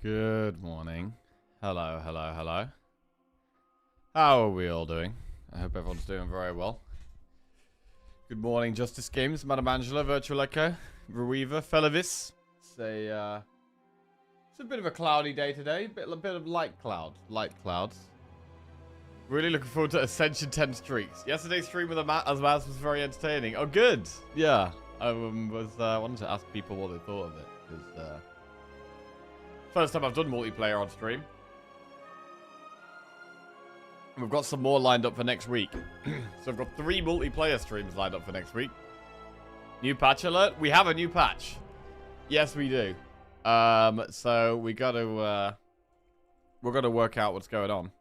Good morning. Hello, hello, hello. How are we all doing? I hope everyone's doing very well. Good morning, Justice Games, Madam Angela, Virtual Echo, Ruiva, Felavis. It's a bit of a cloudy day today. A bit of light clouds. Really looking forward to Ascension 10 streaks. Yesterday's stream with Azmaz was very entertaining. Oh, good. Yeah. I wanted to ask people what they thought of it. Because, first time I've done multiplayer on stream. And we've got some more lined up for next week. So I've got 3 multiplayer streams lined up for next week. New patch alert? We have a new patch. Yes, we do. So we got to, we're going to work out what's going on.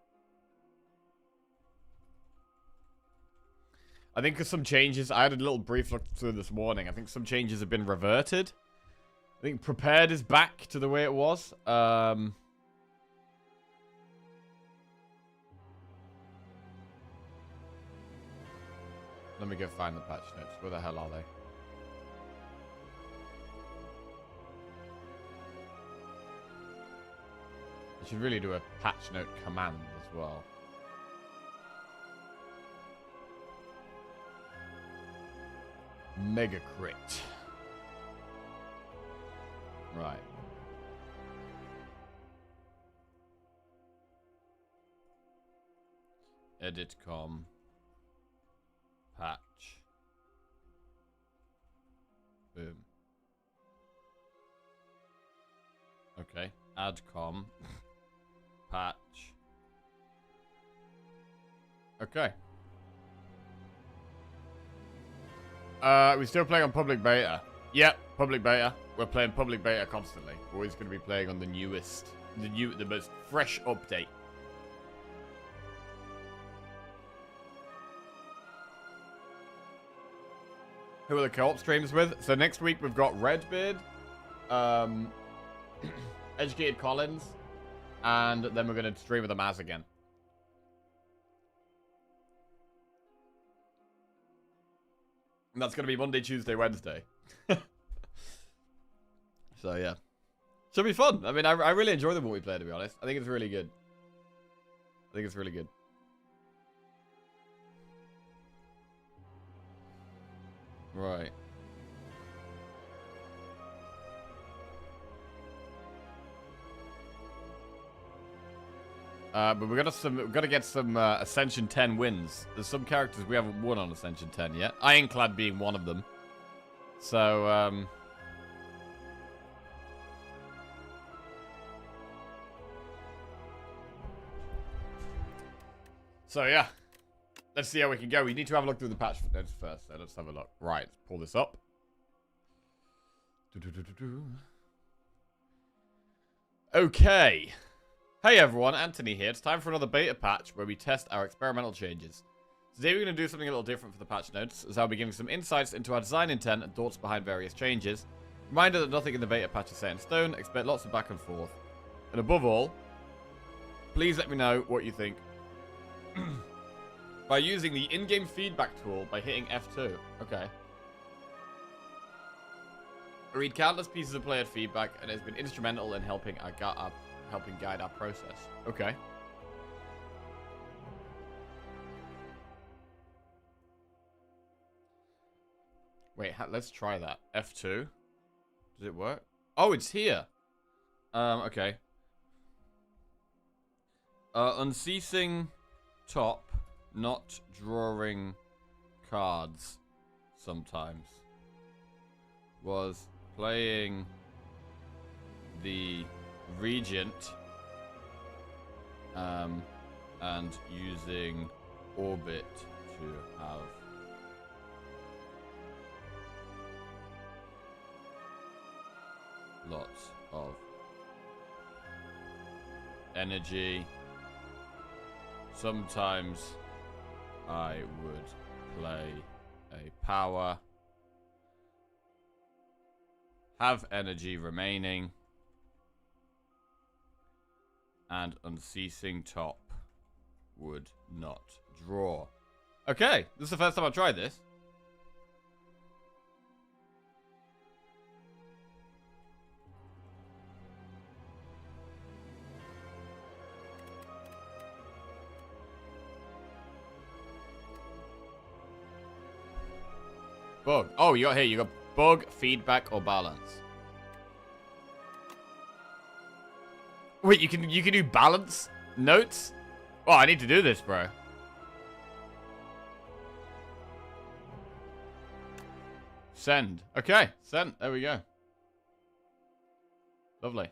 I think some changes, I had a little brief look through this morning. I think some changes have been reverted. I think prepared is back to the way it was. Let me go find the patch notes. Where the hell are they? I should really do a patch note command as well. Mega crit. Right. Edit com. Patch. Boom. Okay. Add com. Patch. Okay. We're still playing on public beta. Yep, public beta. We're playing public beta constantly. We're always going to be playing on the newest, the most fresh update. Who are the co-op streams with? So next week we've got Redbeard, Educated Collins, and then we're going to stream with the Maz again. And that's going to be Monday, Tuesday, Wednesday. So, yeah. Should be fun. I mean, I really enjoy the multiplayer, to be honest. I think it's really good. I think it's really good. Right. But we're gonna get some Ascension 10 wins. There's some characters we haven't won on Ascension 10 yet. Ironclad being one of them. So yeah. Let's see how we can go. We need to have a look through the patch notes first. So let's have a look. Right, let's pull this up. Okay. Hey everyone, Anthony here. It's time for another beta patch where we test our experimental changes. Today we're going to do something a little different for the patch notes, as I'll be giving some insights into our design intent and thoughts behind various changes. Reminder that nothing in the beta patch is set in stone, expect lots of back and forth. And above all, please let me know what you think by using the in-game feedback tool by hitting F2. Okay. I read countless pieces of player feedback and it has been instrumental in helping guide our process. Okay. Wait, let's try that. F2. Does it work? Oh, it's here. Okay. Unceasing top, not drawing cards sometimes. Was playing the Regent and using Orbit to have lots of energy. Sometimes I would play a power, have energy remaining, and unceasing top would not draw. Okay, this is the first time I've tried this. Bug. Oh, you got here. You got bug, feedback, or balance. Wait, you can do balance notes? Oh, I need to do this, bro. Send. Okay, send. There we go. Lovely.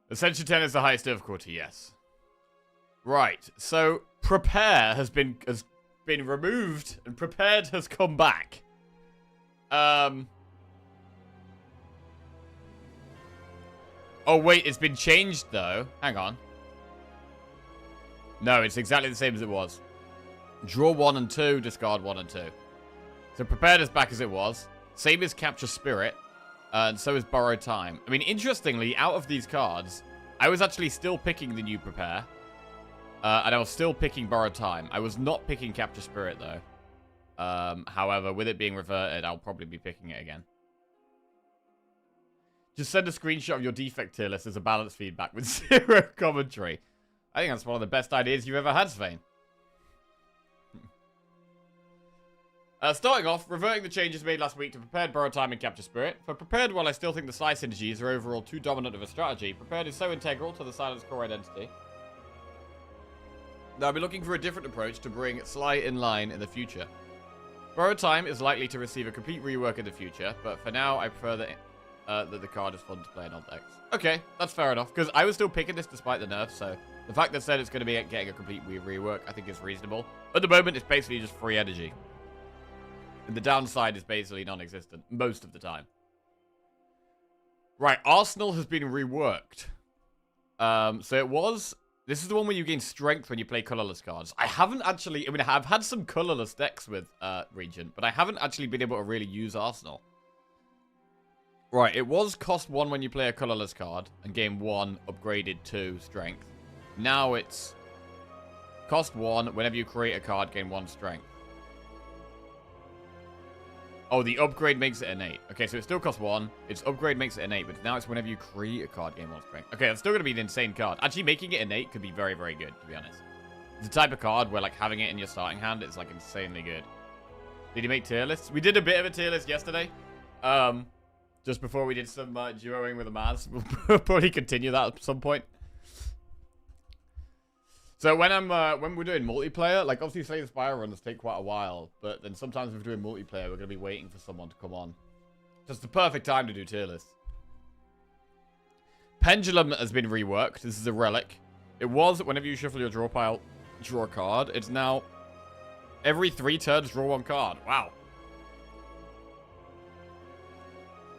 Ascension 10 is the highest difficulty, yes. Right, so prepare has been removed and prepared has come back. Oh wait, it's been changed though. Hang on. No, it's exactly the same as it was. Draw 1 and 2, discard 1 and 2. So prepared is back as it was. Same as capture spirit. And so is borrowed time. I mean, interestingly, out of these cards, I was actually still picking the new prepare. And I was still picking borrowed time. I was not picking capture spirit though. However, with it being reverted, I'll probably be picking it again. Just send a screenshot of your defect tier list as a balance feedback with 0 commentary. I think that's one of the best ideas you've ever had, Svein. Starting off, reverting the changes made last week to Prepared, Borrowed Time, and Capture Spirit. For Prepared, while I still think the Slice synergies are overall too dominant of a strategy, Prepared is so integral to the Silence core identity that I'll be looking for a different approach to bring Sly in line in the future. Borrowed Time is likely to receive a complete rework in the future, but for now, I prefer that the card is fun to play in all decks. Okay, that's fair enough, because I was still picking this despite the nerfs, so the fact that said it's going to be getting a complete rework, I think is reasonable. At the moment, it's basically just free energy. And the downside is basically non-existent, most of the time. Right, Arsenal has been reworked. So it was... This is the one where you gain strength when you play colorless cards. I haven't actually... I mean, I've had some colorless decks with Regent, but I haven't actually been able to really use Arsenal. Right, it was cost 1 when you play a colorless card, and gain 1, upgraded to strength. Now it's cost 1, whenever you create a card, gain 1 strength. Oh, the upgrade makes it innate. Okay, so it still costs 1. Its upgrade makes it innate, but now it's whenever you create a card, gain 1 strength. Okay, that's still going to be an insane card. Actually, making it innate could be very, very good, to be honest. It's the type of card where, like, having it in your starting hand is, like, insanely good. Did he make tier lists? We did a bit of a tier list yesterday. Just before we did some duoing with the Maz. We'll probably continue that at some point. So when we're doing multiplayer, like obviously Slay the Spire runs take quite a while, but then sometimes if we're doing multiplayer, we're gonna be waiting for someone to come on. Just the perfect time to do tier lists. Pendulum has been reworked. This is a relic. It was whenever you shuffle your draw pile, draw a card. It's now every 3 turns, draw 1 card. Wow.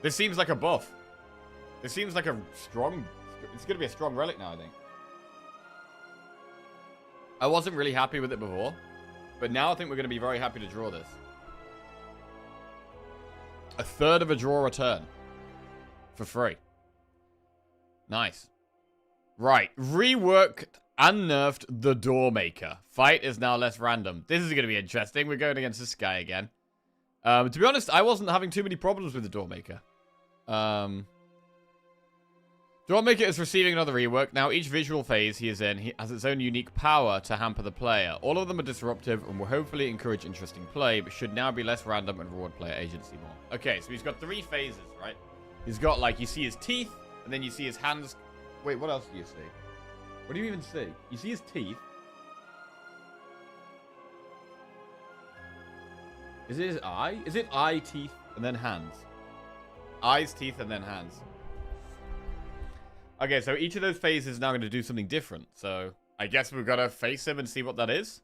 This seems like a buff. This seems like a strong... It's gonna be a strong relic now, I think. I wasn't really happy with it before, but now I think we're going to be very happy to draw this. A third of a draw a turn. For free. Nice. Right. Reworked and nerfed the Doormaker. Fight is now less random. This is going to be interesting. We're going against this guy again. To be honest, I wasn't having too many problems with the Doormaker. Doormaker is receiving another rework. Now, each visual phase he is in has its own unique power to hamper the player. All of them are disruptive and will hopefully encourage interesting play, but should now be less random and reward player agency more. Okay, so he's got 3 phases, right? He's got, like, you see his teeth, and then you see his hands. Wait, what else do you see? What do you even see? You see his teeth. Is it his eye? Is it eye, teeth, and then hands? Eyes, teeth, and then hands. Okay, so each of those phases is now going to do something different. So I guess we've got to face him and see what that is.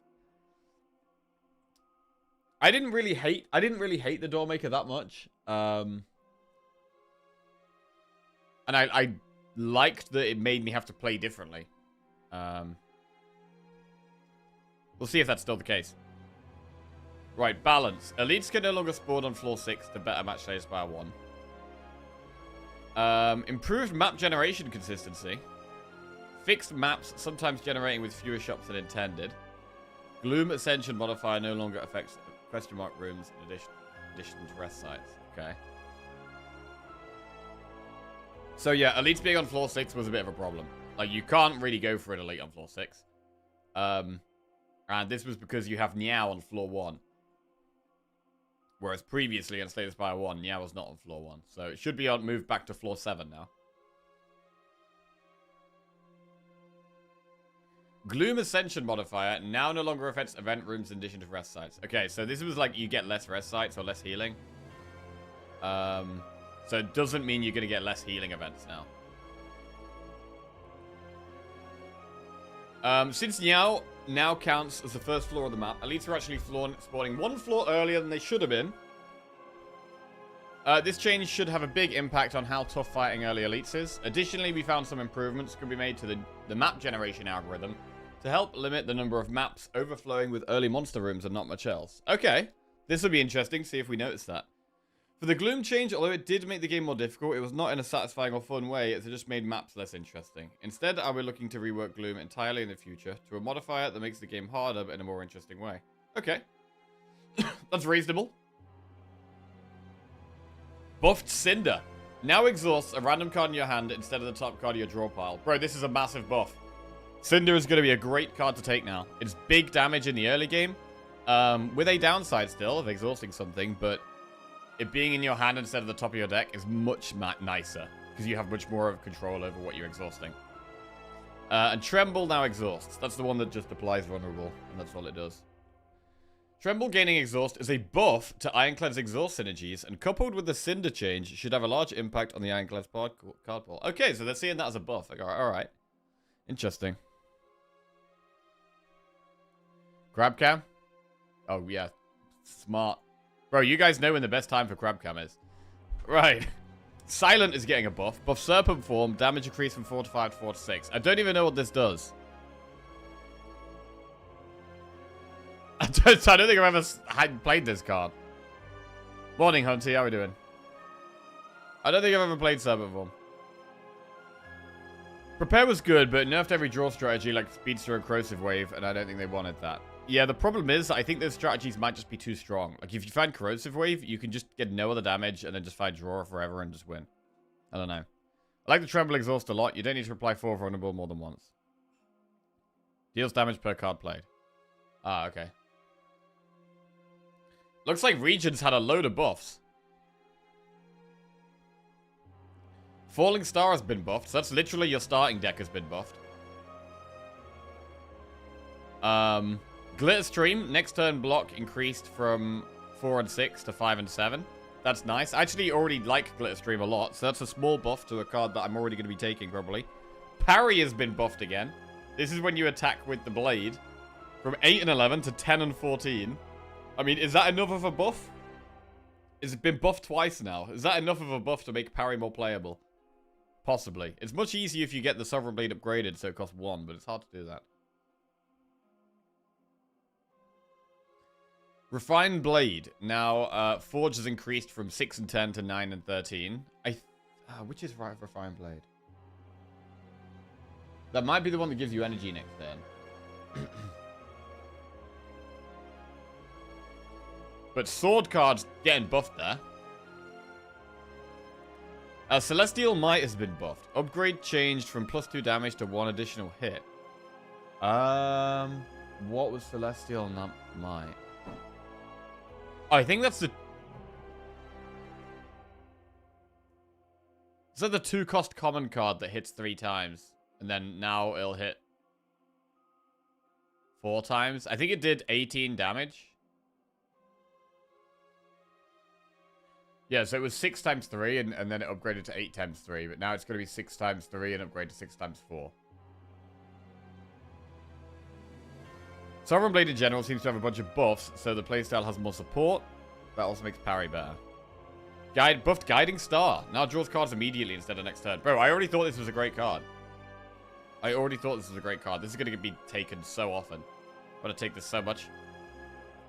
I didn't really hate the Doormaker that much. And I liked that it made me have to play differently. We'll see if that's still the case. Right, balance. Elites can no longer spawn on floor 6 to better match Slay the Spire 1. Improved map generation consistency. Fixed maps, sometimes generating with fewer shops than intended. Gloom Ascension modifier no longer affects question mark rooms in addition to rest sites. Okay. So yeah, elites being on floor 6 was a bit of a problem. Like, you can't really go for an elite on floor 6. And this was because you have Niao on floor 1. Whereas previously on Slay the Spire 1, Niao was not on floor 1. So it should be moved back to floor 7 now. Gloom Ascension modifier now no longer affects event rooms in addition to rest sites. Okay, so this was like you get less rest sites or less healing. So it doesn't mean you're going to get less healing events now. Since Niao now counts as the first floor of the map, elites are actually spawning 1 floor earlier than they should have been. This change should have a big impact on how tough fighting early elites is. Additionally, we found some improvements could be made to the map generation algorithm to help limit the number of maps overflowing with early monster rooms and not much else. Okay, this will be interesting, see if we notice that. For the Gloom change, although it did make the game more difficult, it was not in a satisfying or fun way, as it just made maps less interesting. Instead, I will looking to rework Gloom entirely in the future to a modifier that makes the game harder but in a more interesting way. Okay. That's reasonable. Buffed Cinder. Now exhausts a random card in your hand instead of the top card of your draw pile. Bro, this is a massive buff. Cinder is going to be a great card to take now. It's big damage in the early game, with a downside still of exhausting something, but it being in your hand instead of the top of your deck is much nicer, because you have much more of control over what you're exhausting. And Tremble now exhausts. That's the one that just applies vulnerable, and that's all it does. Tremble gaining exhaust is a buff to Ironclad's exhaust synergies, and coupled with the Cinder change, should have a large impact on the Ironclad's card pool. Okay, so they're seeing that as a buff. Like, alright. Interesting. Crab Cam? Oh, yeah. Smart. Bro, you guys know when the best time for Crab Cam is. Right. Silent is getting a buff. Buff Serpent Form. Damage increased from 4 to 5 to 4 to 6. I don't even know what this does. I don't think I've ever played this card. Morning, Hunty. How are we doing? I don't think I've ever played Serpent Form. Prepare was good, but nerfed every draw strategy like Speedster and Corrosive Wave, and I don't think they wanted that. Yeah, the problem is, I think those strategies might just be too strong. Like, if you find Corrosive Wave, you can just get no other damage and then just find Draw forever and just win. I don't know. I like the Tremble Exhaust a lot. You don't need to apply 4 vulnerable more than once. Deals damage per card played. Ah, okay. Looks like Regions had a load of buffs. Falling Star has been buffed, so that's literally your starting deck has been buffed. Glitter Stream, next turn block increased from 4 and 6 to 5 and 7. That's nice. I actually already like Glitter Stream a lot, so that's a small buff to a card that I'm already going to be taking, probably. Parry has been buffed again. This is when you attack with the blade. From 8 and 11 to 10 and 14. I mean, is that enough of a buff? It's been buffed twice now. Is that enough of a buff to make Parry more playable? Possibly. It's much easier if you get the Sovereign Blade upgraded, so it costs 1, but it's hard to do that. Refined Blade. Now, Forge has increased from 6 and 10 to 9 and 13. Which is Refined Blade? That might be the one that gives you energy next turn. But Sword card's getting buffed there. Celestial Might has been buffed. Upgrade changed from +2 damage to 1 additional hit. What was Celestial Might? Oh, I think that's the... Is that the 2-cost common card that hits 3 times? And then now it'll hit 4 times? I think it did 18 damage. Yeah, so it was 6 times 3, and then it upgraded to 8 times 3. But now it's going to be 6 times 3 and upgrade to 6 times 4. Sovereign Blade in general seems to have a bunch of buffs, so the playstyle has more support. That also makes parry better. Buffed Guiding Star. Now draws cards immediately instead of next turn. Bro, I already thought this was a great card. This is going to be taken so often. I'm going to take this so much.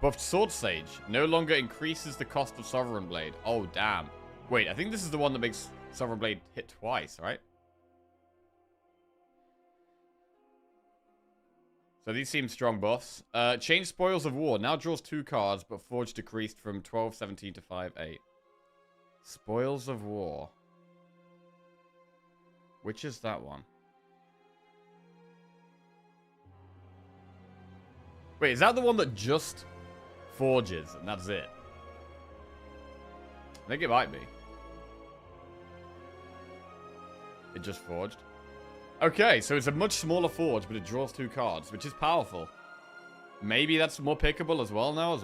Buffed Sword Sage. No longer increases the cost of Sovereign Blade. Oh, damn. Wait, I think this is the one that makes Sovereign Blade hit twice, right? So these seem strong buffs. Change Spoils of War. Now draws 2 cards, but Forge decreased from 12-17 to 5-8. Spoils of War. Which is that one? Wait, is that the one that just forges and that's it? I think it might be. It just forged. Okay, so it's a much smaller forge, but it draws 2 cards, which is powerful. Maybe that's more pickable as well now,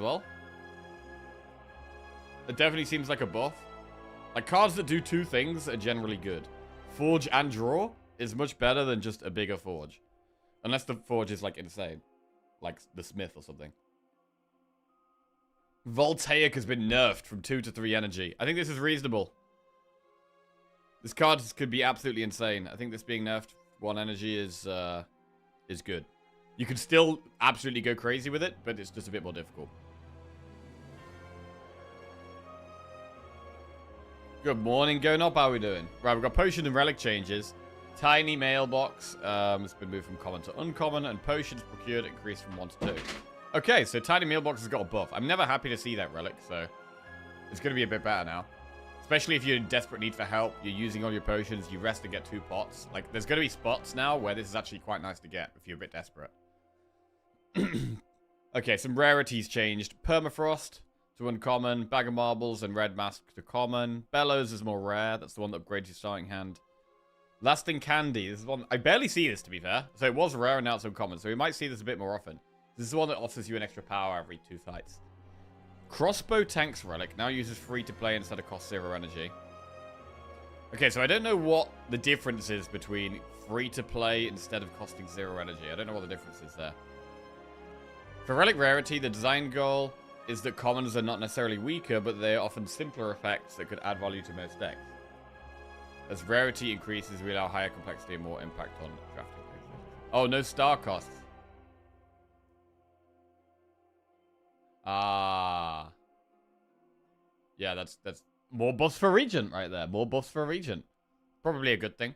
It definitely seems like a buff. Like, cards that do 2 things are generally good. Forge and draw is much better than just a bigger forge. Unless the forge is, like, insane. Like the Smith or something. Voltaic has been nerfed from 2 to 3 energy. I think this is reasonable. This card could be absolutely insane. I think this being nerfed 1 energy is good. You can still absolutely go crazy with it, but it's just a bit more difficult. Good morning, Going Up. How are we doing? Right, we've got potion and relic changes. Tiny mailbox. It's been moved from common to uncommon, and potions procured increased from 1 to 2. Okay, so tiny mailbox has got a buff. I'm never happy to see that relic, so it's going to be a bit better now. Especially if you're in desperate need for help, you're using all your potions, you rest and get 2 pots. Like, there's going to be spots now where this is actually quite nice to get if you're a bit desperate. Okay, some rarities changed. Permafrost to uncommon, Bag of Marbles and Red Mask to common. Bellows is more rare. That's the one that upgrades your starting hand. Lasting Candy. This is one... I barely see this, to be fair. So it was rare and now it's uncommon. So we might see this a bit more often. This is the one that offers you an extra power every 2 fights. Crossbow Tanks Relic now uses free to play instead of cost 0 energy. Okay, so I don't know what the difference is between free to play instead of costing 0 energy. I don't know what the difference is there. For Relic Rarity, the design goal is that commons are not necessarily weaker, but they are often simpler effects that could add value to most decks. As rarity increases, we allow higher complexity and more impact on drafting. Oh, no star costs. Ah. Yeah, that's more buffs for Regent right there. More buffs for Regent. Probably a good thing.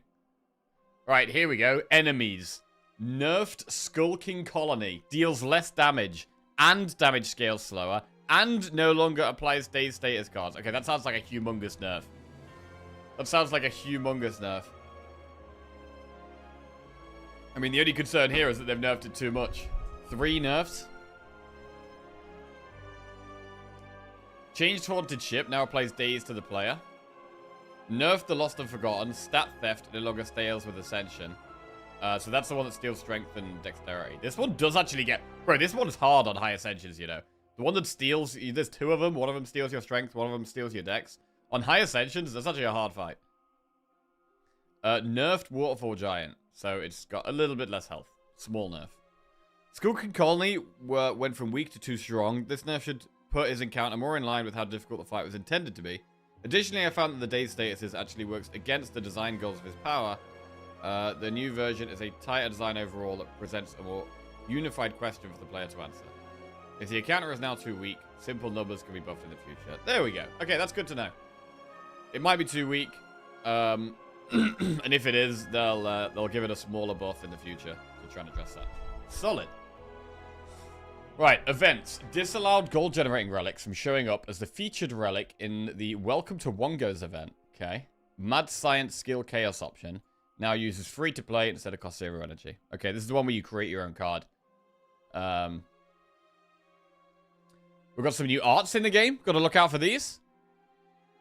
Right, here we go. Enemies. Nerfed Skulking Colony. Deals less damage. And damage scales slower. And no longer applies Dazed status cards. Okay, that sounds like a humongous nerf. That sounds like a humongous nerf. I mean, the only concern here is that they've nerfed it too much. 3 nerfs. Changed Haunted Ship now applies Daze to the player. Nerfed the Lost and Forgotten. Stat Theft no longer scales with Ascension. So that's the one that steals Strength and Dexterity. This one does actually get... Bro, this one's hard on high Ascensions, you know. The one that steals... There's 2 of them. One of them steals your Strength. One of them steals your Dex. On high Ascensions, that's actually a hard fight. Nerfed Waterfall Giant. So it's got a little bit less health. Small nerf. Skulking Colony went from weak to too strong. This nerf should put his encounter more in line with how difficult the fight was intended to be. Additionally, I found that the Daze statuses actually works against the design goals of his power. The new version is a tighter design overall that presents a more unified question for the player to answer. If the encounter is now too weak, simple numbers can be buffed in the future. There we go. Okay, that's good to know. It might be too weak, and if it is, they'll give it a smaller buff in the future to try and address that. Solid. Right, events. Disallowed gold generating relics from showing up as the featured relic in the Welcome to Wongos event. Okay. Mad Science Skill Chaos option. Now uses free to play instead of cost 0 energy. Okay, this is the one where you create your own card. We've got some new arts in the game. Got to look out for these.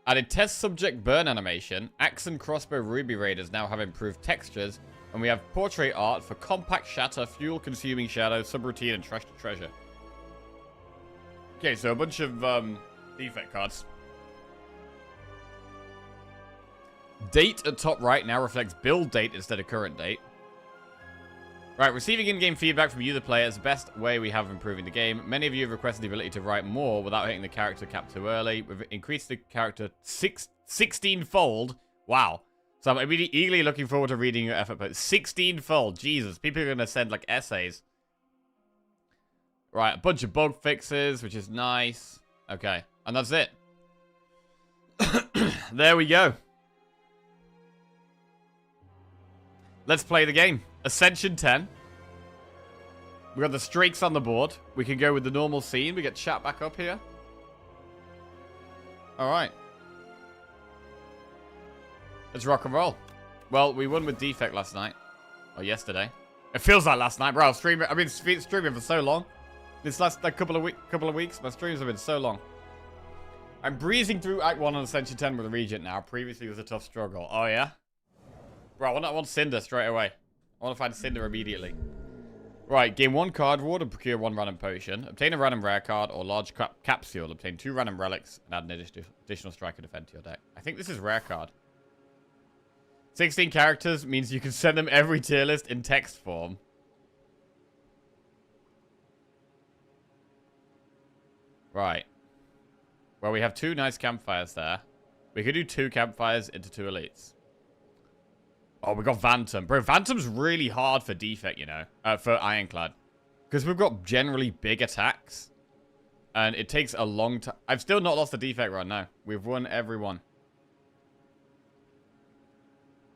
Added test subject burn animation. Axe and crossbow ruby raiders now have improved textures. And we have portrait art for compact shatter, fuel consuming shadow, subroutine, and treasure. Okay, so a bunch of defect cards. Date at top right now reflects build date instead of current date. Right, receiving in-game feedback from you, the player, is the best way we have of improving the game. Many of you have requested the ability to write more without hitting the character cap too early. We've increased the character 16-fold. Wow. So I'm eagerly looking forward to reading your effort post. 16-fold. Jesus, people are going to send, like, essays. Right, a bunch of bug fixes, which is nice. Okay, and that's it. There we go. Let's play the game. Ascension 10. We got the streaks on the board. We can go with the normal scene. We get chat back up here. Alright. Let's rock and roll. Well, we won with defect last night. Or yesterday. It feels like last night, bro. I've been streaming for so long. This last like, couple of weeks, my streams have been so long. I'm breezing through Act 1 on Ascension 10 with the Regent now. Previously, it was a tough struggle. Oh, yeah? Bro, I want Cinder straight away. I want to find Cinder immediately. Right, gain 1 card reward and procure 1 random potion. Obtain a random rare card or large capsule. Obtain 2 random relics and add an additional strike or defend to your deck. I think this is rare card. 16 characters means you can send them every tier list in text form. Right. Well, we have 2 nice campfires there. We could do 2 campfires into 2 elites. Oh, we got Phantom. Bro, Phantom's really hard for defect, you know. For Ironclad. Because we've got generally big attacks. And it takes a long time. I've still not lost the defect run, no. We've won every one.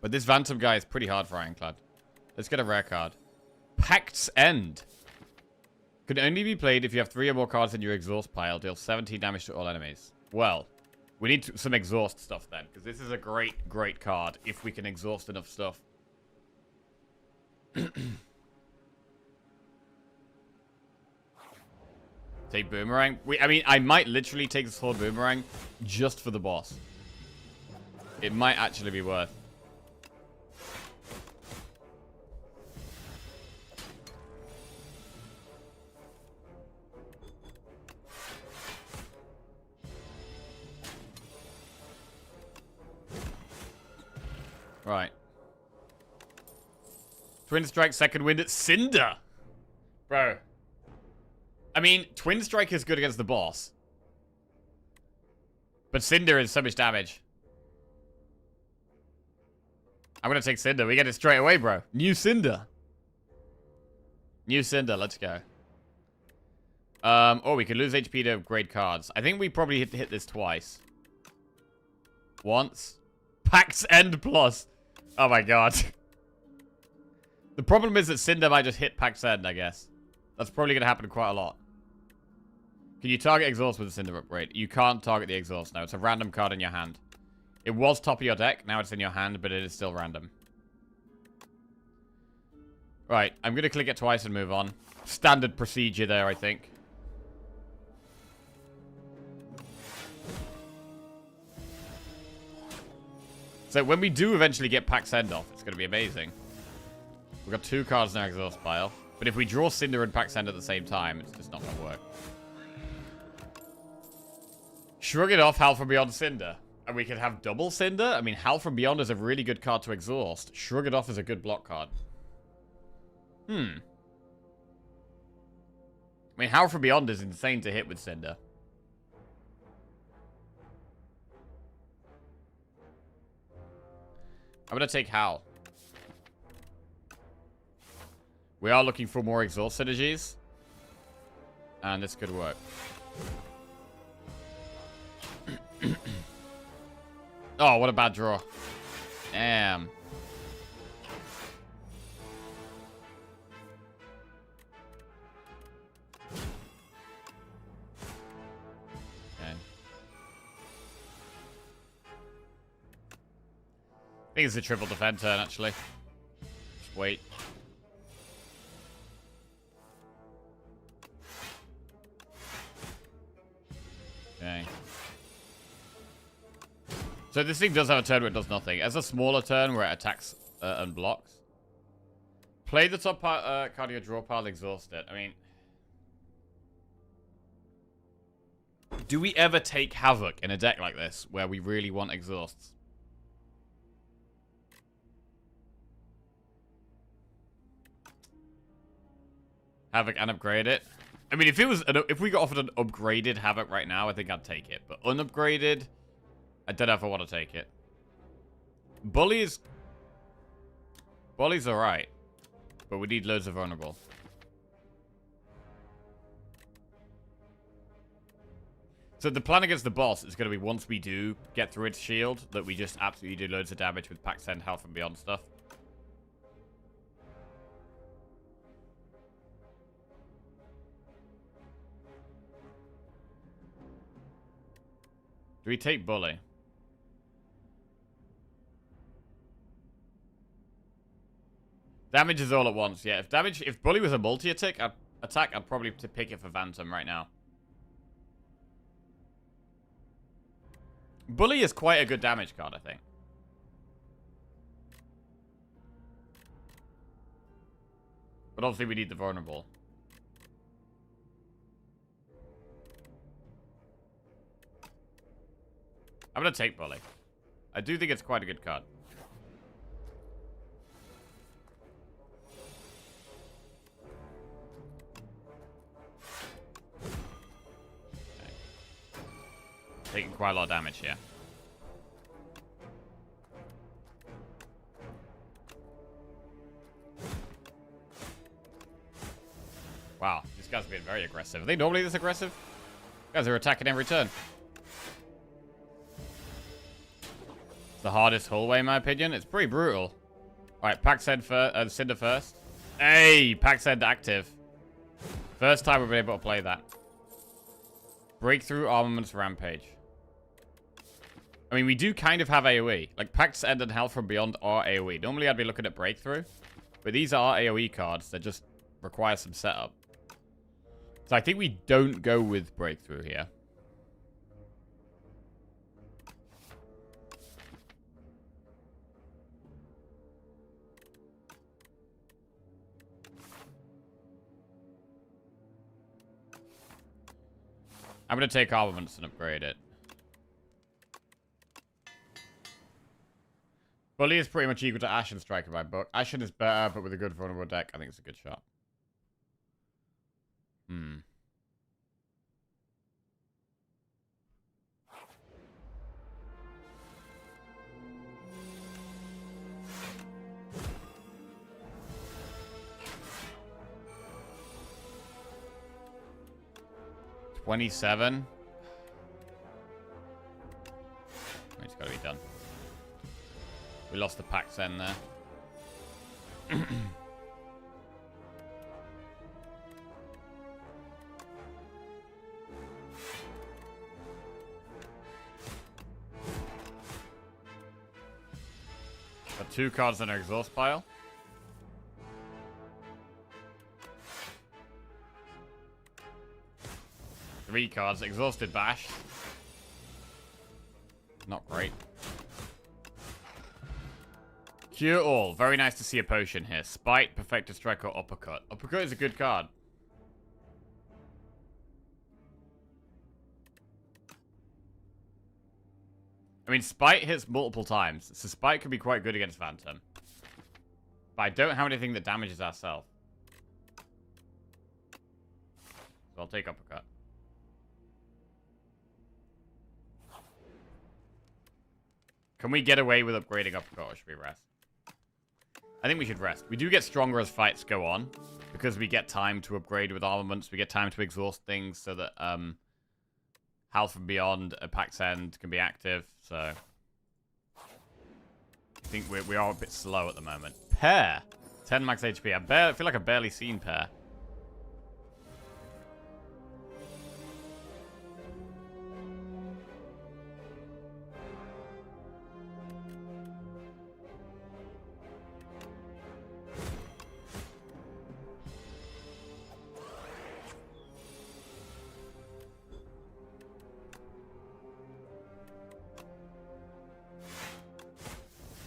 But this Phantom guy is pretty hard for Ironclad. Let's get a rare card. Pact's End. Can only be played if you have 3 or more cards in your exhaust pile. Deal 17 damage to all enemies. Well, we need some exhaust stuff then. Because this is a great, great card. If we can exhaust enough stuff. Take Boomerang. I mean, I might literally take the Sword Boomerang just for the boss. It might actually be worth. Right. Twin Strike, second wind at Cinder. Bro. I mean, Twin Strike is good against the boss. But Cinder is so much damage. I'm going to take Cinder. We get it straight away, bro. New Cinder. New Cinder. Let's go. Oh, we could lose HP to upgrade cards. I think we probably hit this twice. Once. Pact's End Plus. Oh my god. The problem is that Cinder might just hit Pact's End, I guess. That's probably going to happen quite a lot. Can you target exhaust with a Cinder upgrade? You can't target the exhaust now. It's a random card in your hand. It was top of your deck. Now it's in your hand, but it is still random. Right. I'm going to click it twice and move on. Standard procedure there, I think. So when we do eventually get Pact's End off, it's going to be amazing. We've got 2 cards in our exhaust pile. But if we draw Cinder and Pact's End at the same time, it's just not going to work. Shrug it off, Howl from Beyond Cinder. And we could have double Cinder. I mean, Howl from Beyond is a really good card to exhaust. Shrug it off is a good block card. I mean, Howl from Beyond is insane to hit with Cinder. I'm going to take Howl. We are looking for more exhaust synergies. And this could work. Oh, what a bad draw. Damn. Okay. I think it's a triple defend turn, actually. Just wait. Okay. So this thing does have a turn where it does nothing. It has a smaller turn where it attacks and blocks. Play the top card of your draw pile, exhaust it. I mean... Do we ever take Havoc in a deck like this where we really want exhausts? Havoc and upgrade it. I mean, if we got offered an upgraded Havoc right now, I think I'd take it. But unupgraded, I don't know if I want to take it. Bully's alright. But we need loads of vulnerable. So the plan against the boss is going to be once we do get through its shield, that we just absolutely do loads of damage with Pact's End, Howl from Beyond stuff. Do we take Bully? Damage is all at once, yeah. If Bully was a multi-attack, I'd attack, I'd probably pick it for Phantom right now. Bully is quite a good damage card, I think. But obviously we need the vulnerable. I'm going to take Bully. I do think it's quite a good card. Okay. Taking quite a lot of damage here. Wow, these guys are being very aggressive. Are they normally this aggressive? You guys are attacking every turn. It's the hardest hallway, in my opinion. It's pretty brutal. Alright, Pax Head first, Cinder first. Hey, Pax Head active. First time we've been able to play that. Breakthrough Armaments Rampage. I mean, we do kind of have AoE. Like, Pax Head and Hell from Beyond are AoE. Normally, I'd be looking at Breakthrough. But these are AoE cards that just require some setup. So I think we don't go with Breakthrough here. I'm going to take Armaments and upgrade it. Bully is pretty much equal to Ashen Striker by book. Ashen is better, but with a good vulnerable deck, I think it's a good shot. Hmm. $27. It's got to be done. We lost the Pax End there. Got 2 cards in our exhaust pile. Three cards. Exhausted Bash. Not great. Cure All. Very nice to see a potion here. Spite, Perfected Strike, or Uppercut. Uppercut is a good card. I mean, Spite hits multiple times, so Spite could be quite good against Phantom. But I don't have anything that damages ourselves. So I'll take Uppercut. Can we get away with upgrading Uppercut, or should we rest? I think we should rest. We do get stronger as fights go on, because we get time to upgrade with armaments, we get time to exhaust things so that House from Beyond, a Pax End can be active, so I think we are a bit slow at the moment. Pair! 10 max HP. I feel like I've barely seen Pair.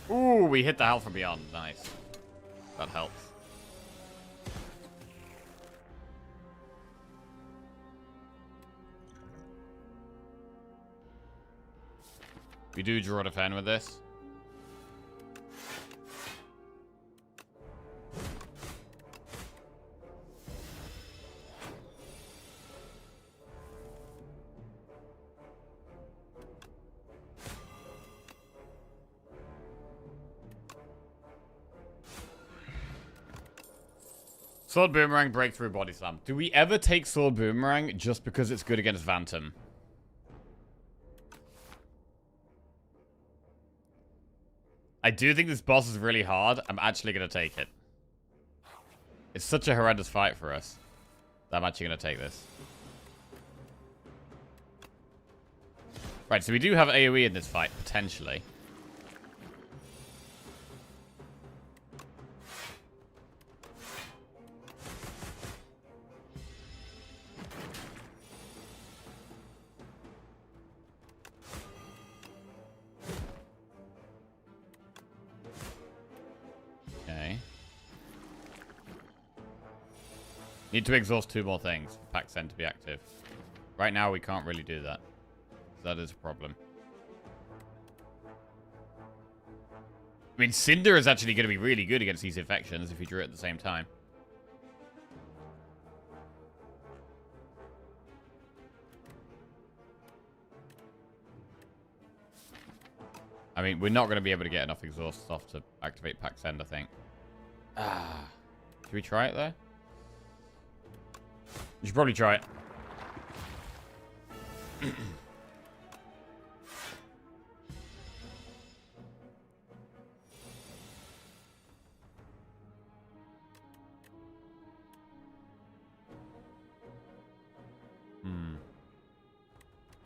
Ooh, we hit the Hell from Beyond. Nice. That helps. We do draw defend with this. Sword Boomerang, Breakthrough, Body Slam. Do we ever take Sword Boomerang just because it's good against Phantom? I do think this boss is really hard. I'm actually going to take it. It's such a horrendous fight for us that I'm actually going to take this. Right, so we do have AoE in this fight, potentially. Need to exhaust 2 more things for Pack Send to be active. Right now, we can't really do that. That is a problem. I mean, Cinder is actually going to be really good against these infections if you drew it at the same time. I mean, we're not going to be able to get enough exhaust off to activate Pack Send, I think. Should we try it there? You should probably try it.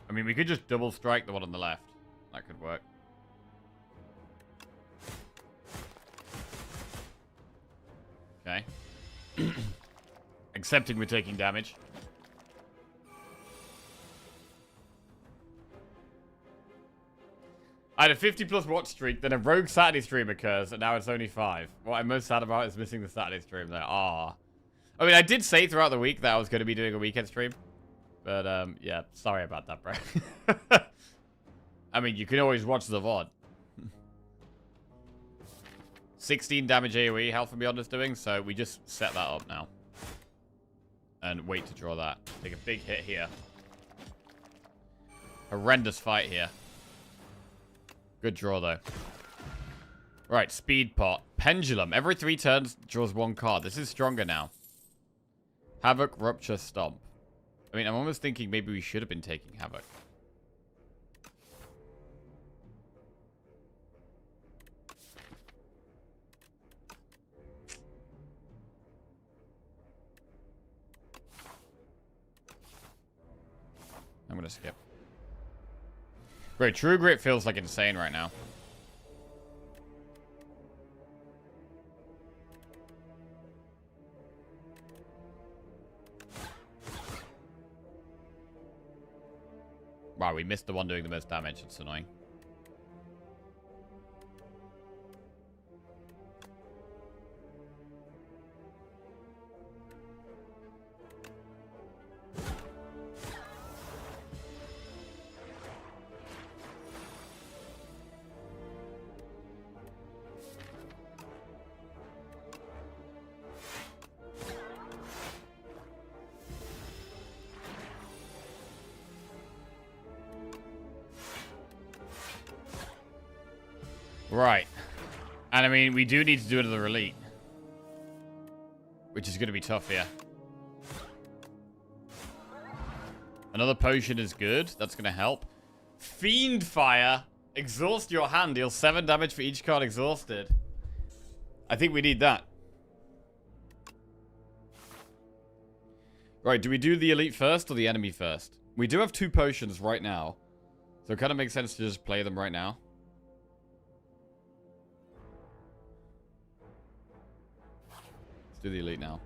I mean, we could just double strike the one on the left. That could work. Okay. Accepting we're taking damage. I had a 50+ watch streak, then a rogue Saturday stream occurs, and now it's only 5. What I'm most sad about is missing the Saturday stream there. I mean, I did say throughout the week that I was going to be doing a weekend stream. But, yeah, sorry about that, bro. I mean, you can always watch the VOD. 16 damage AoE, Health and Beyond is doing, so we just set that up now. And wait to draw that. Take a big hit here. Horrendous fight here. Good draw, though. Right, Speed Pot. Pendulum. Every 3 turns, draws 1 card. This is stronger now. Havoc, Rupture, Stomp. I mean, I'm almost thinking maybe we should have been taking Havoc. I'm gonna skip. Great, True Grit feels like insane right now. Wow, we missed the one doing the most damage. It's annoying. Right. And I mean, we do need to do another elite. Which is going to be tough here. Another potion is good. That's going to help. Fiend Fire. Exhaust your hand. Deal 7 damage for each card exhausted. I think we need that. Right, do we do the elite first or the enemy first? We do have 2 potions right now. So it kind of makes sense to just play them right now. Let's do the elite now.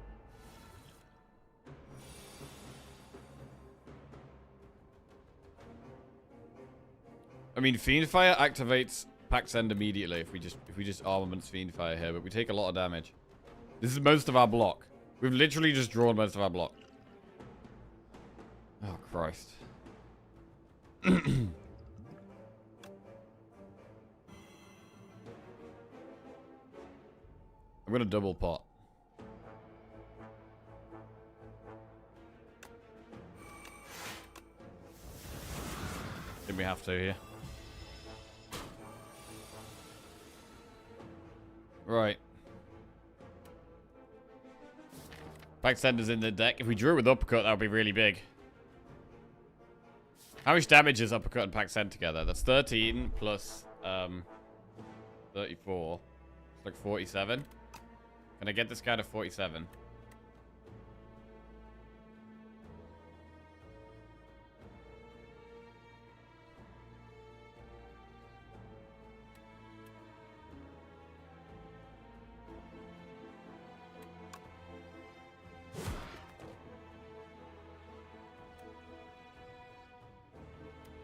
I mean, Fiend Fire activates Pack Send immediately if we just Armaments Fiend Fire here, but we take a lot of damage. This is most of our block. We've literally just drawn most of our block. Oh, Christ. I'm gonna double pot. Think we have to here. Right. Pack Sender's in the deck. If we drew it with Uppercut, that would be really big. How much damage is Uppercut and Pack Send together? That's 13 plus 34. It's like 47. Can I get this guy to 47?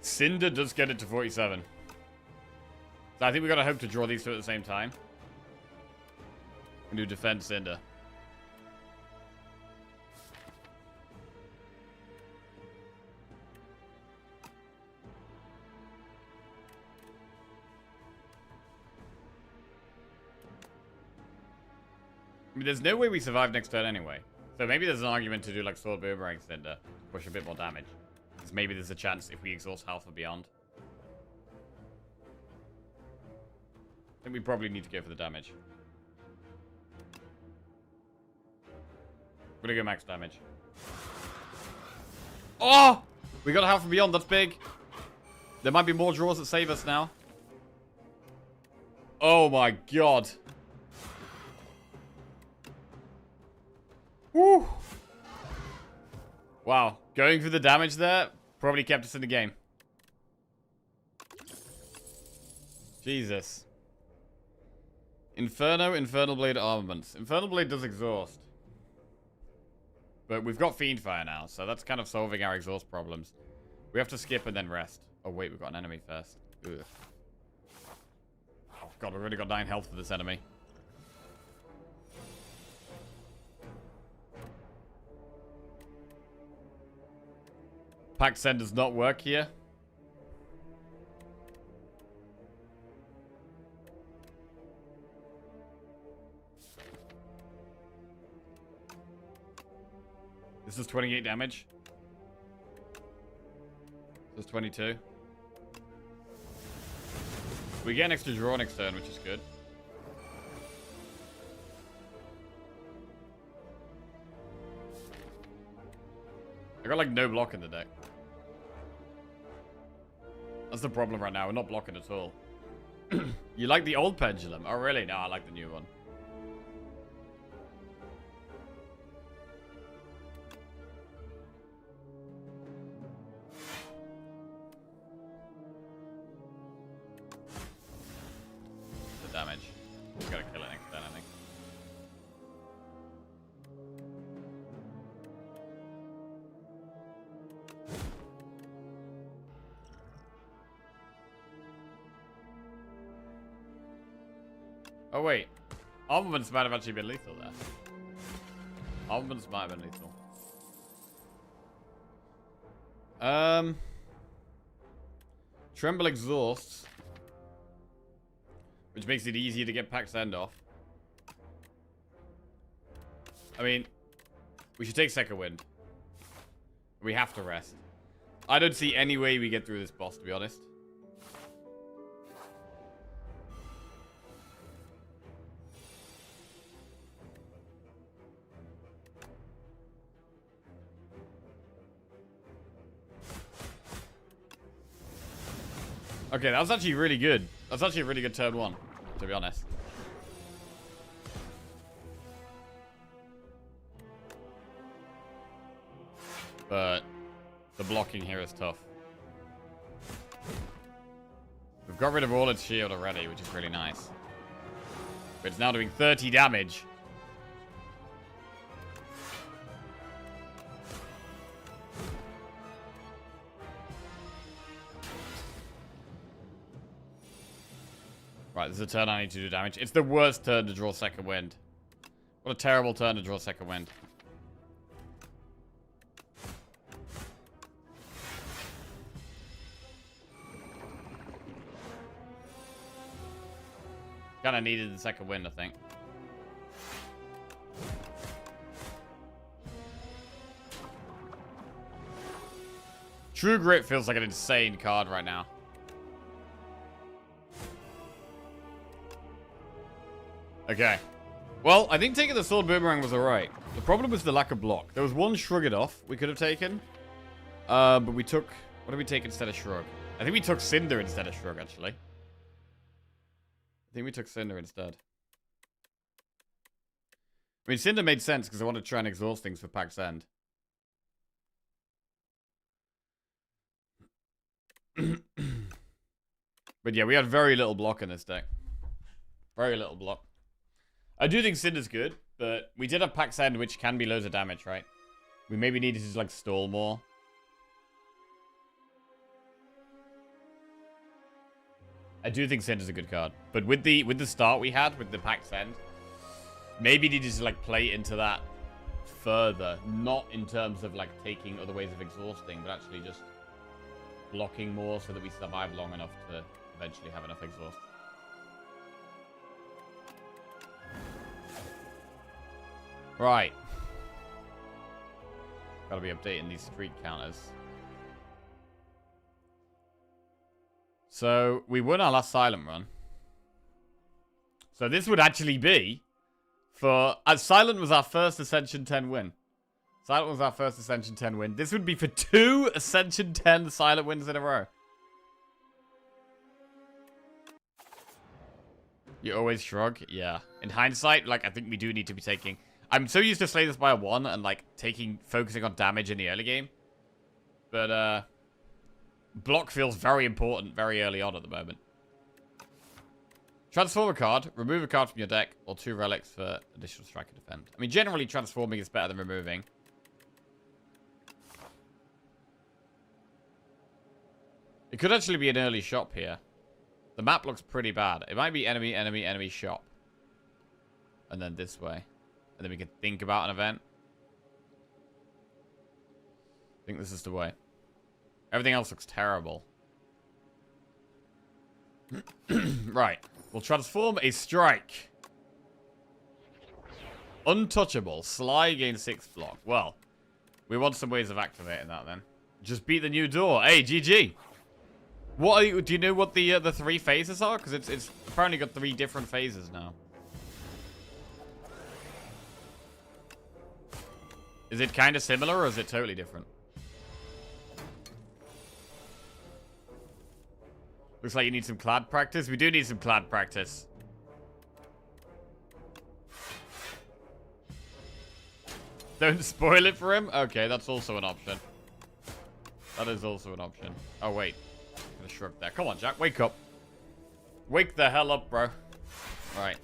Cinder does get it to 47. So I think we gotta hope to draw these two at the same time. And do Defend Cinder. I mean, there's no way we survive next turn anyway. So maybe there's an argument to do like Sword Boomerang Cinder. Push a bit more damage. Because maybe there's a chance if we exhaust health or beyond. I think we probably need to go for the damage. We're gonna go max damage. Oh! We got a health and beyond, that's big. There might be more draws that save us now. Oh my god. Woo! Wow. Going for the damage there probably kept us in the game. Jesus. Inferno, Infernal Blade armaments. Infernal Blade does exhaust. But we've got Fiendfire now, so that's kind of solving our exhaust problems. We have to skip and then rest. Oh wait, we've got an enemy first. Ugh. Oh god, we've already got 9 health for this enemy. Pack Send does not work here. This is 28 damage. This is 22. We get an extra draw next turn, which is good. I got like no block in the deck. That's the problem right now. We're not blocking at all. You like the old pendulum? Oh really? No, I like the new one. Damage. We gotta kill it next turn, I think. Oh wait. Armaments might have actually been lethal there. Armaments might have been lethal. Tremble exhausts. Which makes it easier to get Pack Send off. I mean, we should take Second Wind. We have to rest. I don't see any way we get through this boss, to be honest. Okay, that was actually really good. That's actually a really good turn 1, to be honest. But the blocking here is tough. We've got rid of all its shield already, which is really nice. But it's now doing 30 damage. Right, this is a turn I need to do damage. It's the worst turn to draw Second Wind. What a terrible turn to draw Second Wind. Kinda needed the Second Wind, I think. True Grit feels like an insane card right now. Okay. Well, I think taking the Sword Boomerang was alright. The problem was the lack of block. There was one Shrug It Off we could have taken. But we took... What did we take instead of Shrug? I think we took Cinder instead of Shrug, actually. I think we took Cinder instead. I mean, Cinder made sense because I wanted to try and exhaust things for Pack's End. But yeah, we had very little block in this deck. Very little block. I do think Cinder's good, but we did have Pack's End, which can be loads of damage, right? We maybe needed to, like, stall more. I do think Cinder's a good card. But with the start we had, with the Pack's End, maybe needed to, like, play into that further. Not in terms of, like, taking other ways of exhausting, but actually just blocking more so that we survive long enough to eventually have enough exhaust. Right. Gotta be updating these streak counters. So, we won our last silent run. So this would actually be for... Silent was our first Ascension 10 win. Silent was our first Ascension 10 win. This would be for 2 Ascension 10 Silent wins in a row. You always shrug? Yeah. In hindsight, like, I think we do need to be taking... I'm so used to Slay This by a 1 and, like, focusing on damage in the early game. But, block feels very important very early on at the moment. Transform a card, remove a card from your deck, or 2 relics for additional strike and defend. I mean, generally, transforming is better than removing. It could actually be an early shop here. The map looks pretty bad. It might be enemy, enemy, enemy, shop. And then this way. And then we can think about an event. I think this is the way. Everything else looks terrible. Right. We'll transform a strike. Untouchable. Sly gain 6 block. Well, we want some ways of activating that then. Just beat the new door. Hey, GG. What are you, do you know what the 3 phases are? Because it's apparently got 3 different phases now. Is it kind of similar or is it totally different? Looks like you need some clad practice. We do need some clad practice. Don't spoil it for him? Okay, that's also an option. That is also an option. Oh, wait. I'm gonna shrug there. Come on, Jack. Wake up. Wake the hell up, bro. Right.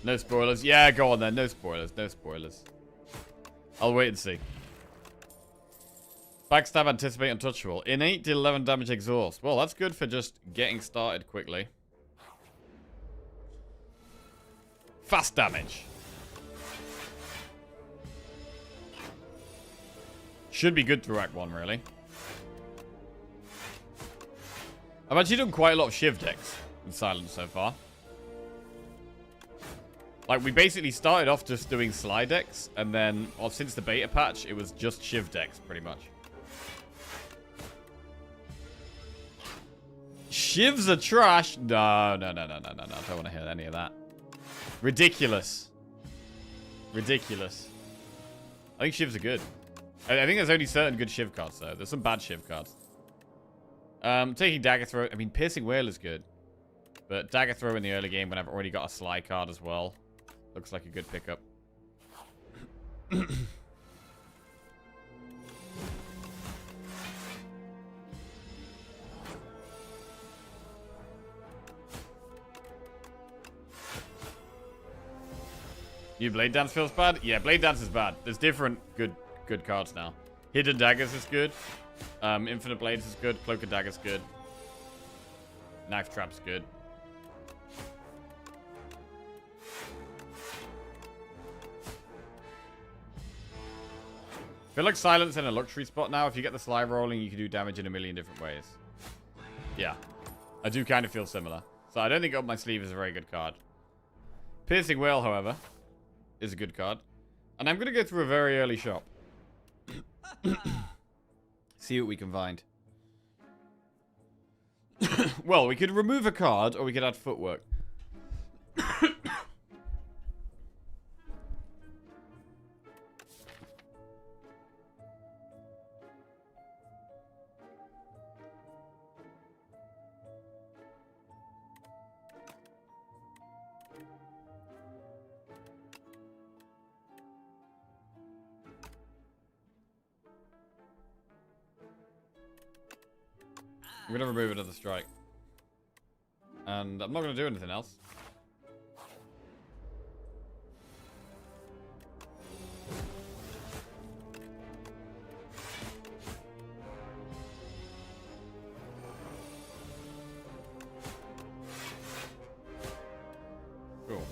No spoilers. Yeah, go on then. No spoilers. No spoilers. I'll wait and see. Backstab, anticipate, untouchable. Innate, deal 11 damage, exhaust. Well, that's good for just getting started quickly. Fast damage. Should be good through Act 1, really. I've actually done quite a lot of Shiv decks with Silence so far. Like, we basically started off just doing Sly decks, and then, well, since the beta patch, it was just Shiv decks, pretty much. Shivs are trash. No. I don't want to hear any of that. Ridiculous. Ridiculous. I think Shivs are good. I think there's only certain good Shiv cards, though. There's some bad Shiv cards. Taking Dagger Throw. I mean, Piercing Wail is good. But Dagger Throw in the early game when I've already got a Sly card as well. Looks like a good pickup. New Blade Dance feels bad? Yeah, Blade Dance is bad. There's different good cards now. Hidden Daggers is good. Infinite Blades is good. Cloak and Dagger's good. Knife Trap's good. I feel like Silence in a luxury spot now. If you get the Sly rolling, you can do damage in a million different ways. Yeah. I do kind of feel similar. So I don't think Up My Sleeve is a very good card. Piercing Wail, however, is a good card. And I'm going to go through a very early shop. See what we can find. Well, we could remove a card, or we could add footwork. I'm going to remove another strike. And I'm not going to do anything else. Cool.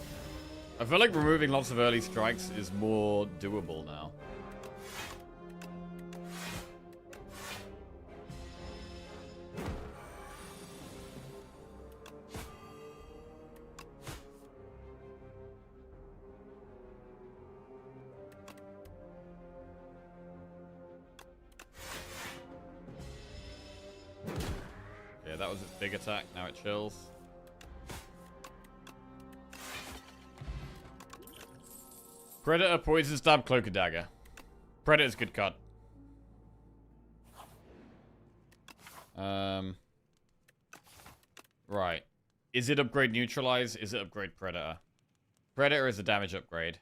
I feel like removing lots of early strikes is more doable now. was its big attack. Now it chills. Predator, Poison Stab, Cloak and Dagger. Predator's a good card. Right. Is it upgrade Neutralize? Is it upgrade Predator? Predator is a damage upgrade.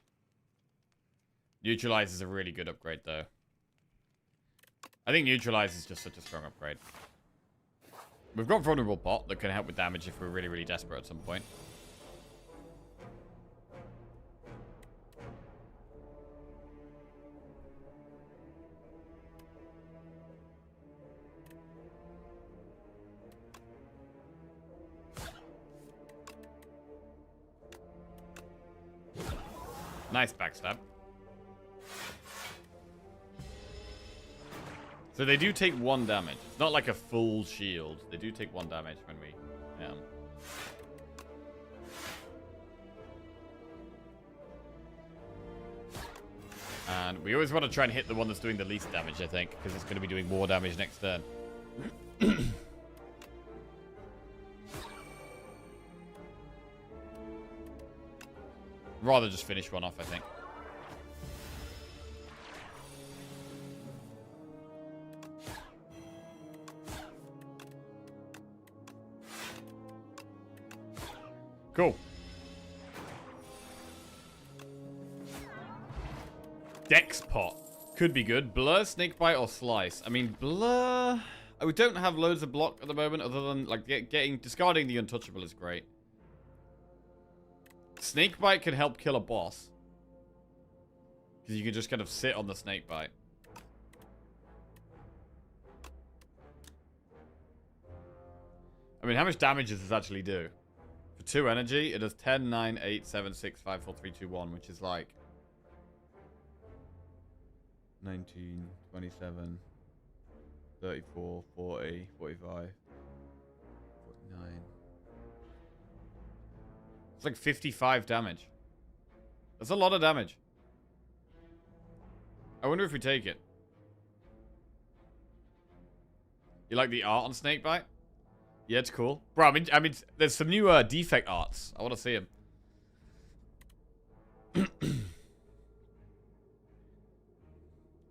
Neutralize is a really good upgrade, though. I think Neutralize is just such a strong upgrade. We've got Vulnerable Bot that can help with damage if we're really, really desperate at some point. Nice backstab. So they do take 1 damage. It's not like a full shield. They do take 1 damage when we... And we always want to try and hit the one that's doing the least damage, I think, because it's going to be doing more damage next turn. Rather just finish one off, I think. Cool. Dex Pot. Could be good. Blur, Snakebite, or Slice. I mean, Blur... We don't have loads of block at the moment, other than, like, discarding the Untouchable is great. Snakebite can help kill a boss. Because you can just kind of sit on the Snakebite. I mean, how much damage does this actually do? For 2 energy, it does 10, 9, 8, 7, 6, 5, 4, 3, 2, 1, which is like 19, 27, 34, 40, 45, 49. It's like 55 damage. That's a lot of damage. I wonder if we take it. You like the art on Snakebite? Yeah, it's cool. Bro, I mean, there's some new defect arts. I want to see them.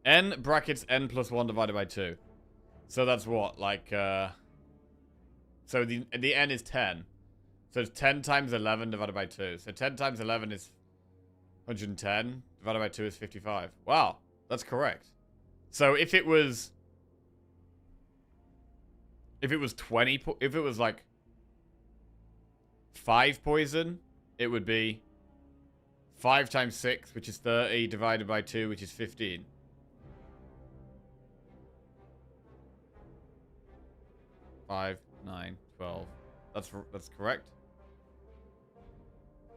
N brackets N plus 1 divided by 2. So that's what? Like, so the N is 10. So it's 10 times 11 divided by 2. So 10 times 11 is 110. Divided by 2 is 55. Wow, that's correct. So if it was 20, if it was like 5 poison, it would be 5 times 6, which is 30, divided by 2, which is 15. Five, 9, 12. That's correct.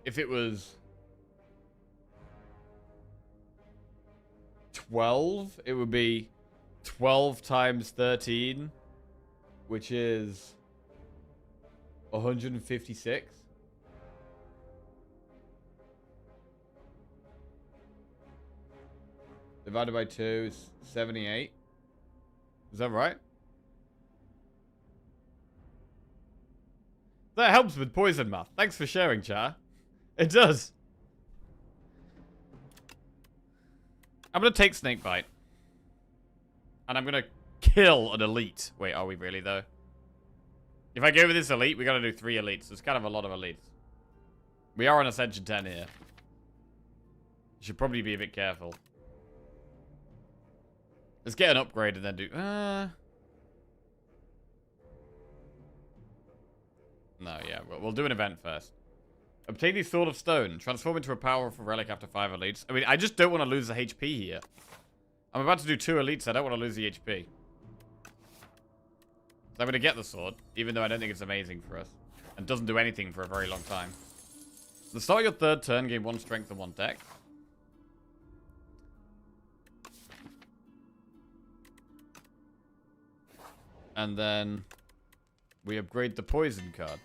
If it was 12, it would be 12 times 13, which is 156. Divided by 2 is 78. Is that right? That helps with poison math. Thanks for sharing, chat. It does. I'm going to take Snakebite. And I'm going to kill an elite. Wait, are we really, though? If I go with this elite, we got to do 3 elites. There's kind of a lot of elites. We are on Ascension 10 here. You should probably be a bit careful. Let's get an upgrade and then do... No, yeah, we'll do an event first. Obtain the Sword of Stone. Transform into a powerful relic after 5 elites. I mean, I just don't want to lose the HP here. I'm about to do 2 elites. I don't want to lose the HP. So I'm going to get the sword, even though I don't think it's amazing for us. And doesn't do anything for a very long time. The start of your 3rd turn, gain 1 strength and 1 deck. And then we upgrade the poison card.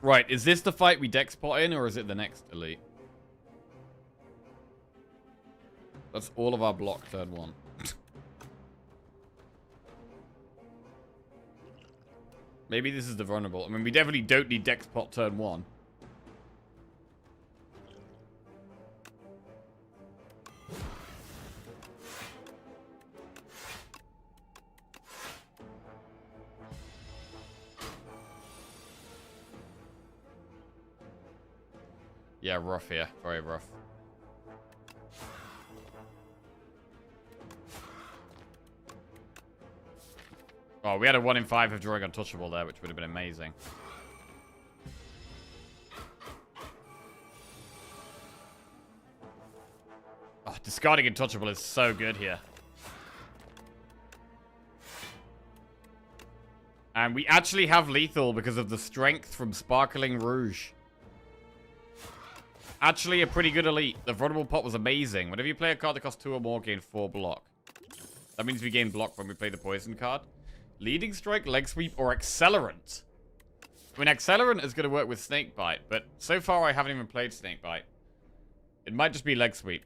Right, is this the fight we dex pot in, or is it the next elite? That's all of our block turn 1. Maybe this is the vulnerable. I mean, we definitely don't need Dex pot turn 1. Yeah, rough here. Very rough. Oh, we had a 1 in 5 of drawing untouchable there, which would have been amazing. Oh, discarding untouchable is so good here. And we actually have lethal because of the strength from Sparkling Rouge. Actually a pretty good elite. The vulnerable pot was amazing. Whenever you play a card that costs 2 or more, gain 4 block. That means we gain block when we play the poison card. Leading strike, leg sweep, or accelerant. I mean, accelerant is going to work with snakebite, but so far I haven't even played snakebite. It might just be leg sweep.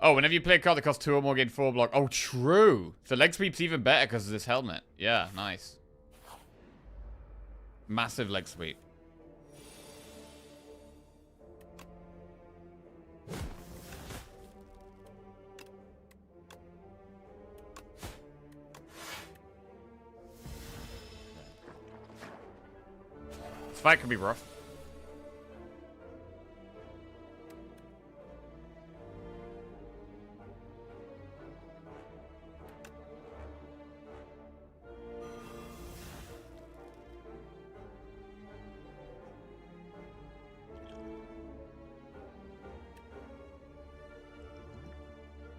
Oh, whenever you play a card that costs 2 or more, gain 4 block. Oh, true. So leg sweep's even better because of this helmet. Yeah, nice. Massive leg sweep. This fight could be rough.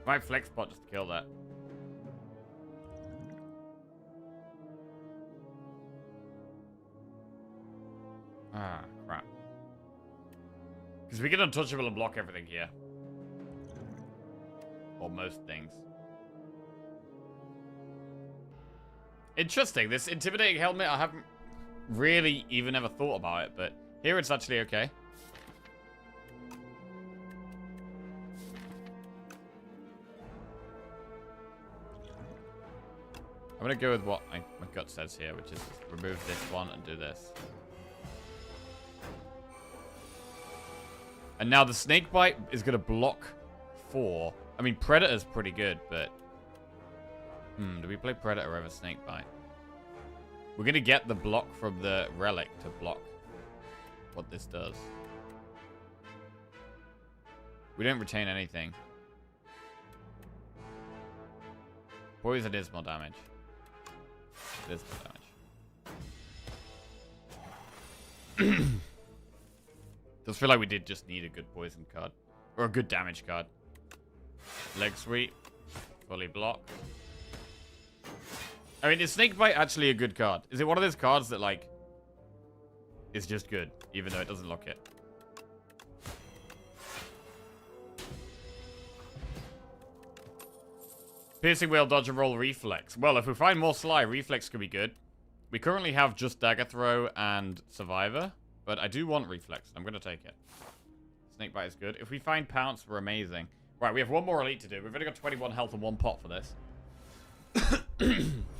Might flex spot just to kill that. Ah, crap. Because we get untouchable and block everything here. Or most things. Interesting. This intimidating helmet, I haven't really even ever thought about it, but here it's actually okay. I'm going to go with what my gut says here, which is remove this one and do this. And now the snakebite is going to block 4. I mean, Predator's pretty good, but... do we play Predator over snakebite? We're going to get the block from the relic to block what this does. We don't retain anything. Poison is more damage. It is more damage. Does feel like we did just need a good poison card. Or a good damage card. Leg sweep. Fully block. I mean, is Snakebite actually a good card? Is it one of those cards that, like, is just good, even though it doesn't lock it? Piercing Whale, Dodge and Roll, Reflex. Well, if we find more Sly, Reflex could be good. We currently have just Dagger Throw and Survivor, but I do want Reflex. I'm going to take it. Snakebite is good. If we find Pounce, we're amazing. Right, we have one more elite to do. We've only got 21 health and 1 pot for this.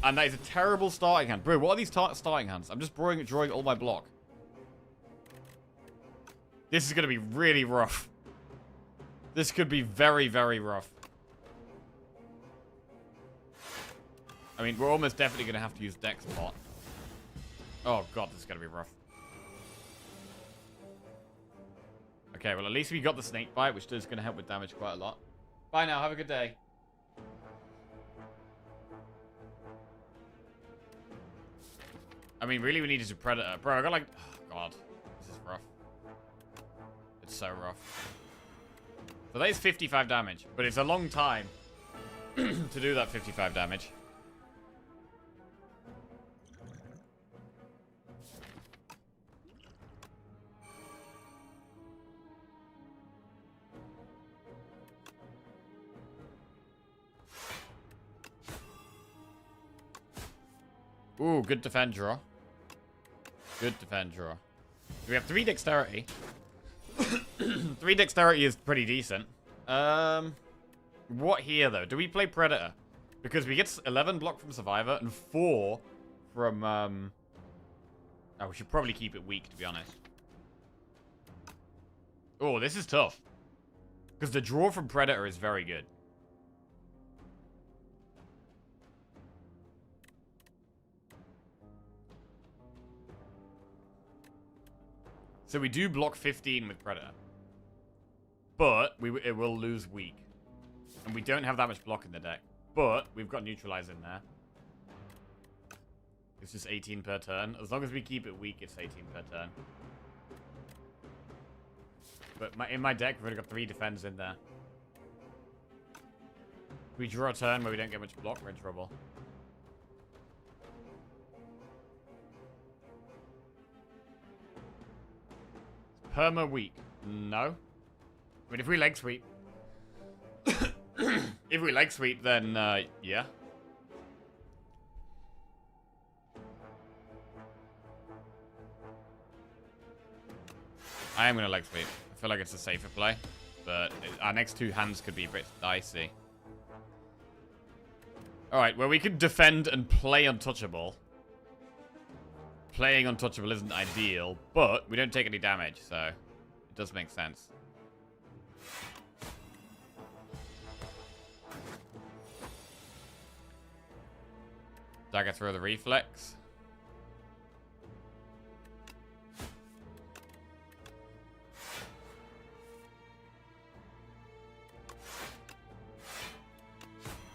And that is a terrible starting hand. Bro, what are these starting hands? I'm just drawing all my block. This is going to be really rough. This could be very, very rough. I mean, we're almost definitely going to have to use Dex Pot. Oh, God, this is going to be rough. Okay, well, at least we got the Snake Bite, which is going to help with damage quite a lot. Bye now. Have a good day. I mean, really, we needed a Predator. Bro, I got like... Oh, God. This is rough. It's so rough. So that is 55 damage, but it's a long time to do that 55 damage. Ooh, good defend draw. Good defend draw. We have 3 dexterity. 3 dexterity is pretty decent. What here, though? Do we play Predator? Because we get 11 block from Survivor and 4 from, Oh, we should probably keep it weak, to be honest. Oh, this is tough. Because the draw from Predator is very good. So we do block 15 with Predator. But it will lose weak. And we don't have that much block in the deck. But we've got Neutralize in there. It's just 18 per turn. As long as we keep it weak, it's 18 per turn. But in my deck, we've already got 3 defends in there. If we draw a turn where we don't get much block, we're in trouble. Perma weak. No. I mean, if we leg sweep. If we leg sweep, then, yeah. I am going to leg sweep. I feel like it's a safer play. But our next 2 hands could be a bit dicey. Alright, well, we could defend and play untouchable. Playing untouchable isn't ideal, but we don't take any damage, so it does make sense. Dagger throw the reflex.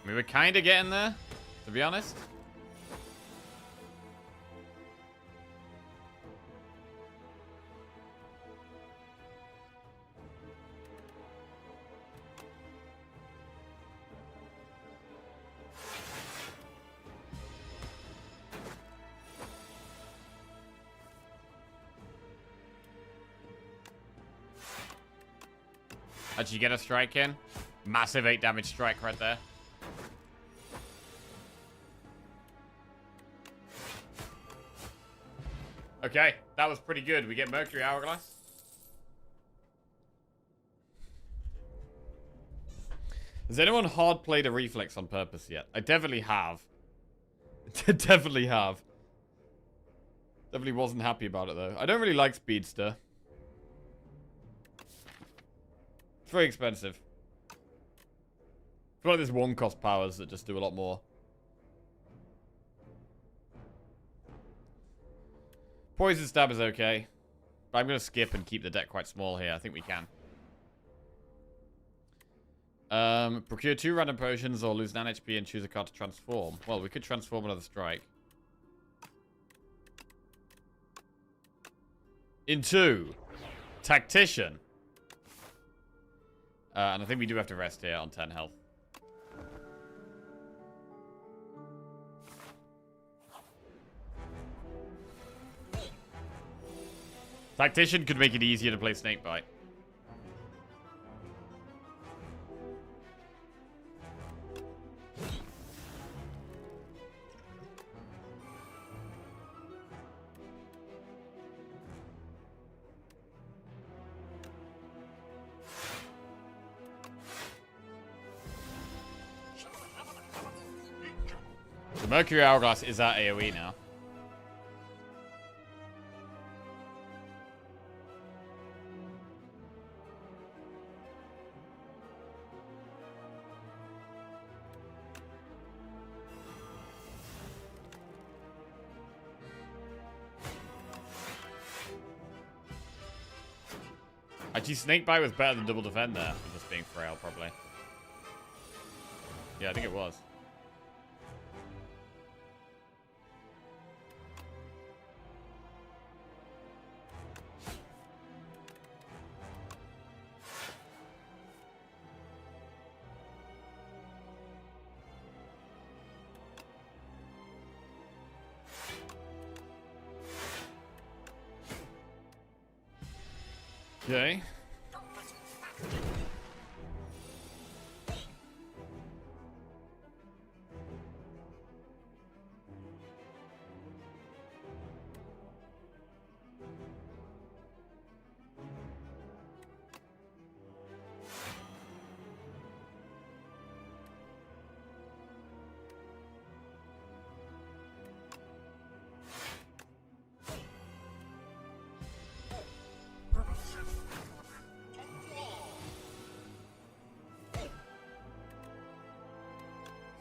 We were kind of getting there, to be honest. Did you get a strike in? Massive 8 damage strike right there. Okay, that was pretty good. We get Mercury Hourglass. Has anyone hard played a reflex on purpose yet? I definitely have. Definitely have. Definitely wasn't happy about it though. I don't really like Speedster. It's very expensive. I feel like there's one cost powers that just do a lot more. Poison Stab is okay. But I'm going to skip and keep the deck quite small here. I think we can. Procure 2 random potions or lose 9 HP and choose a card to transform. Well, we could transform another strike. Into Tactician. And I think we do have to rest here on 10 health. Tactician could make it easier to play Snakebite. The Mercury Hourglass is at AoE now. Actually, Snakebite was better than Double Defend there, for just being frail, probably. Yeah, I think it was. Okay.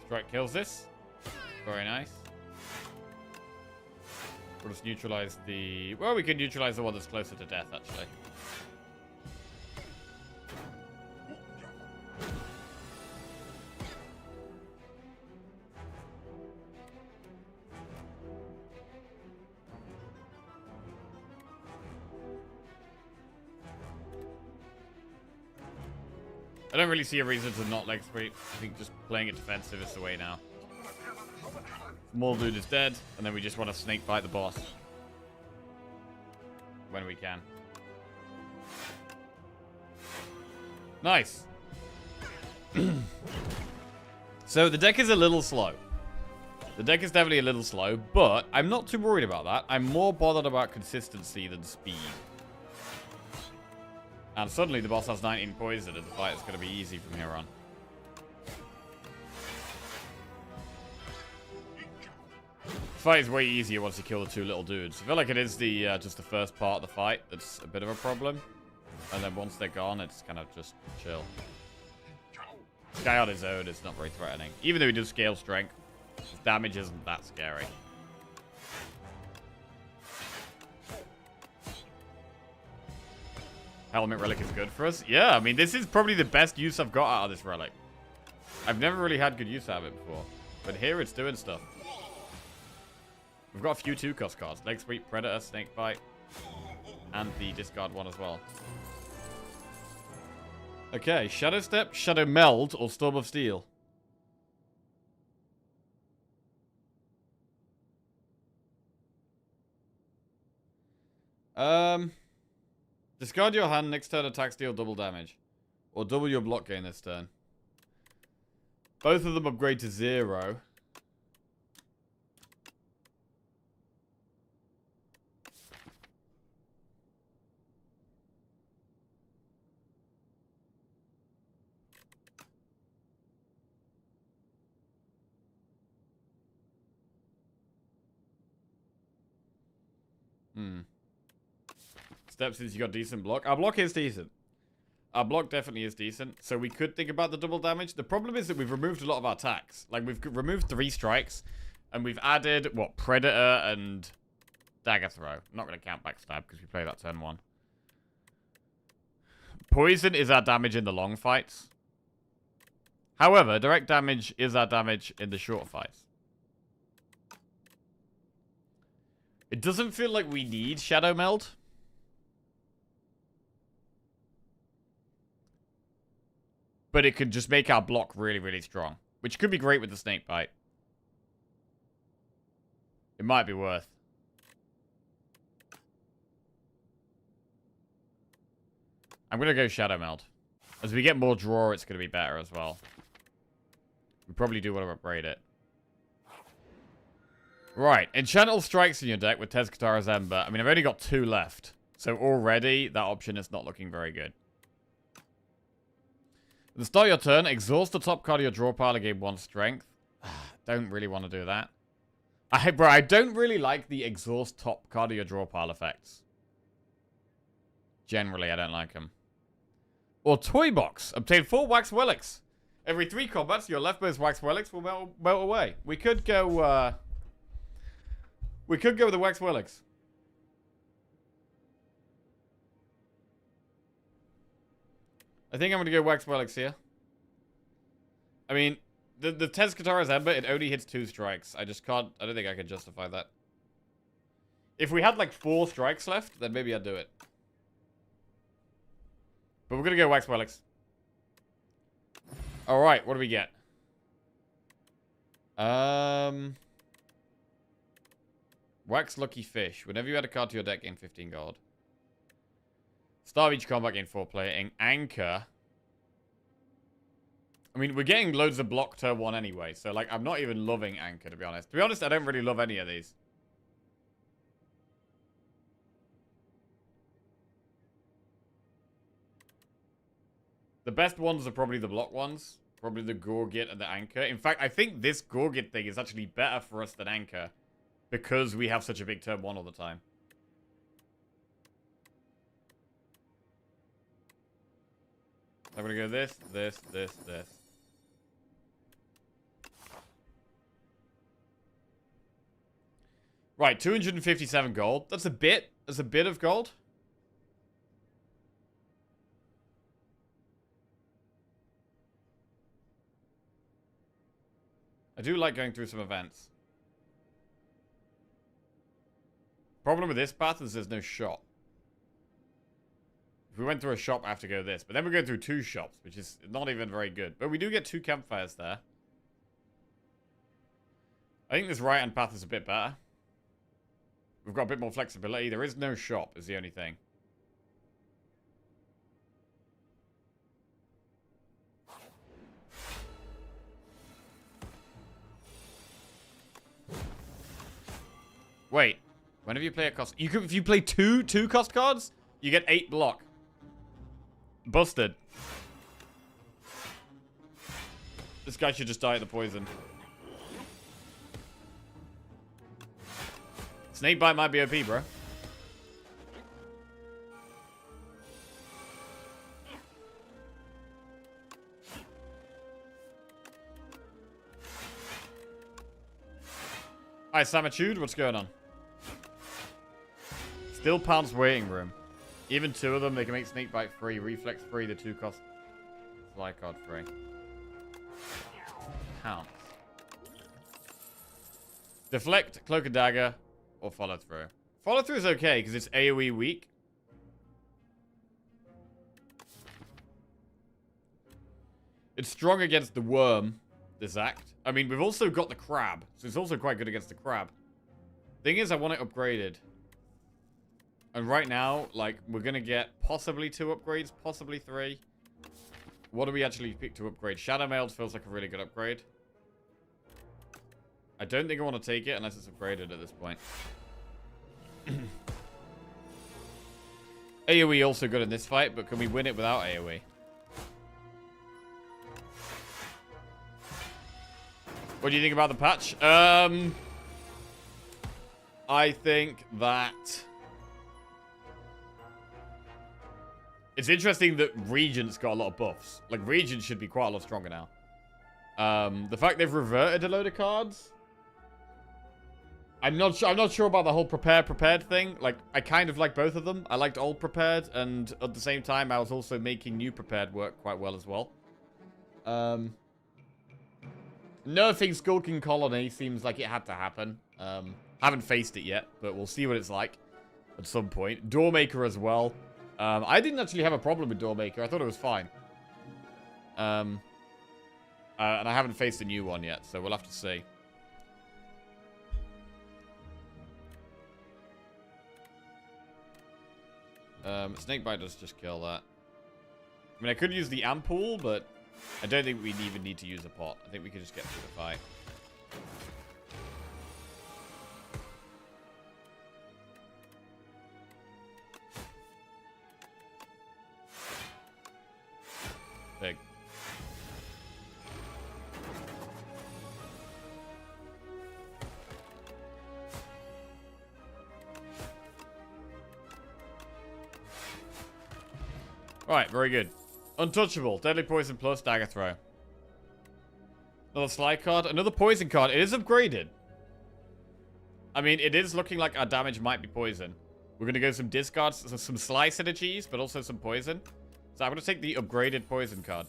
Strike kills this. Very nice. We'll just neutralize the... Well, we can neutralize the one that's closer to death, actually. I don't really see a reason to not leg sweep. I think just playing it defensive is the way now. Small dude is dead, and then we just want to snake bite the boss. When we can. Nice. So the deck is a little slow. The deck is definitely a little slow, but I'm not too worried about that. I'm more bothered about consistency than speed. And suddenly the boss has 19 poison, and the fight is going to be easy from here on. The fight is way easier once you kill the two little dudes. I feel like it is the just the first part of the fight that's a bit of a problem. And then once they're gone, it's kind of just chill. This guy on his own is not very threatening. Even though he does scale strength, his damage isn't that scary. Helmet relic is good for us. Yeah, I mean, this is probably the best use I've got out of this relic. I've never really had good use out of it before. But here it's doing stuff. We've got a few 2-cost cards. Leg Sweep, Predator, Snake Bite, and the discard one as well. Okay, Shadow Step, Shadow Meld, or Storm of Steel. Discard your hand, next turn attacks deal double damage. Or double your block gain this turn. Both of them upgrade to 0. Steps since you got decent block. Our block is decent. Our block definitely is decent. So we could think about the double damage. The problem is that we've removed a lot of our attacks. Like, we've removed 3 strikes. And we've added, what, Predator and Dagger Throw. I'm not going to count Backstab because we play that turn 1. Poison is our damage in the long fights. However, direct damage is our damage in the short fights. It doesn't feel like we need Shadow Meld. But it could just make our block really, really strong. Which could be great with the Snake Bite. It might be worth. I'm going to go Shadow Meld. As we get more draw, it's going to be better as well. We probably do want to upgrade it. Right. Enchantable strikes in your deck with Tezcatara's Ember. I mean, I've only got 2 left. So already, that option is not looking very good. At the start of your turn, exhaust the top card of your draw pile and gain 1 strength. Don't really want to do that. I don't really like the exhaust top card of your draw pile effects. Generally, I don't like them. Or Toy Box. Obtain 4 Wax Relics. Every 3 combats, your leftmost Wax Relics will melt away. We could go, with the Wax Relics. I think I'm going to go Wax Relics here. I mean, the Tezcatara's Ember, it only hits 2 strikes. I just can't... I don't think I can justify that. If we had, like, 4 strikes left, then maybe I'd do it. But we're going to go Wax Relics. Alright, what do we get? Wax Lucky Fish. Whenever you add a card to your deck, gain 15 gold. Start of each combat, gain 4 plating. Anchor. I mean, we're getting loads of block turn 1 anyway. So, like, I'm not even loving Anchor, to be honest. To be honest, I don't really love any of these. The best ones are probably the block ones. Probably the Gorgit and the Anchor. In fact, I think this Gorgit thing is actually better for us than Anchor. Because we have such a big turn 1 all the time. I'm going to go this. Right, 257 gold. That's a bit. That's a bit of gold. I do like going through some events. Problem with this path is there's no shop. If we went through a shop, I have to go this. But then we're going through 2 shops, which is not even very good. But we do get 2 campfires there. I think this right-hand path is a bit better. We've got a bit more flexibility. There is no shop, is the only thing. Wait. Whenever you play a cost... You can, if you play two cost cards, you get 8 block. Busted. This guy should just die of the poison. Snakebite might be OP, bro. Hi, Samitude, what's going on? Still Pounce waiting room. Even 2 of them, they can make Snakebite free, Reflex free, the 2 cost Fly card free. Pounce. Deflect, Cloak and Dagger, or Follow Through. Follow Through is okay, because it's AoE weak. It's strong against the worm, this act. I mean, we've also got the crab, so it's also quite good against the crab. Thing is, I want it upgraded. And right now, like, we're going to get possibly 2 upgrades, possibly 3. What do we actually pick to upgrade? Shadow Mailed feels like a really good upgrade. I don't think I want to take it unless it's upgraded at this point. AoE also good in this fight, but can we win it without AoE? What do you think about the patch? I think that... It's interesting that Regent's got a lot of buffs. Like, Regent should be quite a lot stronger now. The fact they've reverted a load of cards... I'm not sure about the whole prepared thing. Like, I kind of like both of them. I liked old prepared, and at the same time, I was also making new prepared work quite well as well. Nerfing Skulking Colony seems like it had to happen. Haven't faced it yet, but we'll see what it's like at some point. Doormaker as well. I didn't actually have a problem with Doormaker. I thought it was fine. And I haven't faced a new one yet, so we'll have to see. Snakebite does just kill that. I mean, I could use the Ampoule, but I don't think we even need to use a pot. I think we could just get through the fight. Big. Alright, very good. Untouchable. Deadly Poison plus Dagger Throw. Another Sly card. Another Poison card. It is upgraded. I mean, it is looking like our damage might be poison. We're going to go some discards, so some Sly synergies, but also some poison. So I'm going to take the upgraded Poison card.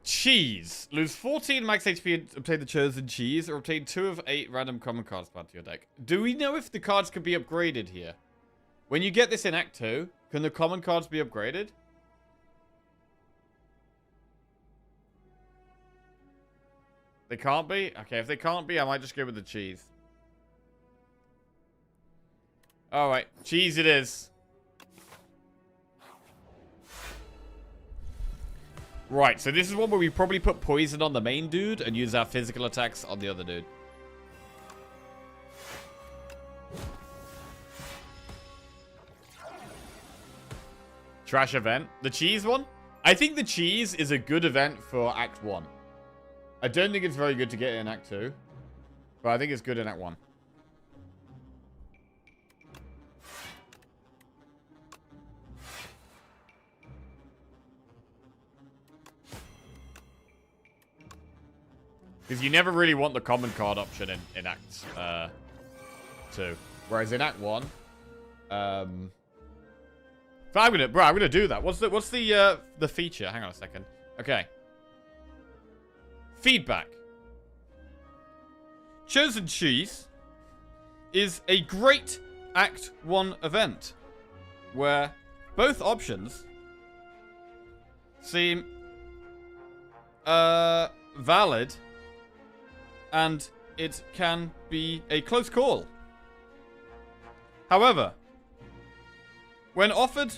Cheese. Lose 14 max HP and obtain the chosen cheese, or obtain 2 of 8 random common cards added to your deck. Do we know if the cards can be upgraded here? When you get this in Act 2, can the common cards be upgraded? They can't be? Okay, if they can't be, I might just go with the cheese. Alright, cheese it is. Right, so this is one where we probably put poison on the main dude and use our physical attacks on the other dude. Trash event. The cheese one? I think the cheese is a good event for Act 1. I don't think it's very good to get in Act 2. But I think it's good in Act 1. Because you never really want the common card option in Act 2. Whereas in Act 1... but I'm gonna do that. What's the feature? Hang on a second. Okay. Feedback. Chosen Cheese is a great Act 1 event where both options seem valid and it can be a close call. However, when offered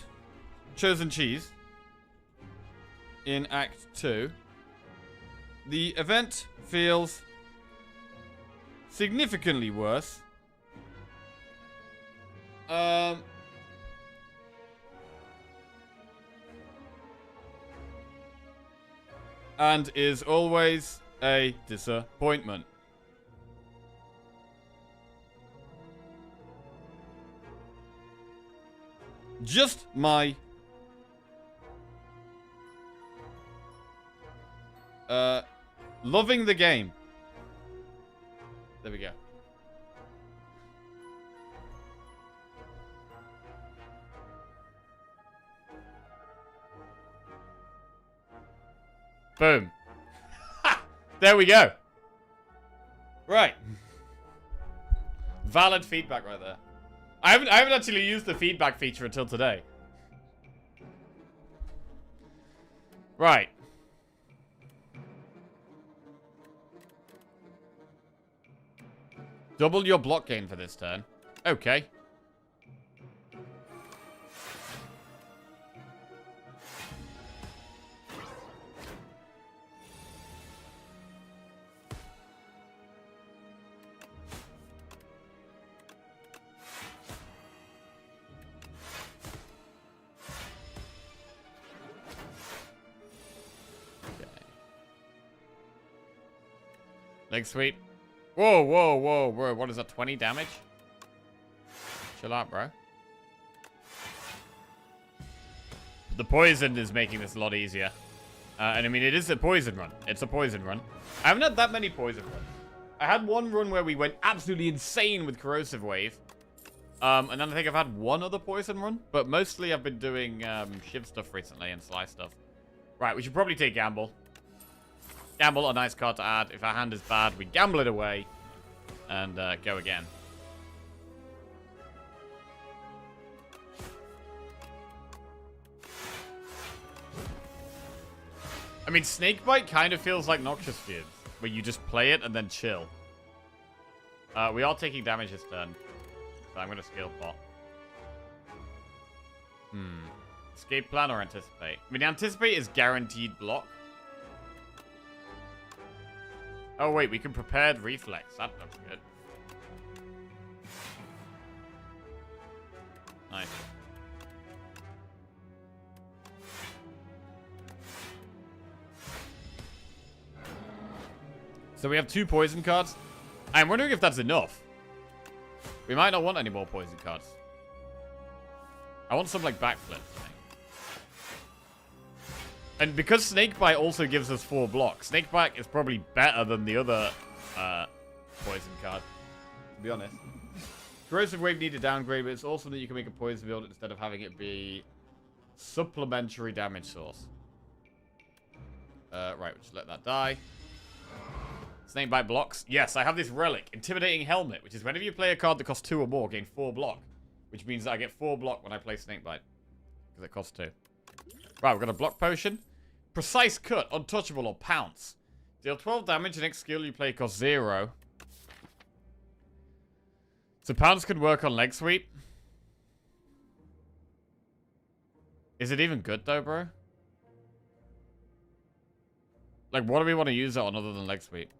Chosen Cheese in Act 2, the event feels significantly worse. And is always a disappointment. Just my loving the game. There we go. Boom. Ha! There we go. Right. Valid feedback right there. I haven't actually used the feedback feature until today. Right. Double your block gain for this turn. Okay. Leg sweep. Whoa, whoa, whoa, whoa. What is that, 20 damage? Chill out, bro. The poison is making this a lot easier. And I mean, it is a poison run. It's a poison run. I haven't had that many poison runs. I had one run where we went absolutely insane with Corrosive Wave. And then I think I've had one other poison run. But mostly I've been doing Shiv stuff recently and Sly stuff. Right, we should probably take Gamble. Gamble, a nice card to add. If our hand is bad, we gamble it away. And go again. I mean, Snakebite kind of feels like Noxious Fumes, where you just play it and then chill. We are taking damage this turn, so I'm going to skill pot. Escape plan or anticipate? I mean, anticipate is guaranteed block. Oh, wait, we can prepared reflex. That looks good. Nice. So we have 2 poison cards. I'm wondering if that's enough. We might not want any more poison cards. I want some, like, backflips, I think. And because Snakebite also gives us 4 blocks, Snakebite is probably better than the other poison card, to be honest. Corrosive Wave need a downgrade, but it's awesome that you can make a poison build instead of having it be supplementary damage source. Right, we'll just let that die. Snakebite blocks. Yes, I have this relic, Intimidating Helmet, which is whenever you play a card that costs 2 or more, gain 4 block. Which means that I get 4 block when I play Snakebite. Because it costs 2. Right, we've got a block potion. Precise Cut, Untouchable, or Pounce. Deal 12 damage, the next skill you play costs 0. So Pounce could work on Leg Sweep. Is it even good though, bro? Like, what do we want to use it on other than Leg Sweep?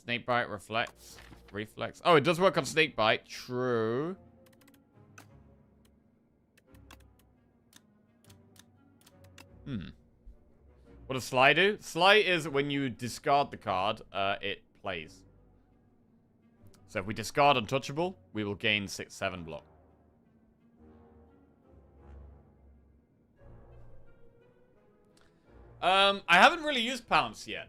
Snakebite reflects. Reflex. Oh, it does work on Snakebite. True. What does Sly do? Sly is when you discard the card, it plays. So if we discard Untouchable, we will gain 6-7 block. I haven't really used Pounce yet.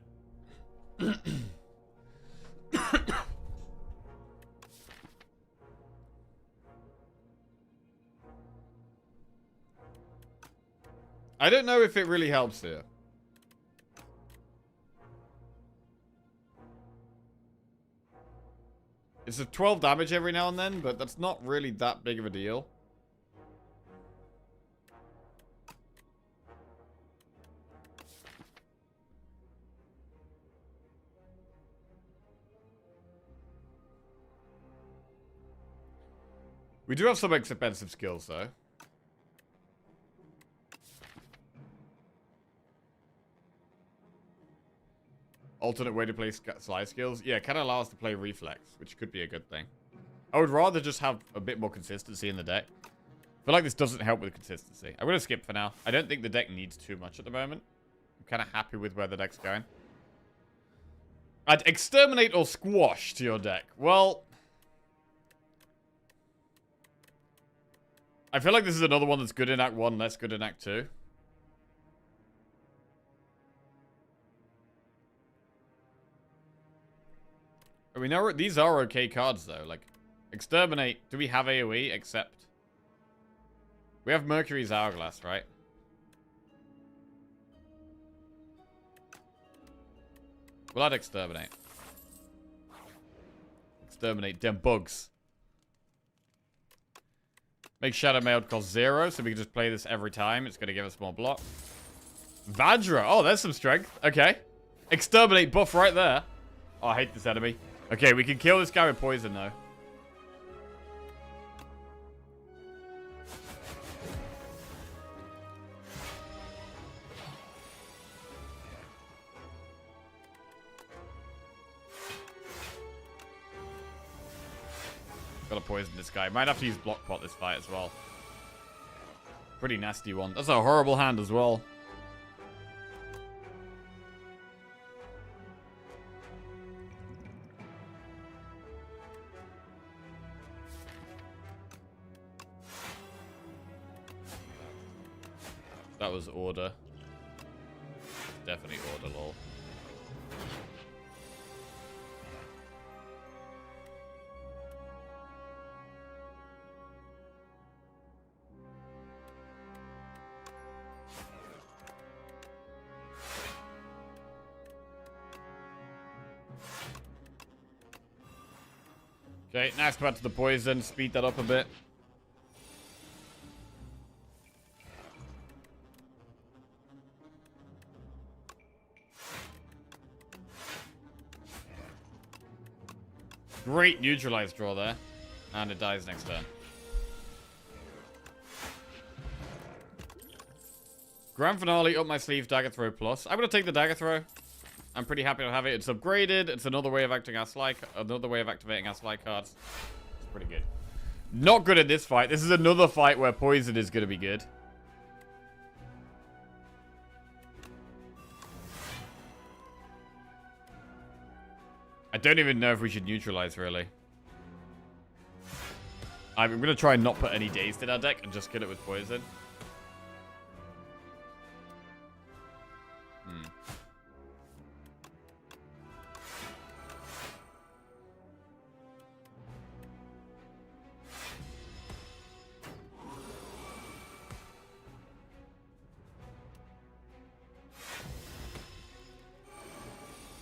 I don't know if it really helps here. It's a 12 damage every now and then, but that's not really that big of a deal. We do have some expensive skills, though. Alternate way to play slide skills. Yeah, can allow us to play reflex, which could be a good thing. I would rather just have a bit more consistency in the deck. I feel like this doesn't help with consistency. I'm going to skip for now. I don't think the deck needs too much at the moment. I'm kind of happy with where the deck's going. Add exterminate or squash to your deck. Well, I feel like this is another one that's good in Act 1, less good in Act 2. I mean, these are okay cards, though. Like, exterminate. Do we have AoE? Except we have Mercury's Hourglass, right? We'll add exterminate. Exterminate them bugs. Make Shadow Mailed cost 0, so we can just play this every time. It's going to give us more block. Vajra. Oh, there's some strength. Okay. Exterminate buff right there. Oh, I hate this enemy. Okay, we can kill this guy with poison, though. Gotta poison this guy. Might have to use block pot this fight as well. Pretty nasty one. That's a horrible hand as well. That was order. Definitely order, lol. Okay, nice to add to the poison. Speed that up a bit. Great neutralize draw there. And it dies next turn. Grand Finale, up my sleeve, Dagger Throw plus. I'm going to take the Dagger Throw. I'm pretty happy to have it. It's upgraded. It's another way of acting as another way of activating our slide cards. It's pretty good. Not good in this fight. This is another fight where poison is going to be good. I don't even know if we should neutralize, really. I'm going to try and not put any dazed in our deck and just kill it with poison.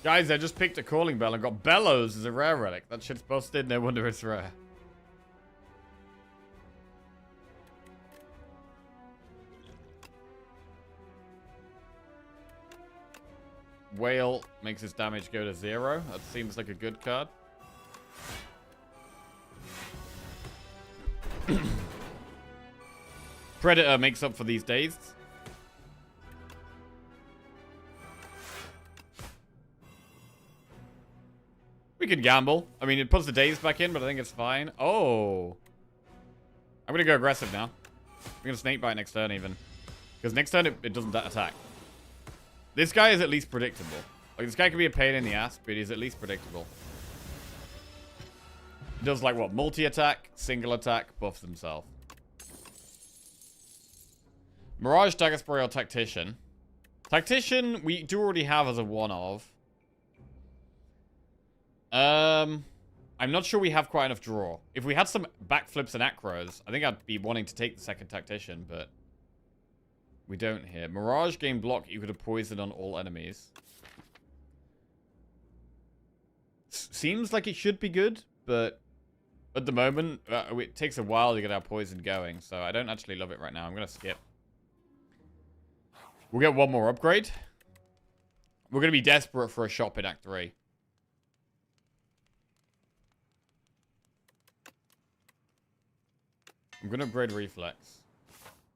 Guys, I just picked a Calling Bell and got Bellows as a rare relic. That shit's busted. No wonder it's rare. Whale makes his damage go to 0. That seems like a good card. Predator makes up for these days. We can gamble. I mean, it puts the days back in, but I think it's fine. Oh. I'm going to go aggressive now. I'm going to Snakebite next turn even. Because next turn it doesn't attack. This guy is at least predictable. Like, this guy can be a pain in the ass, but he's at least predictable. He does, like, what? Multi-attack, single attack, buffs himself. Mirage, Dagger Spray, or Tactician. Tactician, we do already have as a one of. I'm not sure we have quite enough draw. If we had some backflips and acros, I think I'd be wanting to take the second Tactician, but we don't here. Mirage gain block, you could have poison on all enemies. Seems like it should be good, but at the moment, it takes a while to get our poison going, so I don't actually love it right now. I'm going to skip. We'll get one more upgrade. We're going to be desperate for a shop in Act 3. I'm going to upgrade Reflex.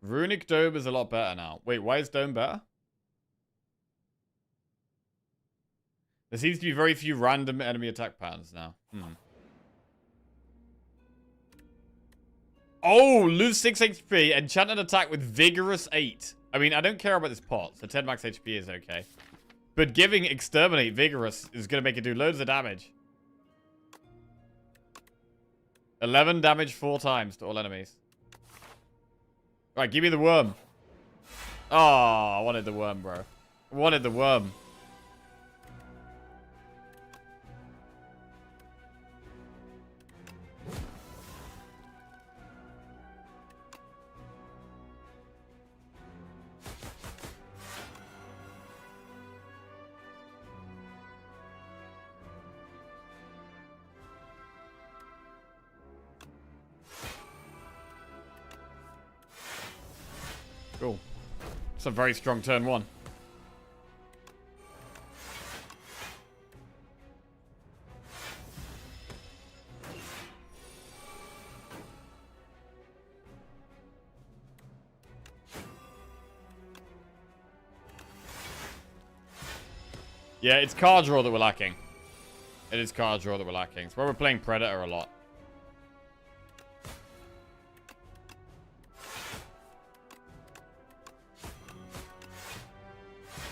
Runic Dome is a lot better now. Wait, why is Dome better? There seems to be very few random enemy attack patterns now. Oh, lose 6 HP, enchanted attack with Vigorous 8. I mean, I don't care about this pot, so 10 max HP is okay. But giving Exterminate Vigorous is going to make it do loads of damage. 11 damage 4 times to all enemies. Right, give me the worm. Oh, I wanted the worm, bro. I wanted the worm. Cool. It's a very strong turn 1. Yeah, it's card draw that we're lacking. It is card draw that we're lacking. It's why we're playing Predator a lot.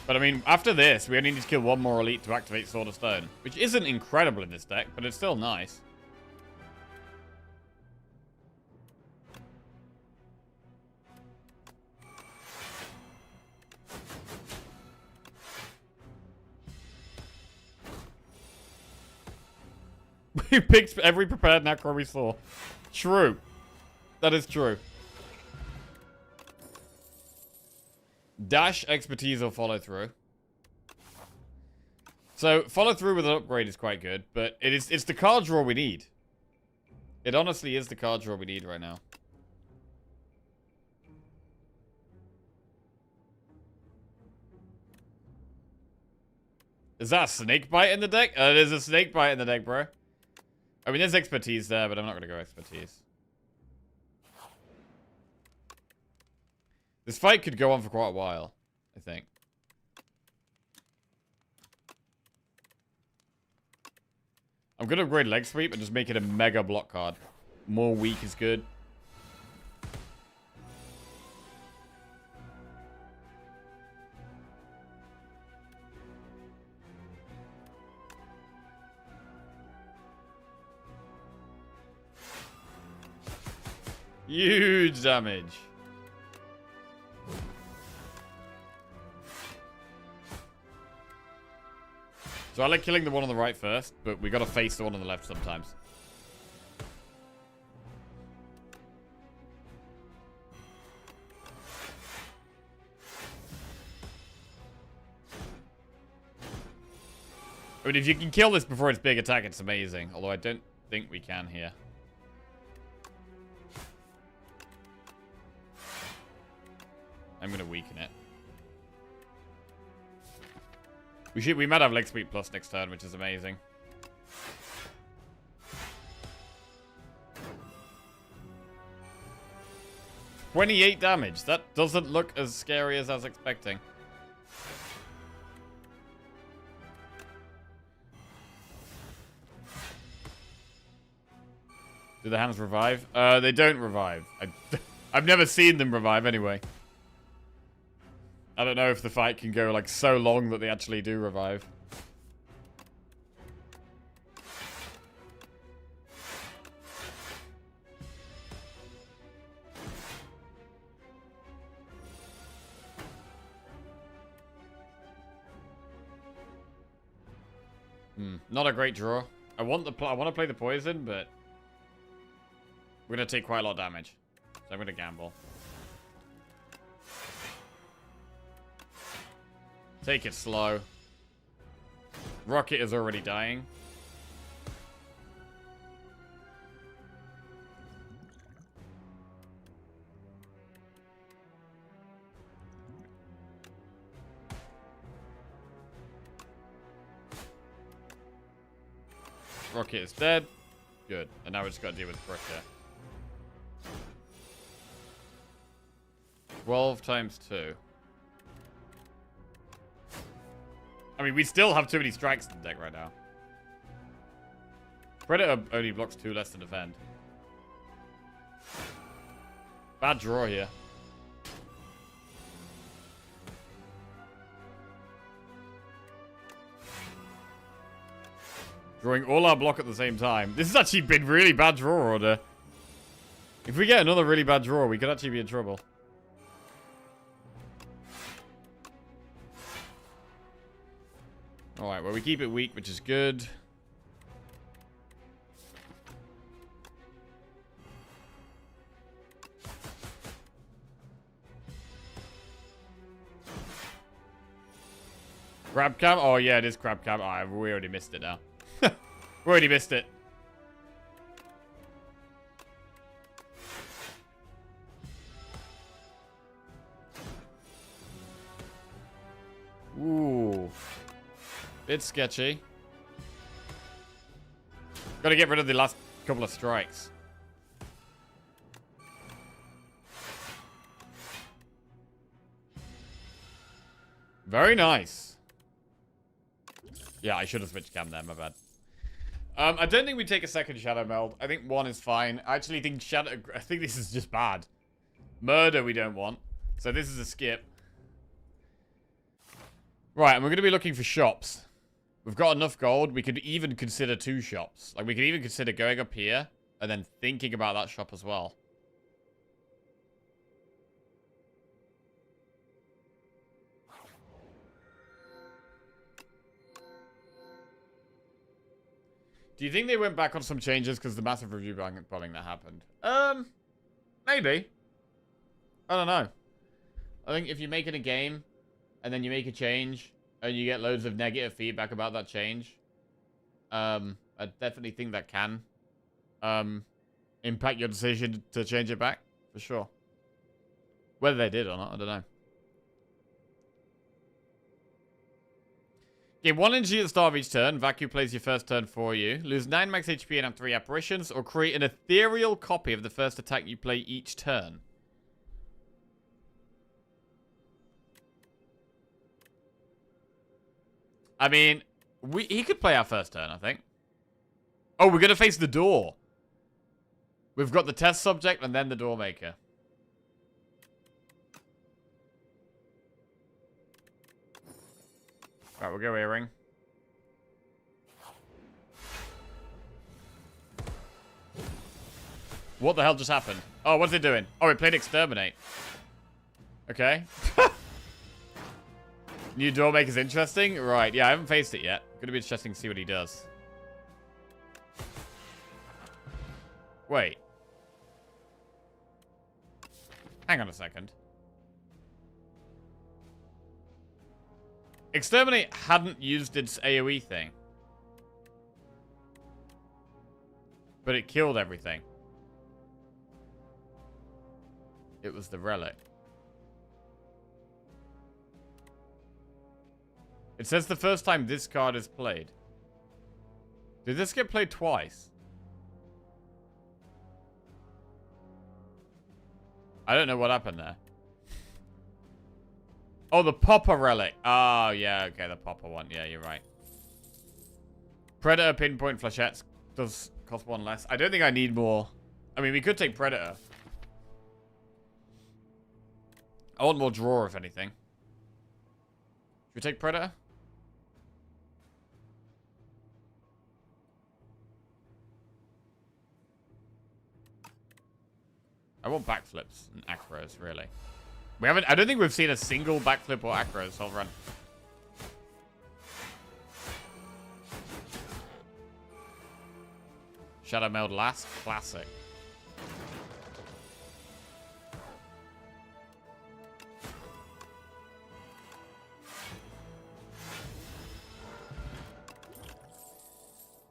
But I mean, after this, we only need to kill one more elite to activate Sword of Stone. Which isn't incredible in this deck, but it's still nice. We picked every prepared Necro we saw. True. That is true. Dash, expertise, or follow through. So, follow through with an upgrade is quite good, but it's the card draw we need. It honestly is the card draw we need right now. Is that a snake bite in the deck? There's a snake bite in the deck, bro. I mean, there's expertise there, but I'm not going to go expertise. This fight could go on for quite a while, I think. I'm going to upgrade Leg Sweep and just make it a mega block card. More weak is good. Huge damage. So I like killing the one on the right first, but we gotta face the one on the left sometimes. I mean, if you can kill this before its big attack, it's amazing. Although I don't think we can here. I'm gonna weaken it. We might have Leg Sweep plus next turn, which is amazing. $28 damage. That doesn't look as scary as I was expecting. Do the hands revive? They don't revive. I've never seen them revive anyway. I don't know if the fight can go like so long that they actually do revive. Not a great draw. I want to play the poison, but we're gonna take quite a lot of damage. So I'm gonna gamble. Take it slow. Rocket is already dying. Rocket is dead. Good. And now we just got to deal with pressure. 12 times 2. I mean, we still have too many strikes in the deck right now. Predator only blocks 2 less to defend. Bad draw here. Drawing all our block at the same time. This has actually been really bad draw order. If we get another really bad draw, we could actually be in trouble. Alright, well, we keep it weak, which is good. Crab cam? Oh, yeah, it is crab cam. Oh, we already missed it now. We already missed it. Ooh. Bit sketchy. Gotta get rid of the last couple of strikes. Very nice. Yeah, I should have switched cam there, my bad. I don't think we take a second Shadow Meld. I think one is fine. I actually think I think this is just bad. Murder we don't want. So this is a skip. Right, and we're going to be looking for shops. We've got enough gold. We could even consider 2 shops. Like, we could even consider going up here and then thinking about that shop as well. Do you think they went back on some changes because the massive review bombing that happened? Maybe. I don't know. I think if you make it a game and then you make a change and you get loads of negative feedback about that change, I definitely think that can impact your decision to change it back, for sure. Whether they did or not, I don't know. Gain 1 energy at the start of each turn. Vacuum plays your first turn for you. Lose 9 max HP and have 3 apparitions. Or create an ethereal copy of the first attack you play each turn. I mean, he could play our first turn, I think. Oh, we're going to face the door. We've got the test subject and then the door maker. Right, we'll go earring. What the hell just happened? Oh, what's it doing? Oh, it played exterminate. Okay. New door maker's interesting. Right, yeah, I haven't faced it yet. Gonna be interesting to see what he does. Wait. Hang on a second. Exterminate hadn't used its AoE thing. But it killed everything. It was the relic. It says the first time this card is played. Did this get played twice? I don't know what happened there. Oh, the Popper relic. Oh, yeah, okay, the Popper one. Yeah, you're right. Predator pinpoint flechettes does cost 1 less. I don't think I need more. I mean, we could take Predator. I want more draw, if anything. Should we take Predator? I want backflips and acros, really. We haven't. I don't think we've seen a single backflip or acro this whole run. Shadow meld last. Classic.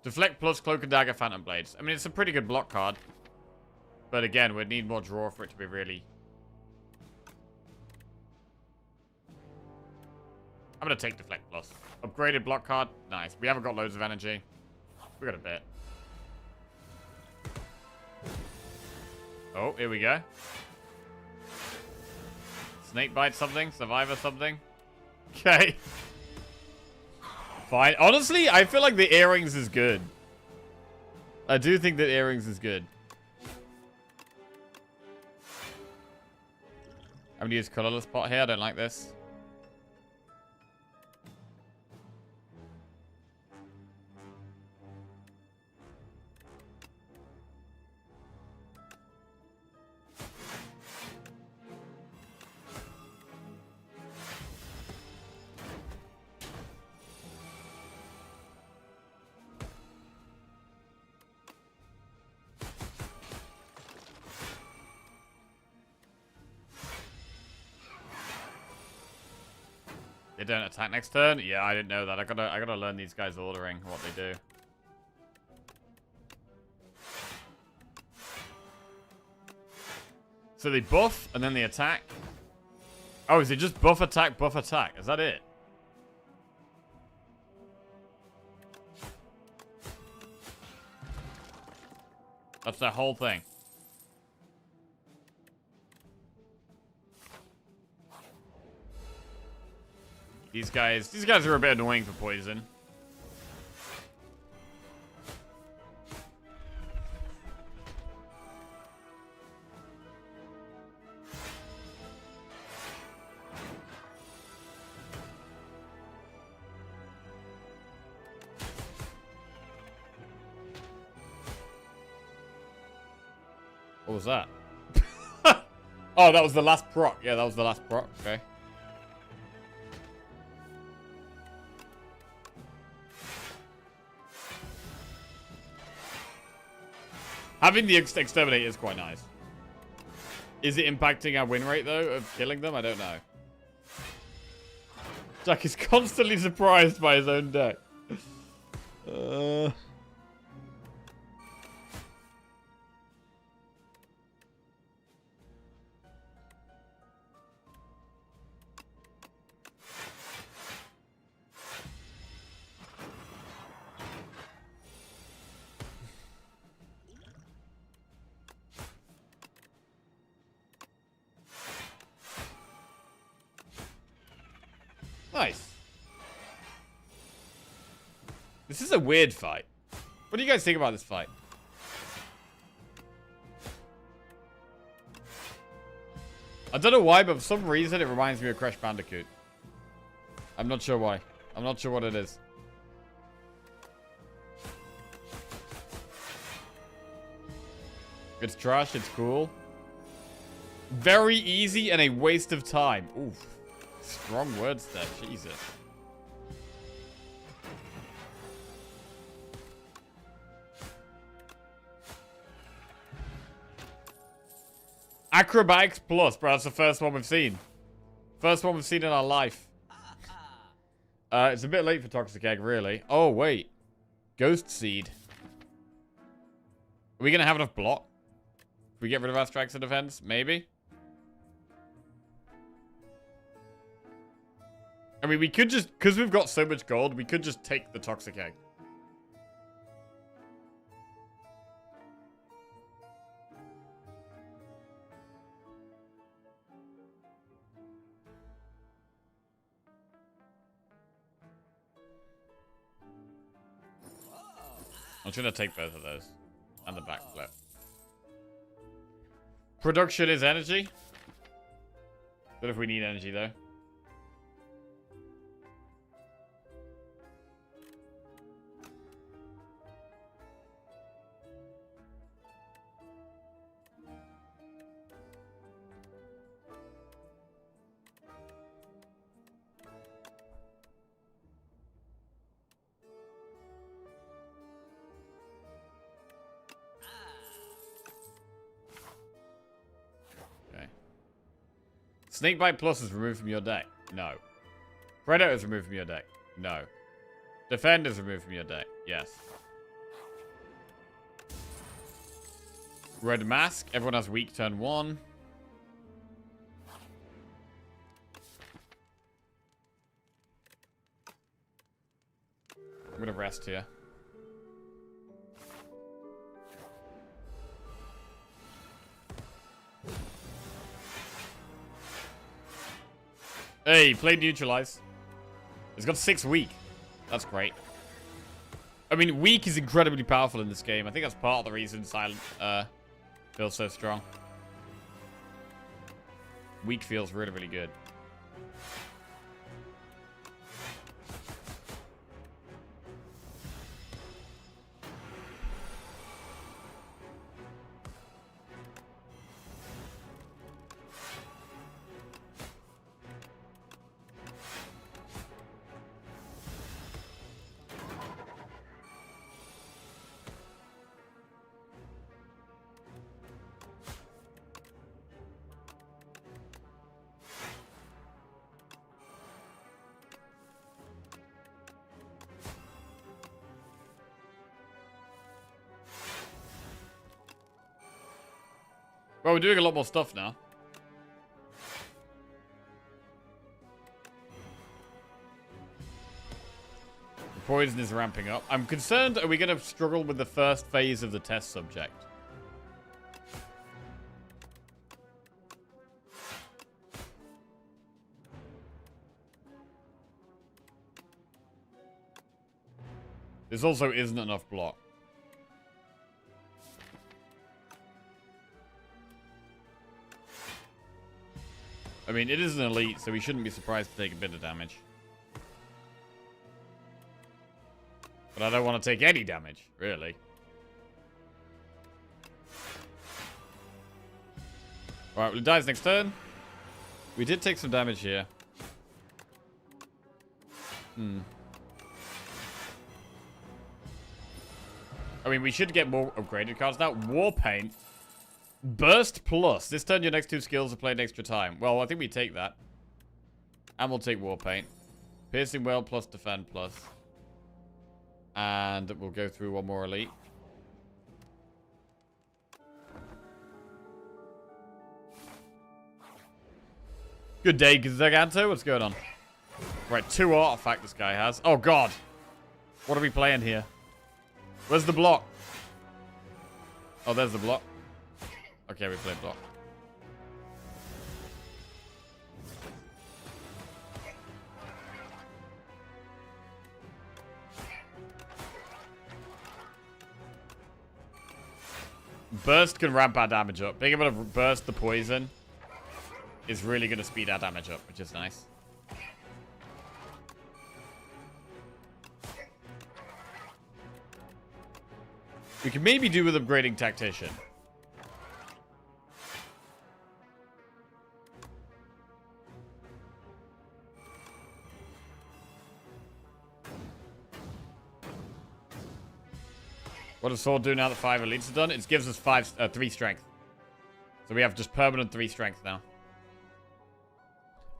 Deflect plus Cloak and Dagger Phantom Blades. I mean, it's a pretty good block card. But again, we'd need more draw for it to be really... I'm going to take Deflect plus. Upgraded block card. Nice. We haven't got loads of energy. We got a bit. Oh, here we go. Snake bite something. Survivor something. Okay. Fine. Honestly, I feel like the earrings is good. I do think that earrings is good. I'm going to use colorless pot here. I don't like this. They don't attack next turn? Yeah, I didn't know that. I gotta learn these guys ordering, what they do. So they buff, and then they attack? Oh, is it just buff, attack, buff, attack? Is that it? That's their whole thing. These guys are a bit annoying for poison. What was that? Oh, that was the last proc. Yeah, that was the last proc. Okay. Having the exterminate is quite nice. Is it impacting our win rate, though, of killing them? I don't know. Jack is constantly surprised by his own deck. Nice. This is a weird fight. What do you guys think about this fight? I don't know why, but for some reason it reminds me of Crash Bandicoot. I'm not sure why. I'm not sure what it is. It's trash, it's cool. Very easy and a waste of time. Oof. Strong words there, Jesus. Acrobatics Plus, bro, that's the first one we've seen. First one we've seen in our life. It's a bit late for Toxic Egg, really. Oh, wait. Ghost Seed. Are we going to have enough block? If we get rid of our strikes and defense? Maybe? I mean, we could just... Because we've got so much gold, we could just take the Toxic Egg. I'm just going to take both of those. And the backflip. Production is energy. Don't know if we need energy, though. Snakebite Plus is removed from your deck. No. Predator is removed from your deck. No. Defend is removed from your deck. Yes. Red Mask. Everyone has weak turn 1. I'm going to rest here. Hey, played Neutralize. It's got 6 weak. That's great. I mean, weak is incredibly powerful in this game. I think that's part of the reason Silent feels so strong. Weak feels really, really good. Well, we're doing a lot more stuff now. The poison is ramping up. I'm concerned, are we going to struggle with the first phase of the test subject? This also isn't enough block. I mean, it is an elite, so we shouldn't be surprised to take a bit of damage. But I don't want to take any damage, really. Alright, well, it dies next turn. We did take some damage here. I mean, we should get more upgraded cards now. Warpaint. Burst Plus. This turn, your next 2 skills are played extra time. Well, I think we take that. And we'll take Warpaint. Piercing Well plus Defend plus. And we'll go through one more elite. Good day, Zaganto. What's going on? Right, 2 artifact this guy has. Oh, God. What are we playing here? Where's the block? Oh, there's the block. Okay, we played block. Burst can ramp our damage up. Being able to burst the poison is really going to speed our damage up, which is nice. We can maybe do with upgrading Tactician. What does Sword do now that 5 elites are done? It gives us 3 strength. So we have just permanent 3 strength now.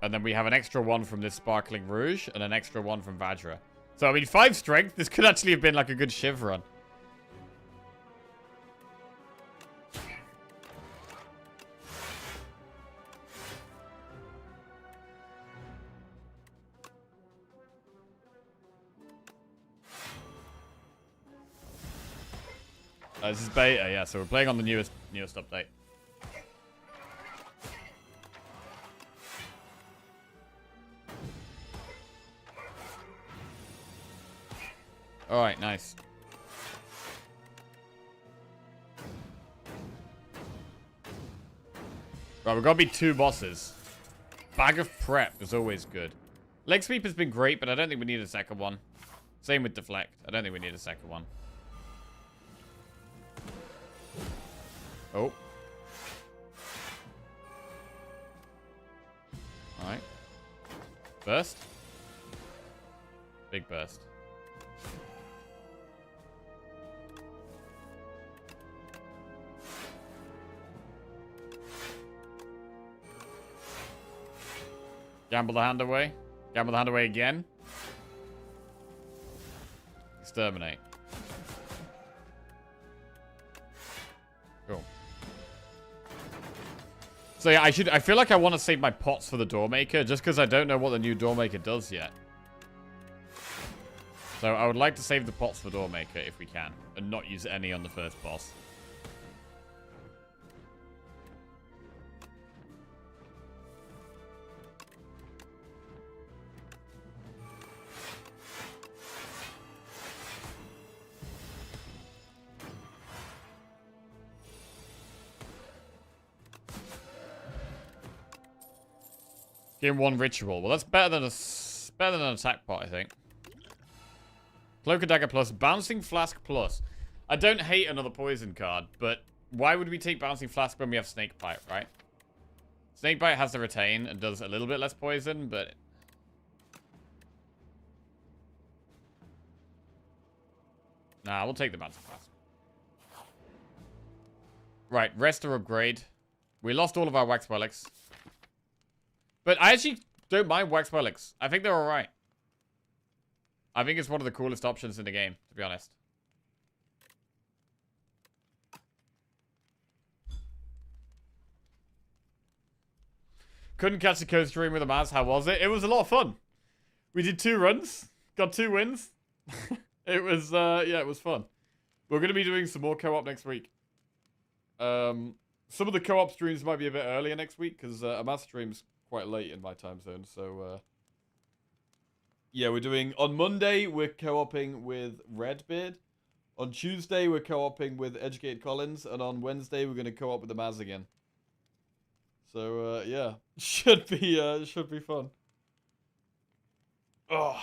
And then we have an extra 1 from this Sparkling Rouge and an extra 1 from Vajra. So, I mean, 5 strength. This could actually have been like a good Shiv run. This is beta, yeah, so we're playing on the newest update. Alright, nice. Right, we've got to beat 2 bosses. Bag of Prep is always good. Leg Sweep has been great, but I don't think we need a second one. Same with Deflect. I don't think we need a second one. Oh. Alright. Burst. Big burst. Gamble the hand away. Gamble the hand away again. Exterminate. Cool. So yeah, I feel like I want to save my pots for the Doormaker, just because I don't know what the new Doormaker does yet. So I would like to save the pots for Doormaker if we can, and not use any on the first boss. Game 1 ritual. Well, that's better than an attack pot, I think. Cloak and Dagger plus, Bouncing Flask plus. I don't hate another poison card, but why would we take Bouncing Flask when we have Snakebite, right? Snakebite has to retain and does a little bit less poison, but... Nah, we'll take the Bouncing Flask. Right, rest or upgrade. We lost all of our Wax Relics. But I actually don't mind Wax Relics. I think they're alright. I think it's one of the coolest options in the game, to be honest. Couldn't catch the coast stream with a Maz. How was it? It was a lot of fun. We did 2 runs. Got 2 wins. It was, yeah, it was fun. We're going to be doing some more co-op next week. Some of the co-op streams might be a bit earlier next week, because a Maz stream's quite late in my time zone, so, yeah, we're doing... On Monday, we're co-oping with Redbeard. On Tuesday, we're co-oping with Educate Collins. And on Wednesday, we're going to co-op with the Maz again. So, yeah. Should be fun. Oh.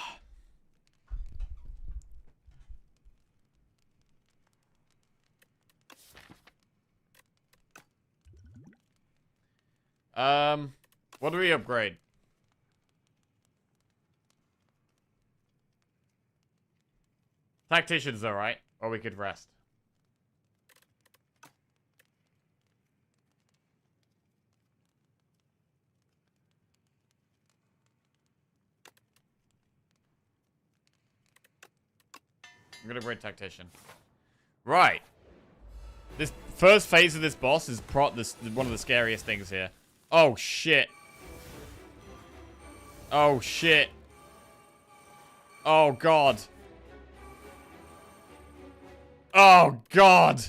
What do we upgrade? Tactician's alright. Or we could rest. I'm gonna upgrade Tactician. Right. This first phase of this boss is one of the scariest things here. Oh, shit. Oh, shit. Oh, God. Oh, God.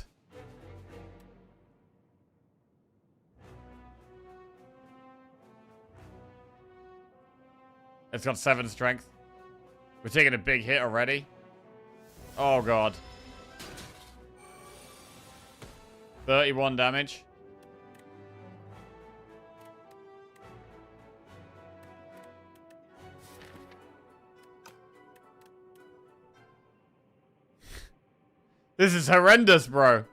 It's got 7 strength. We're taking a big hit already. Oh, God. 31 damage. This is horrendous, bro.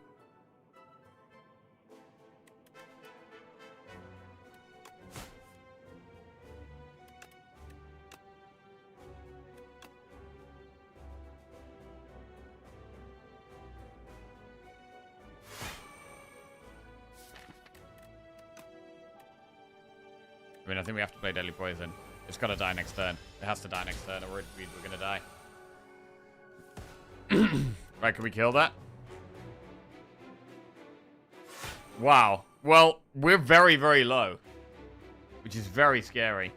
I mean, I think we have to play Deadly Poison. It's got to die next turn. It has to die next turn, or we're going to die. Right, can we kill that? Wow. Well, we're very, very low. Which is very scary.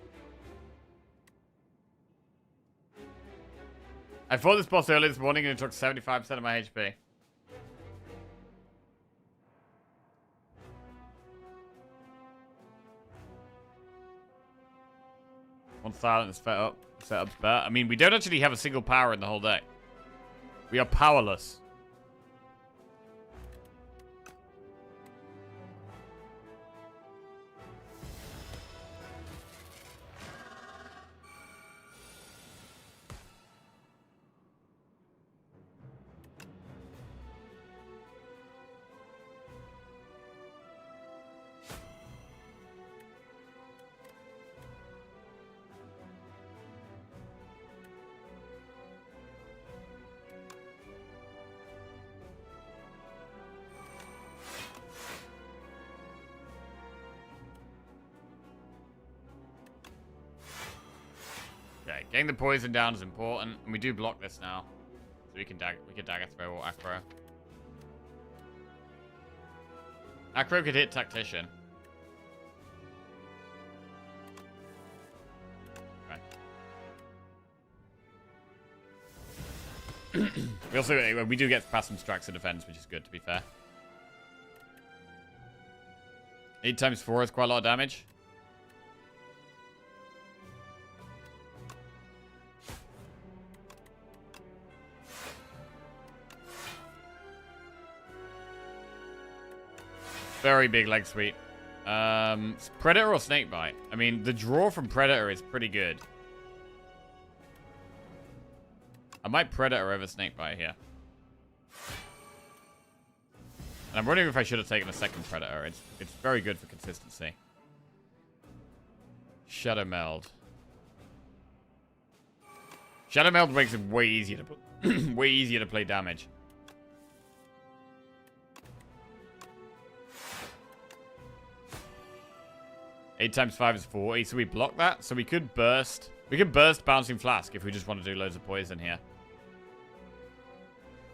I fought this boss earlier this morning and it took 75% of my HP. One silent is setup's better. I mean, we don't actually have a single power in the whole deck. We are powerless. Getting the poison down is important, and we do block this now. So we can dagger throw or acro. Acro could hit Tactician. Okay. we do get past some strikes of defense, which is good, to be fair. 8 times 4 is quite a lot of damage. Very big leg sweep. Predator or Snakebite? I mean, the draw from Predator is pretty good. I might Predator over Snakebite here. And I'm wondering if I should have taken a second Predator. It's very good for consistency. Shadow Meld. Shadow Meld makes it way easier to way easier to play damage. Eight times 5 is 40, so we block that. So we could burst. We could burst Bouncing Flask if we just want to do loads of poison here.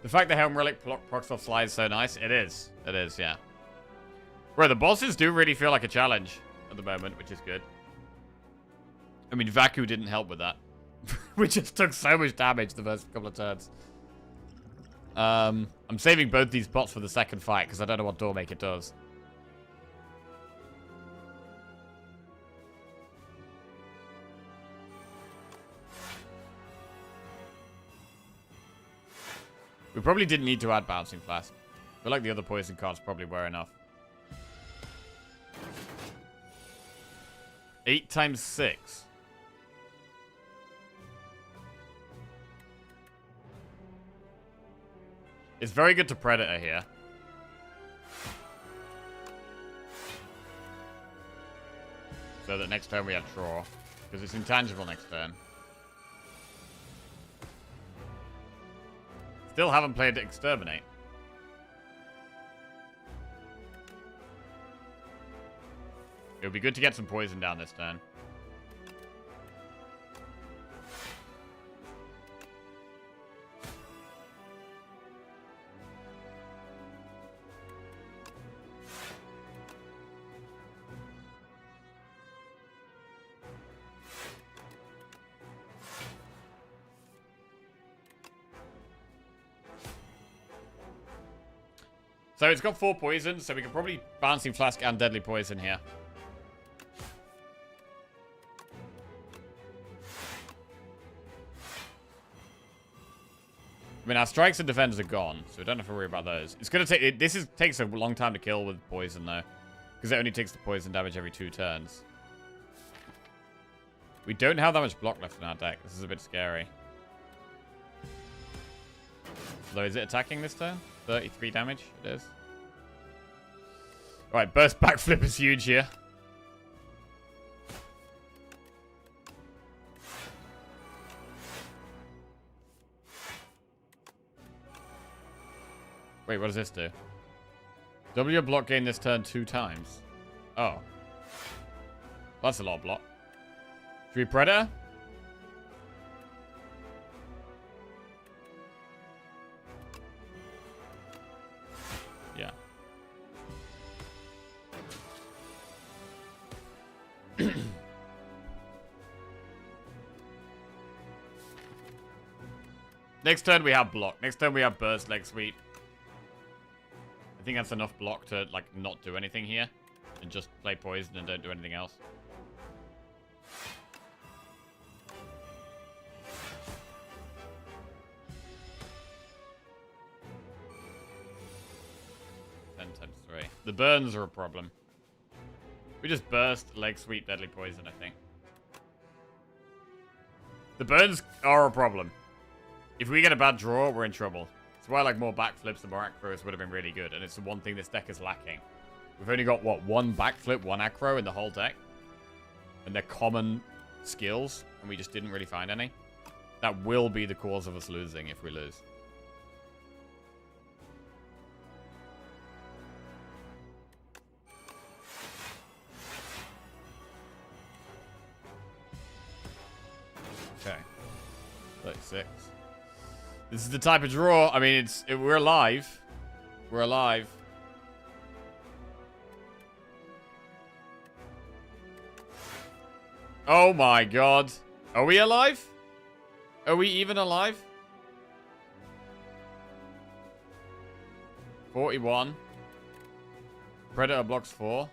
The fact that Helm Relic procs off Slide is so nice. It is. It is, yeah. Bro, the bosses do really feel like a challenge at the moment, which is good. I mean, Vaku didn't help with that. We just took so much damage the first couple of turns. I'm saving both these bots for the second fight, because I don't know what Doormaker does. We probably didn't need to add Bouncing Flask. I feel like the other poison cards probably were enough. 8 times 6. It's very good to Predator here. So that next turn we have draw. Because it's intangible next turn. Still haven't played Exterminate. It would be good to get some poison down this turn. So it's got 4 poison, so we can probably Bouncing Flask and Deadly Poison here. I mean, our strikes and defenders are gone, so we don't have to worry about those. It's gonna take takes a long time to kill with poison though, because it only takes the poison damage every 2 turns. We don't have that much block left in our deck. This is a bit scary. Although, is it attacking this turn? 33 damage, it is. Alright, burst backflip is huge here. Wait, what does this do? Double your block gain this turn 2 times. Oh. That's a lot of block. Should we Predator? Yeah. Next turn we have block. Next turn we have burst leg sweep. I think that's enough block to like not do anything here and just play poison and don't do anything else. The burns are a problem. We just burst, leg sweep, deadly poison, I think. The burns are a problem. If we get a bad draw, we're in trouble. That's why like more backflips and more acros would have been really good. And it's the one thing this deck is lacking. We've only got, what, 1 backflip, 1 acro in the whole deck. And they're common skills. And we just didn't really find any. That will be the cause of us losing if we lose. Okay. 36. This is the type of draw. I mean, we're alive. We're alive. Oh my god. Are we alive? Are we even alive? 41. Predator blocks 4.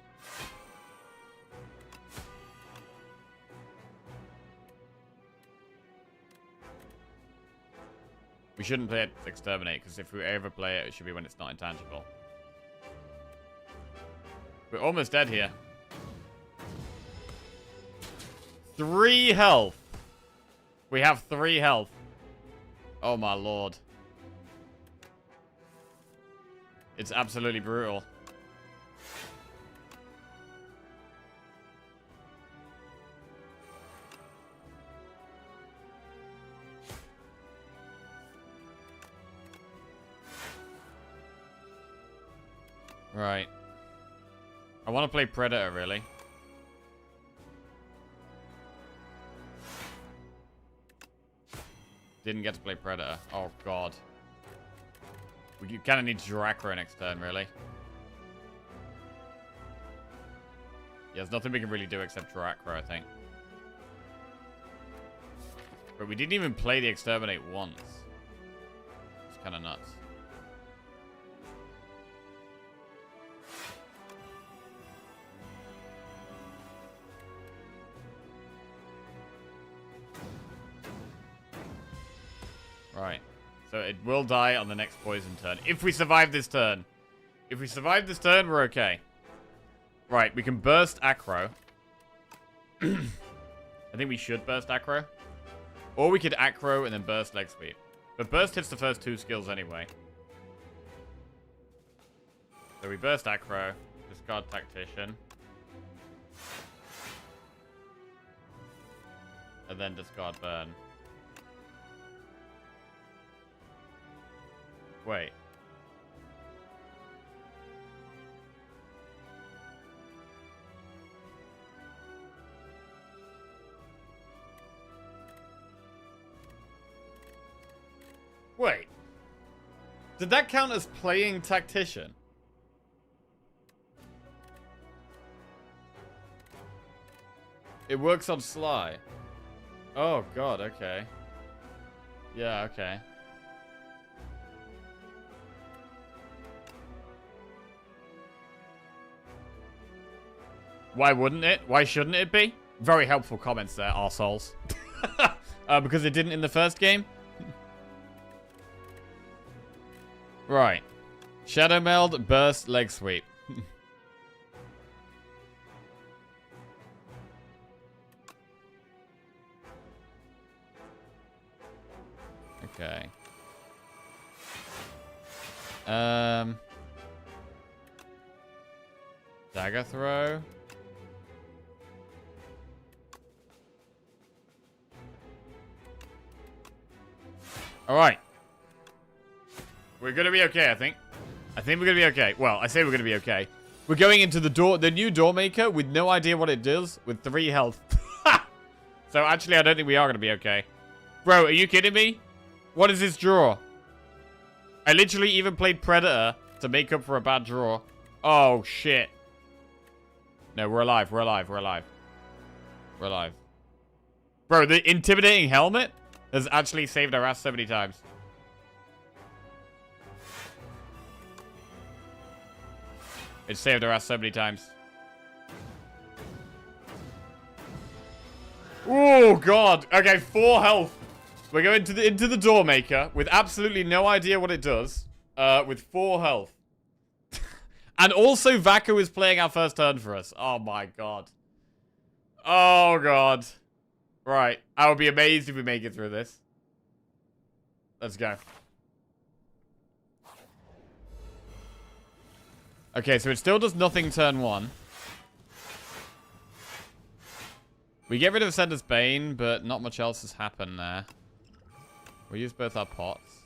We shouldn't play it Exterminate, because if we ever play it, it should be when it's not intangible. We're almost dead here. 3 health. We have 3 health. Oh my lord. It's absolutely brutal. Right. I want to play Predator, really. Didn't get to play Predator. Oh, God. We kind of need to draw aggro next turn, really. Yeah, there's nothing we can really do except draw aggro, I think. But we didn't even play the Exterminate once. It's kind of nuts. Right. So it will die on the next poison turn. If we survive this turn. If we survive this turn, we're okay. Right, we can burst Acro. I think we should burst Acro. Or we could Acro and then burst Leg Sweep. But burst hits the first 2 skills anyway. So we burst Acro. Discard Tactician. And then discard Burn. Wait. Wait. Did that count as playing Tactician? It works on Sly. Oh, God, okay. Yeah, okay. Why wouldn't it? Why shouldn't it be? Very helpful comments there, arseholes. Because it didn't in the first game? Right. Shadow Meld, Burst, Leg Sweep. Okay. Dagger Throw. Alright. We're gonna be okay, I think. I think we're gonna be okay. Well, I say we're gonna be okay. We're going into the new door maker with no idea what it does, with 3 health. So actually, I don't think we are gonna be okay. Bro, are you kidding me? What is this draw? I literally even played Predator to make up for a bad draw. Oh, shit. No, we're alive. We're alive. We're alive. We're alive. Bro, the intimidating helmet has actually saved our ass so many times. It saved our ass so many times. Oh, God. Okay, 4 health. We're going into the door maker with absolutely no idea what it does. With 4 health. And also, Vaku is playing our first turn for us. Oh, my God. Oh, God. Right. I would be amazed if we make it through this. Let's go. Okay, so it still does nothing turn 1. We get rid of Sender's Bane, but not much else has happened there. We use both our pots.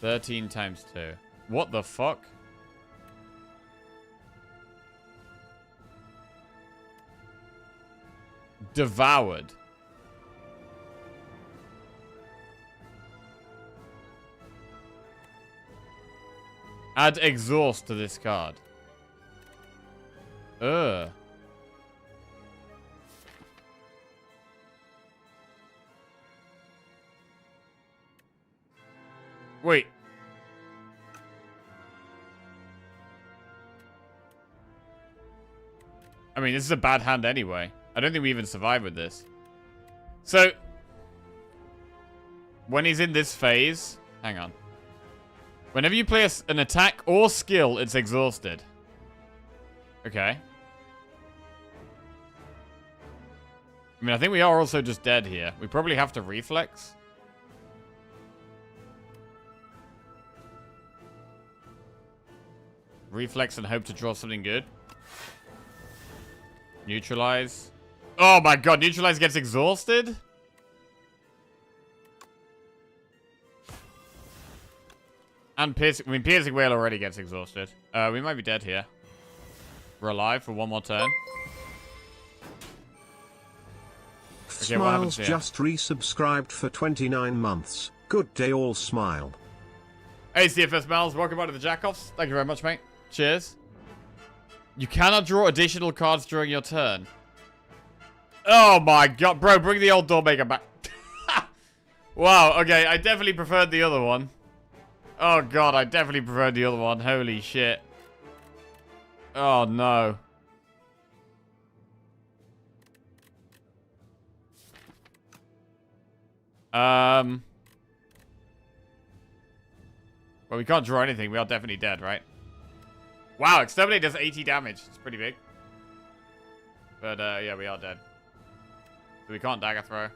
$13 times 2. What the fuck? Devoured. Add exhaust to this card. Ugh. Wait. I mean, this is a bad hand anyway. I don't think we even survive with this. So, when he's in this phase... Hang on. Whenever you play an attack or skill, it's exhausted. Okay. I mean, I think we are also just dead here. We probably have to reflex. Reflex and hope to draw something good. Neutralize. Oh my god, neutralize gets exhausted? And piercing. I mean, piercing whale already gets exhausted. We might be dead here. We're alive for one more turn. Okay, Smiles just resubscribed for 29 months. Good day, all. Smile. Hey, CFS Miles, welcome back to the Jackoffs. Thank you very much, mate. Cheers. You cannot draw additional cards during your turn. Oh my god, bro, bring the old Doormaker back. Wow, okay, I definitely preferred the other one. Oh god, I definitely preferred the other one. Holy shit. Oh no. Well, we can't draw anything. We are definitely dead, right? Wow, Exterminate does 80 damage. It's pretty big. But, yeah, we are dead. So we can't dagger throw.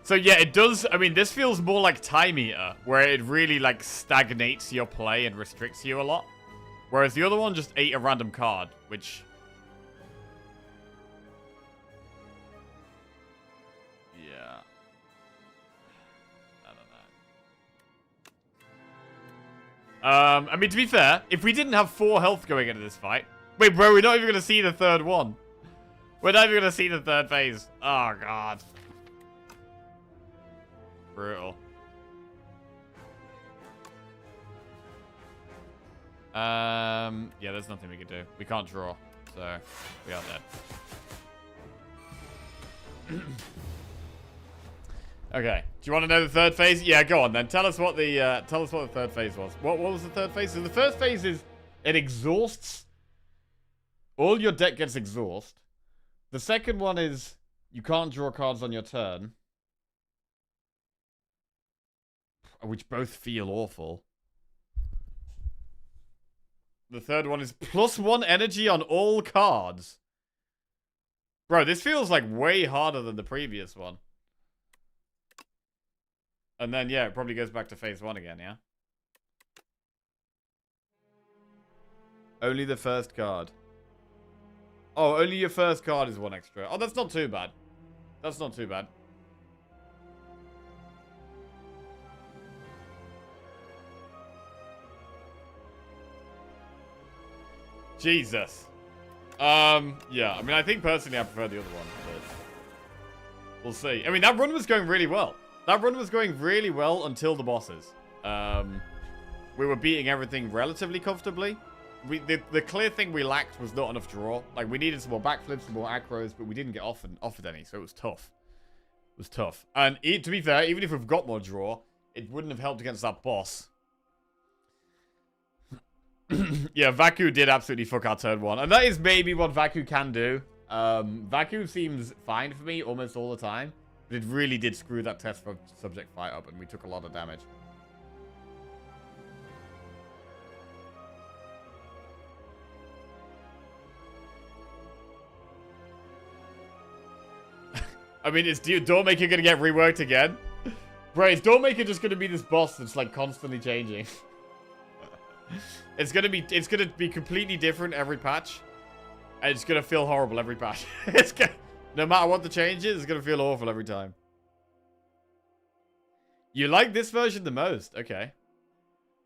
So, yeah, it does... I mean, this feels more like Time Eater, where it really, like, stagnates your play and restricts you a lot. Whereas the other one just ate a random card, which... Yeah. I don't know. I mean, to be fair, if we didn't have 4 health going into this fight... Wait, bro, we're not even going to see the third one. We're not even going to see the third phase. Oh, God. Brutal. Yeah, there's nothing we can do. We can't draw, so we are dead. Okay. Do you want to know the third phase? Yeah, go on then. Tell us what the third phase was. What was the third phase? So the first phase is it exhausts. All your deck gets exhaust. The second one is you can't draw cards on your turn. Which both feel awful. The third one is +1 energy on all cards. Bro, this feels like way harder than the previous one. And then, yeah, it probably goes back to phase 1 again, yeah? Only the first card. Oh, only your first card is 1 extra. Oh, that's not too bad. That's not too bad. Jesus. Yeah, I mean, I think personally I prefer the other one, but we'll see. I mean, that run was going really well. That run was going really well until the bosses. We were beating everything relatively comfortably. The clear thing we lacked was not enough draw. Like, we needed some more backflips, some more acros, but we didn't get offered any, so it was tough. It was tough. And to be fair, even if we've got more draw, it wouldn't have helped against that boss. Yeah, Vaku did absolutely fuck our turn 1. And that is maybe what Vaku can do. Vaku seems fine for me almost all the time. But it really did screw that test subject fight up, and we took a lot of damage. I mean, is Doormaker going to get reworked again? Bro, is Doormaker just going to be this boss that's, like, constantly changing? It's gonna be completely different every patch, and it's gonna feel horrible every patch. No matter what the change is, it's gonna feel awful every time. You like this version the most? Okay.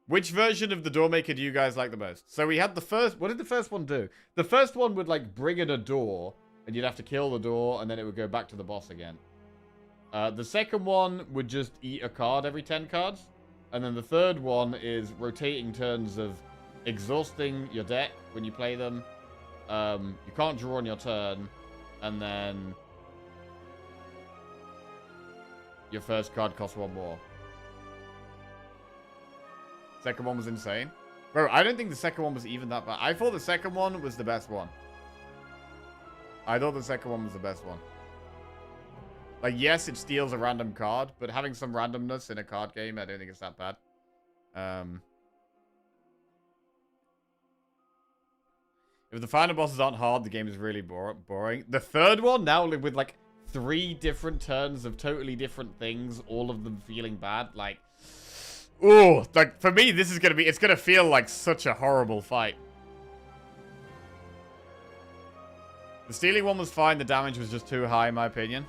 Which version of the Doormaker do you guys like the most? So we had the first... What did the first one do? The first one would, like, bring in a door And you'd have to kill the door, and then it would go back to the boss again. The second one would just eat a card every 10 cards. And then the third one is rotating turns of exhausting your deck when you play them. You can't draw on your turn. And then your first card costs one more. Second one was insane. Bro, I don't think the second one was even that bad. I thought the second one was the best one. I thought the second one was the best one. Like, yes, it steals a random card, but having some randomness in a card game, I don't think it's that bad. If the final bosses aren't hard, the game is really boring. The third one, now with, like, 3 different turns of totally different things, all of them feeling bad, like... Ooh, like, for me, this is gonna be... It's gonna feel like such a horrible fight. The stealing one was fine, the damage was just too high, in my opinion.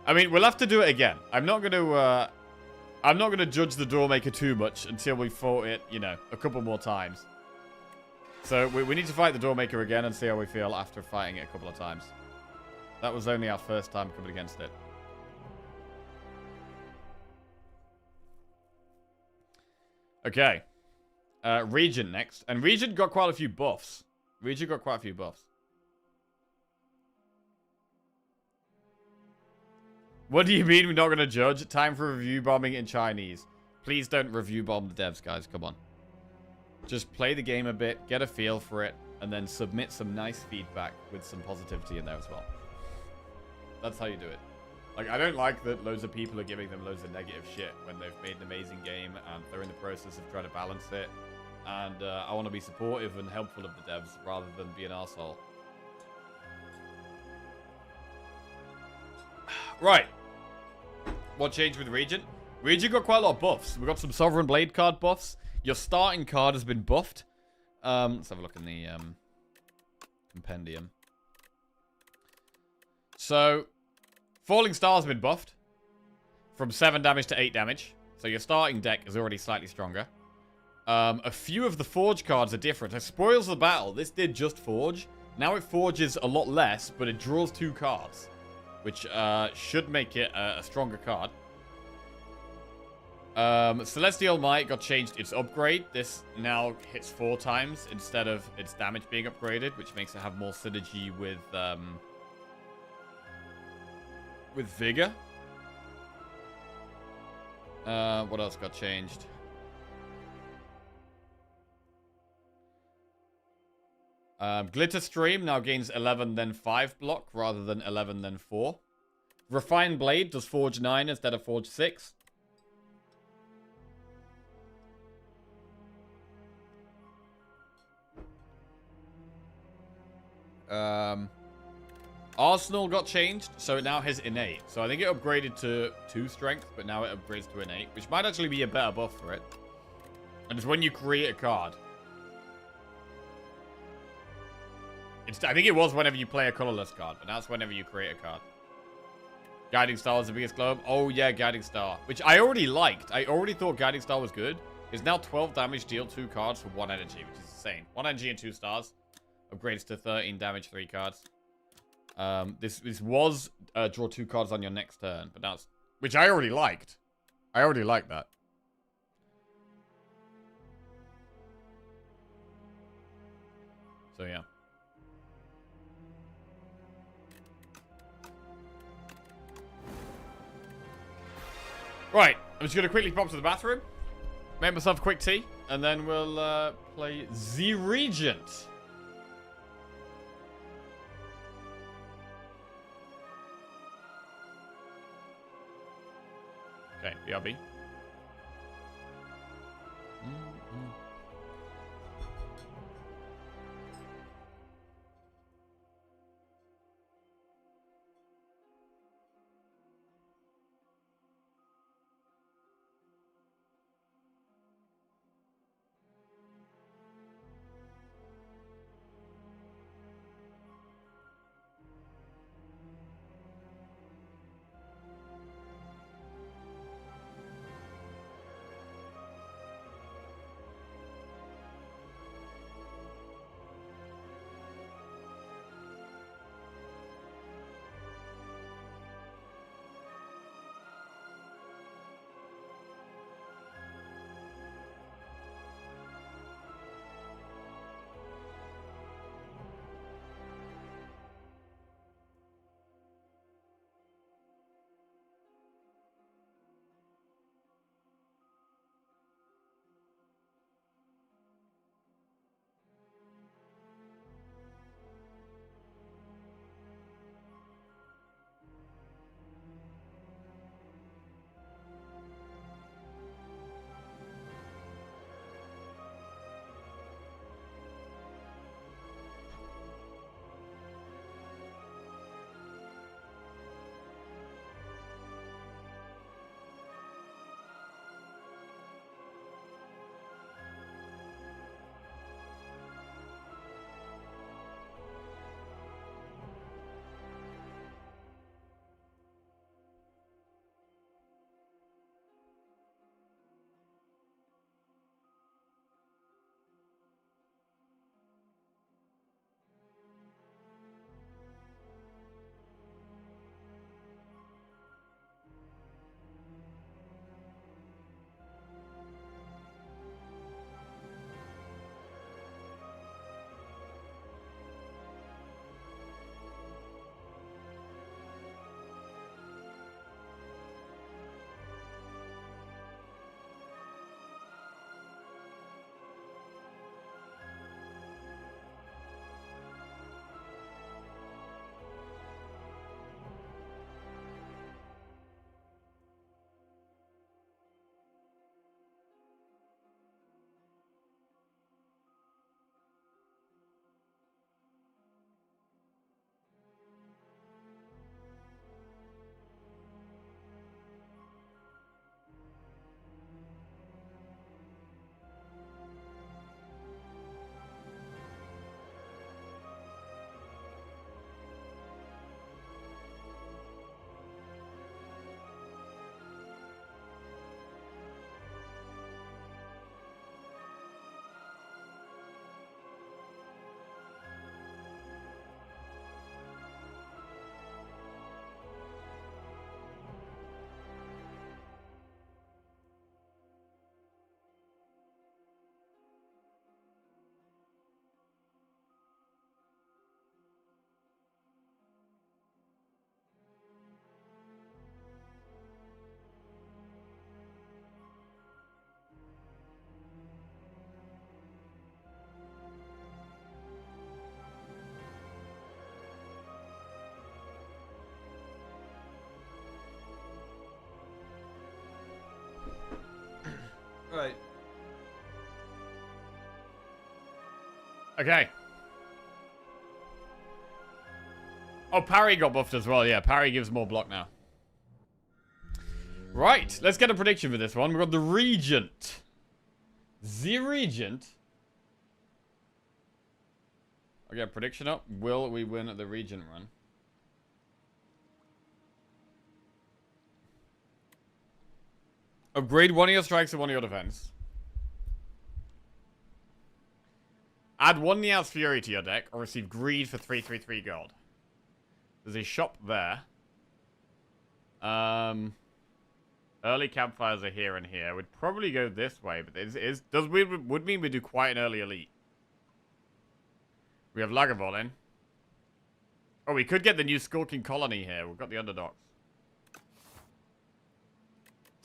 I mean, we'll have to do it again. I'm not gonna judge the Doormaker too much until we fought it, you know, a couple more times. So, we need to fight the Doormaker again and see how we feel after fighting it a couple of times. That was only our first time coming against it. Okay. Regent next. And Regent got quite a few buffs. What do you mean we're not going to judge? Time for review bombing in Chinese. Please don't review bomb the devs, guys. Come on. Just play the game a bit, get a feel for it, and then submit some nice feedback with some positivity in there as well. That's how you do it. Like, I don't like that loads of people are giving them loads of negative shit when they've made an amazing game and they're in the process of trying to balance it. And I want to be supportive and helpful of the devs rather than be an arsehole. Right. What changed with Regent? Regent got quite a lot of buffs. We got some Sovereign Blade card buffs. Your starting card has been buffed. Let's have a look in the compendium. So, Falling Star's been buffed from 7 damage to 8 damage. So your starting deck is already slightly stronger. A few of the Forge cards are different. So Spoils of the Battle, this did just Forge. Now it forges a lot less, but it draws 2 cards. Which should make it a stronger card. Celestial Might got changed its upgrade. This now hits 4 times instead of its damage being upgraded, which makes it have more synergy with Vigor. What else got changed? Glitter Stream now gains 11 then 5 block rather than 11 then 4. Refined Blade does Forge 9 instead of Forge 6. Arsenal got changed, so it now has Innate. So I think it upgraded to 2 Strength, but now it upgrades to Innate, which might actually be a better buff for it. And it's when you create a card. I think it was whenever you play a colorless card, but now it's whenever you create a card. Guiding Star is the biggest globe. Oh yeah, Guiding Star, which I already liked. I already thought Guiding Star was good. It's now 12 damage, deal 2 cards for 1 energy, which is insane. 1 energy and 2 stars. Upgrades to 13 damage, 3 cards. This was draw 2 cards on your next turn, but now it's... Which I already liked. I already liked that. So yeah. Right, I'm just going to quickly pop to the bathroom, make myself a quick tea, and then we'll play The Regent. Okay, BRB. Okay. Oh, parry got buffed as well. Yeah, parry gives more block now. Right, let's get a prediction for this one. We've got the Regent. The Regent. I'll get a prediction up. Will we win at the Regent run? Upgrade one of your strikes and one of your defense. Add one Nia's Fury to your deck, or receive Greed for 3/3/3 gold. There's a shop there. Early campfires are here and here. We'd probably go this way, but would mean we do quite an early elite. We have Lagavulin. Oh, we could get the new Skulking Colony here. We've got the Underdogs.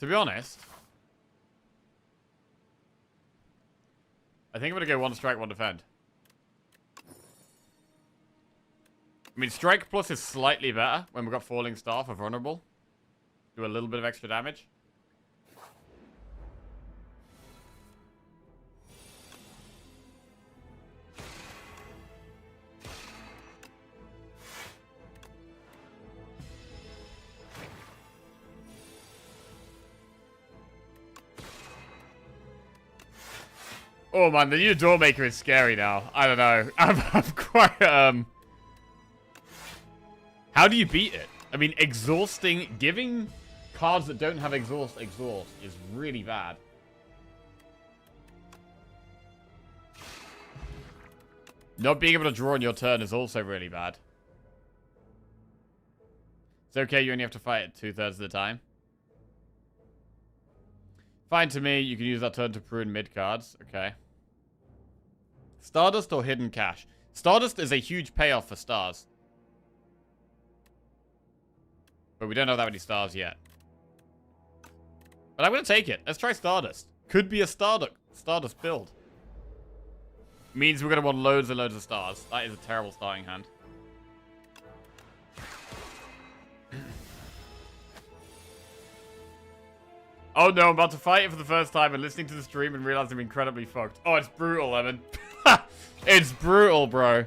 To be honest, I think I'm going to go one strike, one defend. I mean, strike plus is slightly better when we've got Falling Star for vulnerable. Do a little bit of extra damage. Oh man, the new Doormaker is scary now. I don't know. I'm quite, How do you beat it? I mean, giving cards that don't have exhaust is really bad. Not being able to draw on your turn is also really bad. It's okay, you only have to fight it 2/3 of the time. Fine to me, you can use that turn to prune mid cards. Okay. Stardust or Hidden Cash? Stardust is a huge payoff for stars. But we don't have that many stars yet. But I'm going to take it. Let's try Stardust. Could be a Stardust build. Means we're going to want loads and loads of stars. That is a terrible starting hand. Oh no, I'm about to fight it for the first time and listening to the stream and realize I'm incredibly fucked. Oh, it's brutal, Lemon. It's brutal, bro.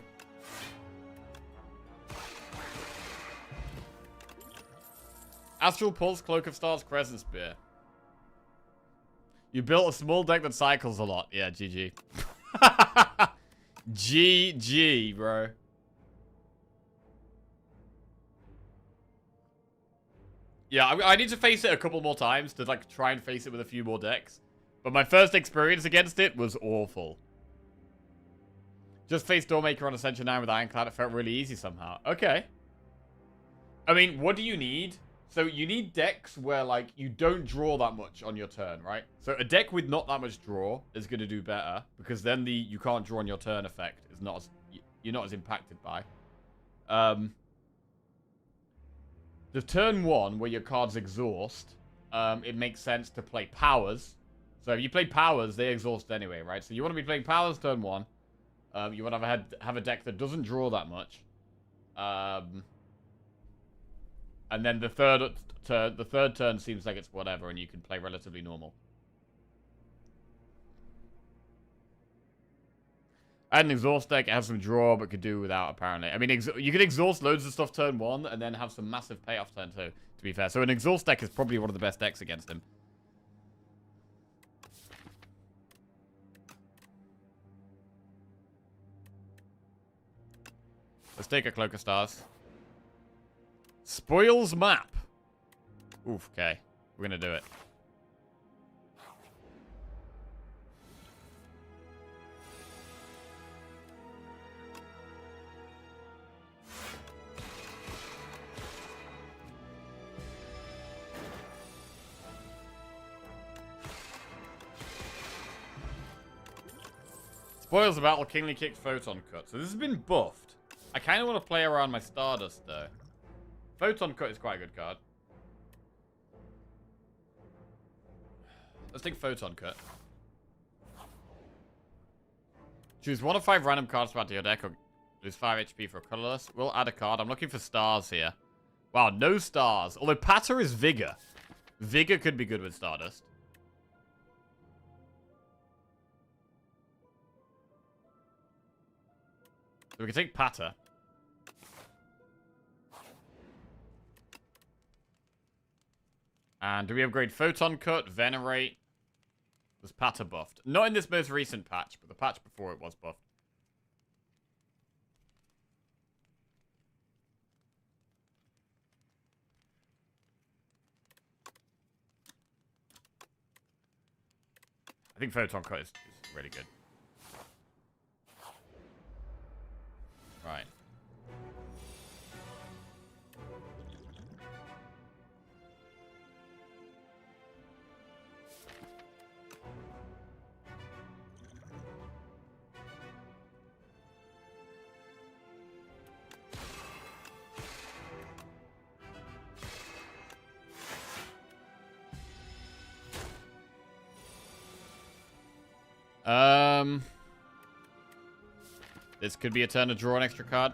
Astral Pulse, Cloak of Stars, Crescent Spear. You built a small deck that cycles a lot. Yeah, GG. GG, bro. Yeah, I need to face it a couple more times to like try and face it with a few more decks. But my first experience against it was awful. Just face Doormaker on Ascension 9 with Ironclad. It felt really easy somehow. Okay. I mean, what do you need? So you need decks where like you don't draw that much on your turn, right? So a deck with not that much draw is going to do better because then the you can't draw on your turn effect is not as, you're not as impacted by. The turn one where your cards exhaust, it makes sense to play powers. So if you play powers, they exhaust anyway, right? So you want to be playing powers turn one. You want to have a deck that doesn't draw that much. And then the third turn seems like it's whatever, and you can play relatively normal. I had an exhaust deck. It has some draw, but could do without, apparently. I mean, you could exhaust loads of stuff turn one, and then have some massive payoff turn two, to be fair. So an exhaust deck is probably one of the best decks against him. Let's take a Cloak of Stars. Spoils map. Oof, okay. We're gonna do it. Spoils the battle, Kingly Kick, Photon Cut. So this has been buffed. I kind of want to play around my Stardust, though. Photon Cut is quite a good card. Let's take Photon Cut. Choose 1 of 5 random cards to add to your deck or lose 5 HP for a colorless. We'll add a card. I'm looking for stars here. Wow, no stars. Although Patter is Vigor. Vigor could be good with Stardust. So we can take Patter. And do we upgrade Photon Cut, Venerate? Was Patter buffed? Not in this most recent patch, but the patch before it was buffed. I think Photon Cut is really good. Right. This could be a turn to draw an extra card.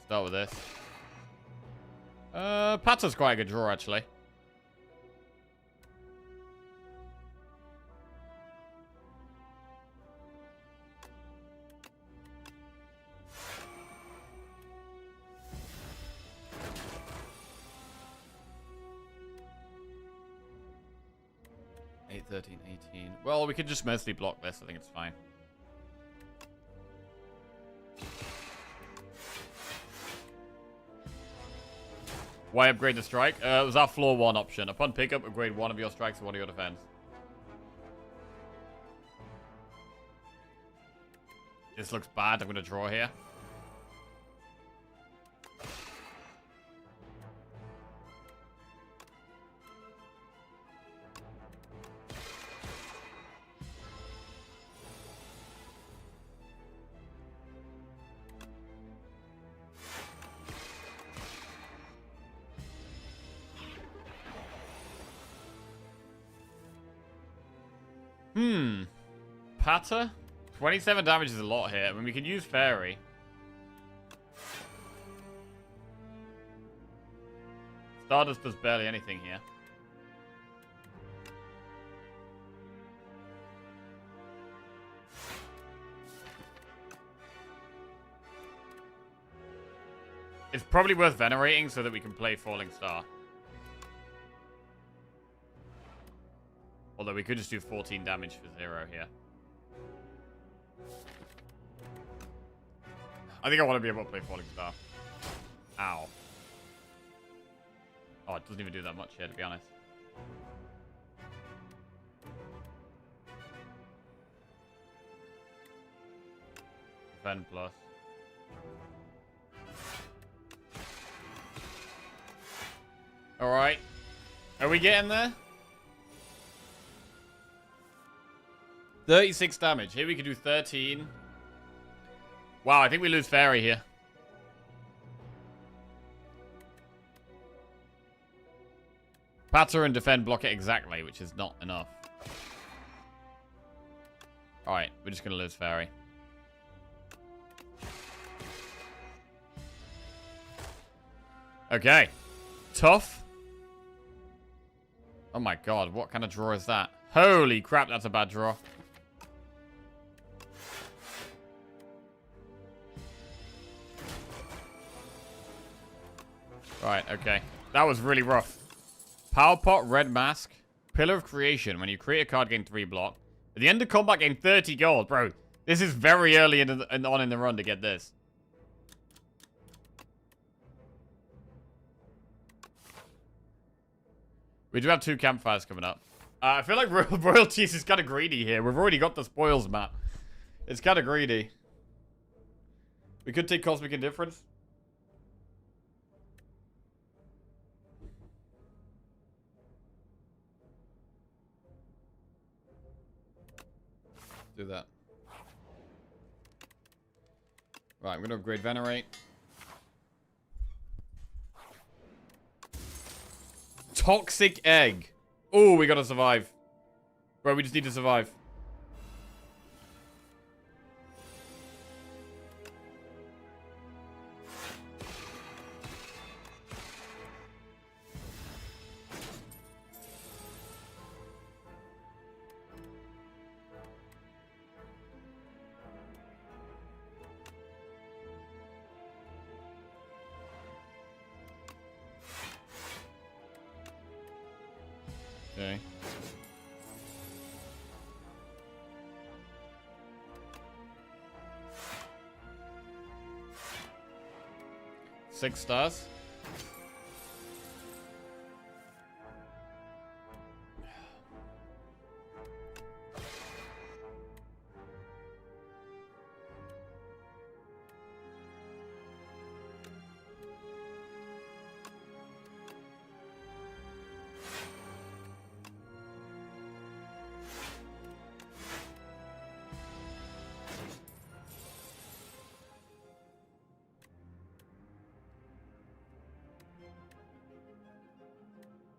Start with this. Patter's quite a good draw, actually. Eight, 13, 18. Well, we could just mostly block this. I think it's fine. Why upgrade the strike? It was our floor 1 option. Upon pickup, upgrade one of your strikes to one of your defense. This looks bad. I'm going to draw here. Patter? 27 damage is a lot here. I mean, we could use Fairy. Stardust does barely anything here. It's probably worth venerating so that we can play Falling Star. Although we could just do 14 damage for 0 here. I think I want to be able to play Falling Star. Ow. Oh, it doesn't even do that much here, to be honest. Defend plus. Alright. Are we getting there? 36 damage. Here we can do 13. Wow, I think we lose Fairy here. Patter and defend block it exactly, which is not enough. Alright, we're just going to lose Fairy. Okay. Tough. Oh my god, what kind of draw is that? Holy crap, that's a bad draw. Right, okay. That was really rough. Power Pot, Red Mask, Pillar of Creation. When you create a card, gain 3 block. At the end of combat, gain 30 gold. Bro, this is very early in the run to get this. We do have 2 campfires coming up. I feel like Royalties is kind of greedy here. We've already got the spoils map. It's kind of greedy. We could take Cosmic Indifference. Do that. Right, I'm going to upgrade Venerate. Toxic Egg. Oh, we got to survive. Bro, we just need to survive. Okay. Six stars.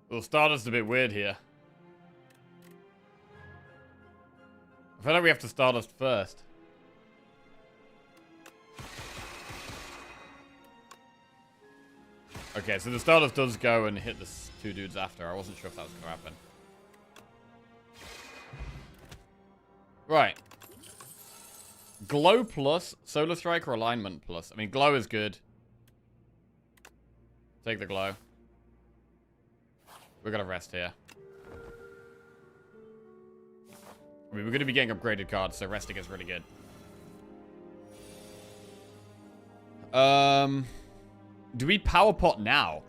Well, Stardust's a bit weird here. I feel like we have to Stardust first. Okay, so the Stardust does go and hit the two dudes after. I wasn't sure if that was going to happen. Right. Glow plus, Solar Strike, or Alignment plus? I mean, Glow is good. Take the Glow. We're going to rest here. I mean, we're going to be getting upgraded cards, so resting is really good. Do we power pot now?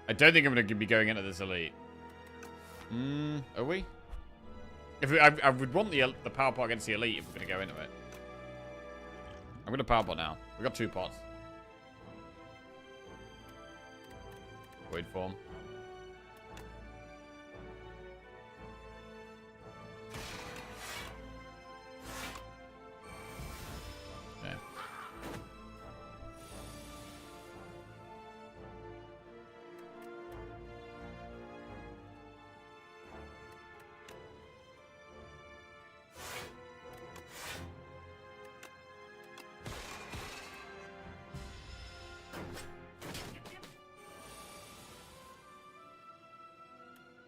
I don't think I'm going to be going into this elite. Are we? If we, I would want the power pot against the elite if we're going to go into it. I'm going to power pot now. We've got 2 pots. Void form. Okay.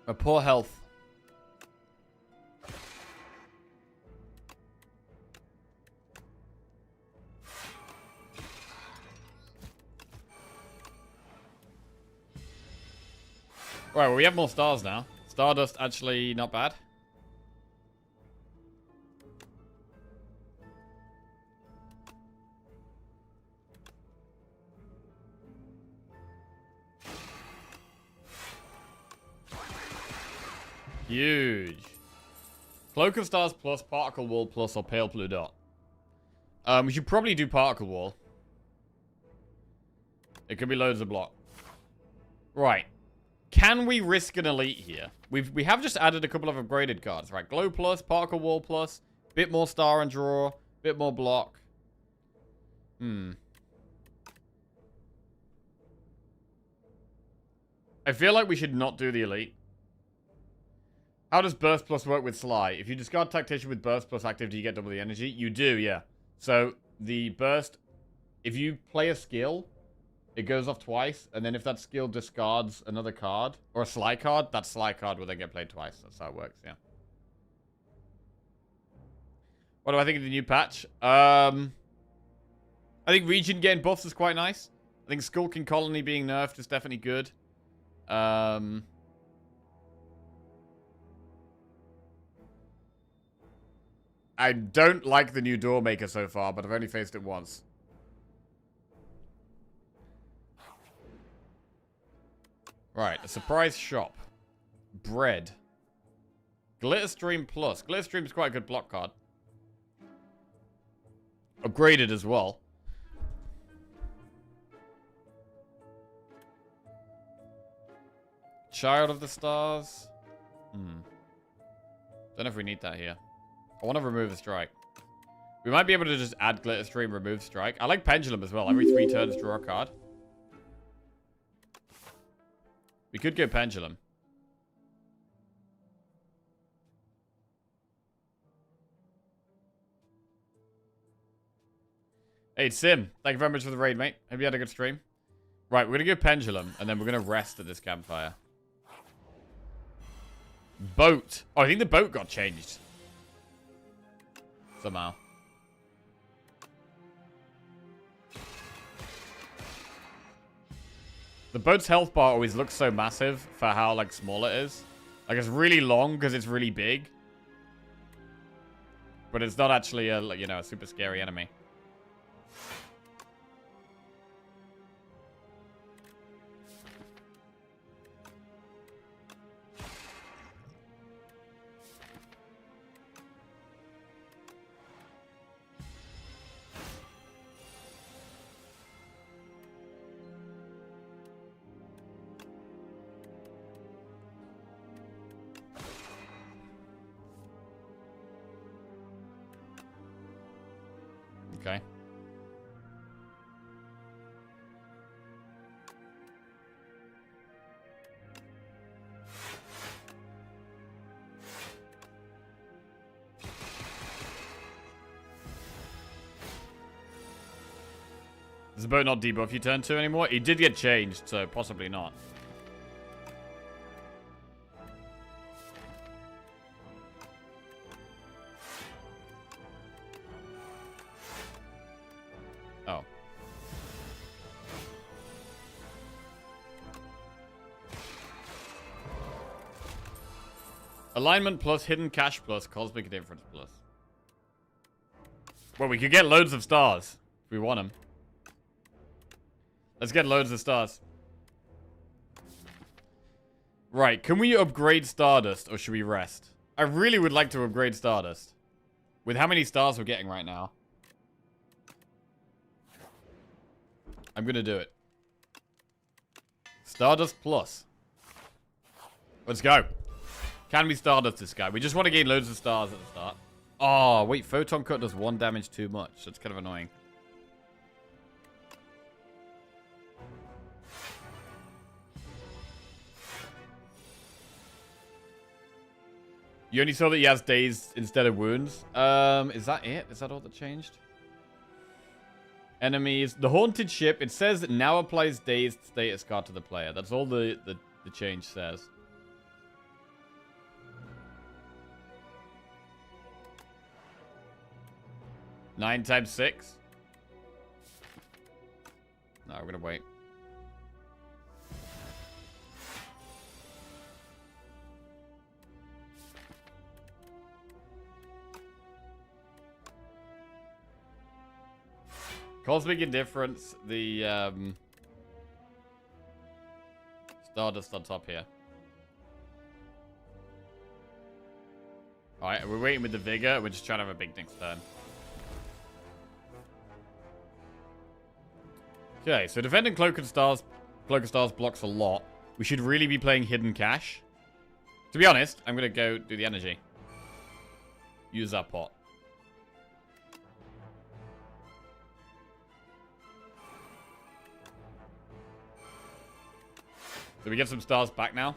A poor health. Right, well, we have more stars now. Stardust actually not bad. Huge. Cloak of Stars plus, Particle Wall plus, or Pale Blue Dot. We should probably do Particle Wall. It could be loads of block. Right. Can we risk an elite here? We have just added a couple of upgraded cards, right? Glow plus, Particle Wall plus, bit more star and draw, bit more block. I feel like we should not do the elite. How does Burst Plus work with Sly? If you discard Tactician with Burst Plus active, do you get double the energy? You do, yeah. So, the Burst... If you play a skill, it goes off twice, and then if that skill discards another card, or a Sly card, that Sly card will then get played twice. That's how it works, yeah. What do I think of the new patch? I think Region getting buffs is quite nice. I think Skulking Colony being nerfed is definitely good. I don't like the new door maker so far, but I've only faced it once. Right, a surprise shop. Bread. Glitter Stream Plus. Glitter Stream is quite a good block card. Upgraded as well. Child of the Stars. Don't know if we need that here. I want to remove a strike. We might be able to just add Glitter Stream, remove strike. I like Pendulum as well. Every 3 turns, draw a card. We could go Pendulum. Hey, it's Sim. Thank you very much for the raid, mate. Hope you had a good stream. Right, we're going to go Pendulum, and then we're going to rest at this campfire. Boat. Oh, I think the boat got changed. Somehow. The boat's health bar always looks so massive for how, like, small it is. Like, it's really long because it's really big. But it's not actually a, you know, a super scary enemy. Okay. Does the boat not debuff you turn 2 anymore? It did get changed, so possibly not. Oh. Alignment plus, hidden cache plus, cosmic difference plus. Well, we could get loads of stars if we want them. Let's get loads of stars. Right, can we upgrade Stardust or should we rest? I really would like to upgrade Stardust. With how many stars we're getting right now. I'm gonna do it. Stardust plus. Let's go. Can we Stardust this guy? We just want to gain loads of stars at the start. Oh, wait, Photon Cut does 1 damage too much. That's kind of annoying. You only saw that he has days instead of wounds. Is that it? Is that all that changed? Enemies. The Haunted Ship, it says it now applies dazed status card to the player. That's all the change says. Nine times 6? No, we're gonna wait. Cosmic Indifference, the Stardust on top here. Alright, we're waiting with the Vigor. We're just trying to have a big next turn. Okay, so defending Cloak of Stars blocks a lot. We should really be playing Hidden Cache. To be honest, I'm going to go do the energy. Use that pot. So we get some stars back now.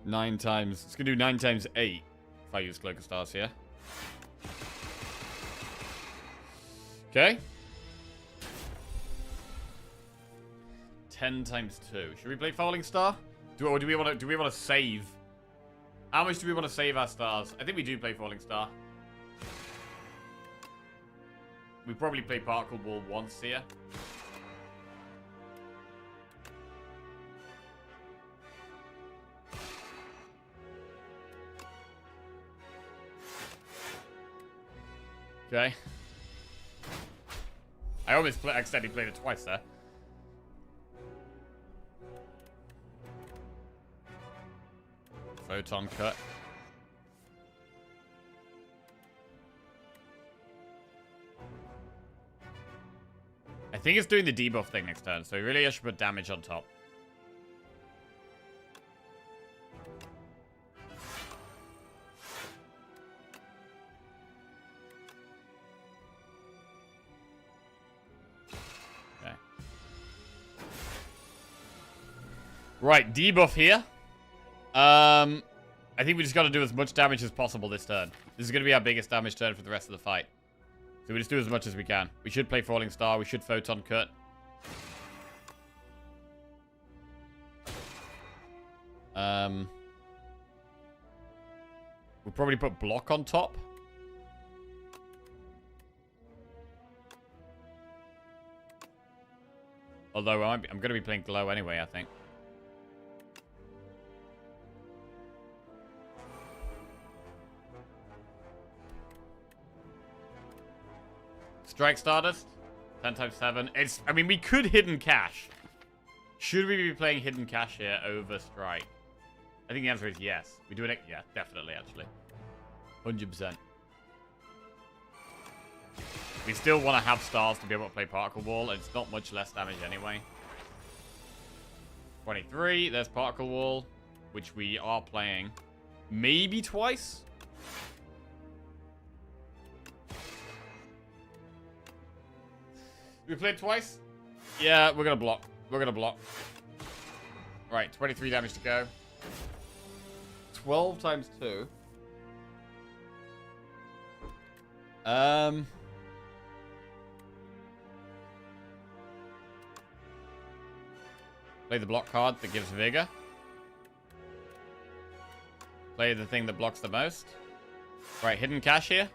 9 times. It's going to do 9 times 8 if I use Cloak of Stars here. Okay. 10 times 2. Should we play Falling Star? Or do we want to save? How much do we want to save our stars? I think we do play Falling Star. We probably play Particle Ball once here. Okay. I almost accidentally played it twice there. Photon Cut. I think it's doing the debuff thing next turn, so really I should put damage on top. Right, debuff here. I think we just got to do as much damage as possible this turn. This is going to be our biggest damage turn for the rest of the fight. So we just do as much as we can. We should play Falling Star. We should Photon Cut. We'll probably put block on top. Although I'm going to be playing glow anyway, I think. Strike Stardust. 10 times 7. I mean, we could Hidden Cash. Should we be playing Hidden Cash here over Strike? I think the answer is yes. We do it. Yeah, definitely, actually. 100%. We still want to have stars to be able to play Particle Wall. It's not much less damage anyway. 23. There's Particle Wall, which we are playing maybe twice. We played twice? Yeah, we're going to block. We're going to block. Right, 23 damage to go. 12 times 2. Play the block card that gives vigor. Play the thing that blocks the most. Right, Hidden Cash here.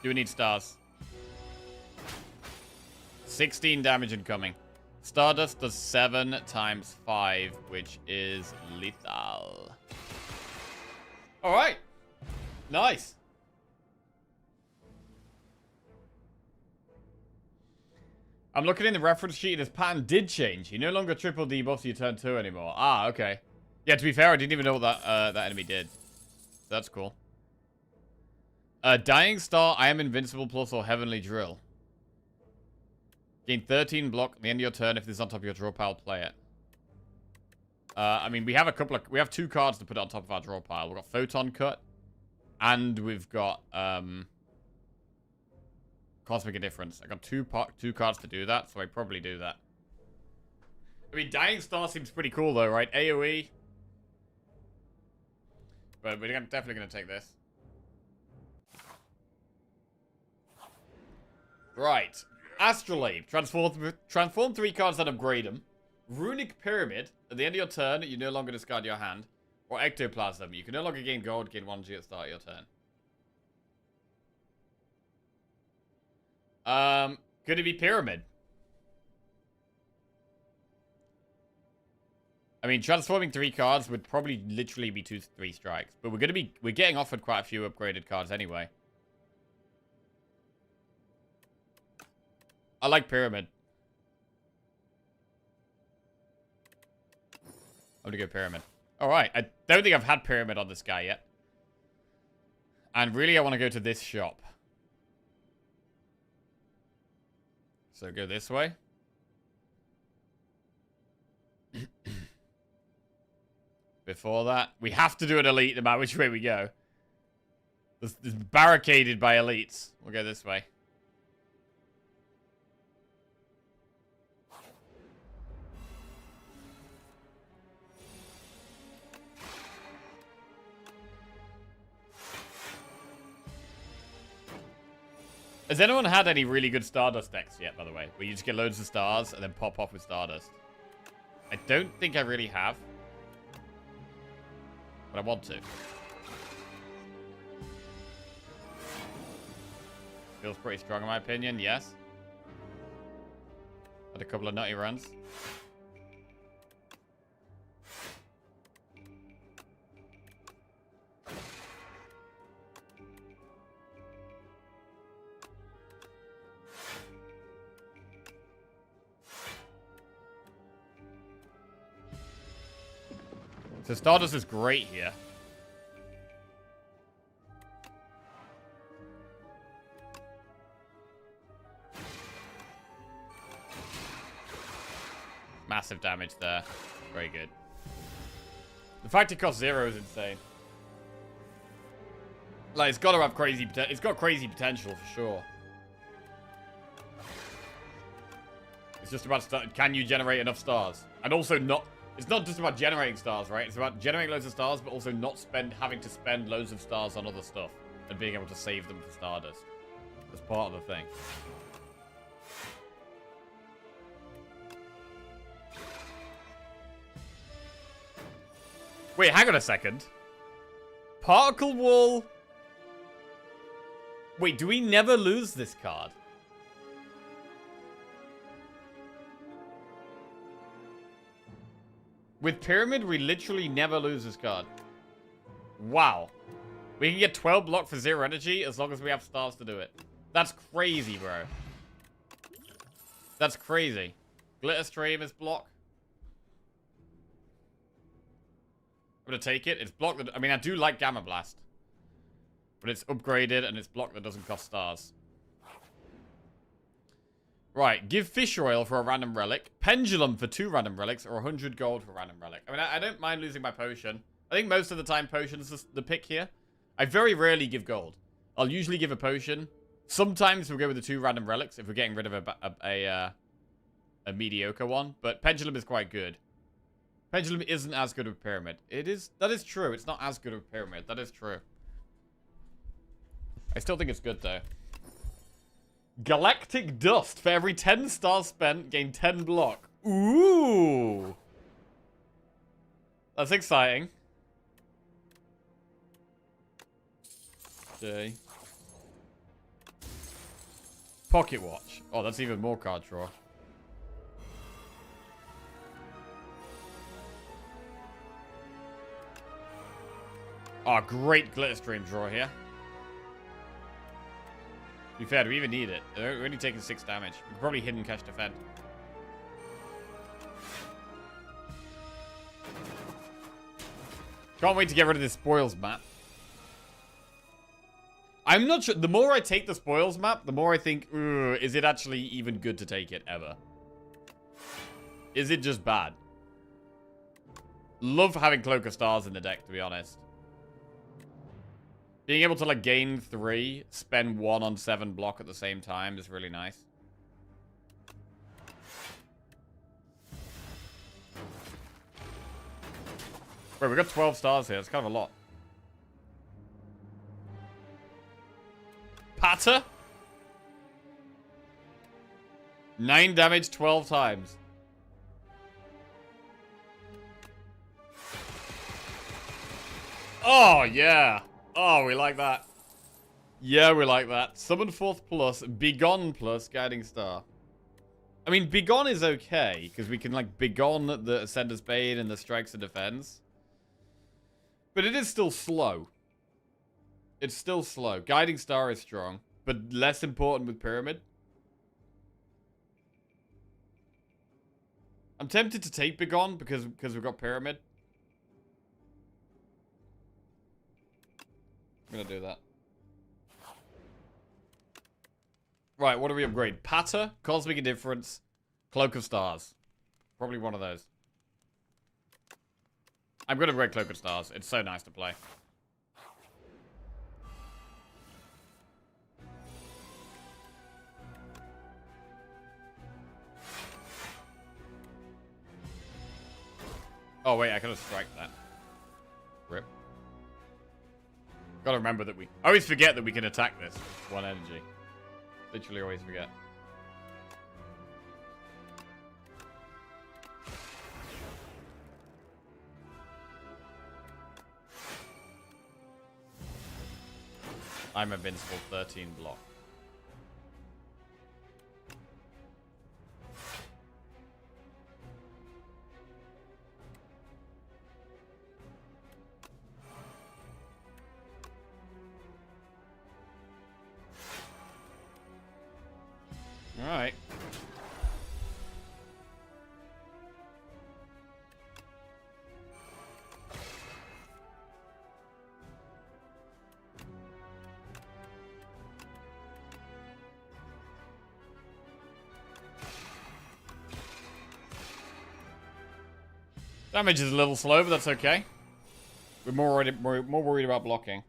Do we need stars? 16 damage incoming. Stardust does 7 times 5, which is lethal. Alright. Nice. I'm looking in the reference sheet and his pattern did change. He no longer triple debuffs your turn 2 anymore. Ah, okay. Yeah, to be fair, I didn't even know what that enemy did. So that's cool. Dying Star, I am invincible plus or Heavenly Drill. Gain 13 block at the end of your turn. If this is on top of your draw pile, play it. I mean, we have we have 2 cards to put on top of our draw pile. We've got Photon Cut, and we've got Cosmic Indifference. I got two cards to do that, so I probably do that. I mean, Dying Star seems pretty cool though, right? AoE. But we're definitely going to take this. Right. Astrolabe. Transform 3 cards and upgrade them. Runic Pyramid. At the end of your turn, you no longer discard your hand. Or Ectoplasm. You can no longer gain gold, gain 1G at the start of your turn. Could it be Pyramid? I mean, transforming 3 cards would probably literally be 2-3 strikes. But we're getting offered quite a few upgraded cards anyway. I like Pyramid. I'm gonna go Pyramid. Alright, I don't think I've had Pyramid on this guy yet. And really, I want to go to this shop. So go this way. Before that, we have to do an elite no matter which way we go. This is barricaded by elites. We'll go this way. Has anyone had any really good Stardust decks yet, by the way? Where you just get loads of stars and then pop off with Stardust? I don't think I really have. But I want to. Feels pretty strong in my opinion, yes. Had a couple of nutty runs. So Stardust is great here. Massive damage there. Very good. The fact it costs 0 is insane. Like, it's got to have crazy potential. It's got crazy potential for sure. It's just about can you generate enough stars? And also not... It's not just about generating stars, right? It's about generating loads of stars, but also not having to spend loads of stars on other stuff. And being able to save them for Stardust. That's part of the thing. Wait, hang on a second. Particle Wall. Wait, do we never lose this card? With Pyramid, we literally never lose this card. Wow. We can get 12 block for 0 energy as long as we have stars to do it. That's crazy, bro. That's crazy. Glitter Stream is block. I'm gonna take it. It's block that... I mean, I do like Gamma Blast. But it's upgraded and it's block that doesn't cost stars. Right, give Fish Oil for a random relic. Pendulum for 2 random relics or 100 gold for a random relic. I mean, I don't mind losing my potion. I think most of the time potion's the pick here. I very rarely give gold. I'll usually give a potion. Sometimes we'll go with the 2 random relics if we're getting rid of a mediocre one. But Pendulum is quite good. Pendulum isn't as good with Pyramid. It is. That is true. It's not as good with Pyramid. That is true. I still think it's good, though. Galactic Dust. For every 10 stars spent, gain 10 block. Ooh. That's exciting. Okay. Pocket Watch. Oh, that's even more card draw. Oh, great Glitter Stream draw here. To be fair, do we even need it? We're only taking 6 damage. We can probably Hidden Cache defend. Can't wait to get rid of this spoils map. I'm not sure. The more I take the spoils map, the more I think, is it actually even good to take it ever? Is it just bad? Love having Cloak of Stars in the deck, to be honest. Being able to, like, gain 3, spend 1 on 7 block at the same time is really nice. Wait, we got 12 stars here. It's kind of a lot. Patter? 9 damage 12 times. Oh, yeah. Oh, we like that. Yeah, we like that. Summon Forth plus, Begone plus, Guiding Star. I mean, Begone is okay, because we can, like, Begone the Ascender's Bane and the Strikes and Defense. But it is still slow. It's still slow. Guiding Star is strong, but less important with Pyramid. I'm tempted to take Begone because we've got Pyramid. I'm gonna do that. Right, what do we upgrade? Patter, Cosmic Indifference, Cloak of Stars. Probably one of those. I'm gonna upgrade Cloak of Stars. It's so nice to play. Oh wait, I could have striked that. Rip. Gotta remember that I always forget that we can attack this with 1 energy. Literally always forget. I'm invincible, 13 block. Alright. Damage is a little slow, but that's okay. We're more worried about blocking.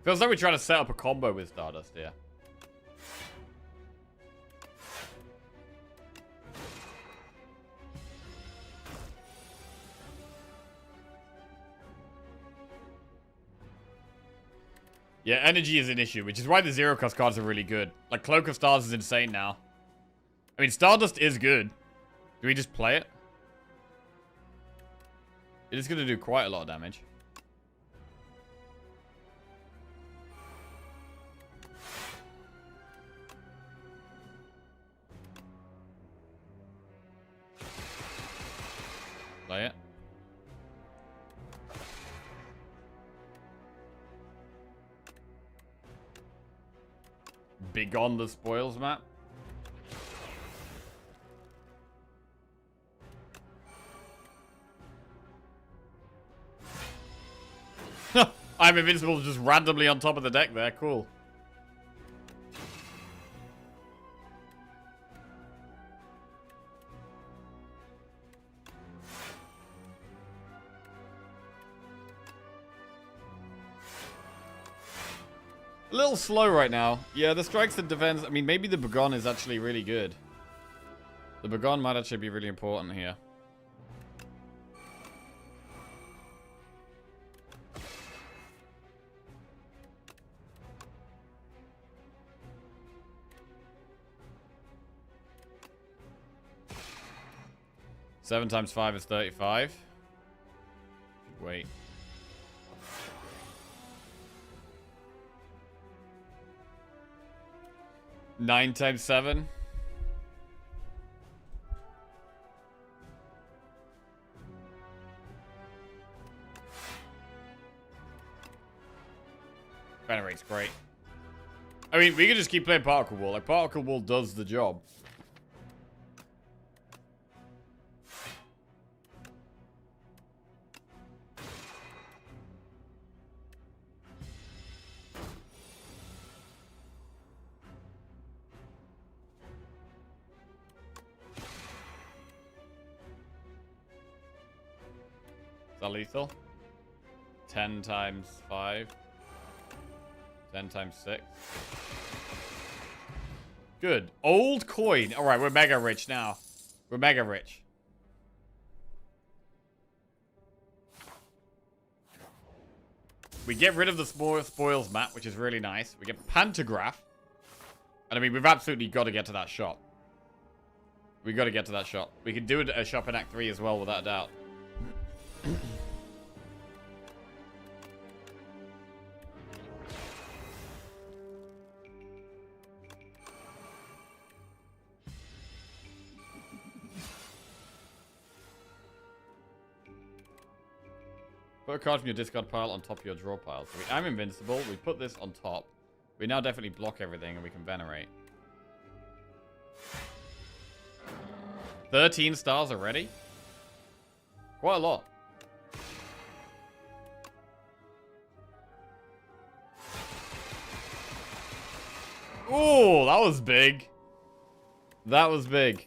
Feels like we're trying to set up a combo with Stardust here. Yeah, energy is an issue, which is why the zero cost cards are really good. Like, Cloak of Stars is insane now. I mean, Stardust is good. Do we just play it? It is going to do quite a lot of damage. Play it. Big on the spoils map. I'm invincible just randomly on top of the deck there. Cool. A little slow right now. Yeah, the strikes and defense. I mean, maybe the Begone is actually really good. The Begone might actually be really important here. Seven times 5 is 35. Wait. Nine times 7. Venerate's great. I mean, we could just keep playing Particle Wall. Like, Particle Wall does the job. Is that lethal? 10 times 5. 10 times 6. Good. Old coin. Alright, we're mega rich now. We're mega rich. We get rid of the spoils map, which is really nice. We get Pantograph. And I mean, we've absolutely got to get to that shot. We got to get to that shot. We could do a shop in Act 3 as well, without a doubt. Put a card from your discard pile on top of your draw pile. So I'm invincible. We put this on top. We now definitely block everything and we can venerate. 13 stars already? Quite a lot. Oh, that was big. That was big.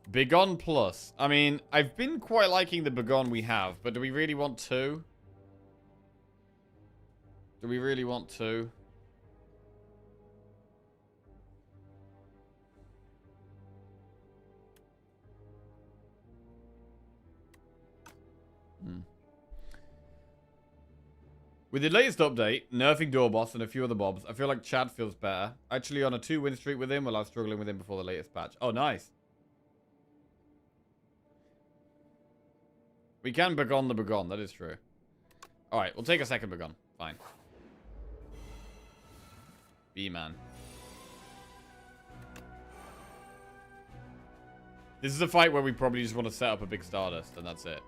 Begone plus. I mean, I've been quite liking the Begone we have, but do we really want two? Do we really want two? With the latest update, nerfing Doorboss and a few other mobs, I feel like Chad feels better. Actually on a 2-win streak with him while I was struggling with him before the latest patch. Oh, nice. We can Begone the Begone, that is true. Alright, we'll take a second Begone. Fine. B-man. This is a fight where we probably just want to set up a big Stardust, and that's it.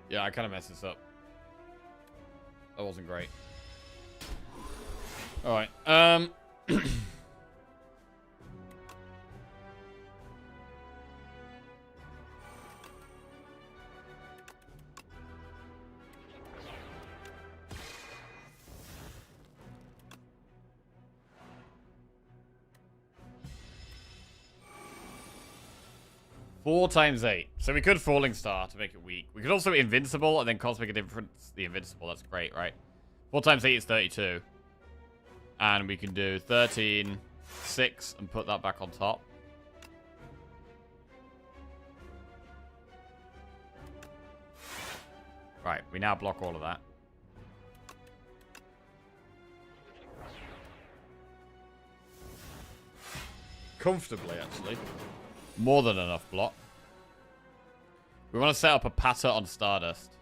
Yeah, I kind of messed this up. That wasn't great. Alright, 4 times 8. So we could Falling Star to make it weak. We could also Invincible and then Cosmic Indifference the Invincible. That's great, right? 4 times 8 is 32. And we can do 13, 6, and put that back on top. Right, we now block all of that. Comfortably, actually. More than enough block. We want to set up a patter on Stardust.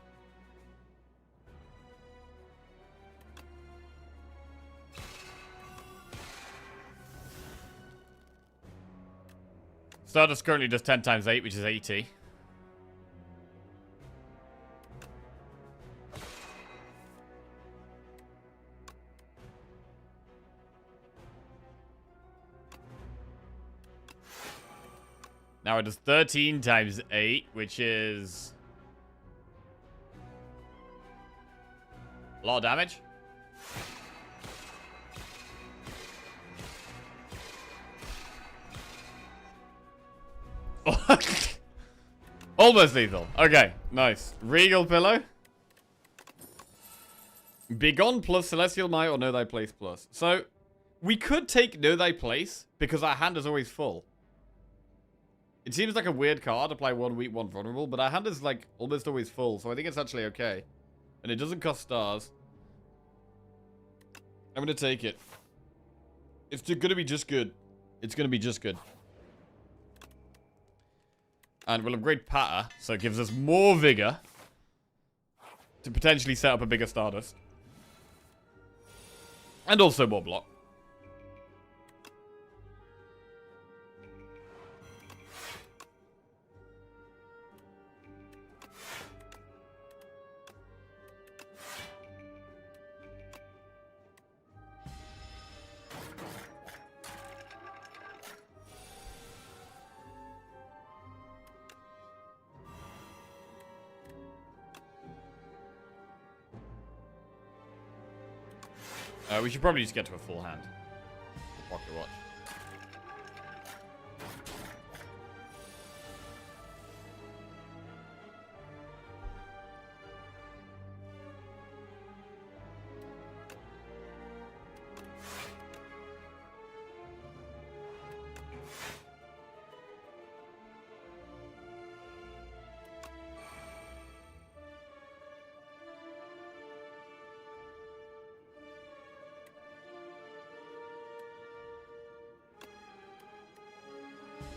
Stardust currently does 10 times 8, which is 80. Now it does 13 times 8, which is a lot of damage. Almost lethal. Okay, nice. Regal Pillow. Begone plus Celestial Might or Know Thy Place plus. So, we could take Know Thy Place because our hand is always full. It seems like a weird card, apply 1 weak, 1 vulnerable, but our hand is like almost always full, so I think it's actually okay. And it doesn't cost stars. I'm gonna take it. It's gonna be just good. It's gonna be just good. And we'll upgrade Patter, so it gives us more vigor to potentially set up a bigger Stardust. And also more block. We should probably just get to a full hand. Pocket watch.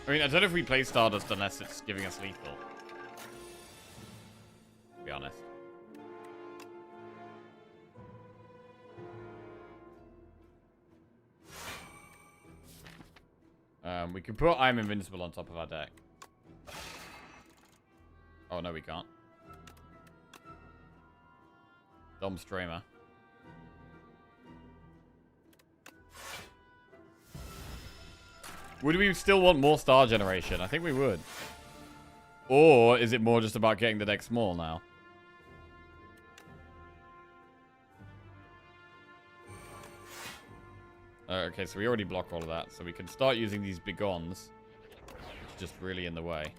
I mean, I don't know if we play Stardust unless it's giving us lethal. To be honest. We can put I'm Invincible on top of our deck. Oh, no, we can't. Dom Streamer. Would we still want more star generation? I think we would. Or is it more just about getting the deck small now? Okay, so we already block all of that. So we can start using these Begons. It's just really in the way.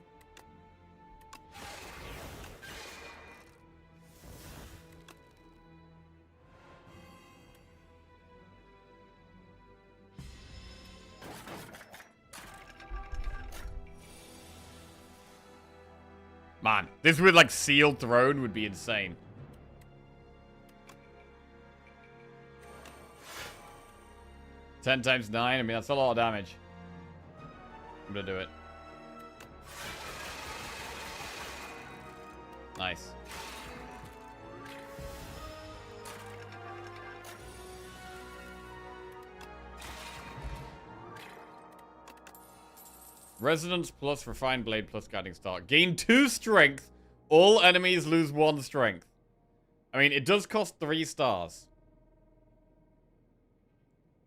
Man, this with like Sealed Throne would be insane. Ten times 9, I mean that's a lot of damage. I'm gonna do it. Nice. Resonance plus Refined Blade plus Guiding Star. Gain 2 strength. All enemies lose 1 strength. I mean, it does cost 3 stars.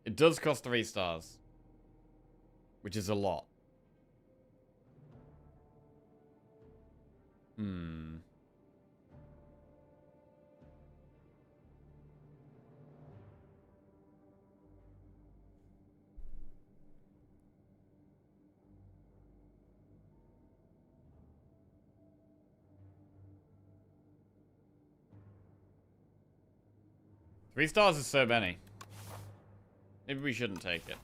It does cost 3 stars. Which is a lot. 3 stars is so many. Maybe we shouldn't take it.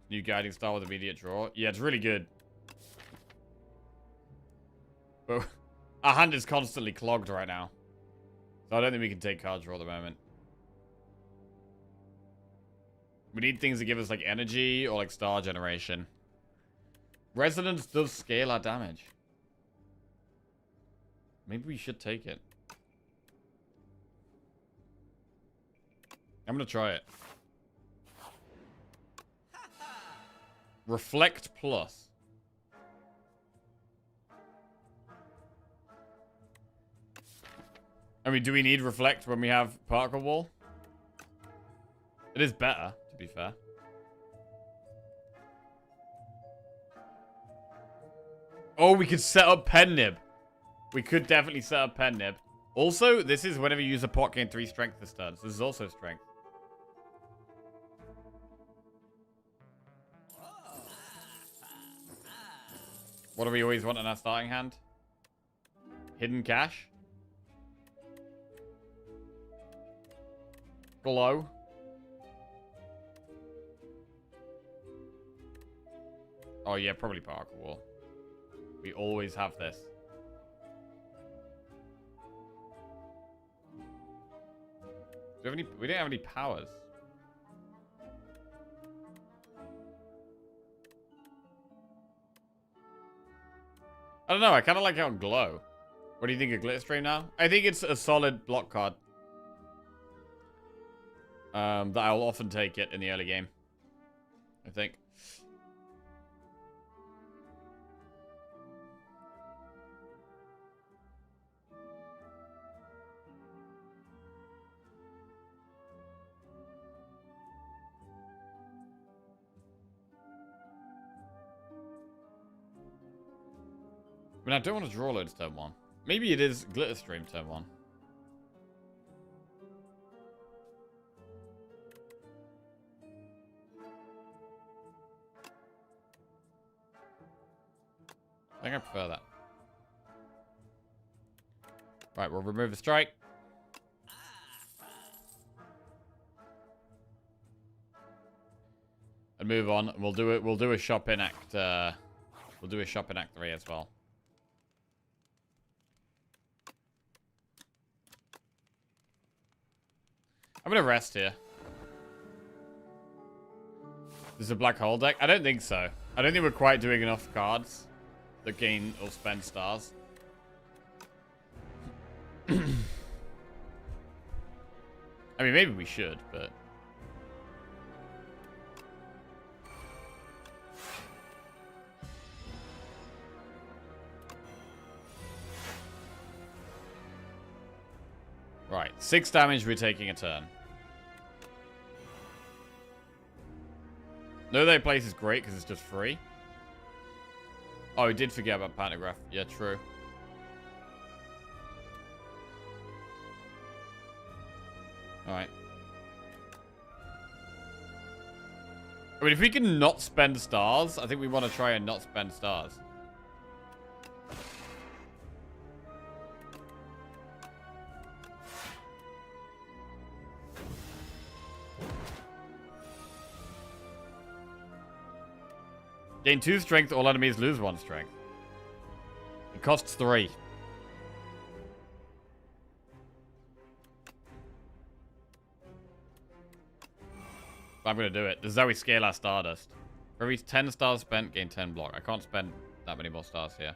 New guiding star with immediate draw. Yeah, it's really good. But our hand is constantly clogged right now. So I don't think we can take card draw at the moment. We need things that give us like energy or like star generation. Resonance does scale our damage. Maybe we should take it. I'm gonna try it. Reflect plus. I mean, do we need reflect when we have particle wall? It is better, to be fair. Oh, we could set up pen nib. We could definitely set up pen nib. Also, this is whenever you use a pot, gain 3 strength this turn. So this is also strength. What do we always want in our starting hand? Hidden cash. Glow. Oh yeah, probably particle wall. We always have this. Do we have any? We don't have any powers. I don't know. I kind of like how glow. What do you think of Glitter Stream now? I think it's a solid block card. That I'll often take it in the early game. I think. I mean, I don't want to draw loads turn 1. Maybe it is Glitter Stream turn 1. I think I prefer that. Right, we'll remove the strike. And move on. We'll do a shop in act we'll do a shop in act 3 as well. I'm gonna rest here. This is a black hole deck? I don't think so. I don't think we're quite doing enough cards that gain or spend stars. I mean, maybe we should, but... Right, 6 damage, we're taking a turn. No Day Place is great because it's just free. Oh, we did forget about Pantograph. Yeah, true. Alright. I mean, if we can not spend stars, I think we want to try and not spend stars. Gain 2 strength, all enemies lose 1 strength. It costs 3. I'm gonna do it. This is how we scale our Stardust. For every 10 stars spent, gain 10 block. I can't spend that many more stars here.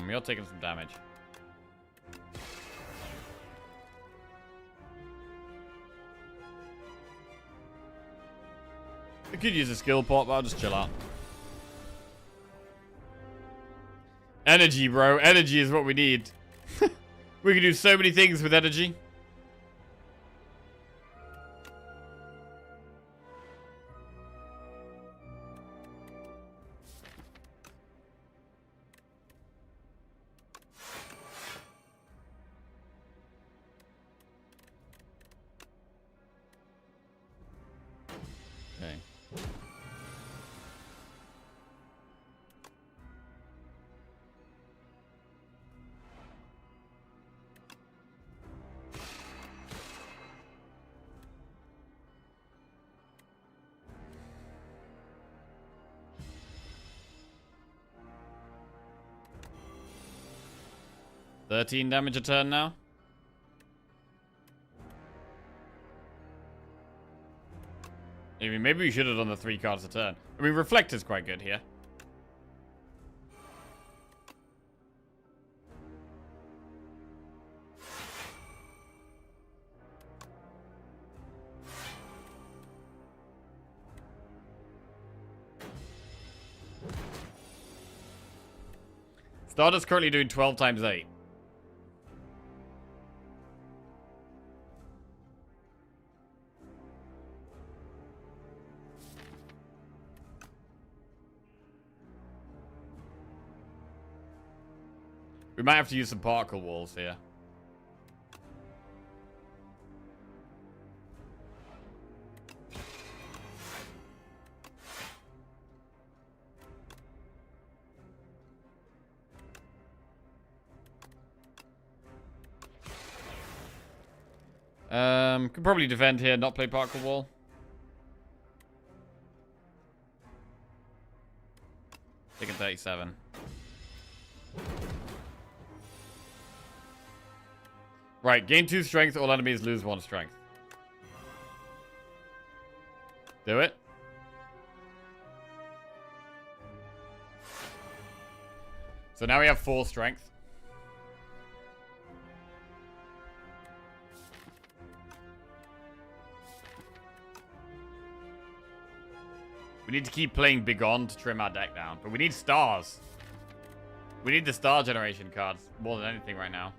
You're taking some damage. I could use a skill pot, but I'll just chill out. Energy, bro. Energy is what we need. We can do so many things with energy. Okay. $13 damage a turn now. I mean, maybe we should have done the 3 cards a turn. I mean, Reflector's quite good here. Stardust currently doing 12 times 8. We might have to use some particle walls here. Could probably defend here, not play particle wall. Taking 37. Right, gain 2 strength, all enemies lose 1 strength. Do it. So now we have 4 strength. We need to keep playing Big On to trim our deck down. But we need stars. We need the star generation cards more than anything right now.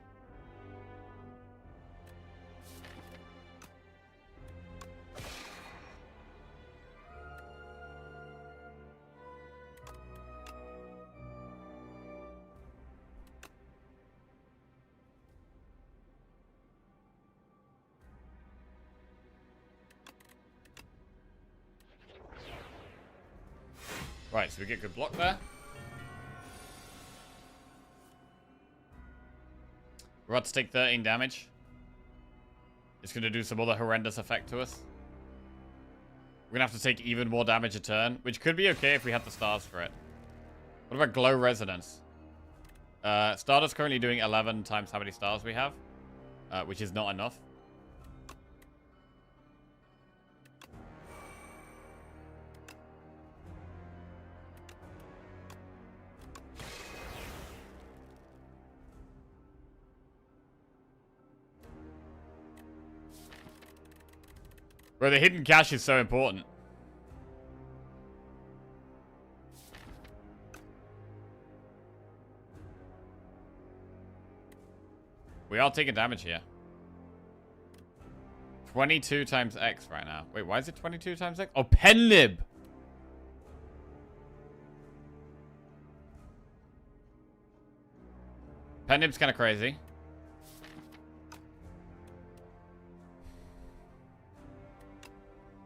Right, so we get good block there. We're about to take 13 damage. It's going to do some other horrendous effect to us. We're going to have to take even more damage a turn, which could be okay if we had the stars for it. What about Glow Resonance? Stardust currently doing 11 times how many stars we have, which is not enough. Bro, the hidden cache is so important. We are taking damage here. 22 times X right now. Wait, why is it 22 times X? Oh, Penlib! Penlib's kind of crazy.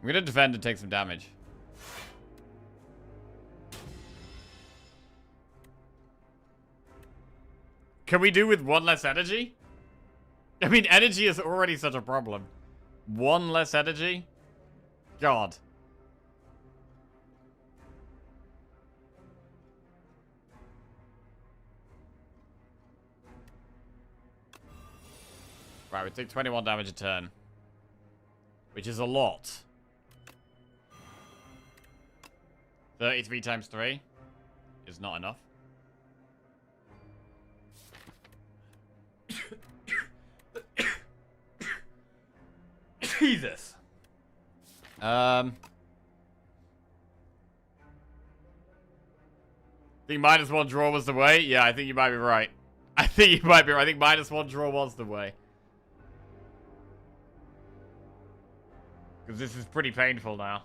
I'm gonna defend and take some damage. Can we do with 1 less energy? I mean, energy is already such a problem. 1 less energy? God. Right, we take 21 damage a turn. Which is a lot. 33 times 3 is not enough. Jesus. Think -1 draw was the way? Yeah, I think you might be right. I think you might be right. I think -1 draw was the way. Because this is pretty painful now.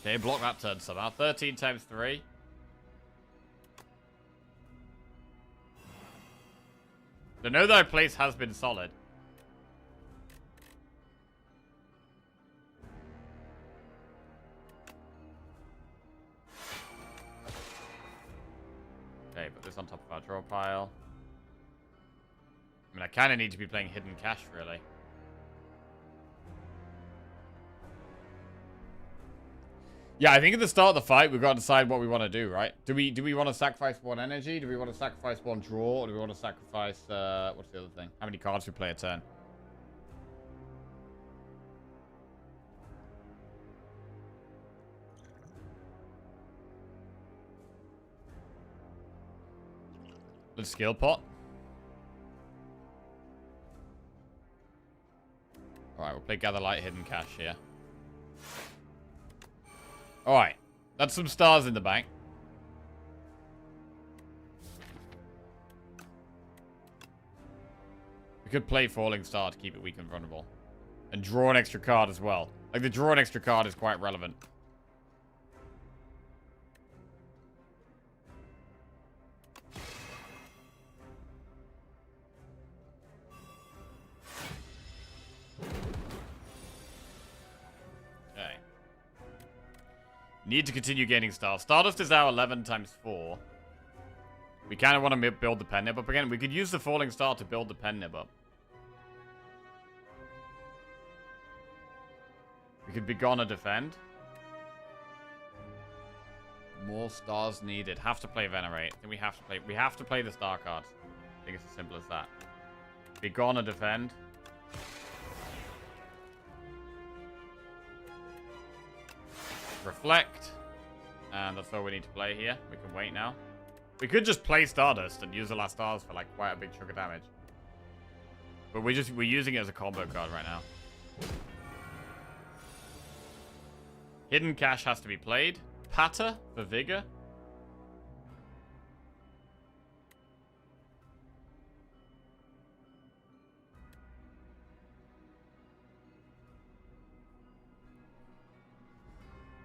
Okay, block that turn somehow. 13 times 3. The know thy place has been solid. Okay, put this on top of our draw pile. I mean, I kind of need to be playing hidden cash, really. Yeah, I think at the start of the fight, we've got to decide what we want to do, right? Do we want to sacrifice 1 energy? Do we want to sacrifice 1 draw? Or do we want to sacrifice, what's the other thing? How many cards we play a turn? Let's skill pot. Alright, we'll play Gather Light, Hidden Cash here. Alright, that's some stars in the bank. We could play Falling Star to keep it weak and vulnerable. And draw an extra card as well. Like, the draw an extra card is quite relevant. Need to continue gaining stars. Stardust is our 11 times 4. We kind of want to build the pen nib up again. We could use the Falling Star to build the pen nib up. We could Begone or defend. More stars needed. Have to play Venerate. I think we have to play the star cards. I think it's as simple as that. Begone or defend. Reflect. And that's all we need to play here. We can wait now. We could just play Stardust and use the last stars for like quite a big chunk of damage. But we're using it as a combo card right now. Hidden Cash has to be played. Patter for Vigor.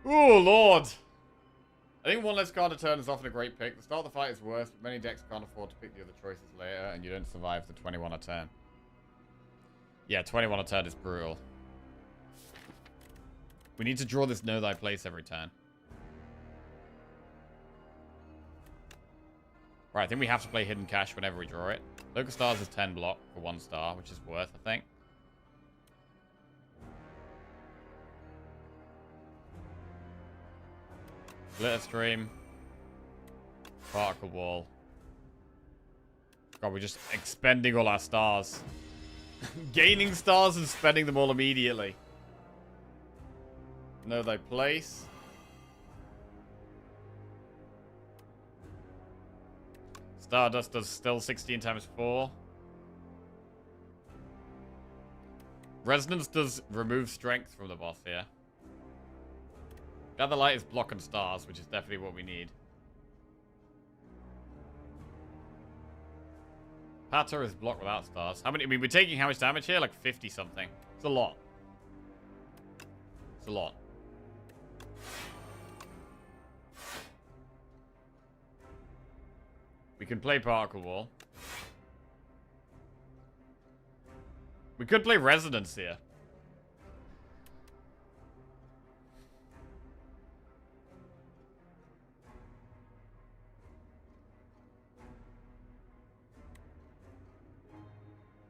Oh, Lord. I think 1 less card a turn is often a great pick. The start of the fight is worse, but many decks can't afford to pick the other choices later, and you don't survive the 21 a turn. Yeah, 21 a turn is brutal. We need to draw this Know Thy Place every turn. Right, I think we have to play Hidden Cash whenever we draw it. Locust Stars is 10 block for 1 star, which is worth, I think. Glitter Stream. Particle Wall. God, we're just expending all our stars. Gaining stars and spending them all immediately. Know Thy Place. Stardust does still 16 times 4. Resonance does remove strength from the boss here. Gather Light is block and stars, which is definitely what we need. Patter is block without stars. How many? I mean, we're taking how much damage here? Like 50 something. It's a lot. It's a lot. We can play Particle Wall. We could play Resonance here.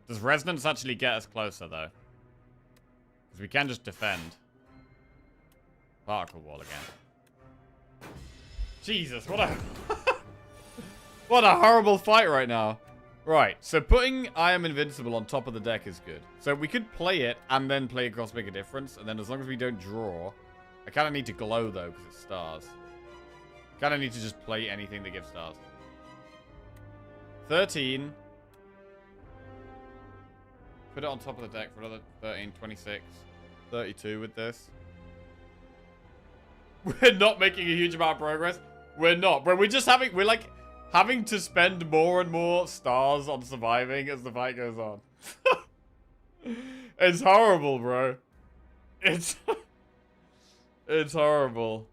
Does Resonance actually get us closer, though? Because we can just defend. Particle Wall again. Jesus, what a... what a horrible fight right now. Right, so putting I Am Invincible on top of the deck is good. So we could play it and then play Cosmic Indifference, and then as long as we don't draw, I kind of need to glow, though, because it's stars. Kind of need to just play anything that gives stars. 13. Put it on top of the deck for another 13, 26, 32 with this. We're not making a huge amount of progress. We're not, bro. We're like having to spend more and more stars on surviving as the fight goes on. It's horrible, bro. It's horrible.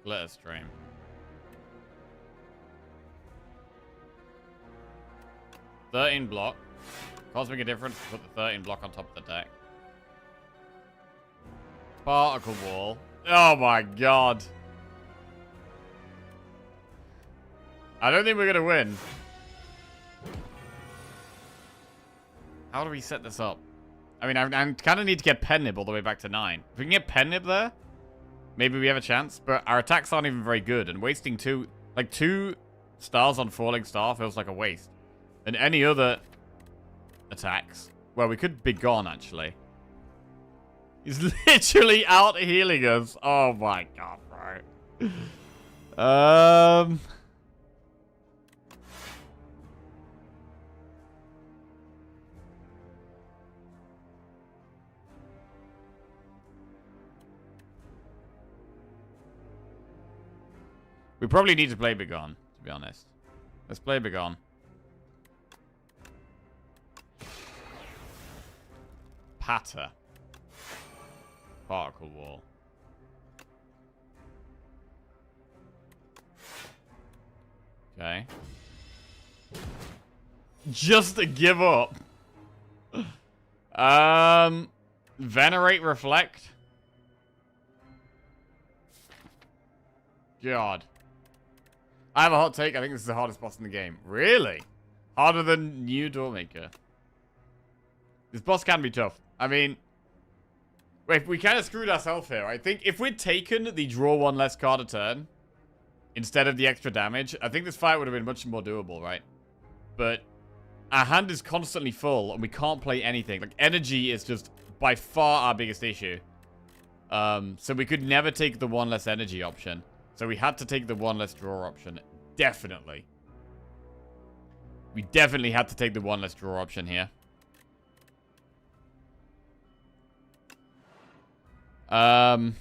Let us stream. $13 block. Cosmic a difference to put the 13 block on top of the deck. Particle wall. Oh my god. I don't think we're gonna win. How do we set this up? I mean, I kind of need to get pen nib all the way back to 9. If we can get pen nib there, maybe we have a chance. But our attacks aren't even very good, and wasting two stars on falling star feels like a waste. And any other attacks, well, we could be gone actually. He's literally out healing us. Oh my god, bro. We probably need to play Begone, to be honest. Let's play Begone. Patter. Particle wall. Okay. Just to give up. Venerate Reflect. God. I have a hot take. I think this is the hardest boss in the game. Really? Harder than New Doormaker. This boss can be tough. I mean, wait, we kind of screwed ourselves here. I think if we'd taken the draw one less card a turn instead of the extra damage, I think this fight would have been much more doable, right? But our hand is constantly full and we can't play anything. Like, energy is just by far our biggest issue. So we could never take the one less energy option. So we had to take the one less draw option. Definitely. We definitely had to take the one less draw option here. Think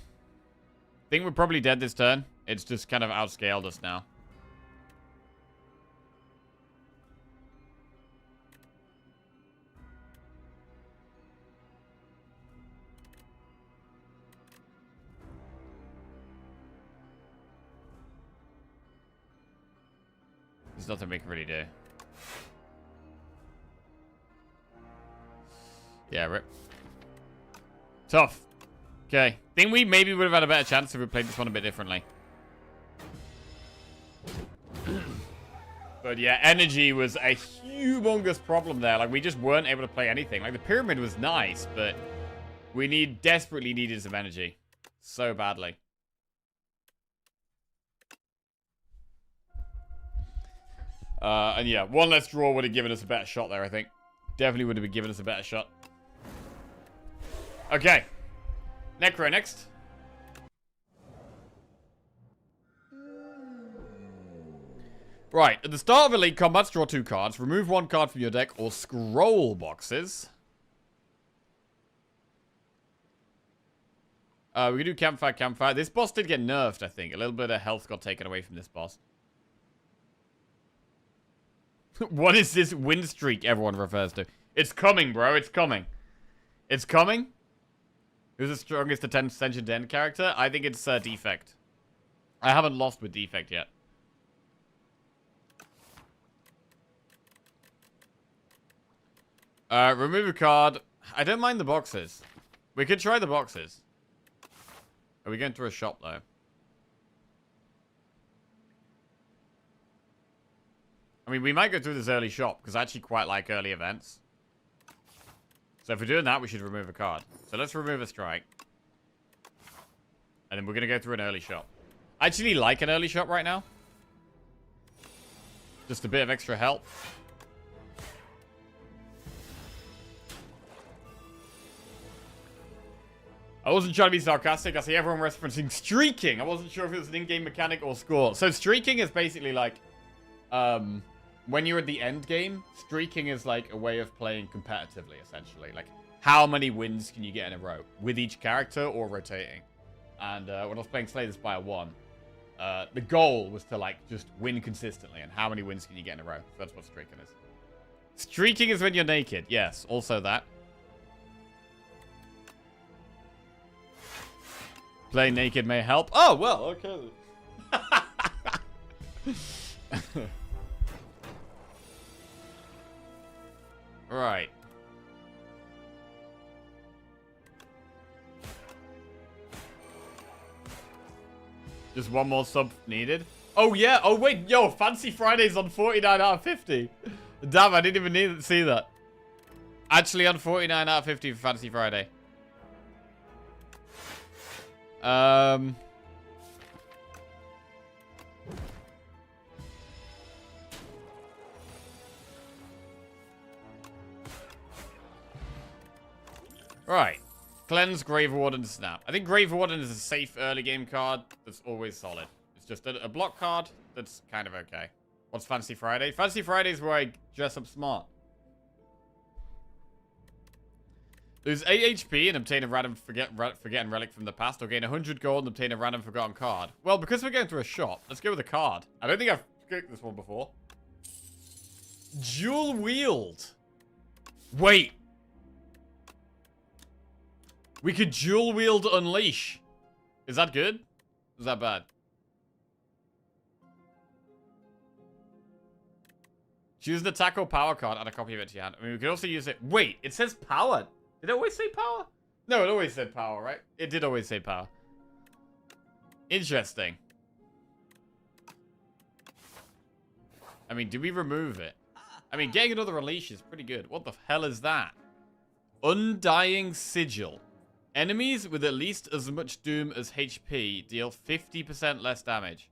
we're probably dead this turn. It's just kind of outscaled us now. There's nothing we can really do. Yeah, rip. Tough. Okay. Think we maybe would have had a better chance if we played this one a bit differently. But yeah, energy was a humongous problem there. Like, we just weren't able to play anything. Like, the pyramid was nice, but we desperately needed some energy. So badly. And yeah, one less draw would have given us a better shot there, I think. Definitely would have given us a better shot. Okay. Necro next. Right, at the start of Elite Combats, draw 2 cards. Remove 1 card from your deck or scroll boxes. We can do Campfire. This boss did get nerfed, I think. A little bit of health got taken away from this boss. What is this win streak everyone refers to? It's coming, bro. It's coming. It's coming? Who's the strongest Ascension Den character? I think it's Defect. I haven't lost with Defect yet. Remove a card. I don't mind the boxes. We could try the boxes. Are we going through a shop, though? I mean, we might go through this early shop, because I actually quite like early events. So if we're doing that, we should remove a card. So let's remove a strike. And then we're going to go through an early shot. I actually like an early shot right now. Just a bit of extra help. I wasn't trying to be sarcastic. I see everyone referencing streaking. I wasn't sure if it was an in-game mechanic or score. So streaking is basically like... when you're at the end game, streaking is like a way of playing competitively, essentially. Like, how many wins can you get in a row? With each character or rotating? And when I was playing Slay the Spire 1, the goal was to, like, just win consistently. And how many wins can you get in a row? So that's what streaking is. Streaking is when you're naked. Yes, also that. Playing naked may help. Oh, well, okay. Right. Just one more sub needed. Oh, yeah. Oh, wait. Yo, Fancy Friday's on 49 out of 50. Damn, I didn't even need to see that. Actually on 49 out of 50 for Fancy Friday. Right. Cleanse, Grave Warden, Snap. I think Grave Warden is a safe early game card that's always solid. It's just a block card that's kind of okay. What's Fancy Friday? Fancy Friday is where I dress up smart. Lose 8 HP and obtain a random forgotten relic from the past, or gain 100 gold and obtain a random forgotten card. Well, because we're going through a shop, let's go with a card. I don't think I've clicked this one before. Dual Wield. Wait. We could Dual Wield Unleash. Is that good? Is that bad? Choose an attack or power card, add a copy of it to your hand. I mean, we could also use it. Wait, it says power. Did it always say power? No, it always said power, right? It did always say power. Interesting. I mean, do we remove it? I mean, getting another Unleash is pretty good. What the hell is that? Undying Sigil. Enemies with at least as much Doom as HP deal 50% less damage.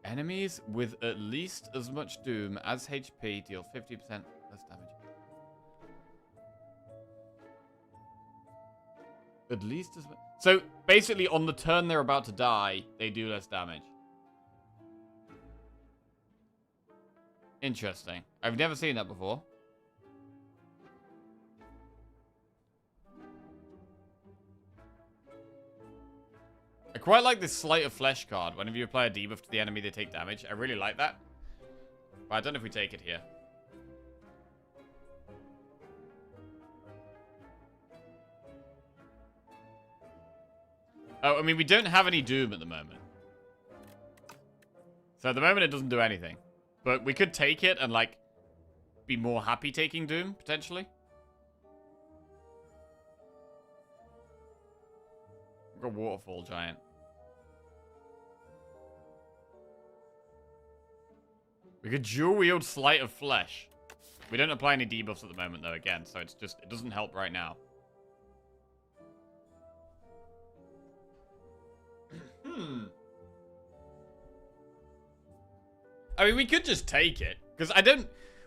Enemies with at least as much Doom as HP deal 50% less damage. At least as much. So, basically, on the turn they're about to die, they do less damage. Interesting. I've never seen that before. I quite like this Sleight of Flesh card. Whenever you apply a debuff to the enemy, they take damage. I really like that. But I don't know if we take it here. Oh, I mean, we don't have any Doom at the moment. So at the moment, it doesn't do anything. But we could take it and, like, be more happy taking Doom, potentially. We've got Waterfall Giant. We could dual wield Sleight of Flesh. We don't apply any debuffs at the moment, though, again. So it's just, it doesn't help right now. I mean, we could just take it. Because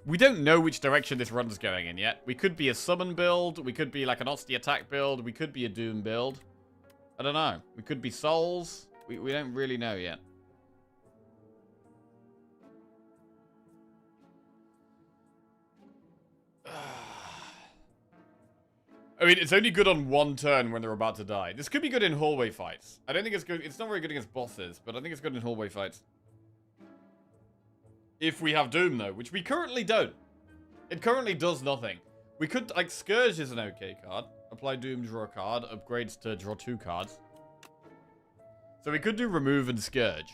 we don't know which direction this run's going in yet. We could be a summon build. We could be like an Osty attack build. We could be a Doom build. I don't know. We could be Souls. We don't really know yet. I mean, it's only good on one turn when they're about to die. This could be good in hallway fights. I don't think it's good. It's not very good against bosses, but I think it's good in hallway fights. If we have Doom, though, which we currently don't. It currently does nothing. We could, like, Scourge is an okay card. Apply Doom, draw a card. Upgrades to draw 2 cards. So we could do Remove and Scourge.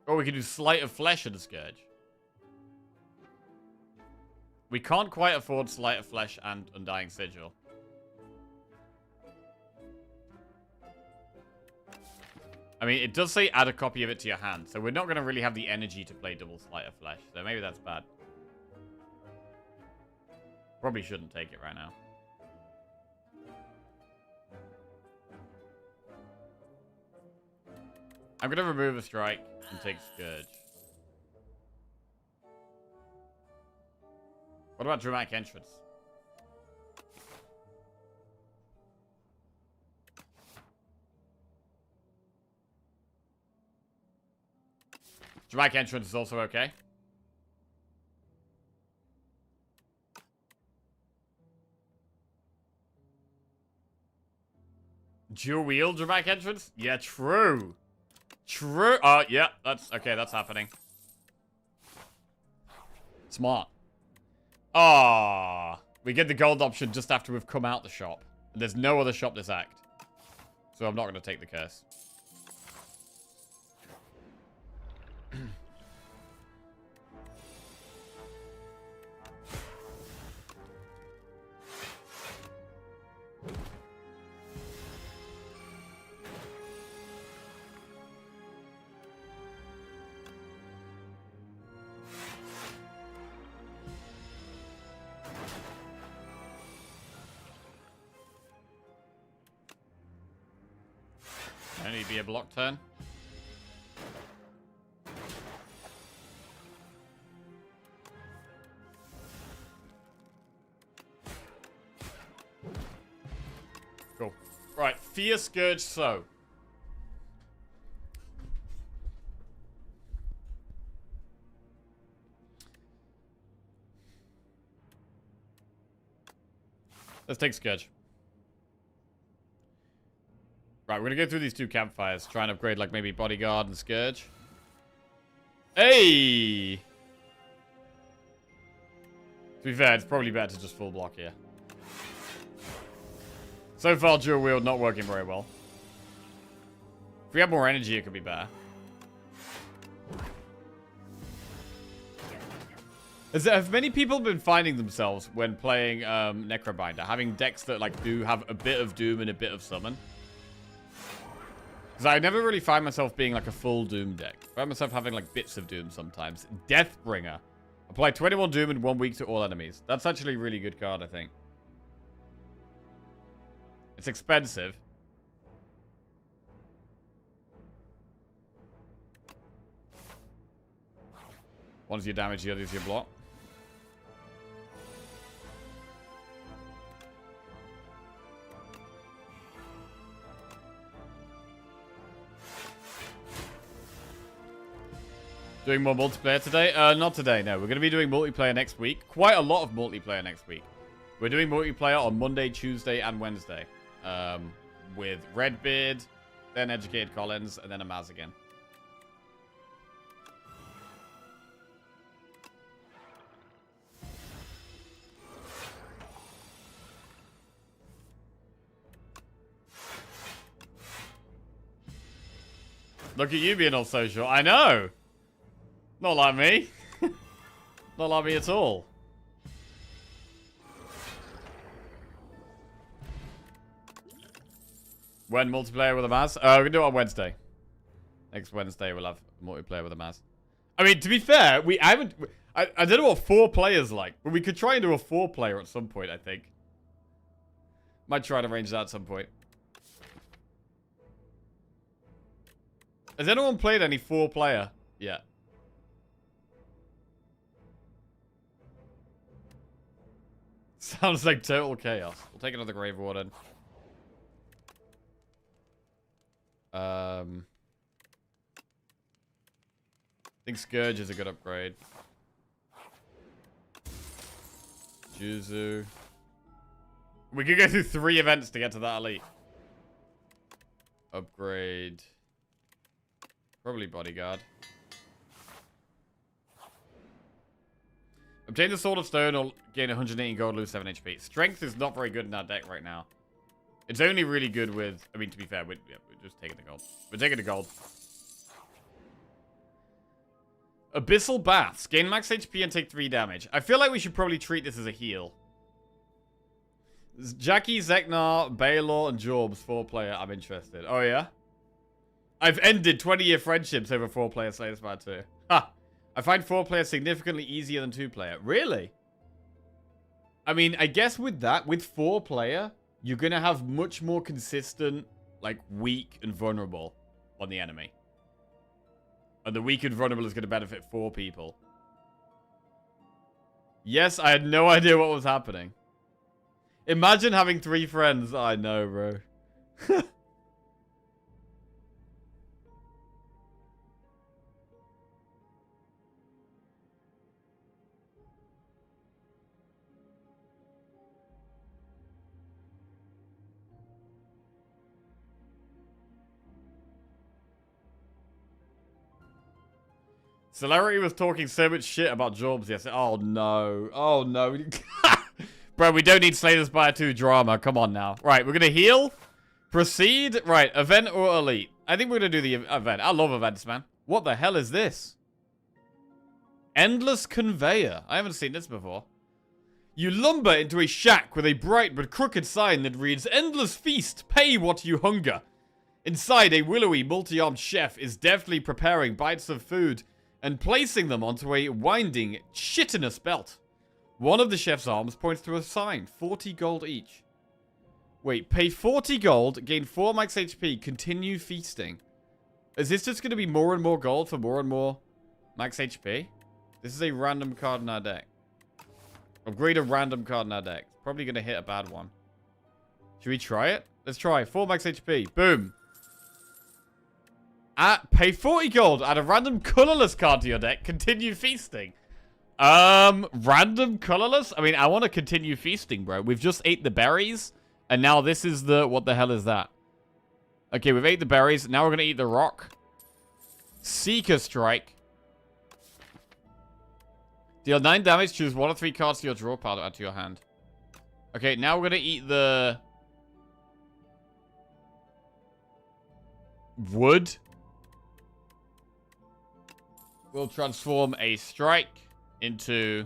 Or we could do Sleight of Flesh and a Scourge. We can't quite afford Sleight of Flesh and Undying Sigil. I mean, it does say add a copy of it to your hand, so we're not going to really have the energy to play double Slight of Flesh, so maybe that's bad. Probably shouldn't take it right now. I'm going to remove a strike and take Scourge. What about Dramatic Entrance? Dramatic Entrance is also okay. Dual wield Dramatic Entrance? Yeah, true. True. Yeah, that's okay. That's happening. Smart. Ah, we get the gold option just after we've come out the shop. There's no other shop this act, so I'm not going to take the curse. Only be a block turn. Cool. Right, Fear Scourge So. Let's take Scourge. Right, we're gonna go through these two campfires, try and upgrade like maybe Bodyguard and Scourge. Hey! To be fair, it's probably better to just full block here. So far, dual wield not working very well. If we have more energy, it could be better. Have many people been finding themselves when playing Necrobinder, having decks that like do have a bit of Doom and a bit of Summon? Because I never really find myself being like a full Doom deck. I find myself having like bits of Doom sometimes. Deathbringer. Apply 21 Doom in 1 week to all enemies. That's actually a really good card, I think. It's expensive. One is your damage, the other is your block. Doing more multiplayer today? Not today, no. We're going to be doing multiplayer next week. Quite a lot of multiplayer next week. We're doing multiplayer on Monday, Tuesday, and Wednesday. With Redbeard, then Educated Collins, and then Amaz again. Look at you being all social. I know! Not like me. Not like me at all. When multiplayer with Amaz? We're going to do it on Wednesday. Next Wednesday we'll have multiplayer with Amaz. I mean, to be fair, I don't know what 4 players like, but we could try and do a 4-player at some point, I think. Might try to arrange that at some point. Has anyone played any 4-player yet? Sounds like total chaos. We'll take another Grave Warden. I think Scourge is a good upgrade. Juzu. We could go through 3 events to get to that elite. Upgrade. Probably Bodyguard. Obtain the Sword of Stone or gain 180 gold, lose 7 HP. Strength is not very good in our deck right now. It's only really good with... I mean, to be fair, we're just taking the gold. We're taking the gold. Abyssal Baths. Gain max HP and take 3 damage. I feel like we should probably treat this as a heal. Jackie, Zeknar, Baylor, and Jorbs, 4-player. I'm interested. Oh, yeah? I've ended 20-year friendships over 4-player Slay the Spire 2. Ha! I find 4-player significantly easier than 2-player. Really? I mean, I guess with that, with 4-player, you're going to have much more consistent, like, weak and vulnerable on the enemy. And the weak and vulnerable is going to benefit 4 people. Yes, I had no idea what was happening. Imagine having 3 friends. I know, bro. Celerity was talking so much shit about Jorbs yesterday. Oh, no. Oh, no. Bro, we don't need Slay the Spire 2 drama. Come on now. Right, we're going to heal. Proceed. Right, event or elite? I think we're going to do the event. I love events, man. What the hell is this? Endless Conveyor. I haven't seen this before. You lumber into a shack with a bright but crooked sign that reads, Endless Feast, pay what you hunger. Inside, a willowy, multi-armed chef is deftly preparing bites of food and placing them onto a winding, chitinous belt. One of the chef's arms points to a sign, 40 gold each. Wait, pay 40 gold, gain 4 max HP, continue feasting. Is this just going to be more and more gold for more and more max HP? This is a random card in our deck. Upgrade a random card in our deck. Probably going to hit a bad one. Should we try it? Let's try. 4 max HP. Boom. Pay 40 gold. Add a random colorless card to your deck. Continue feasting. Random colorless? I mean, I want to continue feasting, bro. We've just ate the berries. And now this is the... What the hell is that? Okay, we've ate the berries. Now we're going to eat the rock. Seeker Strike. Deal 9 damage. Choose 1 or 3 cards to your draw pile to add to your hand. Okay, now we're going to eat the... Wood. We'll transform a strike into...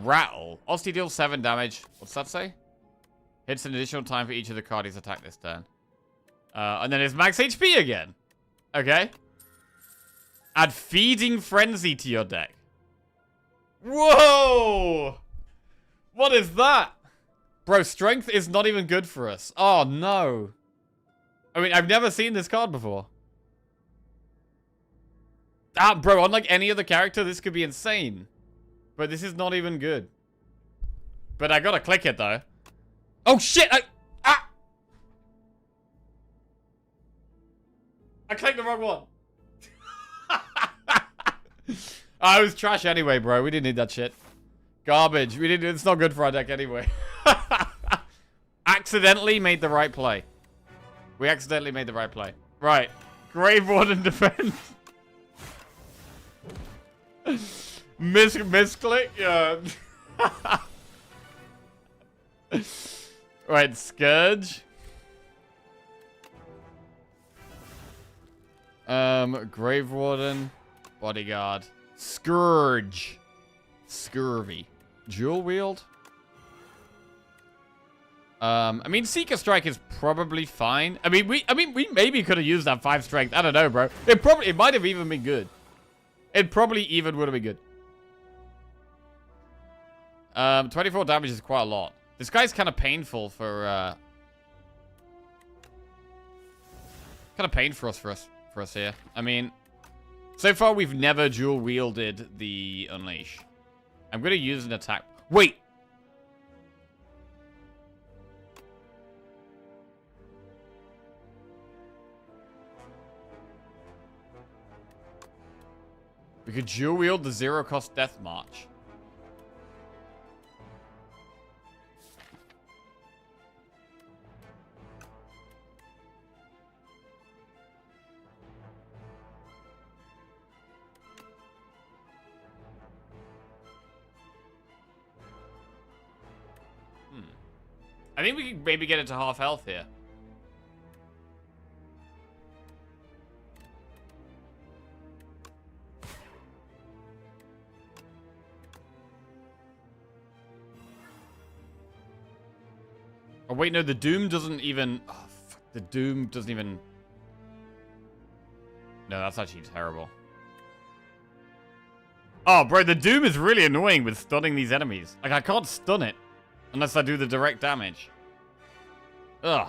Rattle. Osty deals 7 damage. What's that say? Hits an additional time for each of the cards he's attacked this turn. And then it's max HP again. Okay. Add Feeding Frenzy to your deck. Whoa! What is that? Bro, strength is not even good for us. Oh, no. I mean, I've never seen this card before. Bro, unlike any other character, this could be insane. But this is not even good. But I gotta click it, though. Oh, shit! I clicked the wrong one. I was trash anyway, bro. We didn't need that shit. Garbage. We didn't. It's not good for our deck anyway. Accidentally made the right play. We accidentally made the right play. Right. Grave Warden defense. Misclick? Yeah. Right, Scourge. Grave Warden. Bodyguard. Scourge. Scurvy. Jewel Wield. I mean, Seeker Strike is probably fine. I mean, we maybe could have used that 5 strength. I don't know, bro. It might have even been good. It probably even would have been good. 24 damage is quite a lot. This guy's kind of painful for kind of pain for us here. I mean, so far we've never dual wielded the Unleash. I'm gonna use an attack. Wait. We could dual wield the 0-cost Death March. I think we can maybe get it to half health here. Oh, wait, no, the Doom doesn't even... Oh, fuck, the Doom doesn't even... No, that's actually terrible. Oh, bro, the Doom is really annoying with stunning these enemies. Like, I can't stun it unless I do the direct damage. Ugh.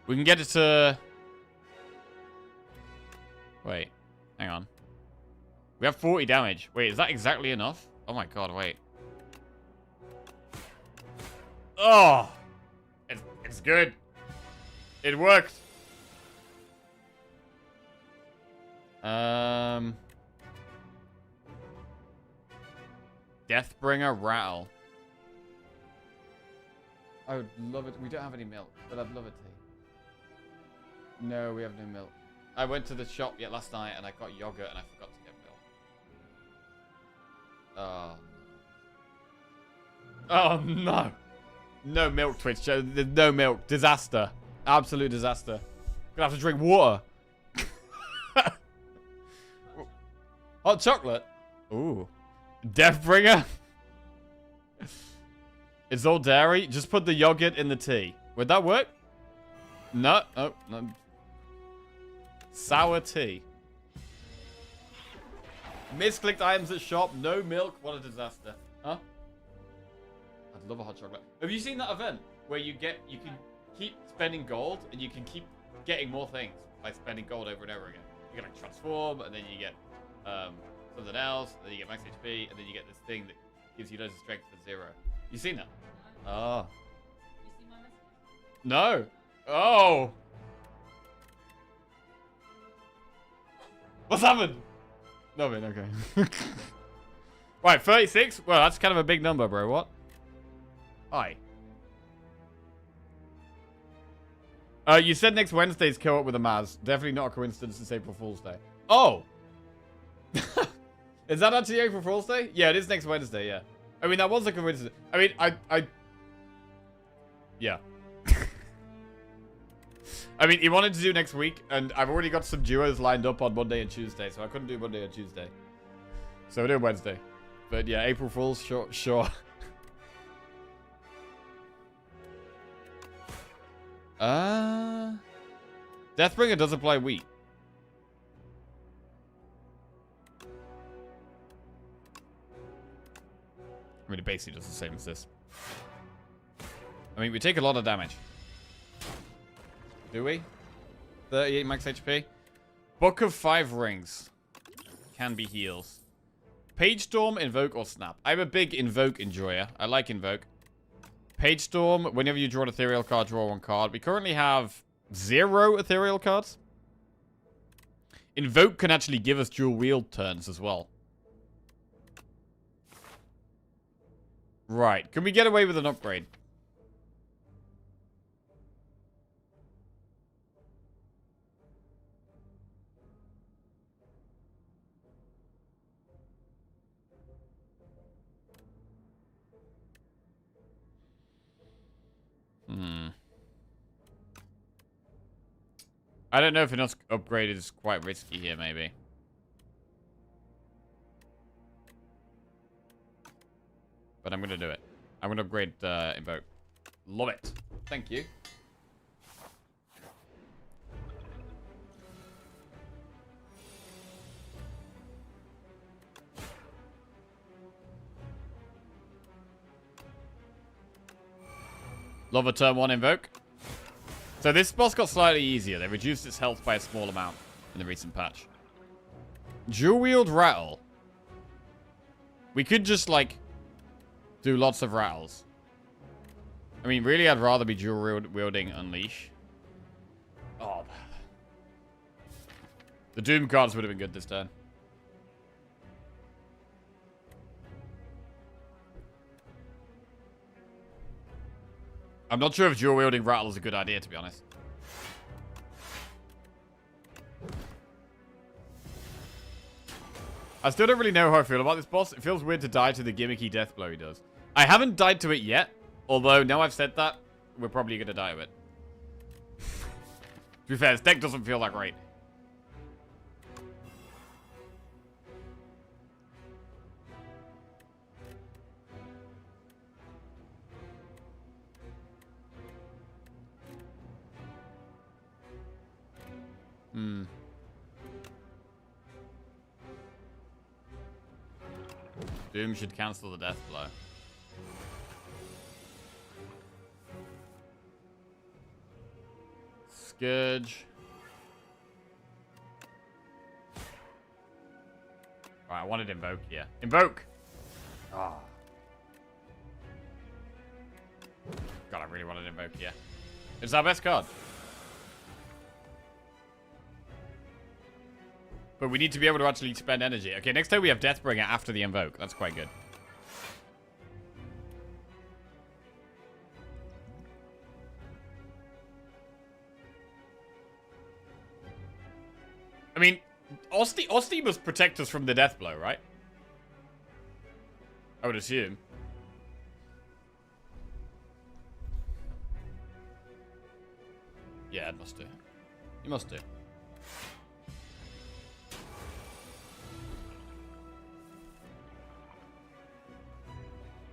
We can get it to... Wait. Hang on. We have 40 damage. Wait, is that exactly enough? Oh my god, wait. Oh! It's good. It worked. Deathbringer Rattle. I would love it. We don't have any milk, but I'd love a tea. No, we have no milk. I went to the shop last night and I got yogurt and I forgot to get milk. Oh no. No milk, Twitch. There's no milk. Disaster. Absolute disaster. Gonna have to drink water. Hot chocolate. Ooh. Deathbringer. It's all dairy. Just put the yogurt in the tea. Would that work? No. Oh, no. Sour tea. Misclicked items at shop. No milk. What a disaster. Huh? I'd love a hot chocolate. Have you seen that event where you can keep spending gold and you can keep getting more things by spending gold over and over again? You get like transform and then you get something else, and then you get max HP, and then you get this thing that gives you loads of strength for 0. You seen that? Oh. You see my message? No. Oh. What's happened? Nothing, okay. Right, 36? Well, that's kind of a big number, bro. What? Hi. You said next Wednesday's co-op with a Maz. Definitely not a coincidence it's April Fool's Day. Oh! Is that actually April Fool's Day? Yeah, it is next Wednesday, yeah. I mean, that was a coincidence. I mean, yeah. I mean, he wanted to do next week, and I've already got some duos lined up on Monday and Tuesday, so I couldn't do Monday and Tuesday. So we're doing Wednesday. But yeah, April Fool's, sure. Deathbringer does apply wheat. I mean, it basically does the same as this. I mean, we take a lot of damage. Do we? 38 max HP. Book of 5 Rings. Can be heals. Page Storm, Invoke, or Snap. I'm a big Invoke enjoyer. I like Invoke. Page Storm, whenever you draw an ethereal card, draw 1 card. We currently have 0 ethereal cards. Invoke can actually give us dual wield turns as well. Right. Can we get away with an upgrade? I don't know if an upgrade is quite risky here, maybe. But I'm going to do it. I'm going to upgrade Invoke. Love it. Thank you. Love a turn 1 Invoke. So this boss got slightly easier. They reduced its health by a small amount in the recent patch. Dual wield rattle. We could just, like, do lots of rattles. I mean, really, I'd rather be dual wielding Unleash. Oh. The Doom cards would have been good this turn. I'm not sure if dual wielding rattle is a good idea, to be honest. I still don't really know how I feel about this boss. It feels weird to die to the gimmicky death blow he does. I haven't died to it yet, although now I've said that, we're probably going to die to it. To be fair, this deck doesn't feel that great. Doom should cancel the death blow. Scourge. Alright, I wanted Invoke here. Invoke! Ah. God, I really wanted Invoke here. It's our best card. But we need to be able to actually spend energy. Okay, next time we have Deathbringer after the Invoke. That's quite good. I mean, Osti must protect us from the death blow, right? I would assume. Yeah, it must do. It must do.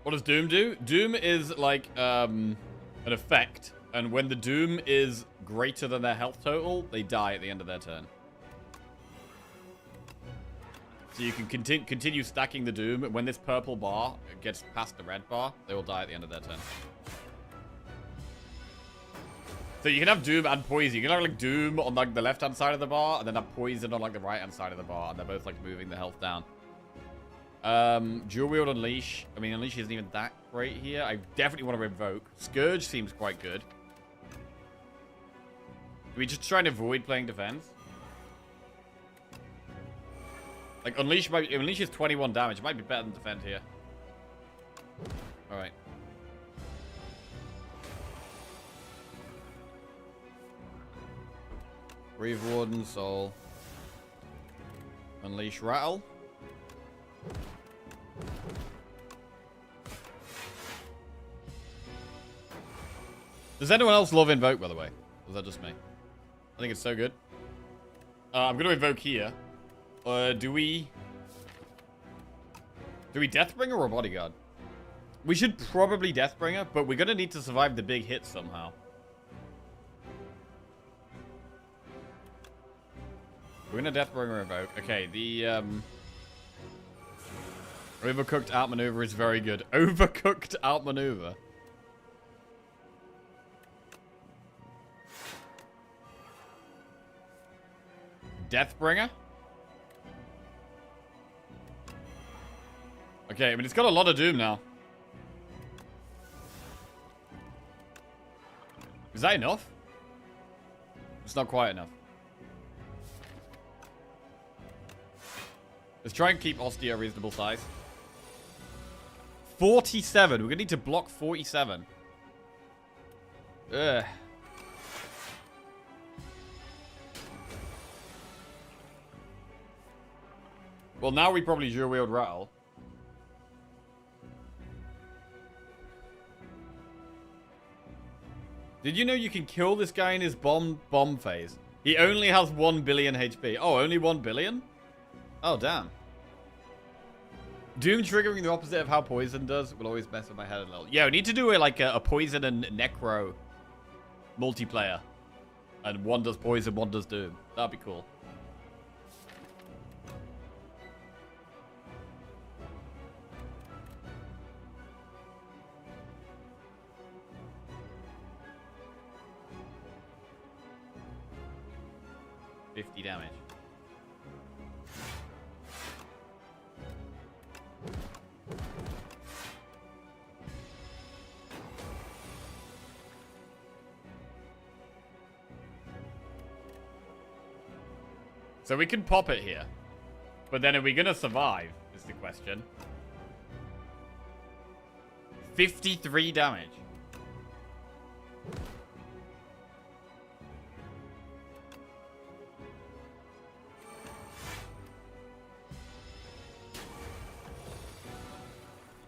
What does Doom do? Doom is like an effect, and when the Doom is greater than their health total, they die at the end of their turn. So you can continue stacking the Doom. When this purple bar gets past the red bar, they will die at the end of their turn. So you can have Doom and Poison. You can have like Doom on like the left-hand side of the bar, and then have Poison on like the right-hand side of the bar, and they're both like moving the health down. Dual Wield Unleash. I mean, Unleash isn't even that great here. I definitely want to Invoke. Scourge seems quite good. Do we just try and avoid playing defense? Like, Unleash is 21 damage. It might be better than defend here. Alright. Reave Warden, Soul. Unleash Rattle. Does anyone else love Invoke, by the way? Or is that just me? I think it's so good. I'm going to Invoke here. Do we Deathbringer or Bodyguard? We should probably Deathbringer, but we're going to need to survive the big hit somehow. We're going to Deathbringer Invoke. Okay, the Overcooked Outmaneuver is very good. Overcooked Outmaneuver. Deathbringer? Okay, I mean, it's got a lot of Doom now. Is that enough? It's not quite enough. Let's try and keep Ostia a reasonable size. 47. We're going to need to block 47. Ugh. Well, now we probably Dual Wield Rattle. Did you know you can kill this guy in his bomb phase? He only has 1 billion HP. Oh, only 1 billion? Oh, damn. Doom triggering the opposite of how Poison does will always mess with my head a little. Yeah, we need to do a Poison and Necro multiplayer. And one does Poison, one does Doom. That'd be cool. $50 damage. So we can pop it here. But then are we going to survive, is the question. 53 damage.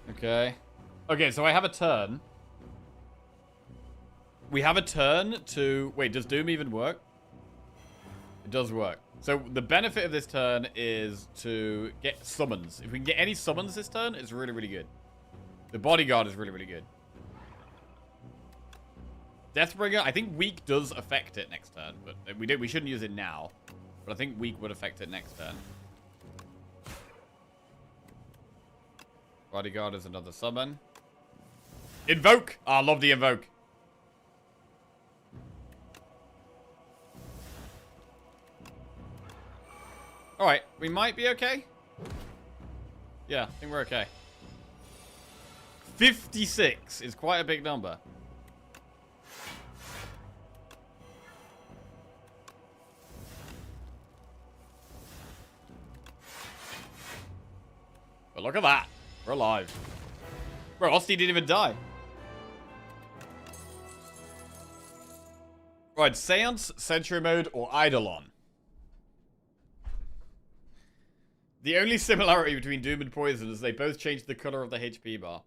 Okay. Okay, so I have a turn. We have a turn to... Wait, does Doom even work? It does work. So the benefit of this turn is to get summons. If we can get any summons this turn, it's really, really good. The Bodyguard is really, really good. Deathbringer, I think Weak does affect it next turn, but we shouldn't use it now. But I think Weak would affect it next turn. Bodyguard is another summon. Invoke! Oh, I love the invoke. Alright, we might be okay. Yeah, I think we're okay. 56 is quite a big number. But look at that. We're alive. Bro, Osti didn't even die. Right, Seance, Sentry Mode, or Eidolon. The only similarity between Doom and Poison is they both change the color of the HP bar.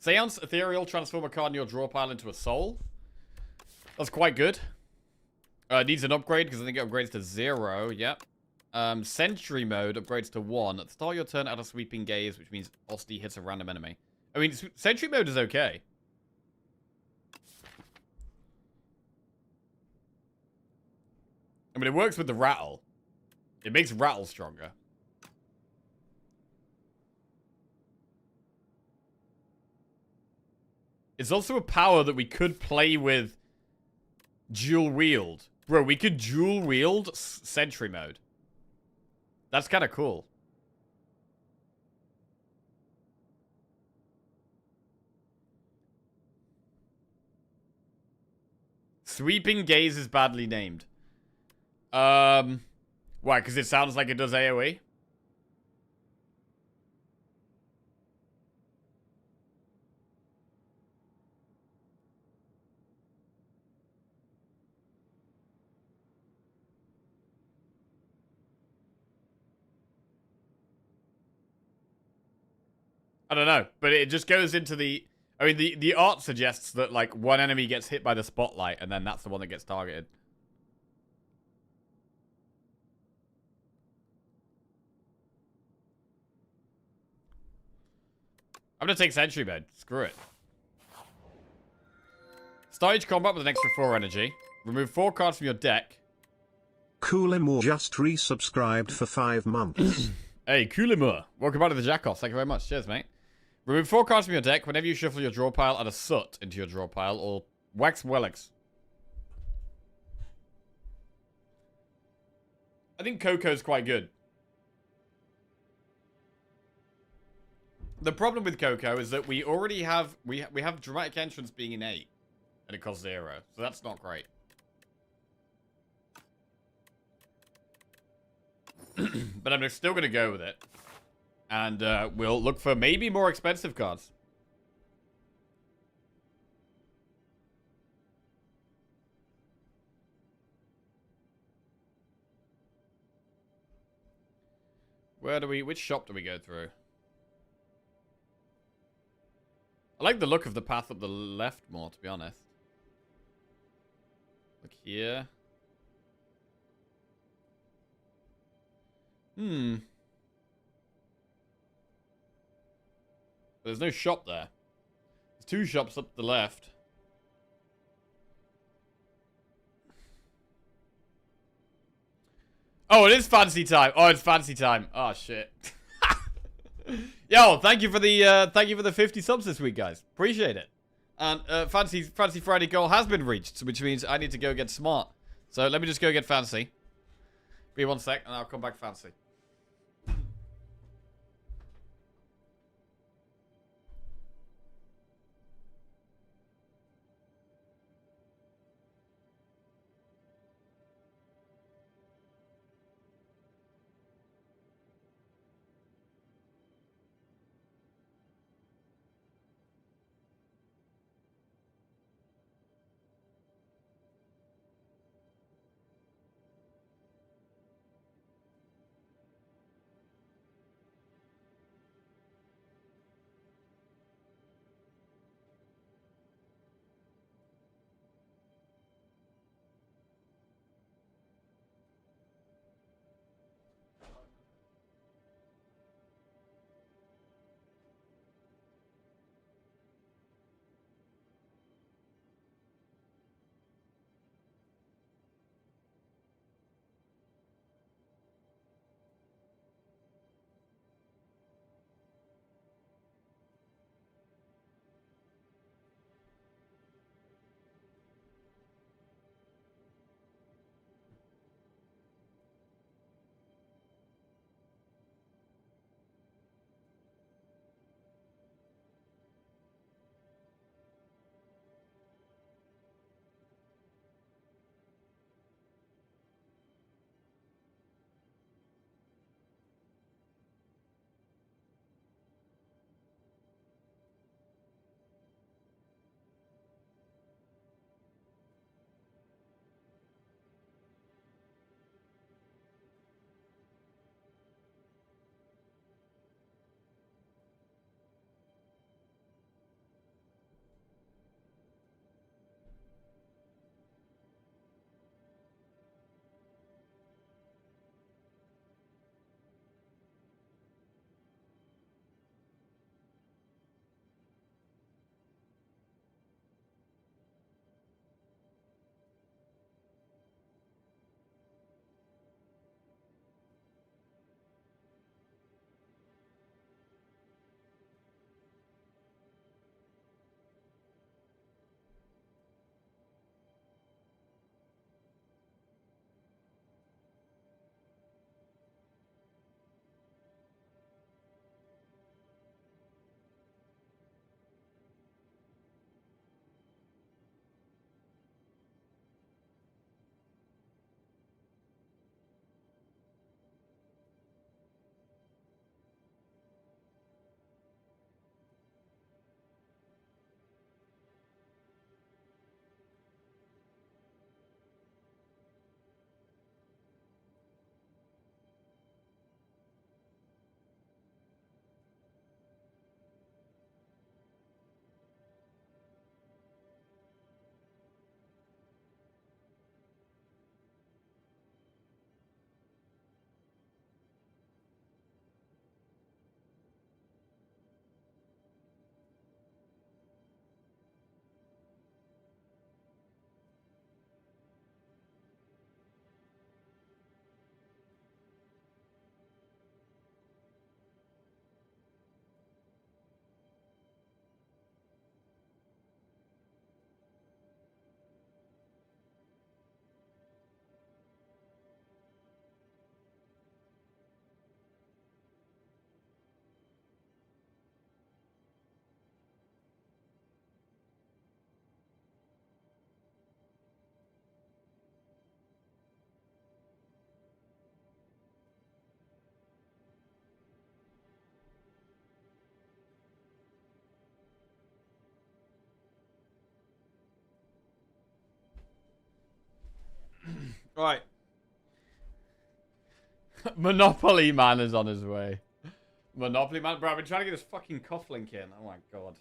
Seance, Ethereal, transform a card in your draw pile into a soul. That's quite good. It needs an upgrade because I think it upgrades to 0. Yep. Sentry Mode upgrades to 1. At the start of your turn, add a Sweeping Gaze, which means Osti hits a random enemy. I mean, Sentry Mode is okay. I mean, it works with the Rattle. It makes Rattle stronger. It's also a power that we could play with dual wield. Bro, we could dual wield Sentry Mode. That's kind of cool. Sweeping Gaze is badly named. Why? Because it sounds like it does AoE? I don't know, but it just goes into the... I mean, the art suggests that, like, one enemy gets hit by the spotlight, and then that's the one that gets targeted. I'm gonna take Sentry Mode. Screw it. Start each combat with an extra 4 energy. Remove 4 cards from your deck. Coolimore just resubscribed for 5 months. Hey, Coolimore. Welcome back to the Jackoffs. Thank you very much. Cheers, mate. Remove 4 cards from your deck. Whenever you shuffle your draw pile, add a Soot into your draw pile, or Wax Wellix. I think Coco's quite good. The problem with Coco is that we already have... We have Dramatic Entrance being innate, and it costs 0. So that's not great. But I'm still going to go with it. And we'll look for maybe more expensive cards. Which shop do we go through? I like the look of the path up the left more, to be honest. Look here. There's no shop there. There's 2 shops up the left. Oh, it is fancy time. Oh, it's fancy time. Oh shit. Yo, thank you for the 50 subs this week, guys. Appreciate it. And fancy Friday goal has been reached, which means I need to go get smart. So let me just go get fancy. Be 1 sec, and I'll come back fancy. Right. Monopoly Man is on his way. Monopoly Man? Bro, I've been trying to get this fucking cufflink in. Oh my god.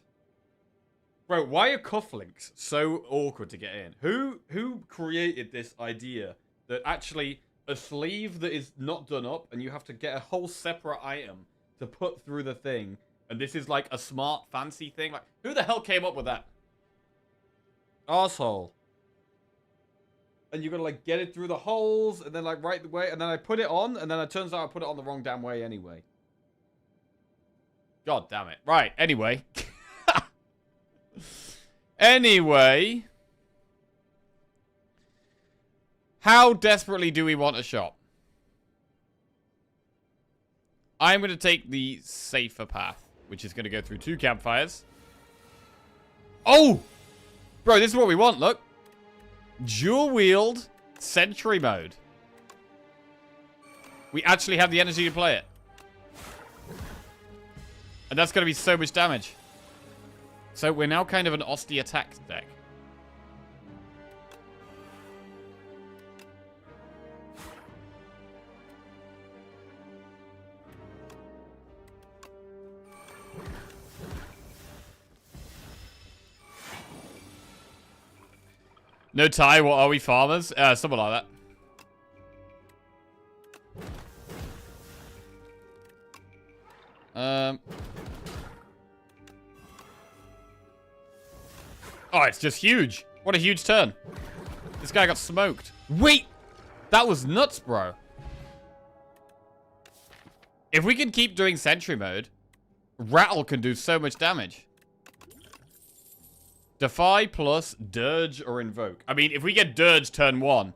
Bro, why are cufflinks so awkward to get in? Who created this idea that actually a sleeve that is not done up and you have to get a whole separate item to put through the thing, and this is like a smart, fancy thing? Like, who the hell came up with that? Arsehole. And you gotta like get it through the holes and then like right the way, and then I put it on, and then it turns out I put it on the wrong damn way anyway. God damn it. Right, anyway. Anyway. How desperately do we want a shop? I'm going to take the safer path, which is going to go through 2 campfires. Oh! Bro, this is what we want, look. Dual-wield sentry mode. We actually have the energy to play it. And that's going to be so much damage. So we're now kind of an Osti attack deck. No tie, what are we, farmers? Something like that. Oh, it's just huge. What a huge turn. This guy got smoked. Wait! That was nuts, bro. If we can keep doing sentry mode, Rattle can do so much damage. Defy plus Dirge or Invoke. I mean, if we get Dirge turn 1,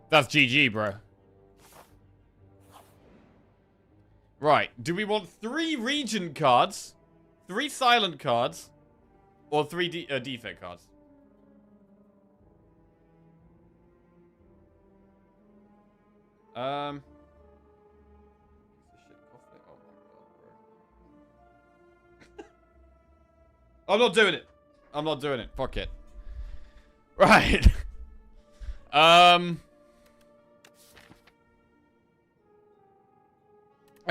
that's GG, bro. Right. Do we want 3 Regent cards, 3 Silent cards, or 3 defect cards? I'm not doing it. I'm not doing it. Fuck it. Right. I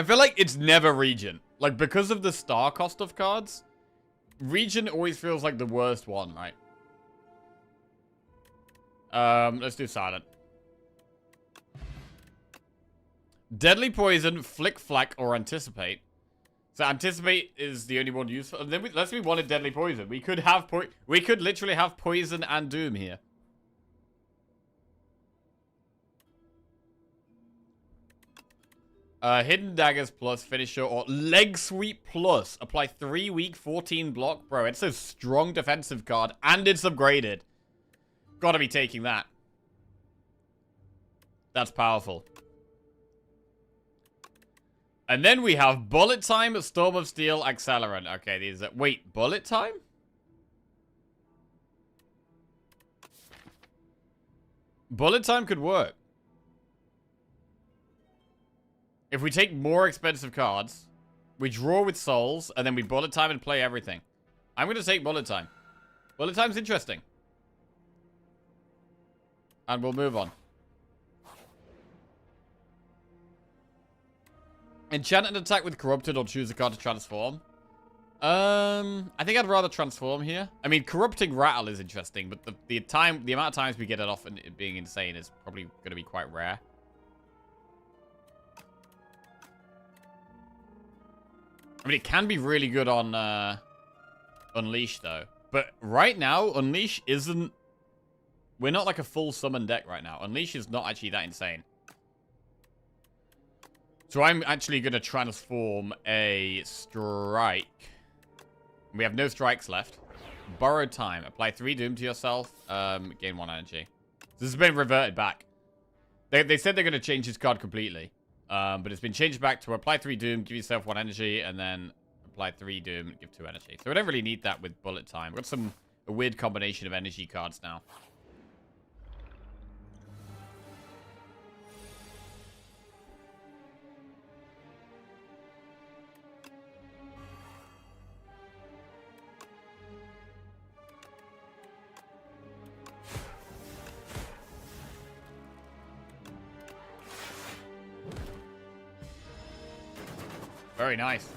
feel like it's never Regent. Like, because of the star cost of cards, Regent always feels like the worst one, right? Let's do Silent. Deadly Poison, Flick Flack, or Anticipate. So Anticipate is the only one useful. And then let's say we wanted Deadly Poison. We could have we could literally have Poison and Doom here. Hidden Daggers plus Finisher or Leg Sweep plus. Apply 3 weak, 14 block. Bro, it's a strong defensive card and it's upgraded. Gotta be taking that. That's powerful. And then we have Bullet Time, Storm of Steel, Accelerant. Okay, these are... Wait, Bullet Time? Bullet Time could work. If we take more expensive cards, we draw with souls, and then we Bullet Time and play everything. I'm going to take Bullet Time. Bullet Time's interesting. And we'll move on. Enchant an attack with Corrupted or choose a card to transform. I think I'd rather transform here. I mean, Corrupting Rattle is interesting, but the amount of times we get it off and it being insane is probably going to be quite rare. I mean, it can be really good on Unleash, though. But right now, Unleash isn't... We're not like a full summon deck right now. Unleash is not actually that insane. So I'm actually going to transform a Strike. We have no strikes left. Borrowed Time. Apply 3 Doom to yourself. Gain 1 energy. This has been reverted back. They said they're going to change this card completely. But it's been changed back to apply 3 Doom, give yourself 1 energy, and then apply 3 Doom, give 2 energy. So we don't really need that with Bullet Time. We've got a weird combination of energy cards now. Very nice.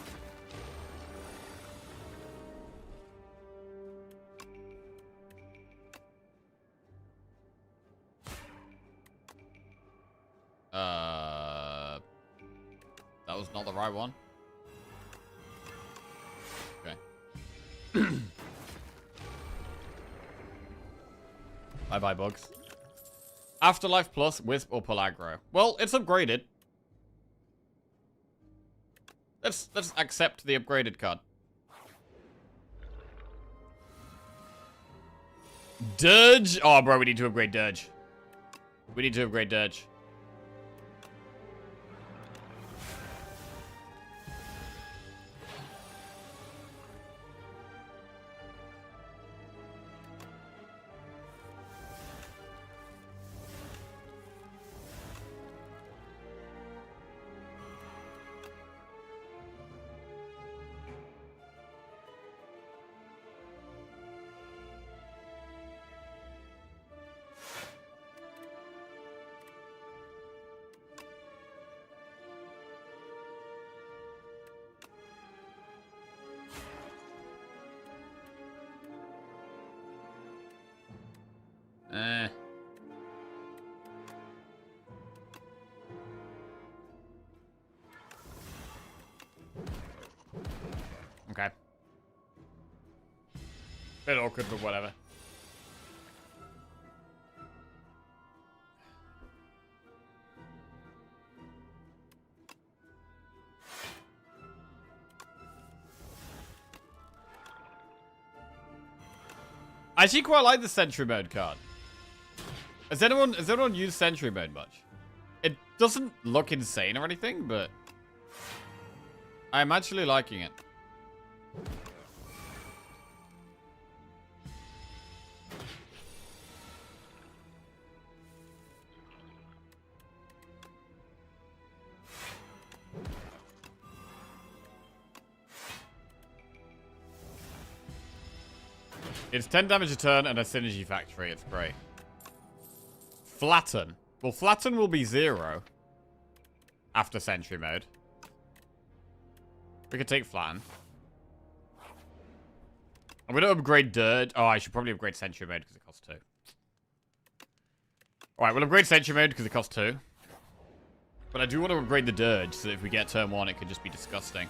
That was not the right one. Okay. Bye-bye, bugs. Afterlife Plus, Wisp or Pelaggro. Well, it's upgraded. Let's accept the upgraded card. Dirge? Oh, bro, we need to upgrade Dirge. We need to upgrade Dirge. Okay. Bit awkward, but whatever. I actually quite like the Sentry Mode card. Has anyone used Sentry Mode much? It doesn't look insane or anything, but I'm actually liking it. It's 10 damage a turn and a synergy factory. It's great. Flatten. Well, Flatten will be 0 after Sentry Mode. We could take Flatten. I'm going to upgrade Dirt. Oh, I should probably upgrade Sentry Mode because it costs 2. Alright, we'll upgrade Sentry Mode because it costs 2. But I do want to upgrade the Dirge so that if we get turn 1, it could just be disgusting.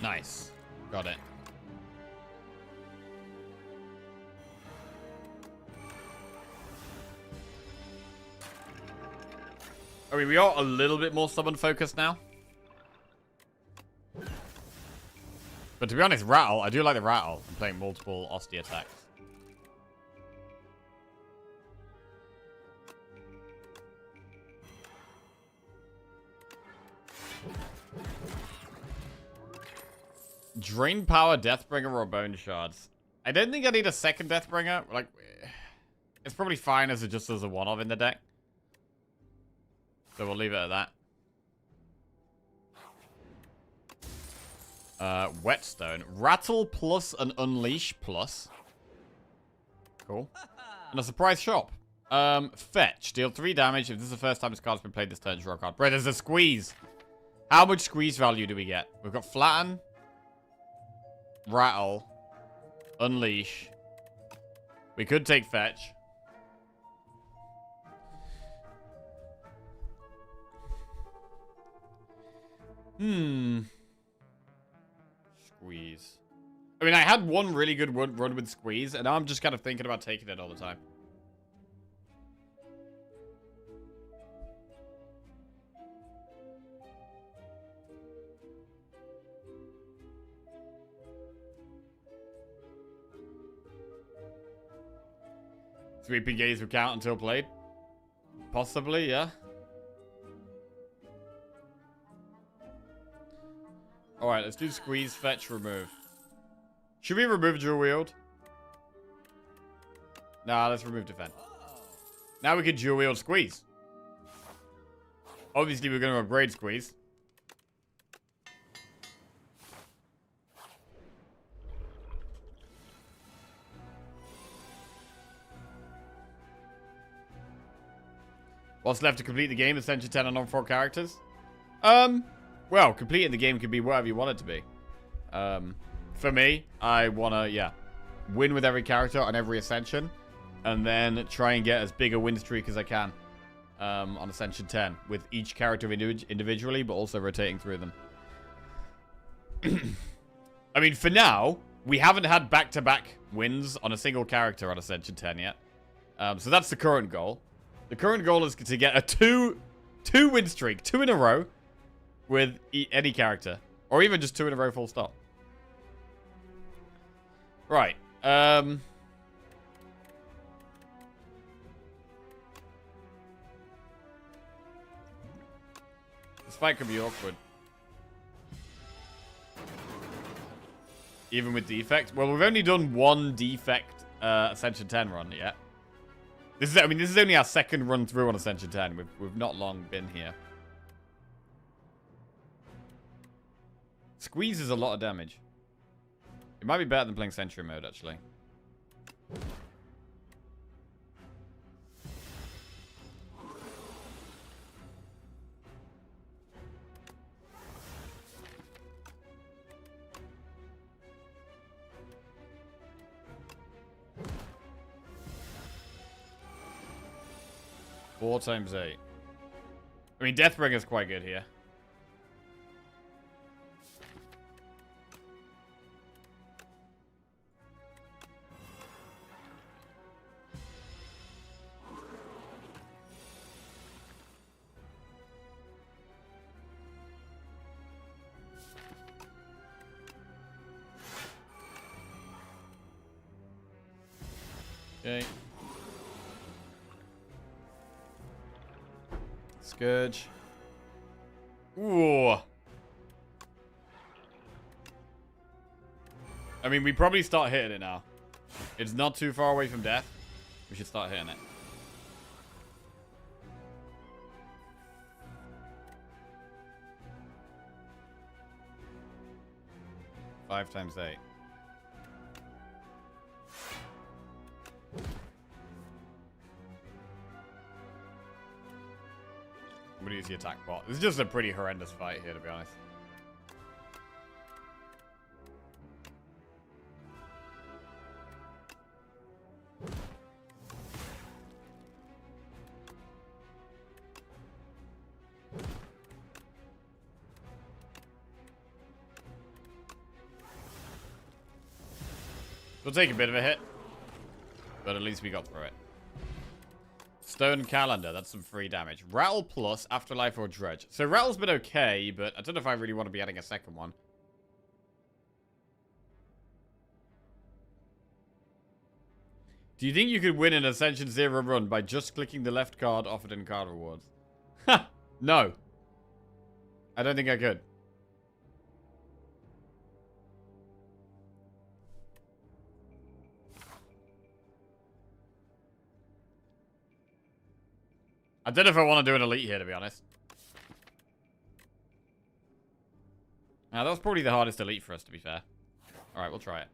Nice. Got it. I mean, we are a little bit more summon focused now. But to be honest, Rattle, I do like the Rattle. I'm playing multiple Osty attacks. Drain Power, Deathbringer, or Bone Shards. I don't think I need a second Deathbringer. Like, it's probably fine as just as a one-off in the deck. So we'll leave it at that. Whetstone. Rattle plus an Unleash plus. Cool. And a surprise shop. Fetch. Deal 3 damage. If this is the first time this card's been played this turn, draw a card. Bro, there's a squeeze. How much squeeze value do we get? We've got Flatten. Rattle. Unleash. We could take Fetch. Squeeze. I mean, I had one really good run with Squeeze, and now I'm just kind of thinking about taking it all the time. Sweeping gaze will count until played? Possibly, yeah. Alright, let's do Squeeze, Fetch, Remove. Should we remove Dual Wield? Nah, let's remove Defend. Now we can Dual Wield Squeeze. Obviously, we're going to upgrade Squeeze. What's left to complete the game? Ascension 10 and on 4 characters? Well, completing the game could be whatever you want it to be. For me, I want to, yeah, win with every character on every Ascension, and then try and get as big a win streak as I can on Ascension 10, with each character individually, but also rotating through them. I mean, for now, we haven't had back-to-back wins on a single character on Ascension 10 yet. So that's the current goal. The current goal is to get a two win streak, 2 in a row, with any character. Or even just 2 in a row full stop. Right. This fight could be awkward. Even with defects. Well, we've only done one defect Ascension 10 run yet. This is only our second run through on Ascension 10. We've not long been here. Squeeze is a lot of damage. It might be better than playing Sentry mode, actually. Four times 8. I mean, Deathbringer's quite good here. Okay. Scourge. Ooh. I mean, we probably start hitting it now. It's not too far away from death. We should start hitting it. Five times 8. I'm gonna use the attack bot. This is just a pretty horrendous fight here, to be honest. We'll take a bit of a hit, but at least we got through it. Stone Calendar, that's some free damage. Rattle plus, Afterlife or Dredge. So Rattle's been okay, but I don't know if I really want to be adding a second one. Do you think you could win an Ascension 0 run by just clicking the left card offered in card rewards? Ha! No. I don't think I could. I don't know if I want to do an elite here, to be honest. Now, that was probably the hardest elite for us, to be fair. Alright, we'll try it.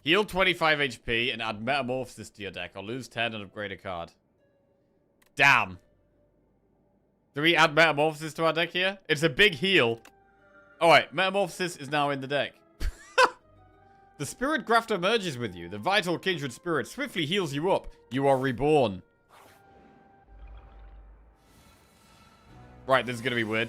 Heal 25 HP and add Metamorphosis to your deck, or lose 10 and upgrade a card. Damn. Do we add Metamorphosis to our deck here? It's a big heal. Alright, Metamorphosis is now in the deck. The Spirit Grafter merges with you. The Vital Kindred Spirit swiftly heals you up. You are reborn. Right, this is going to be weird.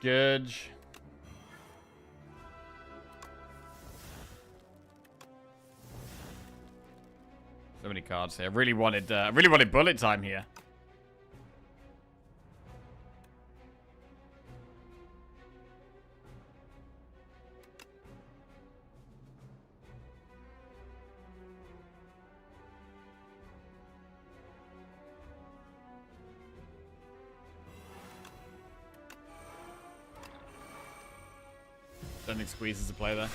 Scourge. So many cards here. I really wanted bullet time here. Don't think Squeeze is a play there.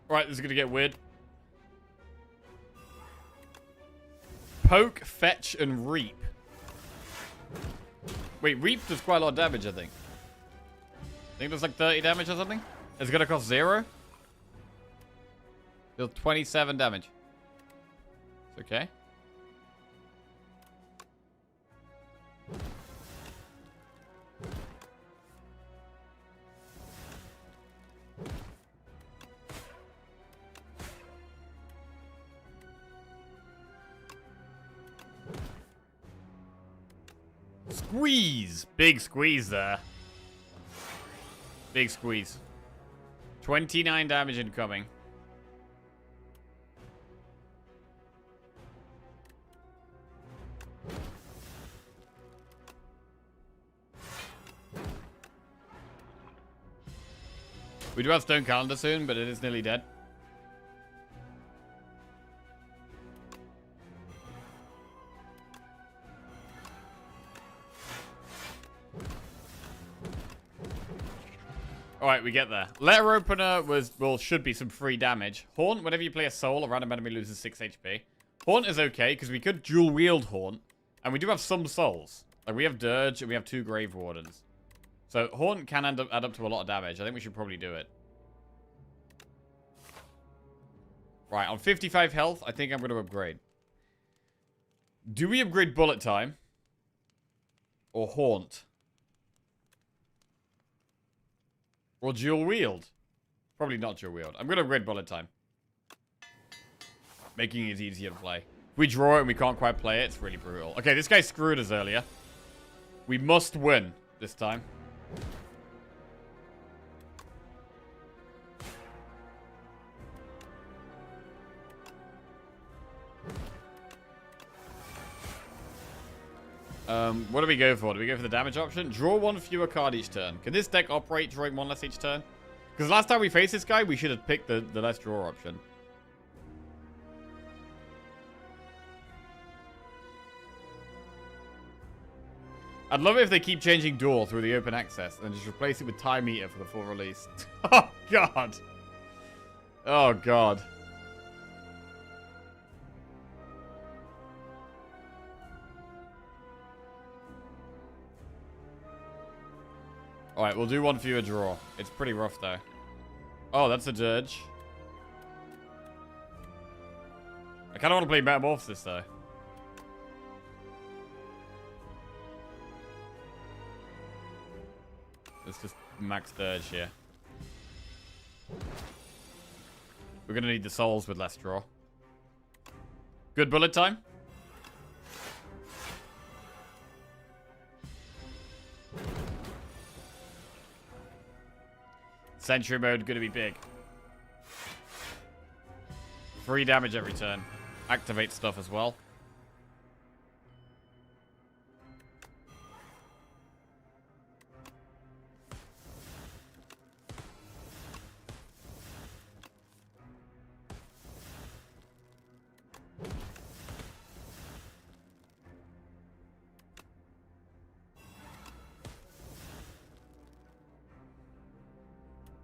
Alright, this is gonna get weird. Poke, fetch, and reap. Wait, reap does quite a lot of damage, I think. I think there's like 30 damage or something. It's gonna cost 0. Deal 27 damage. It's okay. Squeeze! Big squeeze there. Big squeeze. 29 damage incoming. We do have Stone Calendar soon, but it is nearly dead. Alright, we get there. Letter Opener should be some free damage. Haunt, whenever you play a soul, a random enemy loses 6 HP. Haunt is okay, because we could dual wield Haunt. And we do have some souls. Like, we have Dirge and we have 2 Grave Wardens. So, Haunt can add up to a lot of damage. I think we should probably do it. Right, on 55 health, I think I'm going to upgrade. Do we upgrade Bullet Time? Or Haunt? Or dual wield? Probably not dual wield. I'm going to upgrade Bullet Time. Making it easier to play. If we draw it and we can't quite play it, it's really brutal. Okay, this guy screwed us earlier. We must win this time. What do we go for? Do we go for the damage option? Draw 1 fewer card each turn. Can this deck operate drawing 1 less each turn? Because last time we faced this guy, we should have picked the less draw option. I'd love it if they keep changing Duel through the open access and just replace it with Time Eater for the full release. Oh, God. Oh, God. Alright, we'll do 1 fewer draw. It's pretty rough, though. Oh, that's a Dirge. I kind of want to play Metamorphosis, though. Let's just max Dirge here. We're going to need the souls with less draw. Good bullet time. Sentry mode going to be big. 3 damage every turn. Activate stuff as well.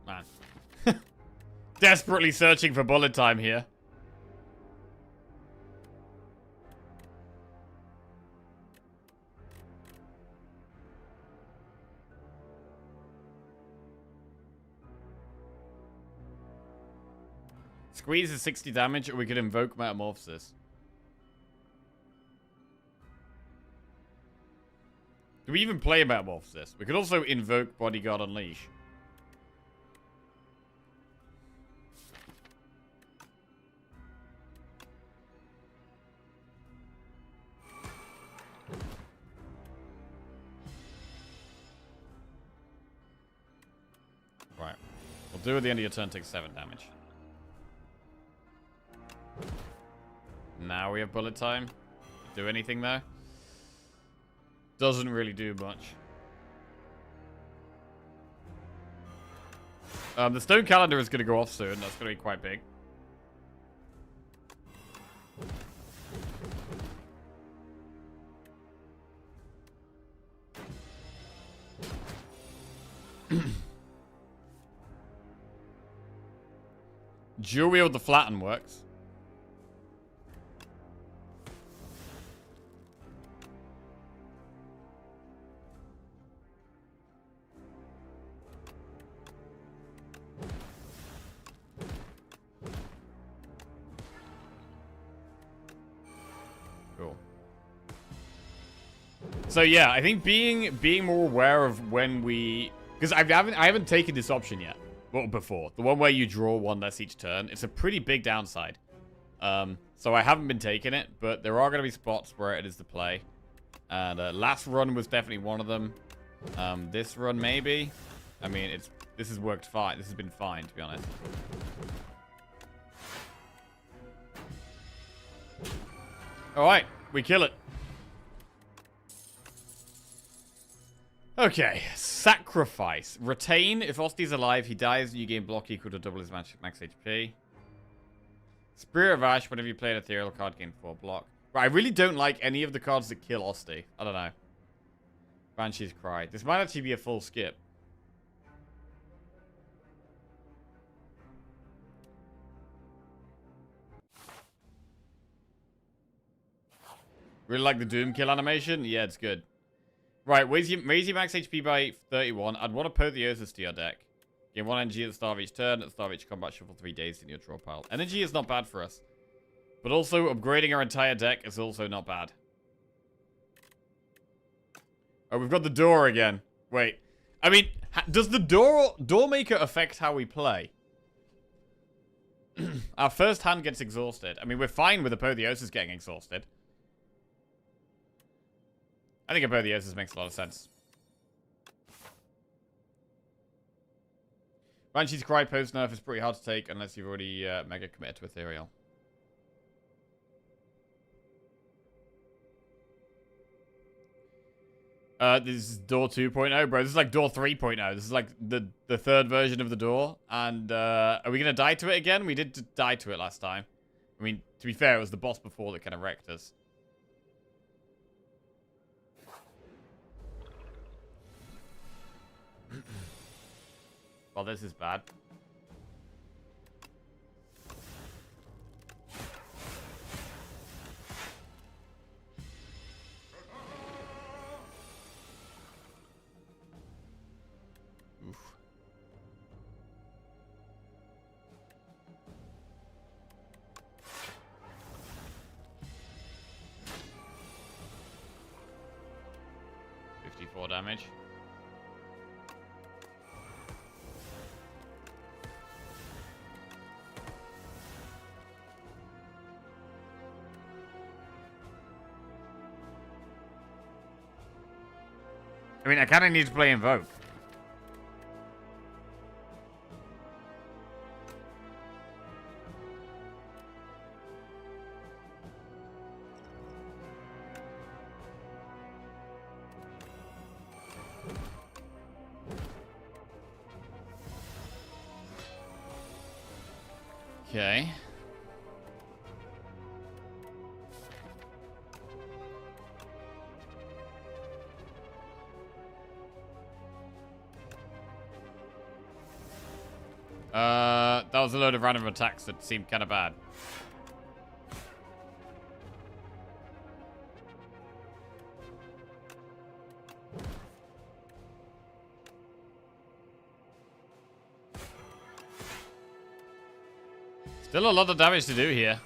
Man. Desperately searching for bullet time here. Squeeze is 60 damage, or we could invoke Metamorphosis. Do we even play Metamorphosis? We could also invoke Bodyguard Unleash. Right. We'll do it at the end of your turn, take 7 damage. Now we have bullet time. Do anything there? Doesn't really do much. The stone calendar is going to go off soon. That's going to be quite big. Dual wield the flatten works. Cool. So yeah, I think being more aware of when we, because I haven't taken this option yet. Well, before the one where you draw one less each turn. It's a pretty big downside. So I haven't been taking it, but there are going to be spots where it is the play. And last run was definitely one of them. This run maybe. I mean, this has worked fine. This has been fine, to be honest. All right, we kill it. Okay, sacrifice. Retain. If Osti's alive, he dies, you gain block equal to double his max HP. Spirit of Ash, whenever you play an ethereal card, gain 4 block. Right, I really don't like any of the cards that kill Osti. I don't know. Banshee's Cry. This might actually be a full skip. Really like the Doom kill animation? Yeah, it's good. Right, raise your max HP by 31. I'd want to Apotheosis to your deck. Gain 1 energy at the start of each turn. At the start of each combat, shuffle 3 days in your draw pile. Energy is not bad for us. But also, upgrading our entire deck is also not bad. Oh, we've got the door again. Wait. I mean, does the door maker affect how we play? Our first hand gets exhausted. I mean, we're fine with Apotheosis getting exhausted. I think Apotheosis makes a lot of sense. Banshee's Cry post-nerf is pretty hard to take unless you've already mega committed to Ethereal. This is door 2.0, bro. This is like door 3.0. This is like the third version of the door. And are we going to die to it again? We did die to it last time. I mean, to be fair, it was the boss before that kind of wrecked us. Well, this is bad. Oof. $54 damage. I mean, I kind of need to play Invoke. Okay. That was a load of random attacks that seemed kind of bad. Still a lot of damage to do here.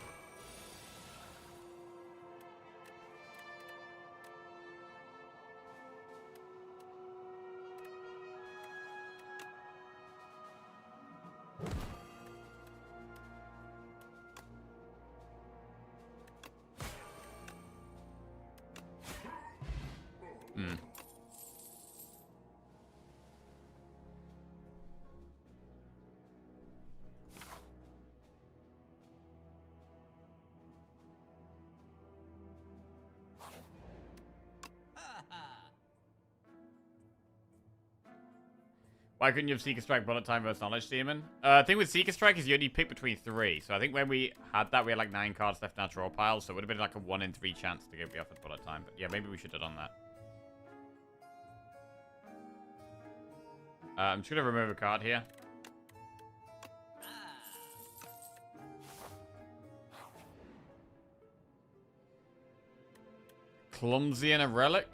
Why couldn't you have Seeker Strike bullet time versus Knowledge Demon? Thing with Seeker Strike is you only pick between 3. So I think when we had that, we had like 9 cards left in our draw pile. So it would have been like a 1 in 3 chance to be offered bullet time. But yeah, maybe we should have done that. I'm just going to remove a card here. Clumsy and a Relic.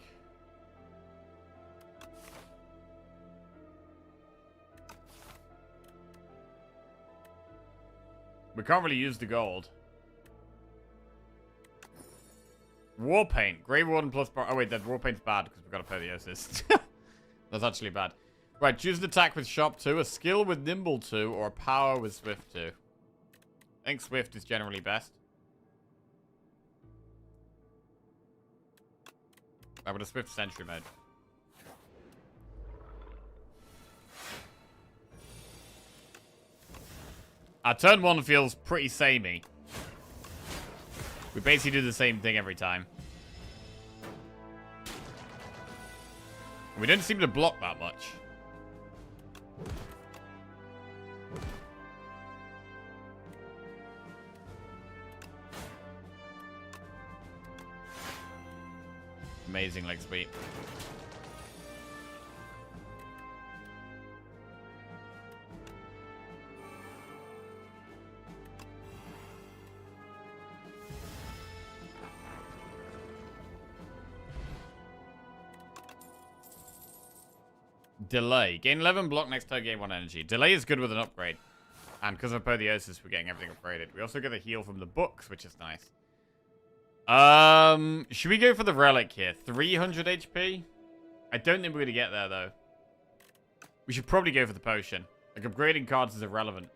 We can't really use the gold. Warpaint. Grey Warden plus... Oh, wait, that Warpaint's bad because we've got Apotheosis. That's actually bad. Right, choose an attack with Sharp 2, a skill with Nimble 2, or a power with Swift 2. I think Swift is generally best. Right, with a Swift Sentry mode. Our turn 1 feels pretty samey. We basically do the same thing every time. We don't seem to block that much. Amazing leg sweep. Delay. Gain 11 block next turn, gain 1 energy. Delay is good with an upgrade. And because of Apotheosis, we're getting everything upgraded. We also get a heal from the books, which is nice. Should we go for the Relic here? 300 HP? I don't think we're going to get there, though. We should probably go for the potion. Like, upgrading cards is irrelevant.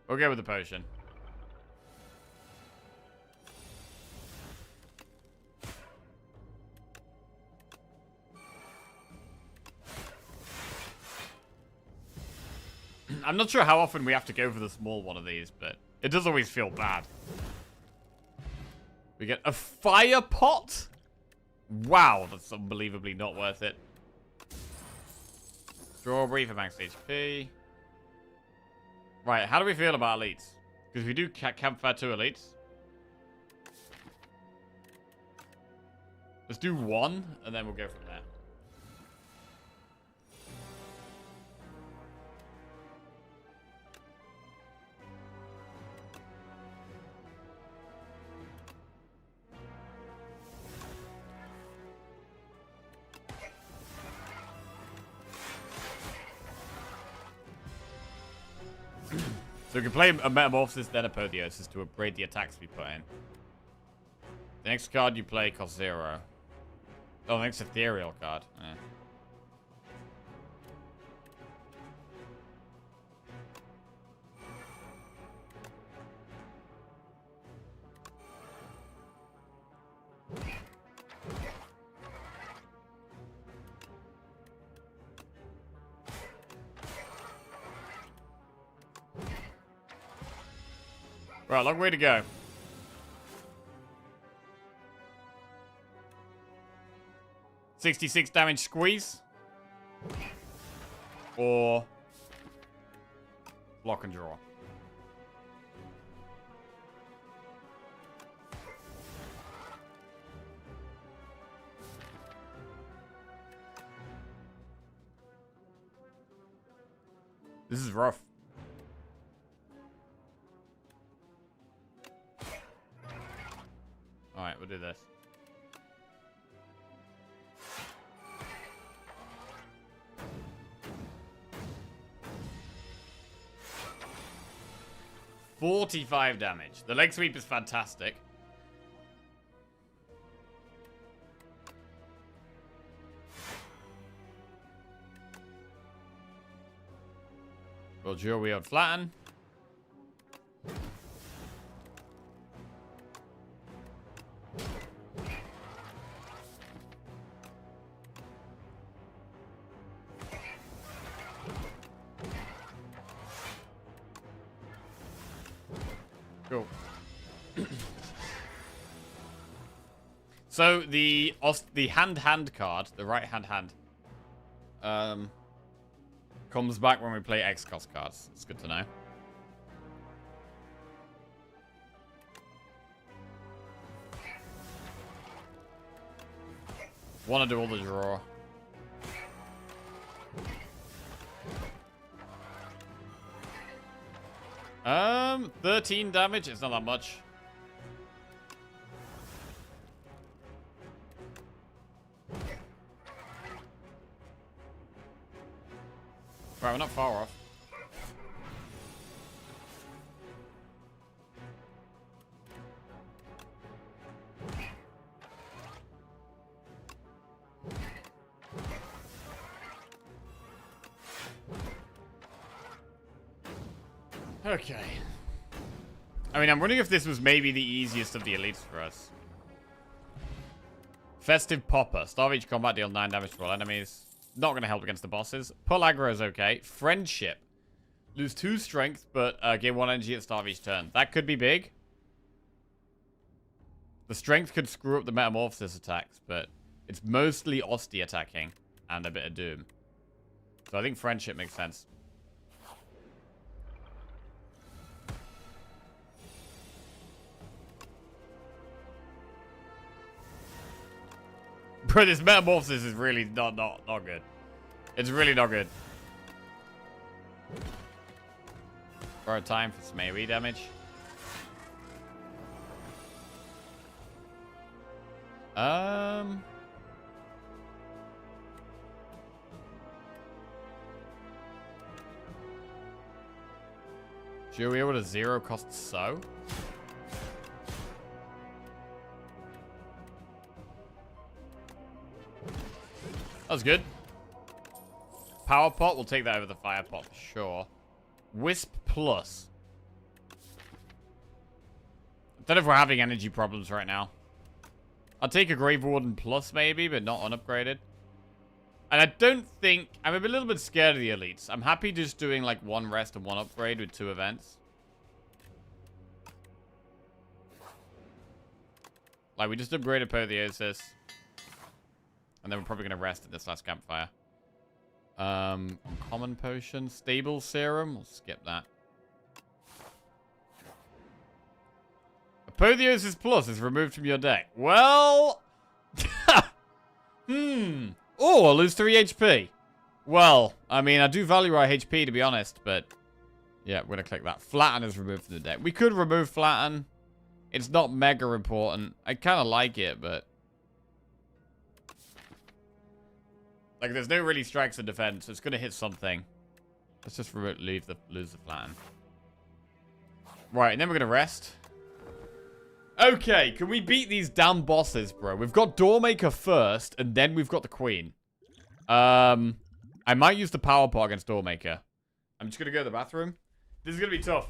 We'll go with the potion. I'm not sure how often we have to go for the small one of these, but it does always feel bad. We get a fire pot? Wow, that's unbelievably not worth it. Strawberry for max HP. Right, how do we feel about elites? Because we do campfire 2 elites. Let's do 1, and then we'll go from there. So we can play a Metamorphosis, then Apotheosis to upgrade the attacks we put in. The next card you play costs 0. Oh, the next Ethereal card. Yeah. Right, long way to go. $66 damage squeeze. Or block and draw. This is rough. Alright, we'll do this. 45 damage. The leg sweep is fantastic. Will dual wield flatten. Cool. So the hand card, the right hand, comes back when we play X-Cost cards. It's good to know. Want to do all the draw. 13 damage. It's not that much. Right, we're not far off. Okay. I mean, I'm wondering if this was maybe the easiest of the elites for us. Festive Popper. Starve each combat, deal 9 damage to all enemies. Not going to help against the bosses. Pull aggro is okay. Friendship. Lose 2 strength, but gain 1 energy at the start of each turn. That could be big. The strength could screw up the metamorphosis attacks, but it's mostly Osti attacking and a bit of Doom. So I think friendship makes sense. Bro, this metamorphosis is really not good. It's really not good. Borrow time for some AoE damage. Should we be able to 0 cost so? That was good. Power pot, we'll take that over the fire pot for sure. Wisp plus. I don't know if we're having energy problems right now. I'll take a Grave Warden plus maybe, but not unupgraded. And I don't think... I'm a little bit scared of the elites. I'm happy just doing like 1 rest and 1 upgrade with 2 events. Like, we just upgraded Apotheosis. And then we're probably going to rest at this last campfire. Common potion. Stable serum. We'll skip that. Apotheosis plus is removed from your deck. Well... Oh, I'll lose 3 HP. Well, I mean, I do value our HP, to be honest, but... Yeah, we're going to click that. Flatten is removed from the deck. We could remove Flatten. It's not mega important. I kind of like it, but... Like, there's no really strikes in defense. It's going to hit something. Let's just lose the Flatten. Right, and then we're going to rest. Okay, can we beat these damn bosses, bro? We've got Doormaker first, and then we've got the Queen. I might use the Power Pot against Doormaker. I'm just going to go to the bathroom. This is going to be tough.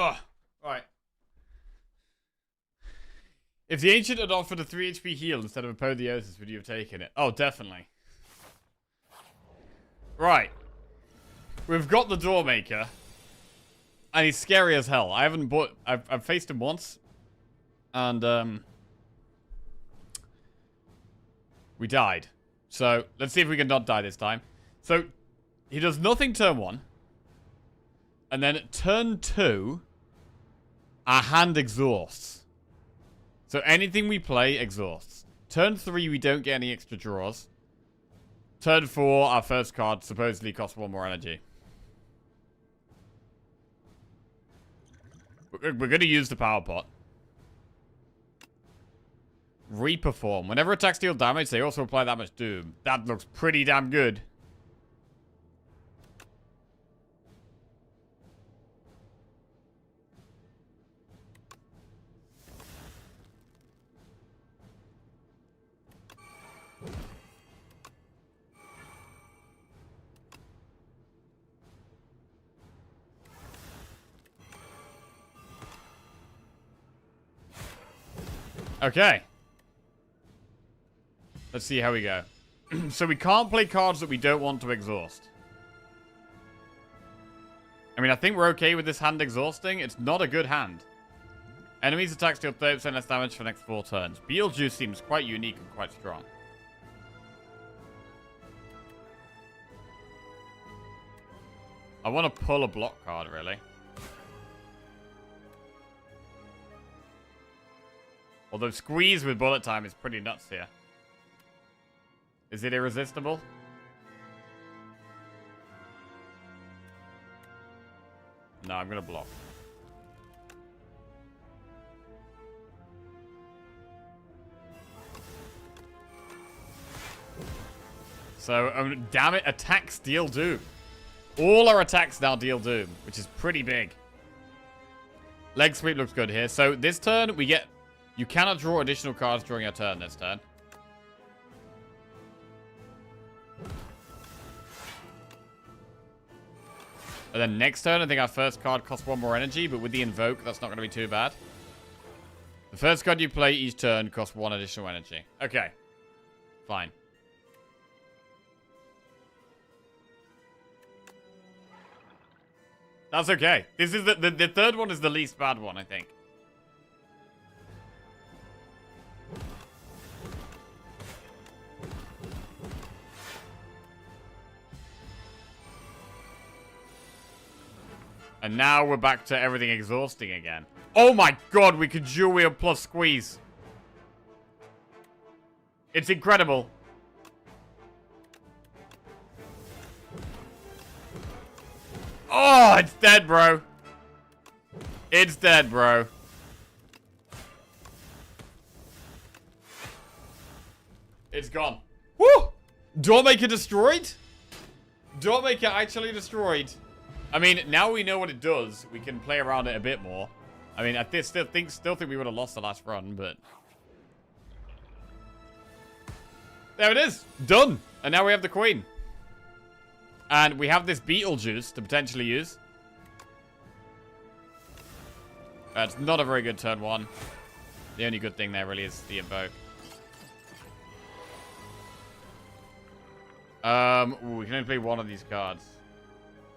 Ugh. Right. If the Ancient had offered a 3 HP heal instead of Apotheosis, would you have taken it? Oh, definitely. Right. We've got the Doormaker. And he's scary as hell. I haven't bought... I've faced him once. And, we died. So, let's see if we can not die this time. So, he does nothing turn 1. And then turn 2, our hand exhausts. So anything we play exhausts. Turn 3, we don't get any extra draws. Turn 4, our first card supposedly costs 1 more energy. We're going to use the power pot. Reperform. Whenever attacks deal damage, they also apply that much doom. That looks pretty damn good. Okay. Let's see how we go. So we can't play cards that we don't want to exhaust. I mean, I think we're okay with this hand exhausting. It's not a good hand. Enemies attacks deal 30% less damage for the next 4 turns. Beetlejuice seems quite unique and quite strong. I want to pull a block card, really. Although squeeze with bullet time is pretty nuts here. Is it irresistible? No, I'm going to block. So, damn it, attacks deal doom. All our attacks now deal doom, which is pretty big. Leg sweep looks good here. So, this turn, we get... You cannot draw additional cards during your turn this turn. And then next turn, I think our first card costs 1 more energy, but with the Invoke, that's not going to be too bad. The first card you play each turn costs 1 additional energy. Okay. Fine. That's okay. This is the third one is the least bad one, I think. And now we're back to everything exhausting again. Oh my god, we can dual wield plus squeeze. It's incredible. Oh, it's dead, bro. It's dead, bro. It's gone. Woo! Doormaker destroyed? Doormaker actually destroyed. I mean, now we know what it does. We can play around it a bit more. I mean, I still think we would have lost the last run, but... There it is. Done. And now we have the Queen. And we have this Beetlejuice to potentially use. It's not a very good turn 1. The only good thing there really is the Invoke. Ooh, we can only play one of these cards.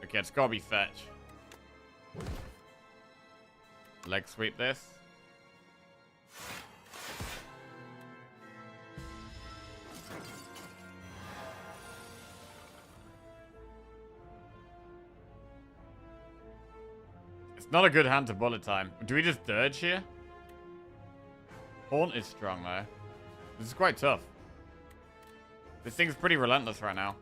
Okay, it's gotta be fetch. Leg sweep this. It's not a good hand to bullet time. Do we just dirge here? Haunt is strong though. This is quite tough. This thing's pretty relentless right now.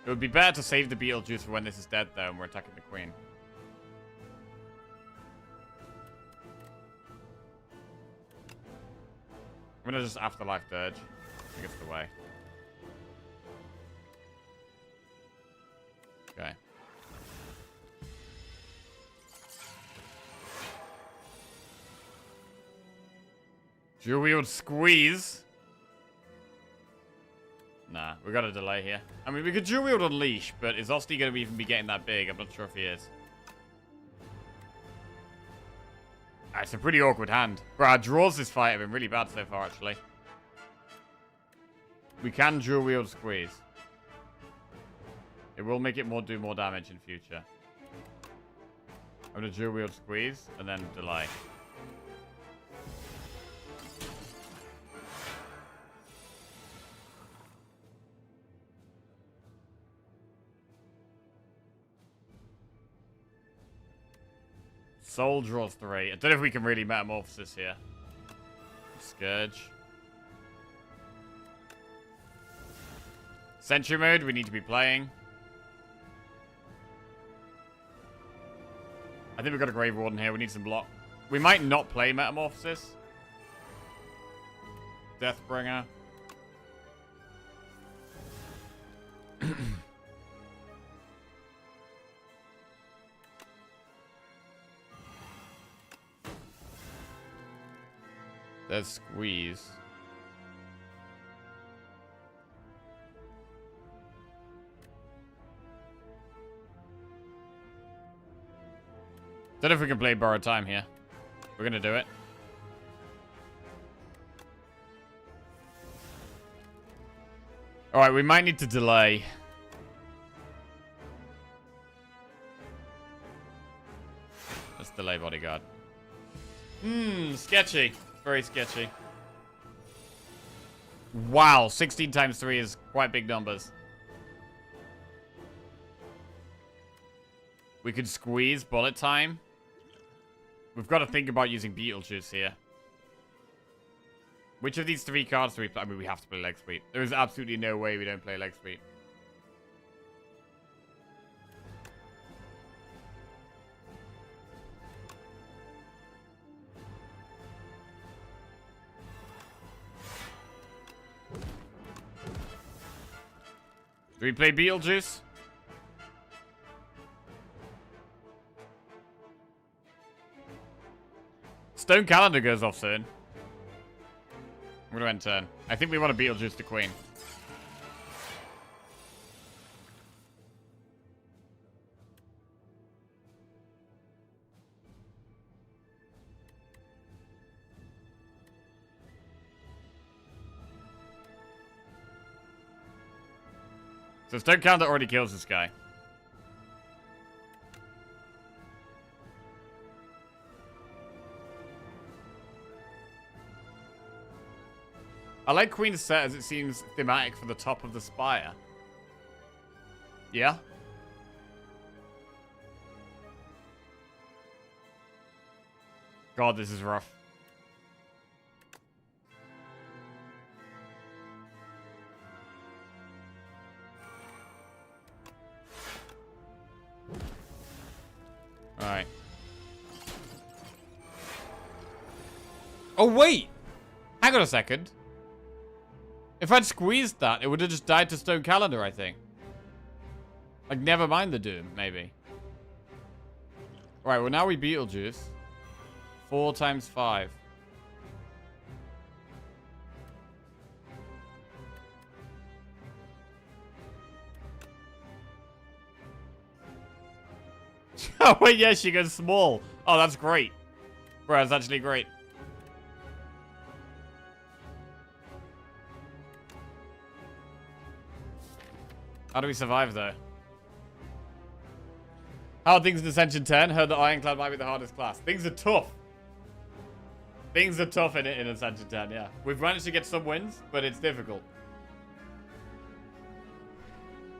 It would be better to save the Beetlejuice for when this is dead, though, and we're attacking the Queen. I'm gonna just Afterlife Dirge. I think it's the way. Okay. Dual wield squeeze. Nah, We got a delay here. I mean, we could dual wield Unleash, but is Osti going to even be getting that big? I'm not sure if he is. It's a pretty awkward hand. Bro, our draws this fight have been really bad so far, actually. We can dual wield Squeeze. It will make it do more damage in future. I'm going to dual wield Squeeze and then delay. Soul draws 3. I don't know if we can really Metamorphosis here. Scourge. Sentry mode, we need to be playing. I think we've got a Grave Warden here. We need some block. We might not play Metamorphosis. Deathbringer. There's Squeeze. Don't know if we can play Borrowed Time here. We're gonna do it. Alright, we might need to delay. Let's delay Bodyguard. Sketchy. Very sketchy. Wow, 16 times 3 is quite big numbers. We could squeeze Bullet Time. We've got to think about using Beetlejuice here. Which of these 3 cards do we play? I mean, we have to play Leg Sweep. There is absolutely no way we don't play Leg Sweep. Do we play Beetlejuice? Stone Calendar goes off soon. I'm going to end turn. I think we want to Beetlejuice the Queen. So Stone Calendar already kills this guy. I like Queen's set as it seems thematic for the top of the spire. Yeah? God, this is rough. Alright. Oh, wait! Hang on a second. If I'd squeezed that, it would have just died to Stone Calendar, I think. Like, never mind the Doom, maybe. Alright, well, now we Beetlejuice. 4 times 5. Oh, wait, yeah, she goes small. Oh, that's great. Bro, that's actually great. How do we survive, though? How are things in Ascension 10? Heard that Ironclad might be the hardest class. Things are tough. Things are tough in Ascension 10, yeah. We've managed to get some wins, but it's difficult.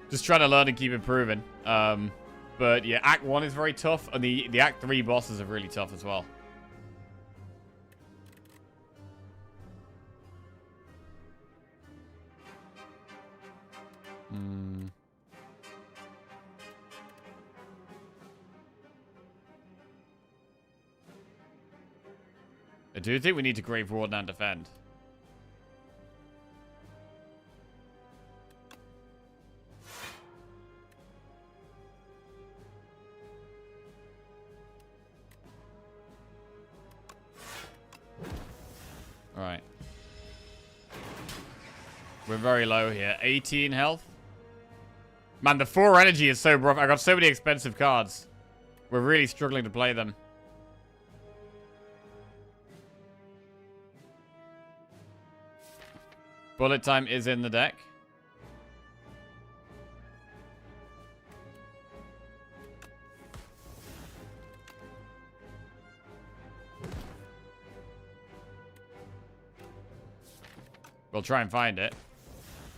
Just trying to learn and keep improving. But yeah, Act 1 is very tough, and the Act 3 bosses are really tough as well. I do think we need to Grave Warden and defend. Alright. We're very low here. 18 health. Man, the 4 energy is so rough. I got so many expensive cards. We're really struggling to play them. Bullet time is in the deck. We'll try and find it.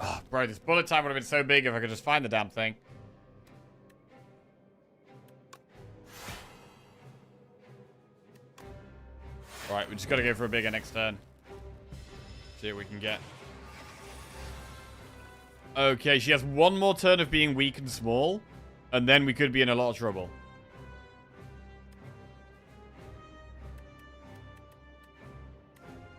Oh, bro, this bullet time would have been so big if I could just find the damn thing. Alright, we just gotta go for a bigger next turn. See what we can get. Okay, she has one more turn of being weak and small, and then we could be in a lot of trouble.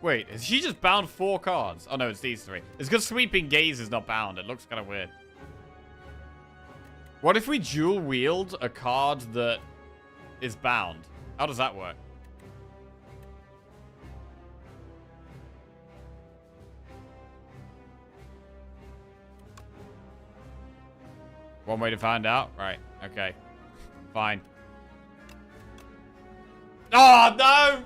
Wait, has she just bound 4 cards? Oh no, it's these 3. It's because Sweeping Gaze is not bound. It looks kind of weird. What if we dual wield a card that is bound? How does that work? One way to find out? Right, okay. Fine. Oh, no!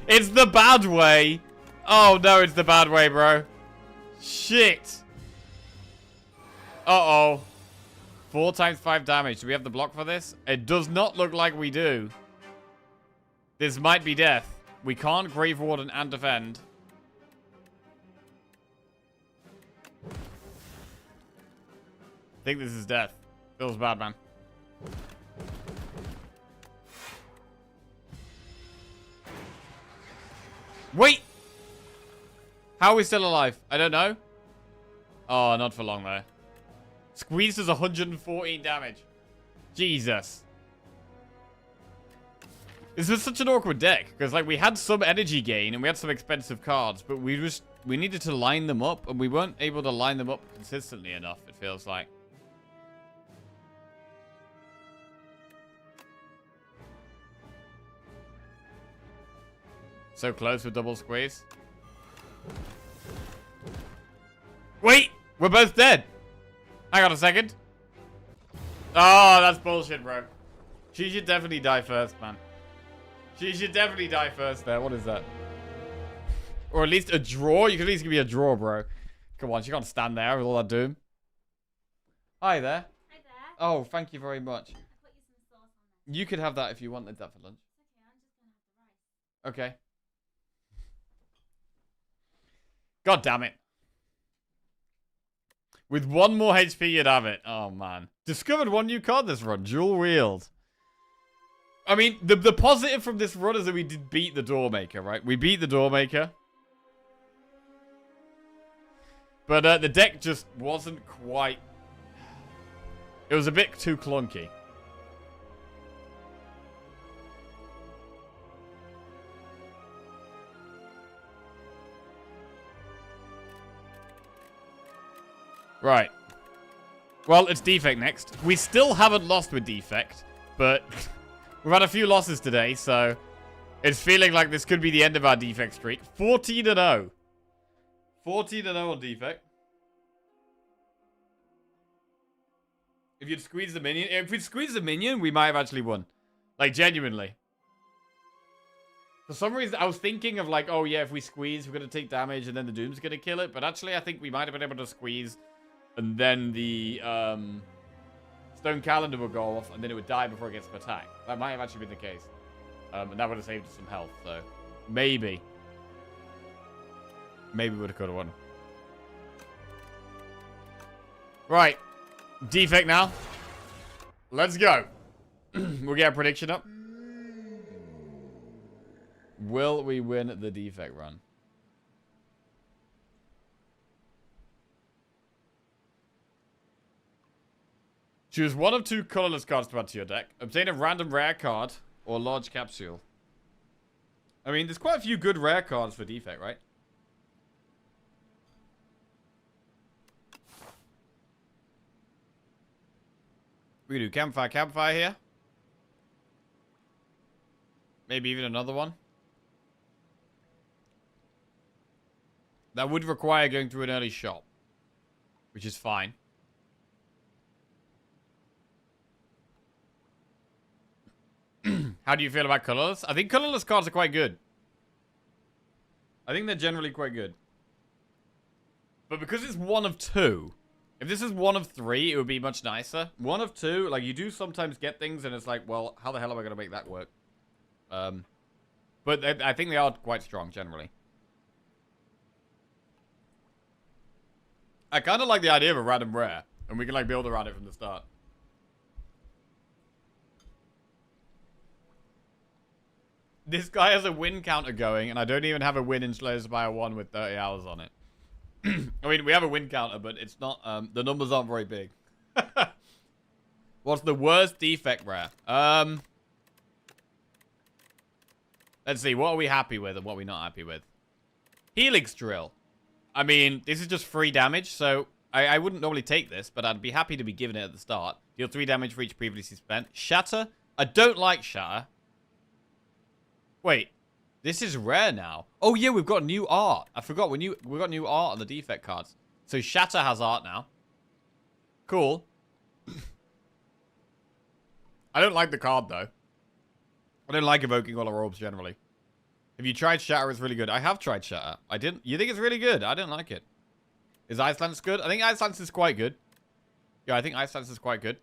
It's the bad way. Oh, no, it's the bad way, bro. Shit. Uh-oh. 4 times 5 damage. Do we have the block for this? It does not look like we do. This might be death. We can't Grave Warden and defend. I think this is death. Feels bad, man. Wait! How are we still alive? I don't know. Oh, not for long, though. Squeeze does 114 damage. Jesus. This was such an awkward deck. Because, like, we had some energy gain and we had some expensive cards. But we needed to line them up. And we weren't able to line them up consistently enough, it feels like. So close with double squeeze. Wait! We're both dead! Hang on a second. Oh, that's bullshit, bro. She should definitely die first, man. She should definitely die first there. What is that? Or at least a draw? You could at least give me a draw, bro. Come on, she can't stand there with all that doom. Hi there. Hi there. Oh, thank you very much. I put you some sauce on there. You could have that if you wanted that for lunch. Okay, I'm just gonna have the rice. Okay. God damn it. With 1 more HP, you'd have it. Oh, man. Discovered 1 new card this run. Dual wield. I mean, the positive from this run is that we did beat the Doormaker, right? We beat the Doormaker. But the deck just wasn't quite... It was a bit too clunky. Right. Well, it's Defect next. We still haven't lost with Defect, but we've had a few losses today, so it's feeling like this could be the end of our Defect streak. 14-0. 14-0 on Defect. If you'd squeeze the minion, if we'd squeeze the minion, we might have actually won. Like, genuinely. For some reason, I was thinking of like, oh yeah, if we squeeze, we're going to take damage and then the Doom's going to kill it. But actually, I think we might have been able to squeeze and then the Stone Calendar would go off and then it would die before it gets attacked. That might have actually been the case. And that would have saved us some health, so maybe. Maybe we would have could have won. Right. Defect now. Let's go. We'll get a prediction up. Will we win the Defect run? Choose 1 of 2 colorless cards to add to your deck. Obtain a random rare card or large capsule. I mean, there's quite a few good rare cards for Defect, right? We can do campfire here. Maybe even another one. That would require going through an early shop, which is fine. How do you feel about colorless? I think colorless cards are quite good. I think they're generally quite good. But because it's one of two, if this is one of three, it would be much nicer. One of two, like, you do sometimes get things and it's like, well, how the hell am I going to make that work? But I think they are quite strong, generally. I kind of like the idea of a random rare. And we can, like, build around it from the start. This guy has a win counter going, and I don't even have a win in Slayer Spire 1 with 30 hours on it. I mean, we have a win counter, but it's not, the numbers aren't very big. What's the worst defect rare? Let's see, what are we happy with and what are we not happy with? Helix Drill. I mean, this is just free damage, so I wouldn't normally take this, but I'd be happy to be given it at the start. Deal 3 damage for each previously spent. Shatter. I don't like Shatter. Wait, this is rare now. Oh yeah, we've got new art. I forgot we got new art on the defect cards. So Shatter has art now. Cool. I don't like the card though. I don't like evoking all our orbs generally. Have you tried Shatter? It's really good. I have tried Shatter. I didn't. You think it's really good? I didn't like it. Is Ice Lance good? I think Ice Lance is quite good. Yeah, I think Ice Lance is quite good.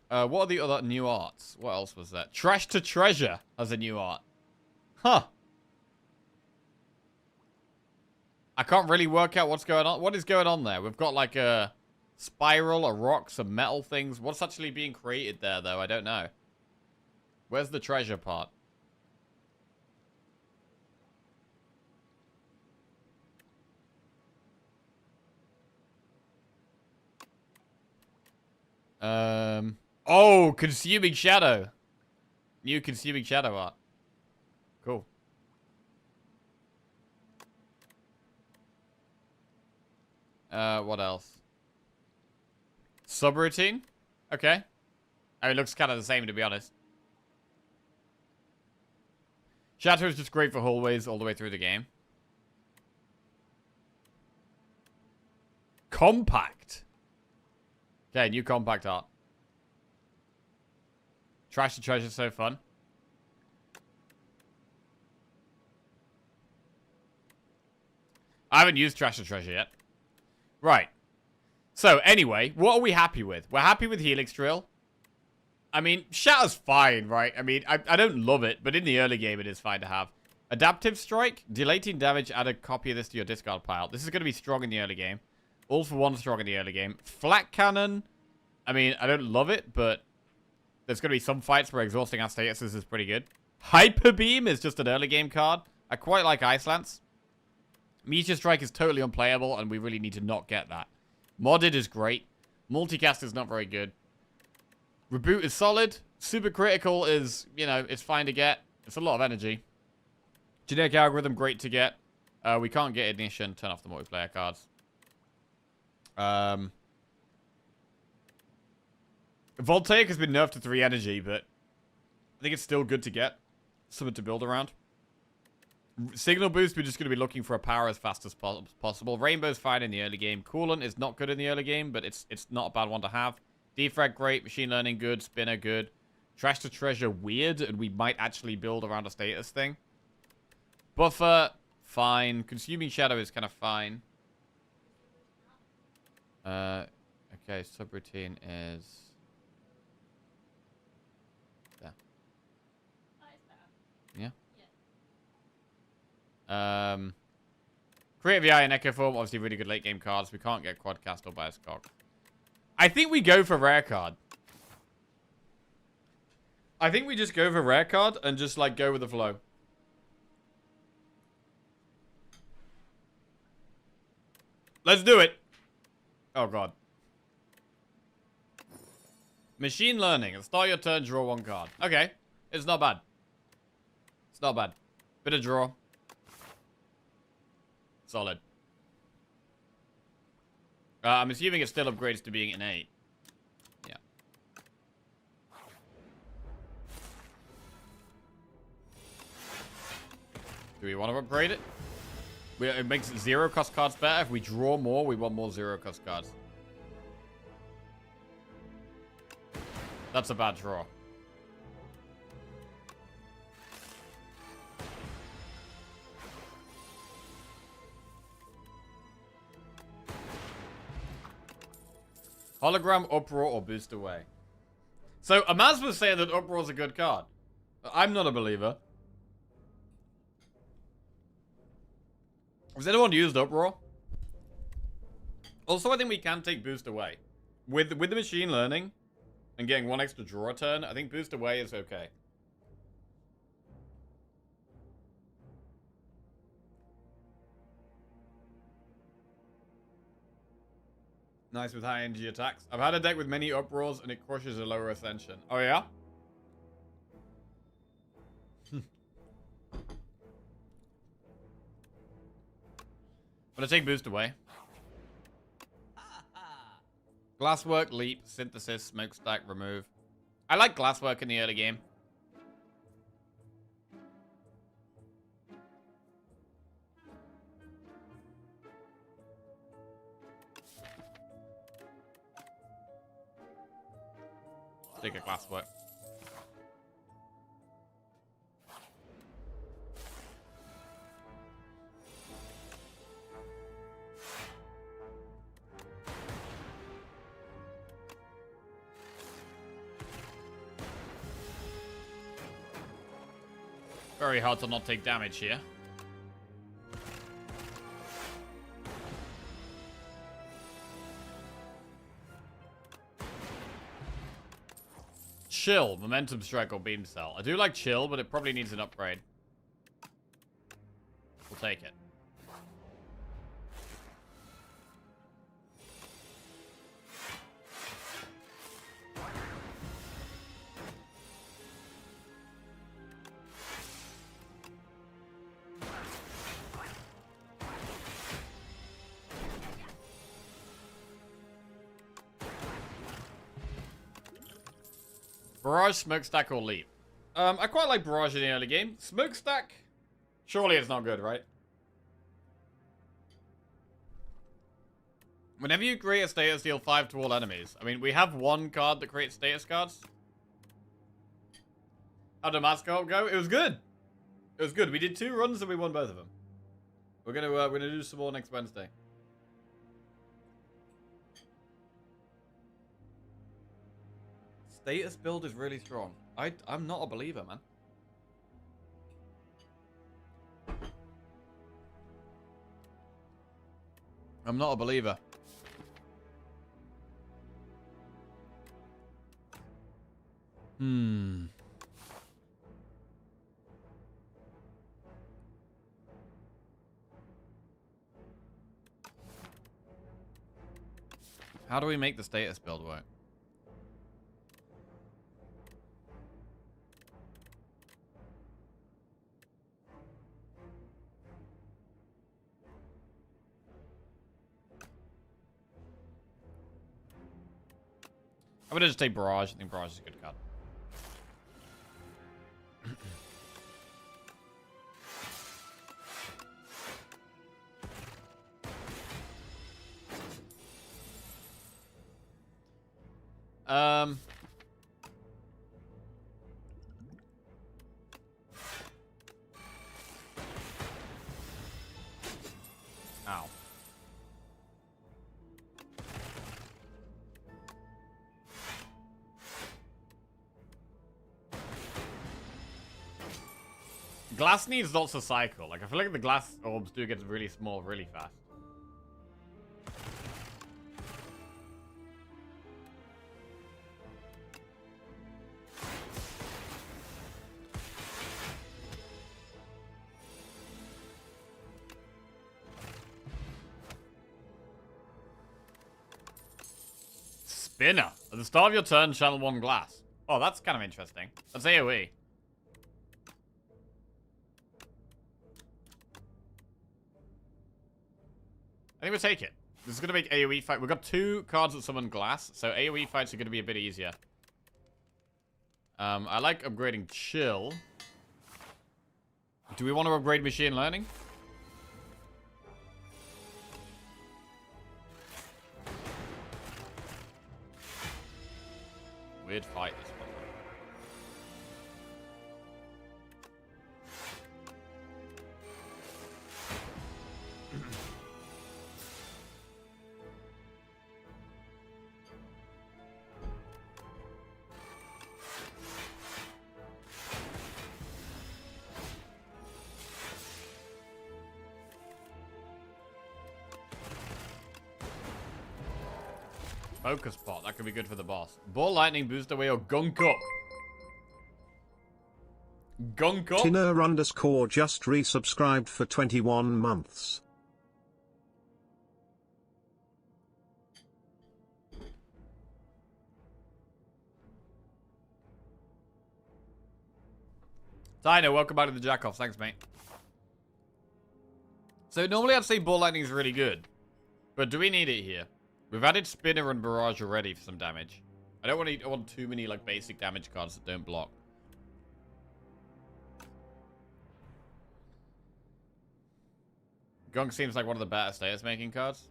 What are the other new arts? What else was that? Trash to Treasure has a new art. Huh. I can't really work out what's going on. What is going on there? We've got like a spiral, a rock, some metal things. What's actually being created there, though? I don't know. Where's the treasure part? Oh, Consuming Shadow. New Consuming Shadow art. Cool. What else? Subroutine? Okay. I mean, it looks kind of the same, to be honest. Shatter is just great for hallways all the way through the game. Compact. Okay, new compact art. Trash to Treasure, so fun. I haven't used Trash to Treasure yet. Right. So, anyway, what are we happy with? We're happy with Helix Drill. I mean, Shatter's fine, right? I mean, I don't love it, but in the early game, it is fine to have. Adaptive Strike. Deleting damage, add a copy of this to your discard pile. This is going to be strong in the early game. All for one strong in the early game. Flat Cannon. I mean, I don't love it, but there's going to be some fights where exhausting our statuses is pretty good. Hyper Beam is just an early game card. I quite like Ice Lance. Meteor Strike is totally unplayable, and we really need to not get that. Modded is great. Multicast is not very good. Reboot is solid. Super Critical is, you know, it's fine to get. It's a lot of energy. Generic Algorithm, great to get. We can't get Ignition. Turn off the multiplayer cards. Voltaic has been nerfed to 3 energy, but I think it's still good to get. Something to build around. Signal Boost, we're just going to be looking for a power as fast as possible. Rainbow's fine in the early game. Coolant is not good in the early game, but it's not a bad one to have. Defrag, great. Machine Learning, good. Spinner, good. Trash to Treasure, weird, and we might actually build around a status thing. Buffer, fine. Consuming Shadow is kind of fine. Okay, subroutine is... there. Yeah? Creative AI and Echo Form, obviously really good late game cards. We can't get Quadcast or Bias Cock. I think we go for rare card. I think we just go for rare card and just like go with the flow. Let's do it. Oh god. Machine Learning. At start your turn, draw 1 card. Okay. It's not bad. It's not bad. Bit of draw. Solid. I'm assuming it still upgrades to being an 8. Yeah. Do we want to upgrade it? It makes zero cost cards better. If we draw more, we want more zero cost cards. That's a bad draw. Hologram, Uproar, or Boost Away. So, Amaz was saying that Uproar's a good card. I'm not a believer. Has anyone used Uproar? Also, I think we can take Boost Away. With the machine learning and getting one extra draw turn, I think Boost Away is okay. Nice with high energy attacks. I've had a deck with many Uproars and it crushes a lower Ascension. Oh, yeah? I'm gonna take Boost Away. Glasswork, Leap, Synthesis, Smokestack, Remove. I like Glasswork in the early game. Take a Glasswork. Very hard to not take damage here. Chill, Momentum Strike, or Beam Cell. I do like Chill, but it probably needs an upgrade. We'll take it. Barrage, Smokestack, or Leap. I quite like Barrage in the early game. Smokestack? Surely it's not good, right? Whenever you create a status, deal 5 to all enemies. I mean, we have one card that creates status cards. How did Mascot go? It was good. It was good. We did 2 runs and we won both of them. We're gonna do some more next Wednesday. Status build is really strong. I'm not a believer, man. I'm not a believer. How do we make the status build work? I'm gonna just take Barrage. I think Barrage is a good card. Ow. Glass needs lots of cycle. Like, I feel like the glass orbs do get really small really fast. Spinner. At the start of your turn, channel 1 glass. Oh, that's kind of interesting. That's AoE. I think we'll take it. This is going to make AoE fight. We've got 2 cards that summon glass, so AoE fights are going to be a bit easier. I like upgrading Chill. Do we want to upgrade Machine Learning? Weird fight, this one. Focus pot. That could be good for the boss. Ball lightning, boost away, or gunk up. Gunk up? Tinner_ just resubscribed for 21 months. Dino, welcome back to the Jackoffs. Thanks, mate. So normally I'd say ball lightning is really good. But do we need it here? We've added Spinner and Barrage already for some damage. I don't want too many like basic damage cards that don't block. Gunk seems like one of the better status making cards.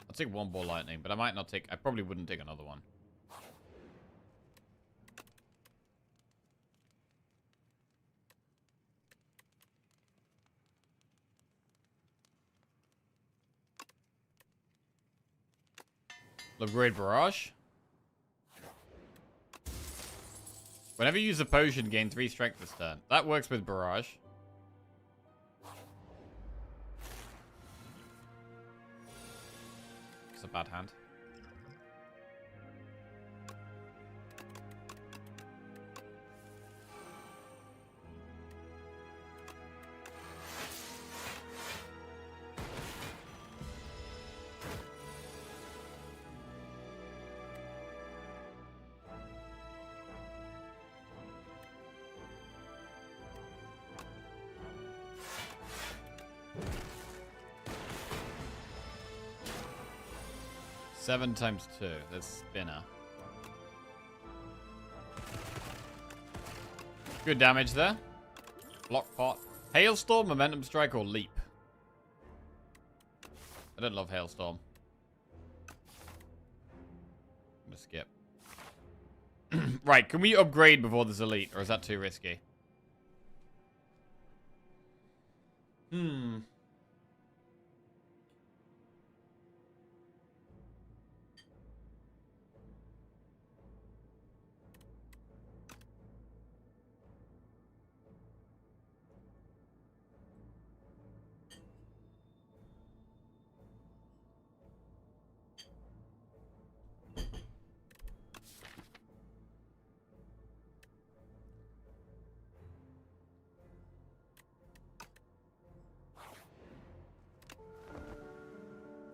I'll take one ball lightning, but I might not take... I probably wouldn't take another one. Upgrade Barrage. Whenever you use a potion, gain 3 strength this turn. That works with Barrage. It's a bad hand. Seven times 2. That's Spinner. Good damage there. Block pot. Hailstorm, Momentum Strike, or Leap. I don't love Hailstorm. I'm gonna skip. Right, can we upgrade before this elite, or is that too risky?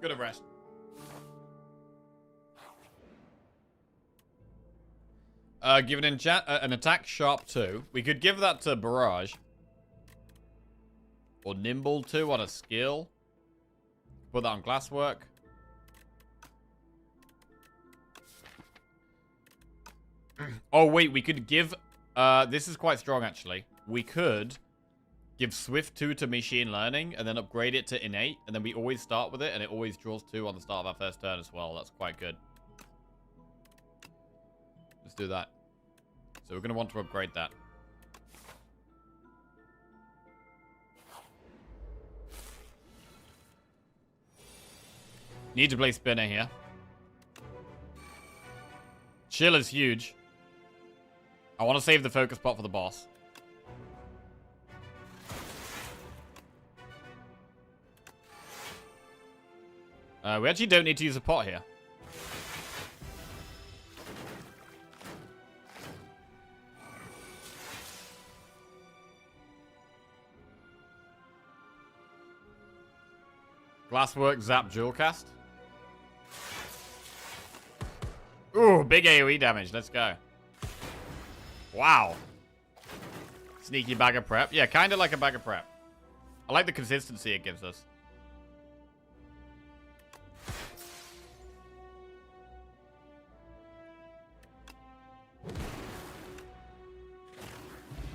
Good rest. Give an attack sharp 2. We could give that to Barrage. Or Nimble 2 on a skill. Put that on Glasswork. Oh, wait. We could give... this is quite strong, actually. We could... give Swift 2 to Machine Learning, and then upgrade it to Innate, and then we always start with it, and it always draws 2 on the start of our first turn as well. That's quite good. Let's do that. So we're going to want to upgrade that. Need to play Spinner here. Chill is huge. I want to save the focus pot for the boss. We actually don't need to use a pot here. Glasswork, Zap, Jewel Cast. Ooh, big AoE damage. Let's go. Wow. Sneaky bag of prep. Yeah, kind of like a bag of prep. I like the consistency it gives us.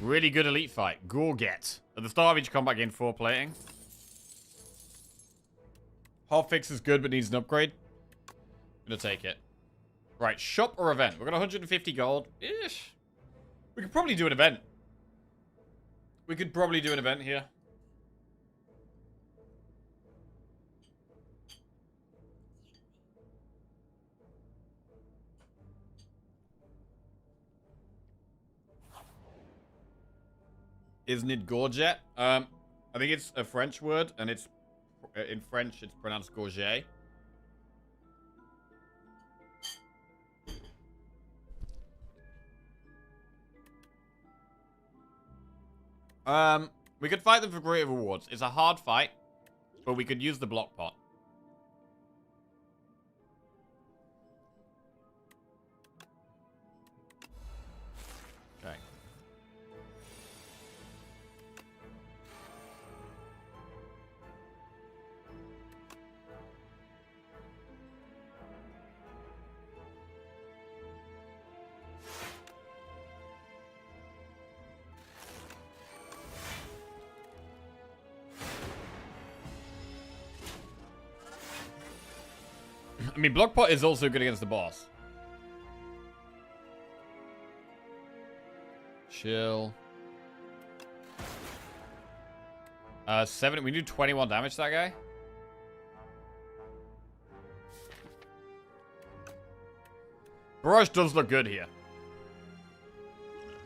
Really good elite fight. Gorget. At the start of each combat, gain 4 plating. Hotfix is good, but needs an upgrade. Gonna take it. Right, shop or event? We've got 150 gold. Ish. We could probably do an event. We could probably do an event here. Isn't it gorget? I think it's a French word, and it's in French it's pronounced gorget. We could fight them for greater rewards. It's a hard fight, but we could use the block pot. Okay. I mean, block pot is also good against the boss. Chill. 7. We do 21 damage to that guy. Barrage does look good here.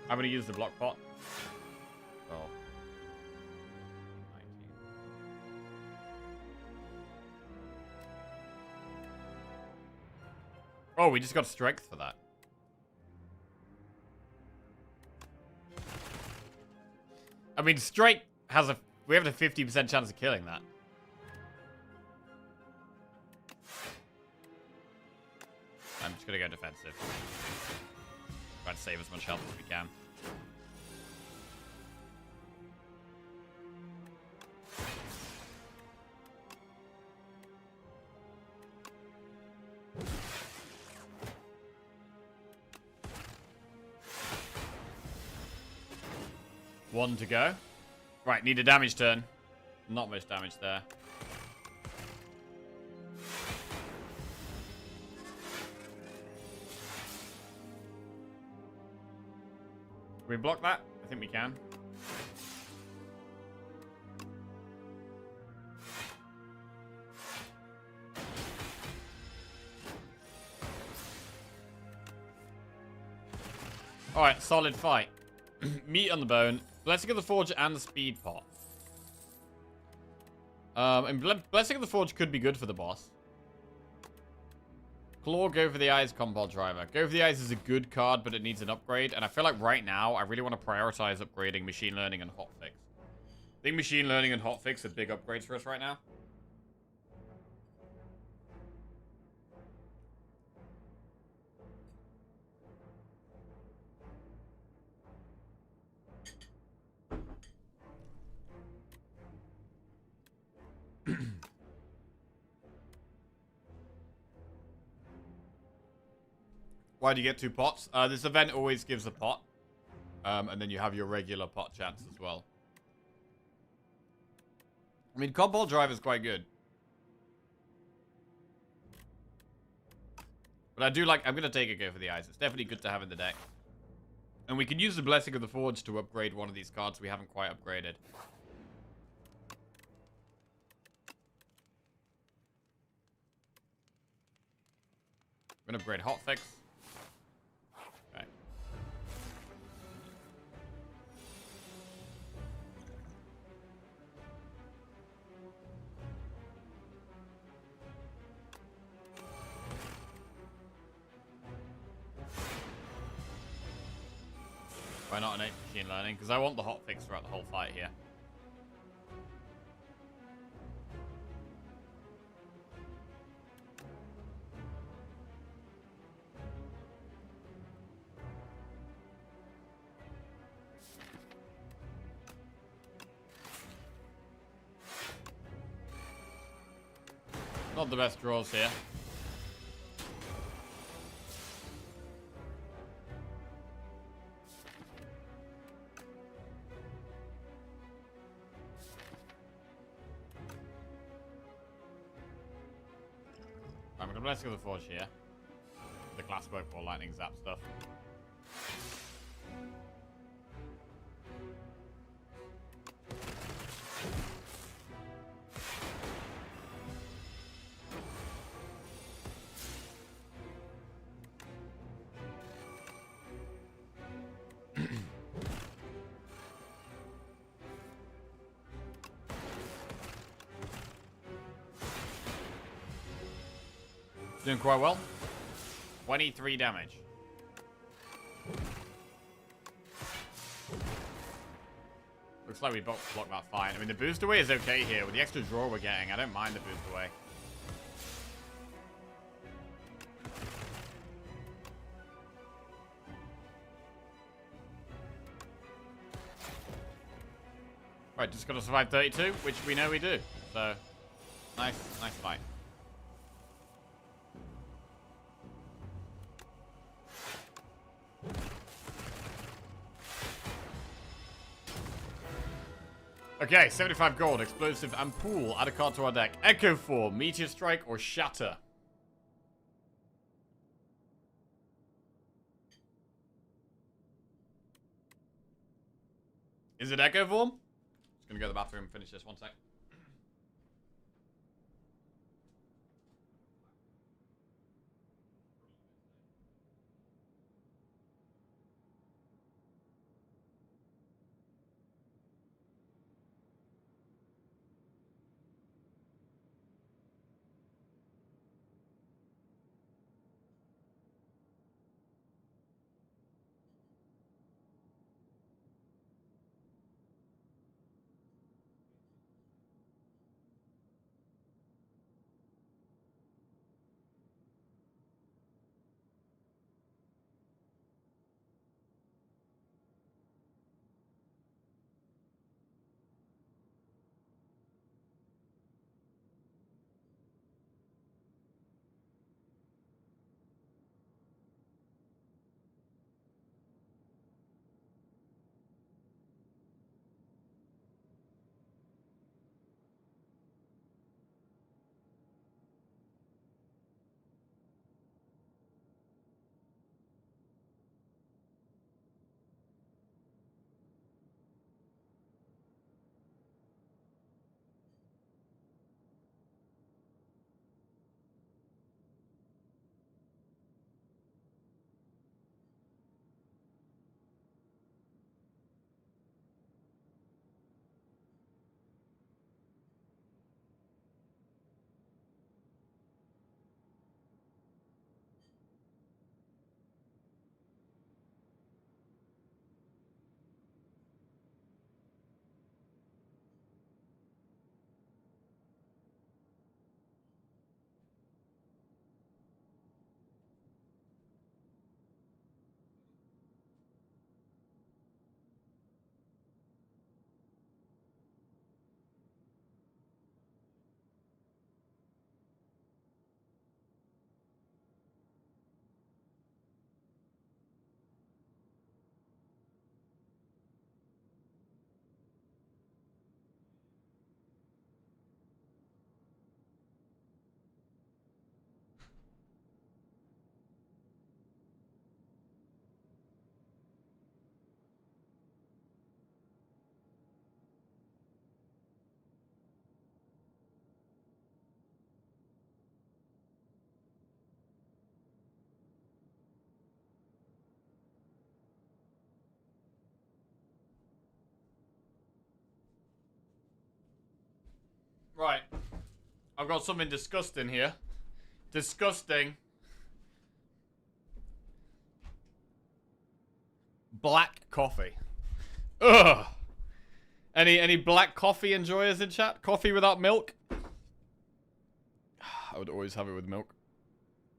I'm gonna use the block pot. Oh. 19. Oh, we just got strength for that. I mean, strength has a... We have a 50% chance of killing that. I'm just gonna go defensive. Try to save as much health as we can. One to go. Right, need a damage turn. Not much damage there. Can we block that? I think we can. Alright, solid fight. Meat on the bone. Blessing of the Forge and the Speed Pot. And Blessing of the Forge could be good for the boss. Claw, Go for the Eyes, Compound Driver. Go for the Eyes is a good card, but it needs an upgrade. And I feel like right now, I really want to prioritize upgrading Machine Learning and Hotfix. I think Machine Learning and Hotfix are big upgrades for us right now. Why do you get 2 pots? This event always gives a pot. And then you have your regular pot chance as well. I mean, Compound Drive is quite good. But I do like... I'm going to take a Go for the Eyes. It's definitely good to have in the deck. And we can use the Blessing of the Forge to upgrade one of these cards we haven't quite upgraded. I'm going to upgrade Hotfix. Okay. Why not an 8 Machine Learning? Because I want the Hotfix throughout the whole fight here. Not the best draws here. I'm gonna Blessing of the Forge here. The glass work or lightning zap stuff. Doing quite well. 23 damage. Looks like we blocked that fine. I mean, the boost away is okay here. With the extra draw we're getting, I don't mind the boost away. Right, just gotta survive 32, which we know we do. So, nice fight. Okay, 75 gold, explosive and pool. Add a card to our deck. Echo Form, Meteor Strike, or Shatter. Is it Echo Form? Just gonna go to the bathroom and finish this. One sec. Right. I've got something disgusting here. Disgusting. Black coffee. Ugh. Any black coffee enjoyers in chat? Coffee without milk? I would always have it with milk.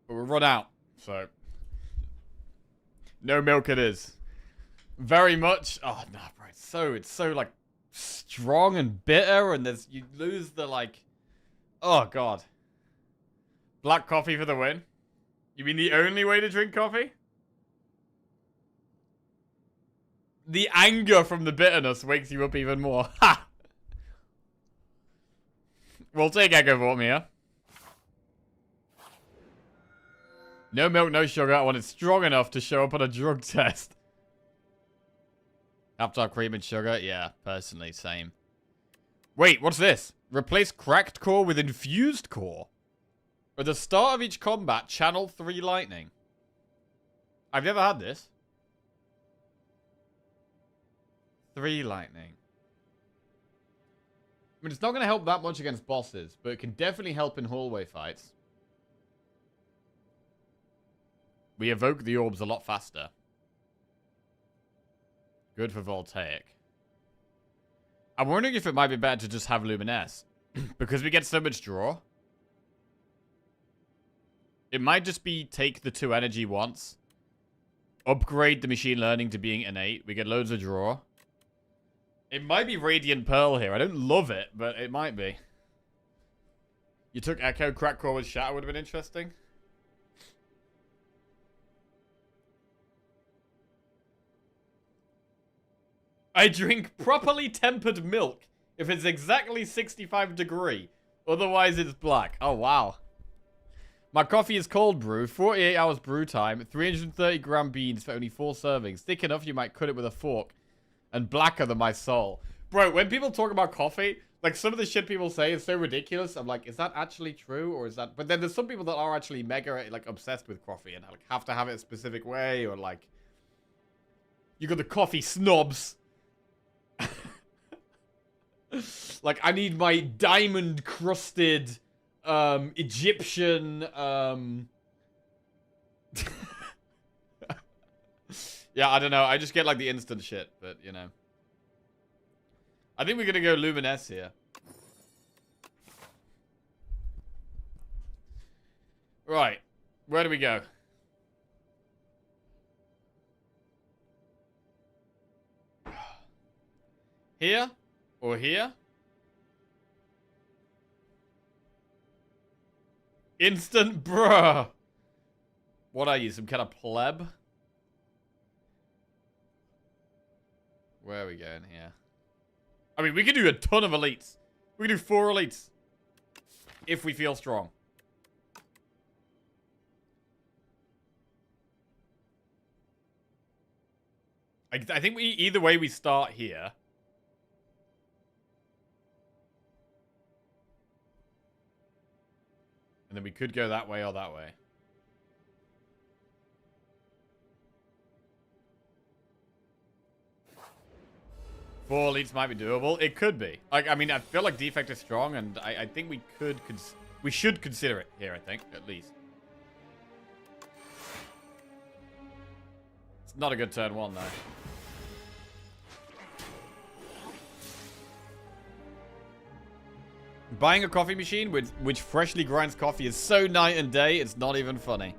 But we'll run out, so. No milk it is. Very much. Oh, no, bro. It's so like strong and bitter, and you lose the like. Oh, God. Black coffee for the win. You mean the only way to drink coffee? The anger from the bitterness wakes you up even more. Ha! We'll take Echo Vorm here. No milk, no sugar. I want it strong enough to show up on a drug test. After cream and sugar? Yeah, personally, same. Wait, what's this? Replace cracked core with infused core. At the start of each combat, channel 3 lightning. I've never had this. 3 lightning. I mean, it's not going to help that much against bosses, but it can definitely help in hallway fights. We evoke the orbs a lot faster. Good for Voltaic. I'm wondering if it might be better to just have Luminesce. Because we get so much draw. It might just be take the 2 energy once. Upgrade the machine learning to being innate. We get loads of draw. It might be Radiant Pearl here. I don't love it, but it might be. You took Echo, Crack Core with Shatter would have been interesting. I drink properly tempered milk if it's exactly 65 degree. Otherwise, it's black. Oh, wow. My coffee is cold brew, 48 hours brew time, 330 gram beans for only 4 servings. Thick enough you might cut it with a fork. And blacker than my soul. Bro, when people talk about coffee, like some of the shit people say is so ridiculous. I'm like, is that actually true? Or is that... But then there's some people that are actually mega, like, obsessed with coffee and like have to have it a specific way. Or like... You got the coffee snobs. Like, I need my diamond-crusted... Egyptian, yeah, I don't know. I just get, like, the instant shit, but, you know. I think we're gonna go Luminesce here. Right. Where do we go? Here? Or here? Instant, bruh. What are you, some kind of pleb? Where are we going here? I mean, we could do a ton of elites. We could do 4 elites. If we feel strong. I think either way we start here. And then we could go that way or that way. Four elites might be doable. It could be. Like, I mean, I feel like defect is strong, and I think we could... we should consider it here, I think, at least. It's not a good turn 1, though. Buying a coffee machine which freshly grinds coffee is so night and day, it's not even funny.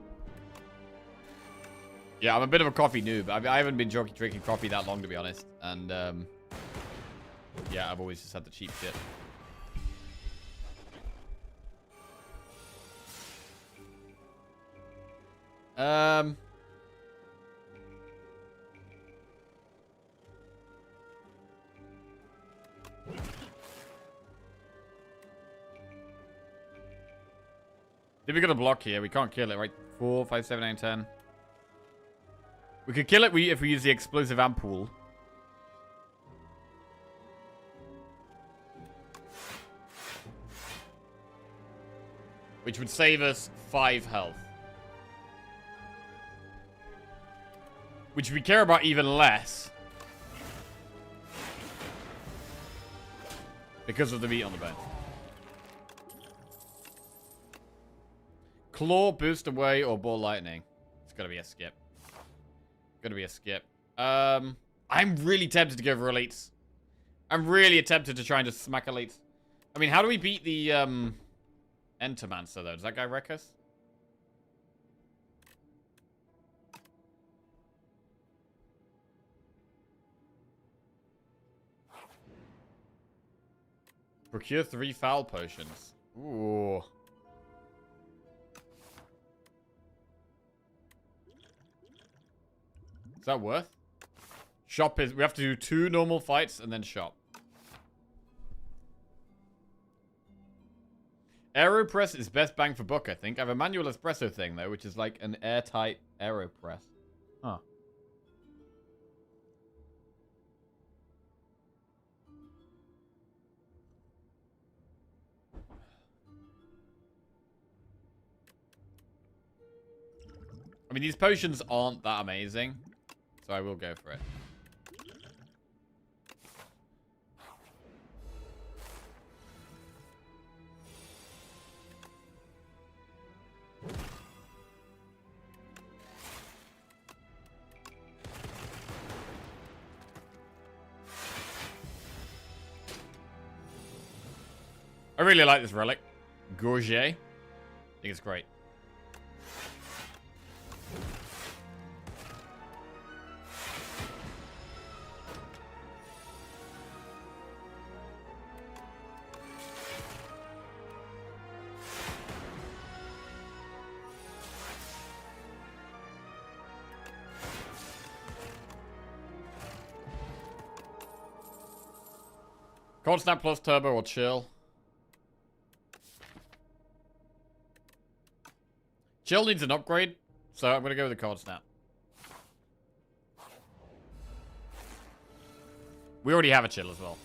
Yeah, I'm a bit of a coffee noob. I haven't been drinking coffee that long, to be honest. And, yeah, I've always just had the cheap shit. Did we get a block here? We can't kill it, right? 4, 5, 7, 8, 10. We could kill it if we use the explosive ampoule. Which would save us 5 health. Which we care about even less. Because of the meat on the bone. Claw, boost away, or ball lightning. It's gotta be a skip. Gonna be a skip. I'm really tempted to go for elites. I'm really tempted to try and just smack elites. I mean, how do we beat the, Entomancer, though? Does that guy wreck us? Procure 3 foul potions. Ooh. Is that worth? Shop is... We have to do 2 normal fights and then shop. AeroPress is best bang for buck, I think. I have a manual espresso thing, though, which is like an airtight AeroPress. Huh. I mean, these potions aren't that amazing, so I will go for it. I really like this relic. Gourget. I think it's great. Cold Snap plus Turbo or Chill? Chill needs an upgrade, so I'm going to go with the Cold Snap. We already have a Chill as well.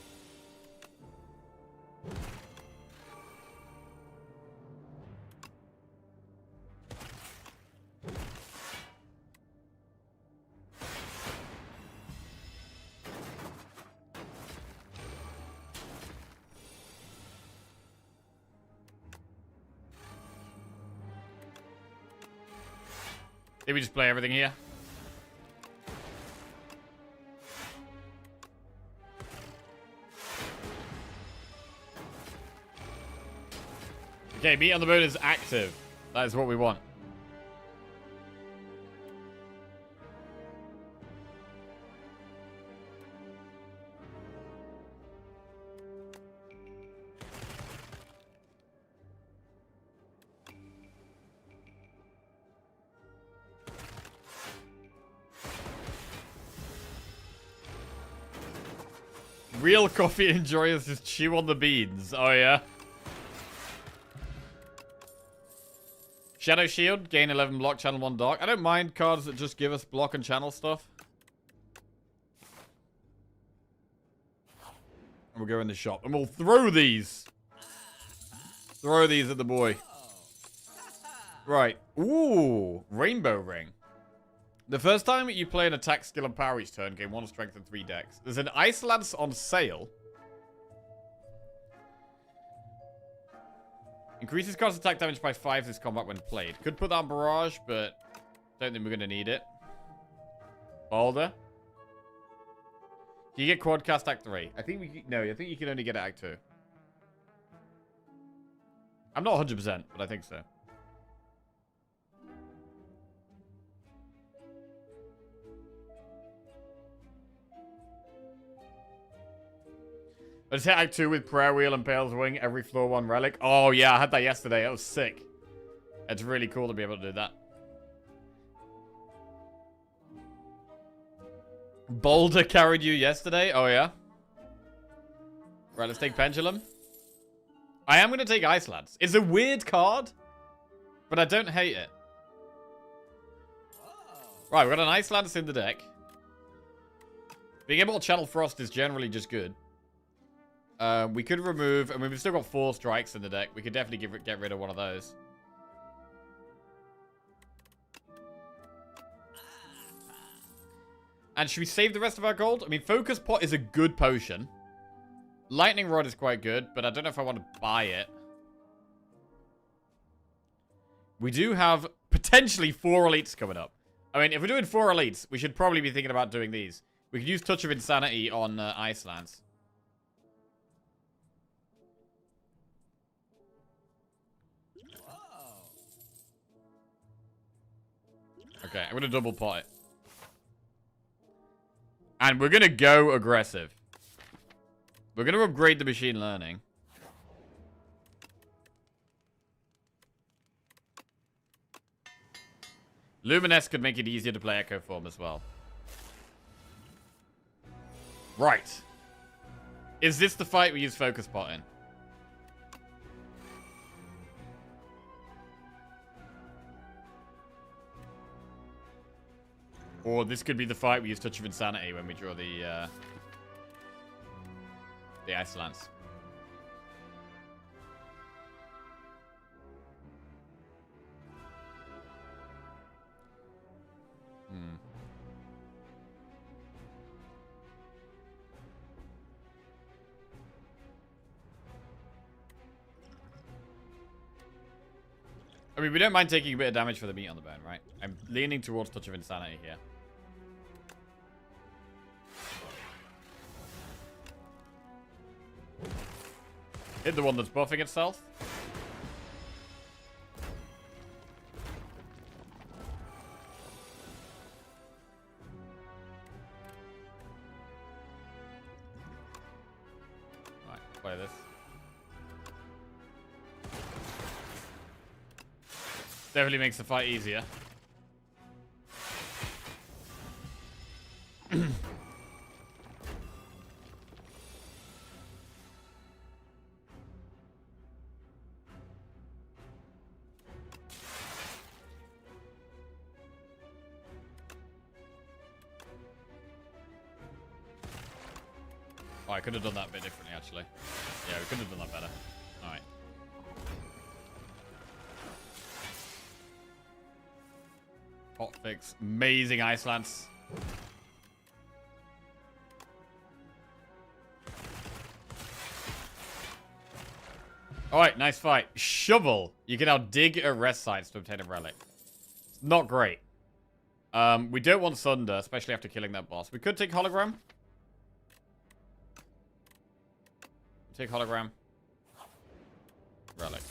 Did we just play everything here? Okay, meat on the bone is active. That is what we want. Real coffee enjoyers just chew on the beans. Oh, yeah. Shadow Shield, gain 11 block, channel 1 dark. I don't mind cards that just give us block and channel stuff. And we'll go in the shop. And we'll throw these. Throw these at the boy. Right. Ooh. Rainbow Ring. The first time you play an attack skill and power each turn, gain 1 strength and 3 dex. There's an Ice Lance on sale. Increases card's attack damage by 5 this combat when played. Could put that on Barrage, but don't think we're going to need it. Boulder. Can you get Quadcast Act 3? I think we can, no, I think you can only get it Act 2. I'm not 100%, but I think so. I just hit Act 2 with Prayer Wheel and Pale's Wing, every floor 1 relic. Oh, yeah, I had that yesterday. It was sick. It's really cool to be able to do that. Boulder carried you yesterday? Oh, yeah? Right, let's take Pendulum. I am going to take Ice Lance. It's a weird card, but I don't hate it. Right, we've got an Ice Lance in the deck. Being able to channel Frost is generally just good. We could remove... I mean, we've still got 4 strikes in the deck. We could definitely get rid of one of those. And should we save the rest of our gold? I mean, Focus Pot is a good potion. Lightning Rod is quite good, but I don't know if I want to buy it. We do have potentially 4 elites coming up. I mean, if we're doing 4 elites, we should probably be thinking about doing these. We could use Touch of Insanity on Ice Lance. Okay, I'm going to double pot it. And we're going to go aggressive. We're going to upgrade the machine learning. Luminous could make it easier to play Echo Form as well. Right. Is this the fight we use focus pot in? Or this could be the fight we use Touch of Insanity when we draw the Ice Lance. I mean, we don't mind taking a bit of damage for the meat on the bone, right? I'm leaning towards Touch of Insanity here. Hit the one that's buffing itself. Alright, play this. Definitely makes the fight easier. Oh, I could have done that a bit differently, actually. Yeah, we could have done that better. Alright. Hot fix. Amazing Ice Lance. Alright, nice fight. Shovel. You can now dig a rest sites to obtain a relic. Not great. We don't want Thunder, especially after killing that boss. We could take Hologram. Take Hologram. Relic.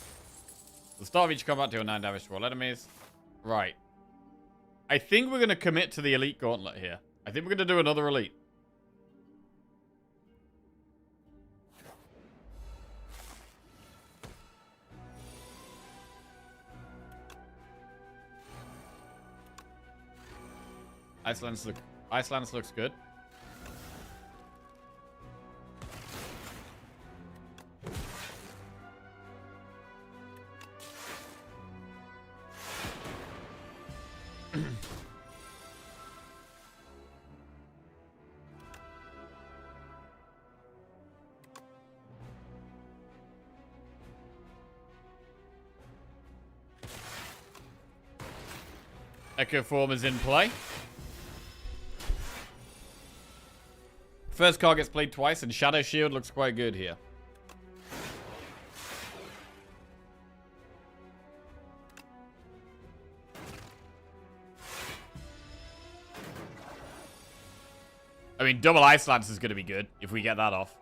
The start of each combat deal 9 damage to all enemies. Right. I think we're going to commit to the Elite Gauntlet here. I think we're going to do another Elite. Ice Lance looks good. Echo Form is in play. First card gets played twice, and Shadow Shield looks quite good here. I mean, double Ice Lance is going to be good if we get that off.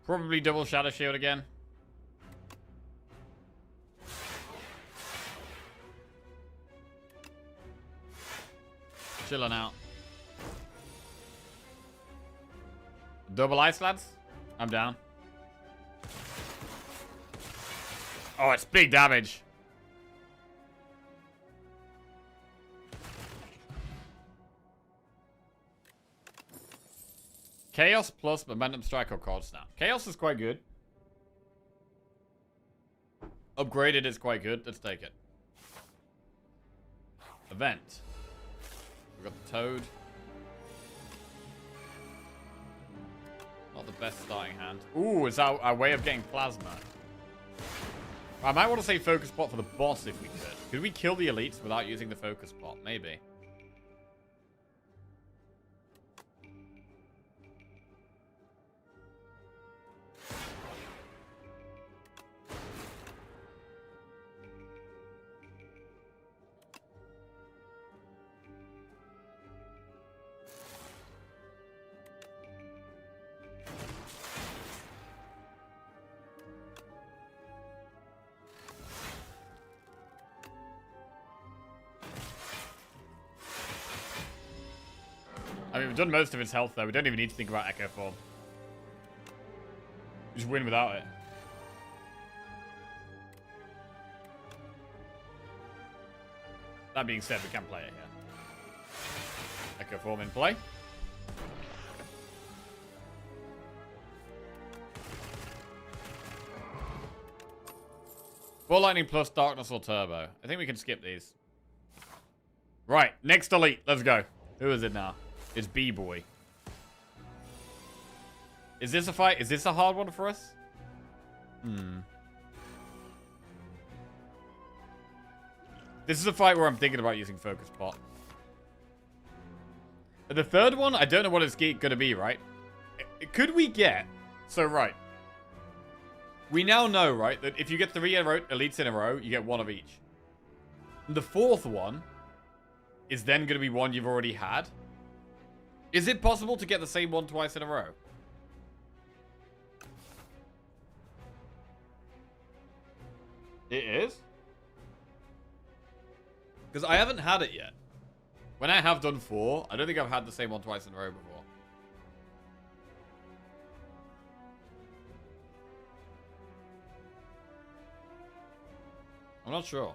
Probably double Shadow Shield again. Chilling out. Double Ice Lance? I'm down. Oh, it's big damage. Chaos plus Momentum Strike or Cold Snap. Chaos is quite good. Upgraded is quite good. Let's take it. Event. We've got the Toad. Not the best starting hand. Ooh, is that our way of getting Plasma? I might want to say Focus Pot for the boss if we could. Could we kill the elites without using the Focus Pot? Maybe. I mean, we've done most of its health, though. We don't even need to think about Echo Form. We just win without it. That being said, we can play it here. Echo Form in play. Ball Lightning plus Darkness or Turbo. I think we can skip these. Right, next elite. Let's go. Who is it now? It's B-Boy. Is this a fight? Is this a hard one for us? This is a fight where I'm thinking about using Focus Pot. The third one, I don't know what it's going to be, right? Could we get... So, right. We now know, right, that if you get 3 elites in a row, you get 1 of each. The fourth one is then going to be one you've already had. Is it possible to get the same one twice in a row? It is? Because I haven't had it yet. When I have done 4, I don't think I've had the same one twice in a row before. I'm not sure.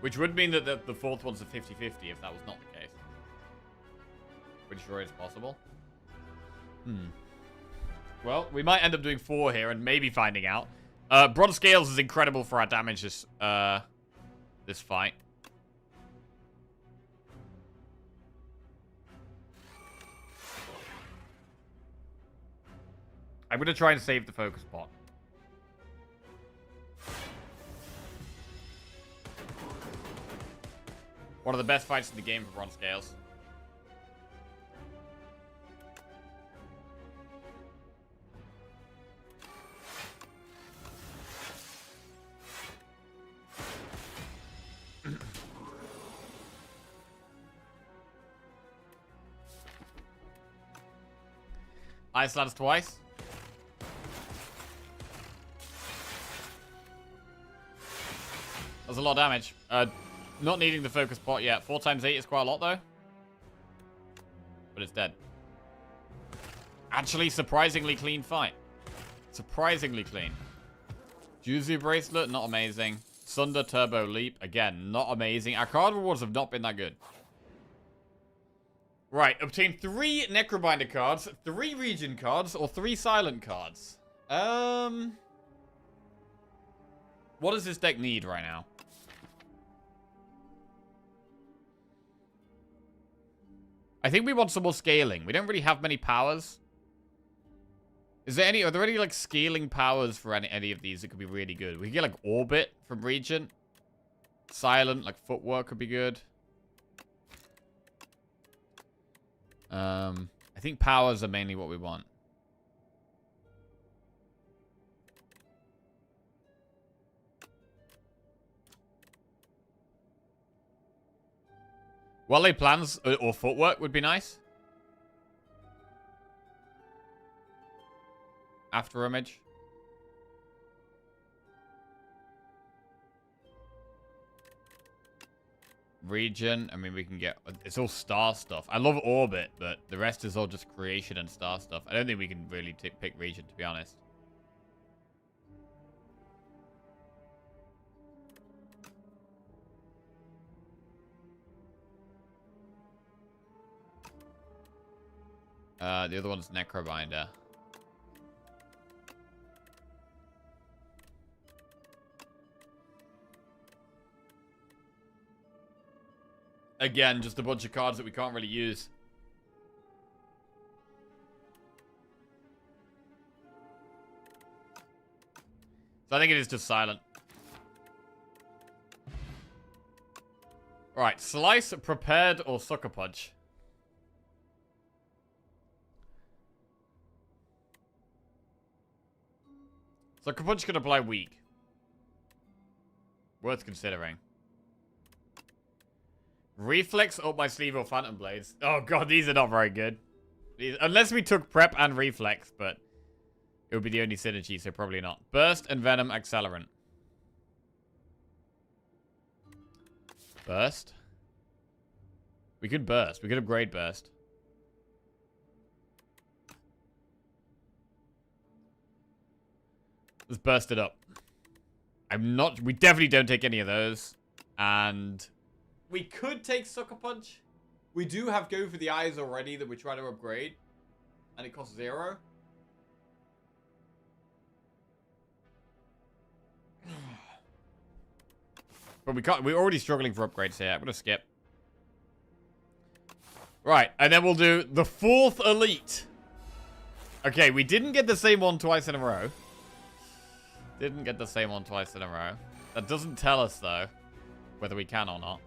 Which would mean that the fourth one's a 50-50 if that was not the case. Pretty sure it's possible. Well, we might end up doing 4 here and maybe finding out. Bronze Scales is incredible for our damage this fight. I'm going to try and save the Focus Pot. One of the best fights in the game for Bronze Scales. Ice Ladders twice. That's a lot of damage. Not needing the Focus Pot yet. 4 times 8 is quite a lot, though. But it's dead. Actually, surprisingly clean fight. Surprisingly clean. Juzu Bracelet, not amazing. Sunder Turbo Leap, again, not amazing. Our card rewards have not been that good. Right, obtain 3 Necrobinder cards, 3 Region cards, or 3 Silent cards. What does this deck need right now? I think we want some more scaling. We don't really have many powers. Are there any like scaling powers for any of these that could be really good? We could get like Orbit from Regent. Silent, like Footwork could be good. I think powers are mainly what we want. Well-laid plans or Footwork would be nice. After Image. Region. I mean, we can get... It's all star stuff. I love Orbit, but the rest is all just creation and star stuff. I don't think we can really pick Region, to be honest. The other one's Necrobinder. Again, just a bunch of cards that we can't really use. So I think it is just Silent. Alright, Slice, Prepared, or Sucker Punch. Sucker Punch can apply weak. Worth considering. Reflex up my sleeve or Phantom Blades. Oh god, these are not very good. Unless we took Prep and Reflex, but it would be the only synergy, so probably not. Burst and Venom Accelerant. Burst? We could burst. We could upgrade burst. Let's burst it up. We definitely don't take any of those. And we could take Sucker Punch. We do have Go for the Eyes already that we're trying to upgrade. And it costs 0. But we can't. We're already struggling for upgrades here. I'm going to skip. Right, and then we'll do the 4th Elite. Okay, we didn't get the same one twice in a row. Didn't get the same one twice in a row. That doesn't tell us, though, whether we can or not.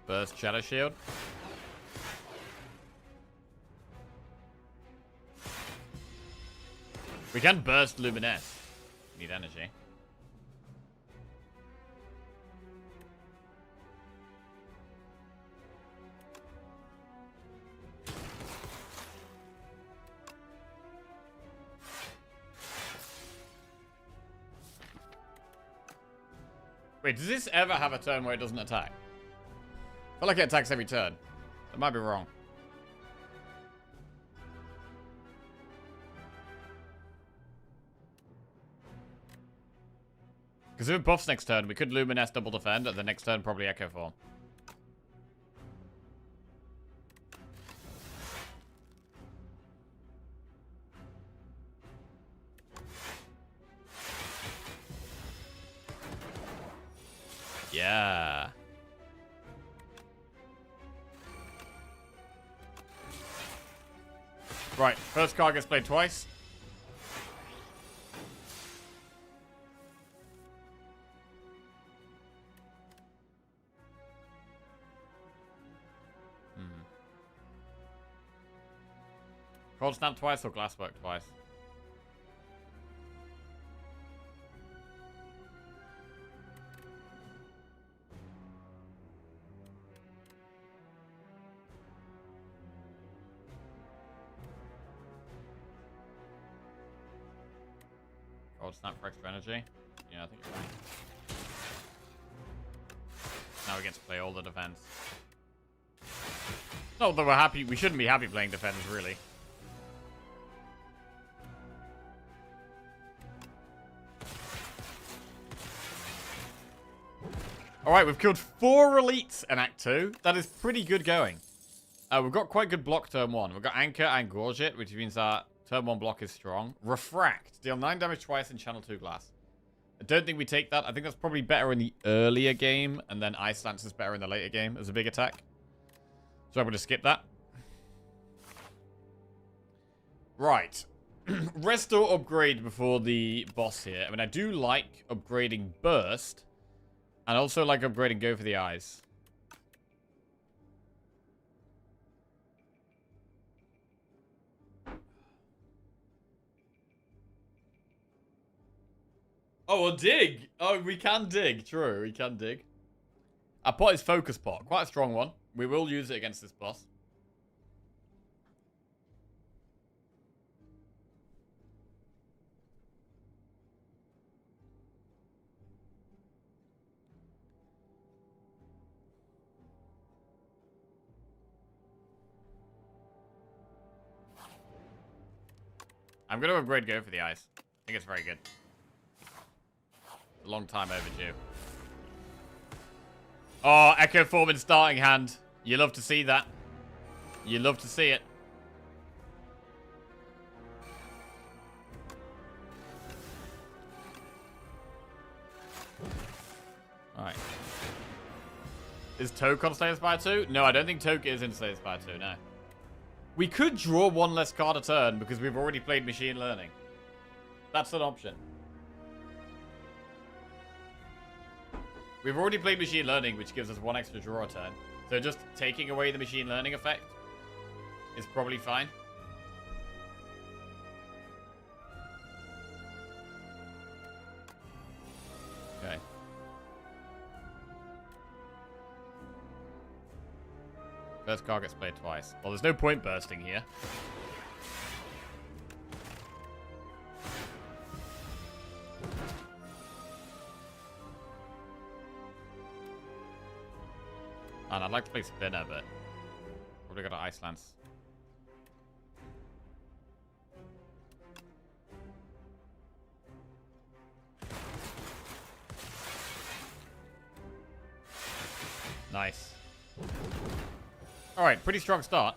Burst Shadow Shield. We can burst Luminous. Need energy. Wait, does this ever have a turn where it doesn't attack? I feel like it attacks every turn. That might be wrong. Because if it buffs next turn, we could Luminous double defend, and the next turn probably Echo Form. Yeah. Right, first card gets played twice. Cold Snap twice or Glasswork twice? Cold Snap for extra energy? Yeah, I think you're right. Now we get to play all the defense. Not that we're happy. We shouldn't be happy playing defense, really. Alright, we've killed 4 elites in Act 2. That is pretty good going. We've got quite good block turn 1. We've got Anchor and Gorge It, which means our turn 1 block is strong. Refract. Deal 9 damage twice and channel 2 glass. I don't think we take that. I think that's probably better in the earlier game, and then Ice Lance is better in the later game as a big attack. So I'm going to skip that. Right. Restore upgrade before the boss here. I mean, I do like upgrading Burst. And also like upgrading Go for the Eyes. Oh, we'll dig. Oh, we can dig. True, we can dig. Our pot is Focus Pot. Quite a strong one. We will use it against this boss. I'm going to upgrade Go for the Eyes. I think it's very good. A long time overdue. Oh, Echo Form in starting hand. You love to see that. You love to see it. Alright. Is Toke on Slayer Spire 2? No, I don't think Toke is in Slayer Spire 2, no. We could draw 1 less card a turn because we've already played Machine Learning. That's an option. We've already played Machine Learning, which gives us 1 extra draw a turn. So just taking away the Machine Learning effect is probably fine. First card gets played twice. Well, there's no point bursting here. And I'd like to play Spinner, but probably got an Ice Lance. Nice. Alright, pretty strong start.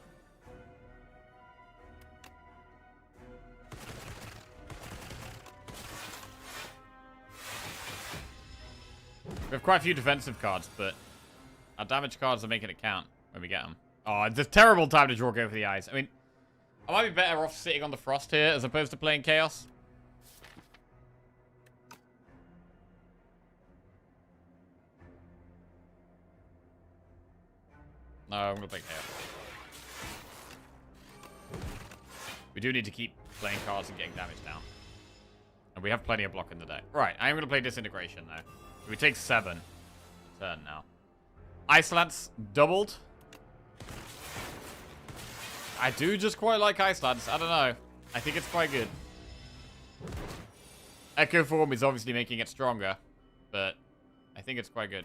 We have quite a few defensive cards, but our damage cards are making it count when we get them. Oh, it's a terrible time to draw Go for the Eyes. I mean, I might be better off sitting on the Frost here as opposed to playing Chaos. No, I'm going to play Chaos. We do need to keep playing cards and getting damage down. And we have plenty of block in the deck. Right, I am going to play Disintegration, though. So we take 7. Turn now. Ice Lance doubled. I do just quite like Ice Lance. I don't know. I think it's quite good. Echo Form is obviously making it stronger, but I think it's quite good.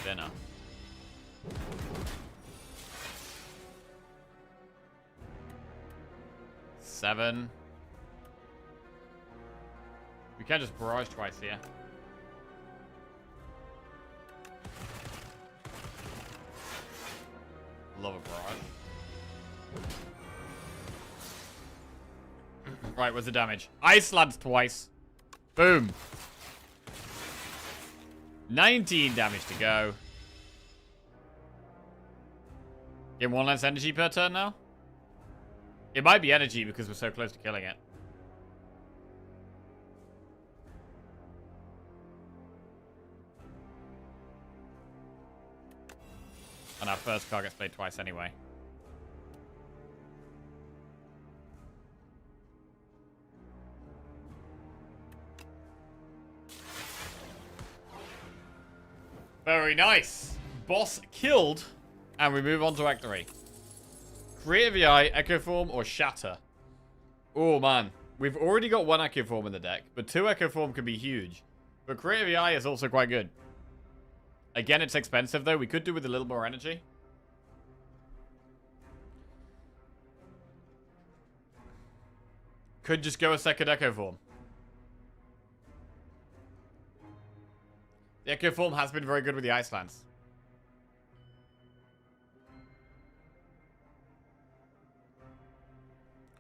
Dinner. Seven. We can just barrage twice here. Love a barrage. Right, what's the damage? Ice Lance twice. Boom. 19 damage to go. Get 1 less energy per turn now? It might be energy because we're so close to killing it. And our first card gets played twice anyway. Very nice. Boss killed. And we move on to Act 3. Create VI, Echo Form, or Shatter. Oh, man. We've already got 1 Echo Form in the deck, but 2 Echo Form could be huge. But Create VI is also quite good. Again, it's expensive, though. We could do with a little more energy. Could just go a second Echo Form. The Echo Form has been very good with the Ice Lance.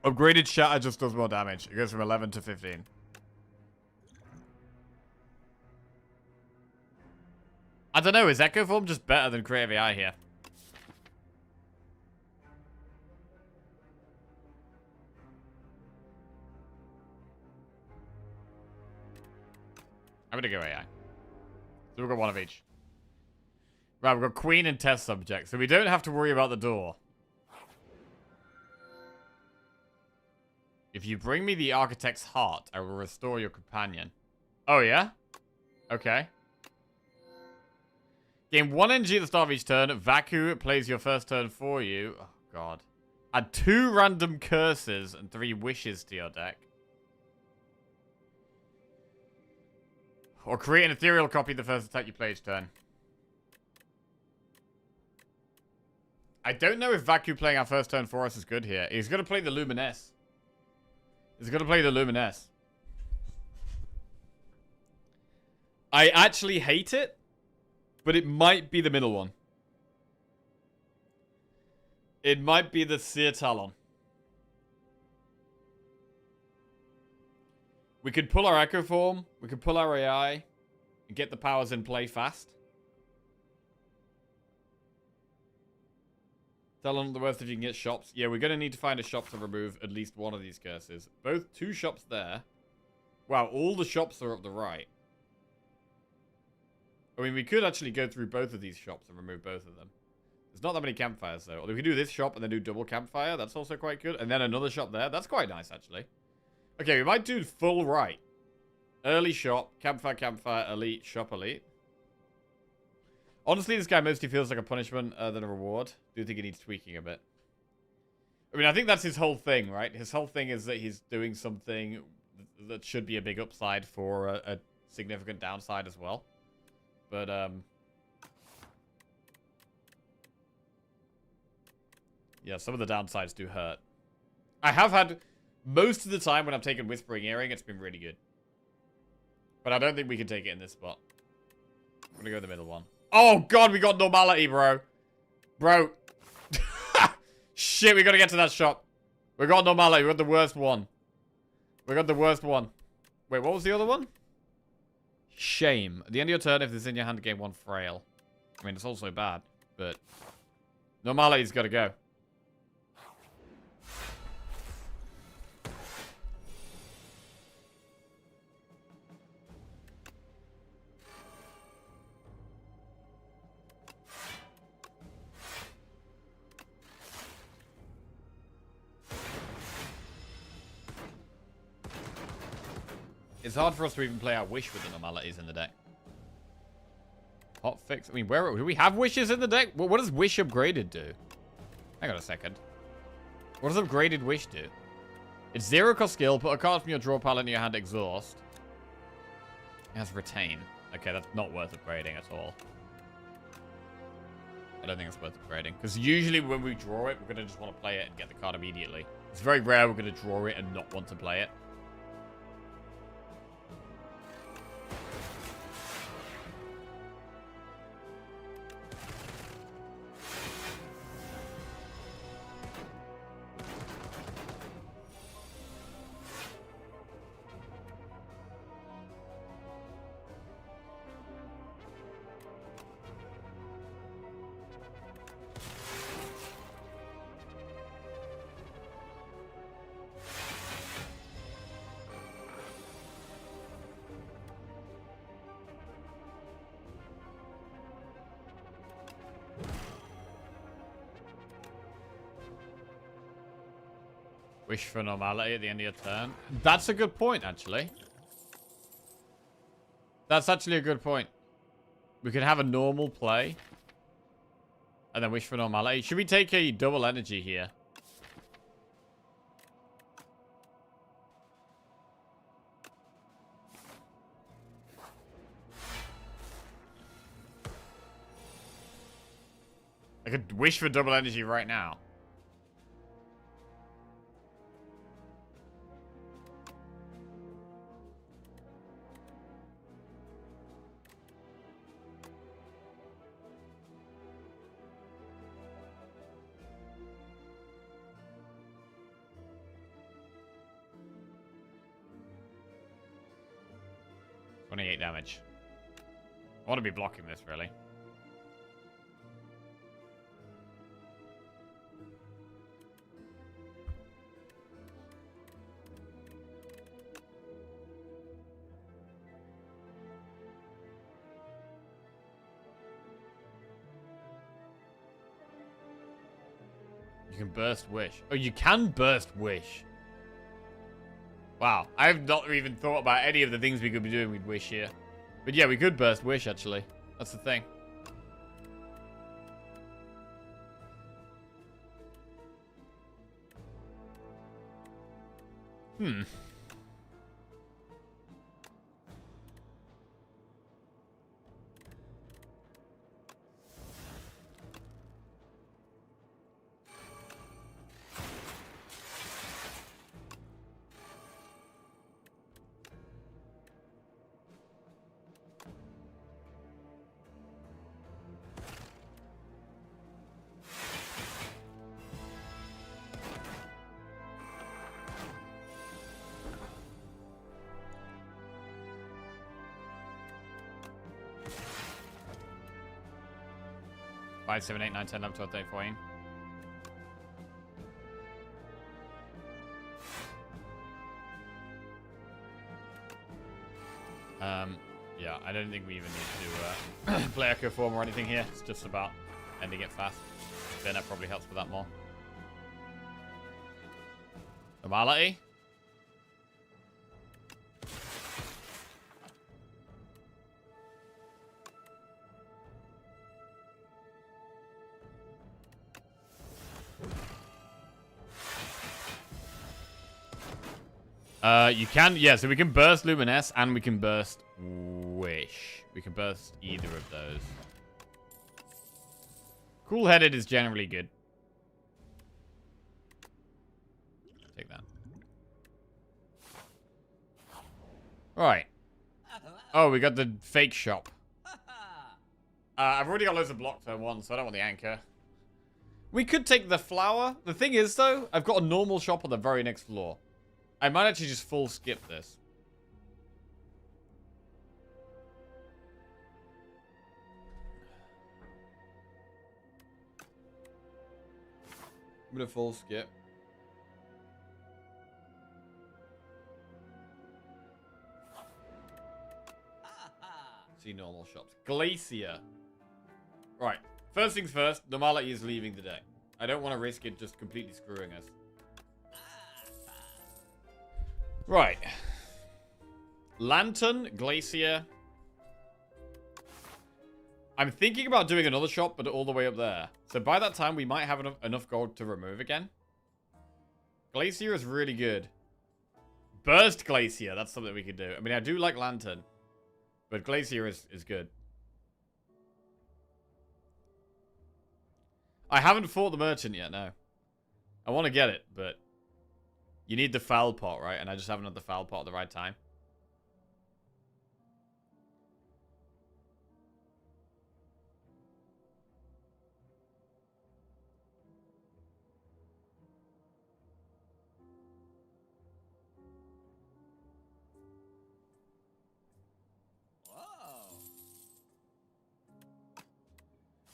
Upgraded Shatter just does more damage. It goes from 11 to 15. I don't know, is Echo Form just better than Creative AI here? I'm gonna go AI. So we've got 1 of each. Right, we've got Queen and Test Subject, so we don't have to worry about the door. If you bring me the Architect's Heart, I will restore your companion. Oh, yeah? Okay. Gain 1 energy at the start of each turn. Vaku plays your first turn for you. Oh, God. Add 2 random curses and 3 wishes to your deck. Or create an ethereal copy of the first attack you play each turn. I don't know if Vaku playing our first turn for us is good here. He's going to play the Luminess. He's going to play the Luminess. I actually hate it, but it might be the middle one. It might be the Seer Talon. We could pull our Echo Form. We could pull our AI. And get the powers in play fast. Talon, the worst if you can get shops. Yeah, we're going to need to find a shop to remove at least 1 of these curses. Both 2 shops there. Wow, all the shops are up the right. I mean, we could actually go through both of these shops and remove both of them. There's not that many campfires, though. Although we can do this shop and then do double campfire. That's also quite good. And then another shop there. That's quite nice, actually. Okay, we might do full right. Early shop, campfire, elite, shop, elite. Honestly, this guy mostly feels like a punishment than a reward. Do think he needs tweaking a bit. I mean, I think that's his whole thing, right? His whole thing is that he's doing something that should be a big upside for a significant downside as well. But, yeah, some of the downsides do hurt. I have had... Most of the time when I've taken Whispering Earring, it's been really good. But I don't think we can take it in this spot. I'm gonna go the middle one. Oh, God, we got normality, bro. Bro. Shit, we gotta get to that shop. We got normality. We got the worst one. We got the worst one. Wait, what was the other one? Shame. At the end of your turn, if there's in your hand, gain 1 frail. I mean, it's also bad, but... Normality's gotta go. It's hard for us to even play our wish with the normalities in the deck. Hot fix. I mean, do we have wishes in the deck? What does wish upgraded do? Hang on a second. What does upgraded wish do? It's 0 cost skill. Put a card from your draw pile into your hand. Exhaust. It has retain. Okay, that's not worth upgrading at all. I don't think it's worth upgrading. Because usually when we draw it, we're going to just want to play it and get the card immediately. It's very rare we're going to draw it and not want to play it. Wish for normality at the end of your turn. That's a good point, actually. That's actually a good point. We could have a normal play. And then wish for normality. Should we take a double energy here? I could wish for double energy right now. Damage. I want to be blocking this, really. You can burst wish. Oh, you can burst wish. Wow, I have not even thought about any of the things we could be doing with wish here. But yeah, we could burst wish, actually. That's the thing. Five, 7, 8, 9, 10, 11, 12, 13, 14. Yeah, I don't think we even need to play Echo Form or anything here. It's just about ending it fast. Then that probably helps with that more. Normality. You can, yeah, so we can burst Luminesce and we can burst Wish. We can burst either of those. Cool-headed is generally good. Take that. Right. Oh, we got the fake shop. I've already got loads of block turn 1, so I don't want the anchor. We could take the flower. The thing is, though, I've got a normal shop on the very next floor. I might actually just full skip this. I'm gonna full skip. See normal shops. Glacier. Right. First things first, Normality is leaving the day. I don't want to risk it just completely screwing us. Right. Lantern, Glacier. I'm thinking about doing another shop, but all the way up there. So by that time, we might have enough gold to remove again. Glacier is really good. Burst Glacier. That's something we could do. I mean, I do like Lantern. But Glacier is good. I haven't fought the merchant yet, no. I want to get it, but... You need the foul pot, right? And I just haven't had the foul pot at the right time.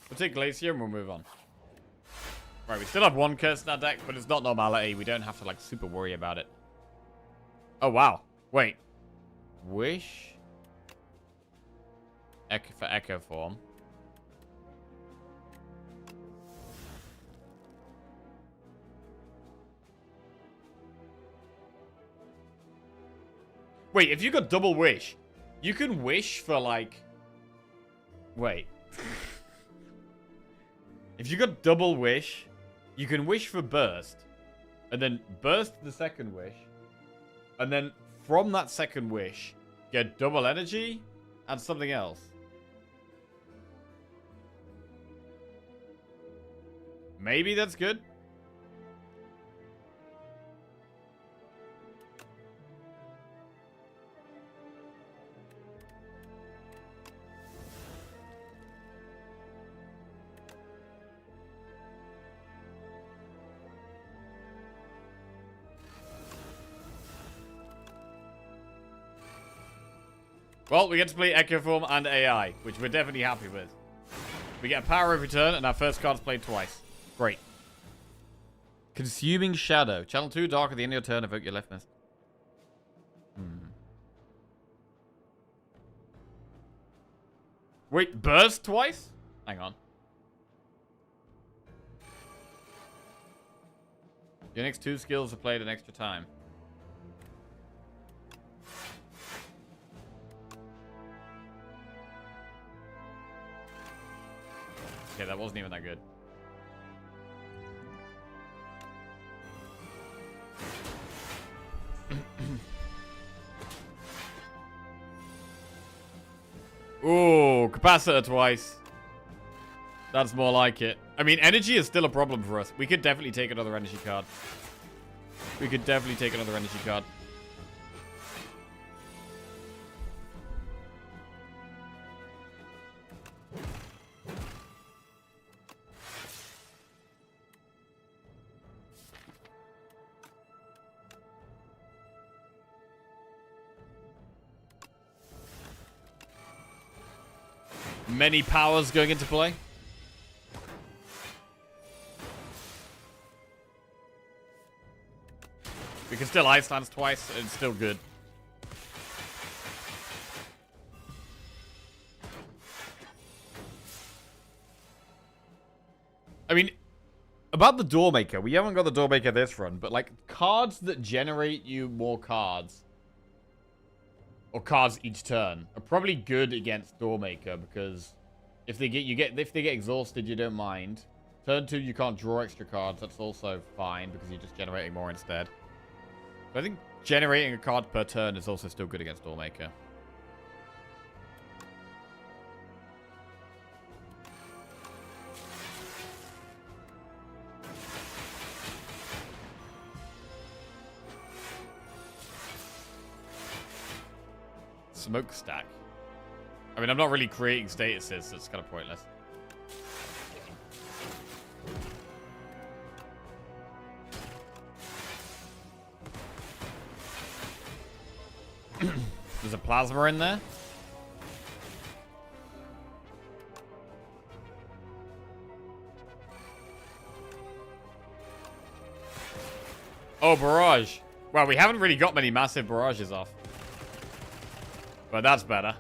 We'll take Glacier and we'll move on. Right, we still have one curse in our deck, but it's not Normality. We don't have to, like, super worry about it. Oh, wow. Wait. Wish? Echo for Echo form. Wait, if you got double Wish, you can wish for, like... Wait. If you got double Wish... You can wish for burst, and then burst the second wish, and then from that second wish, get double energy and something else. Maybe that's good. Well, we get to play Echo Form and AI, which we're definitely happy with. We get a power every turn, and our first card's played twice. Great. Consuming Shadow. Channel 2, Dark at the end of your turn, evoke your left mist. Wait, burst twice? Hang on. Your next 2 skills are played an extra time. Okay, that wasn't even that good. Ooh, capacitor twice. That's more like it. I mean, energy is still a problem for us. We could definitely take another energy card. We could definitely take another energy card. Many powers going into play. We can still Ice Lance twice, and it's still good. I mean, about the Doormaker, we haven't got the Doormaker this run, but like cards that generate you more cards, or cards each turn, are probably good against Doormaker because if they get exhausted, you don't mind. Turn 2, you can't draw extra cards. That's also fine because you're just generating more instead. But I think generating a card per turn is also still good against Doormaker. Smokestack. I mean, I'm not really creating statuses, so it's kind of pointless. There's a plasma in there. Oh, barrage. Well, we haven't really got many massive barrages off. But that's better.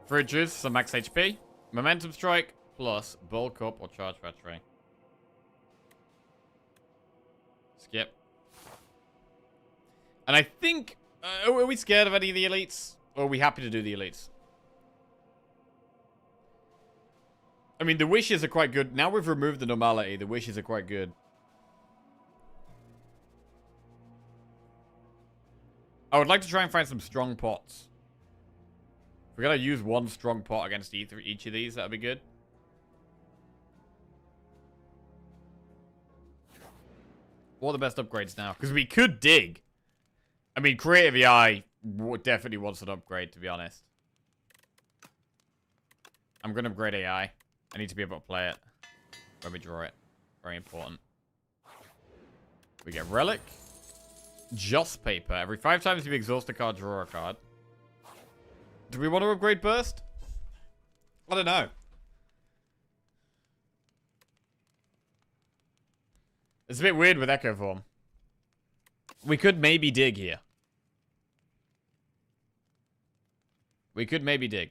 Fridges, some max HP. Momentum strike, plus bulk up or charge battery. Skip. And I think... are we scared of any of the elites? Or are we happy to do the elites? I mean, the wishes are quite good. Now we've removed the normality, the wishes are quite good. I would like to try and find some strong pots. If we're going to use one strong pot against each of these, that would be good. What are the best upgrades now? Because we could dig. I mean, Creative AI definitely wants an upgrade, to be honest. I'm going to upgrade AI. I need to be able to play it when we draw it. Very important. We get Relic. Just paper. Every 5 times you exhaust a card, draw a card. Do we want to upgrade Burst? I don't know. It's a bit weird with Echo Form. We could maybe dig here. We could maybe dig.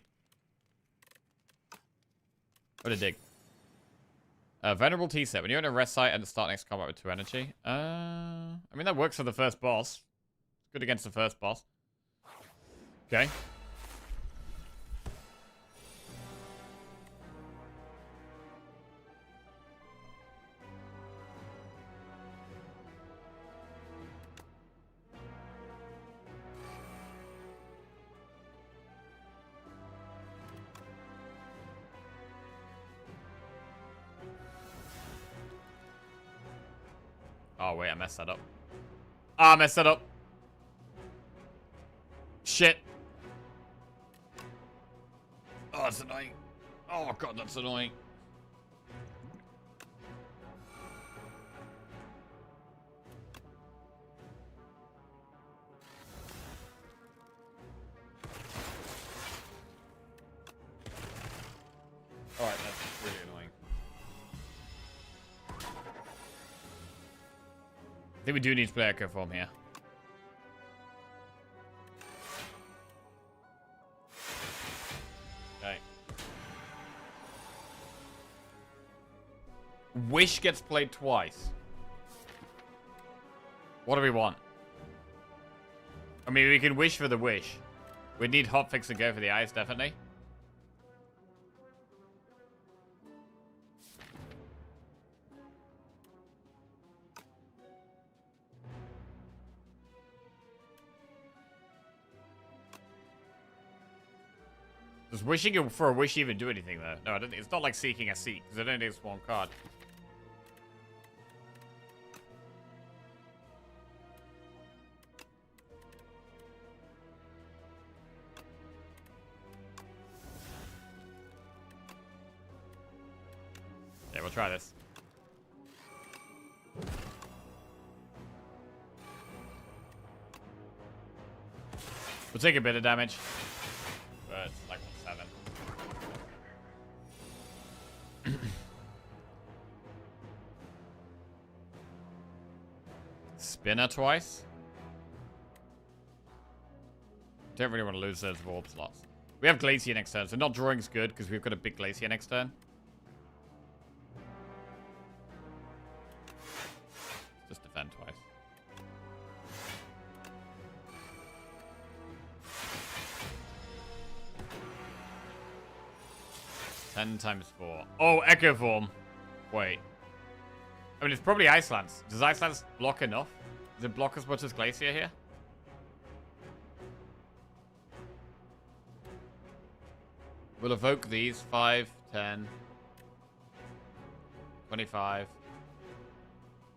What a dig. Venerable T-set. When you're in a rest site and start next combat with 2 energy. I mean, that works for the first boss. Good against the first boss. Okay. Oh, wait, I messed that up. Ah, I messed that up. Shit. Oh, that's annoying. Oh, God, that's annoying. Alright, that's really annoying. I think we do need to play Echo Form here. Okay. Wish gets played twice. What do we want? I mean, we can wish for the wish. We'd need Hotfix and go for the ice, definitely. Does wishing for a wish even do anything, though? No, I don't think. It's not like seeking a seek, because I don't think it's one card. Yeah, we'll try this. We'll take a bit of damage. But it's like 7. Spinner twice. Don't really want to lose those warp slots. We have Glacier next turn, so not drawing's good because we've got a big Glacier next turn. Just defend twice. Ten times 4. Oh, Echo Form. Wait. I mean, it's probably Ice Lance. Does Ice Lance block enough? Does it block as much as Glacier here? We'll evoke these. 5, 10, 25,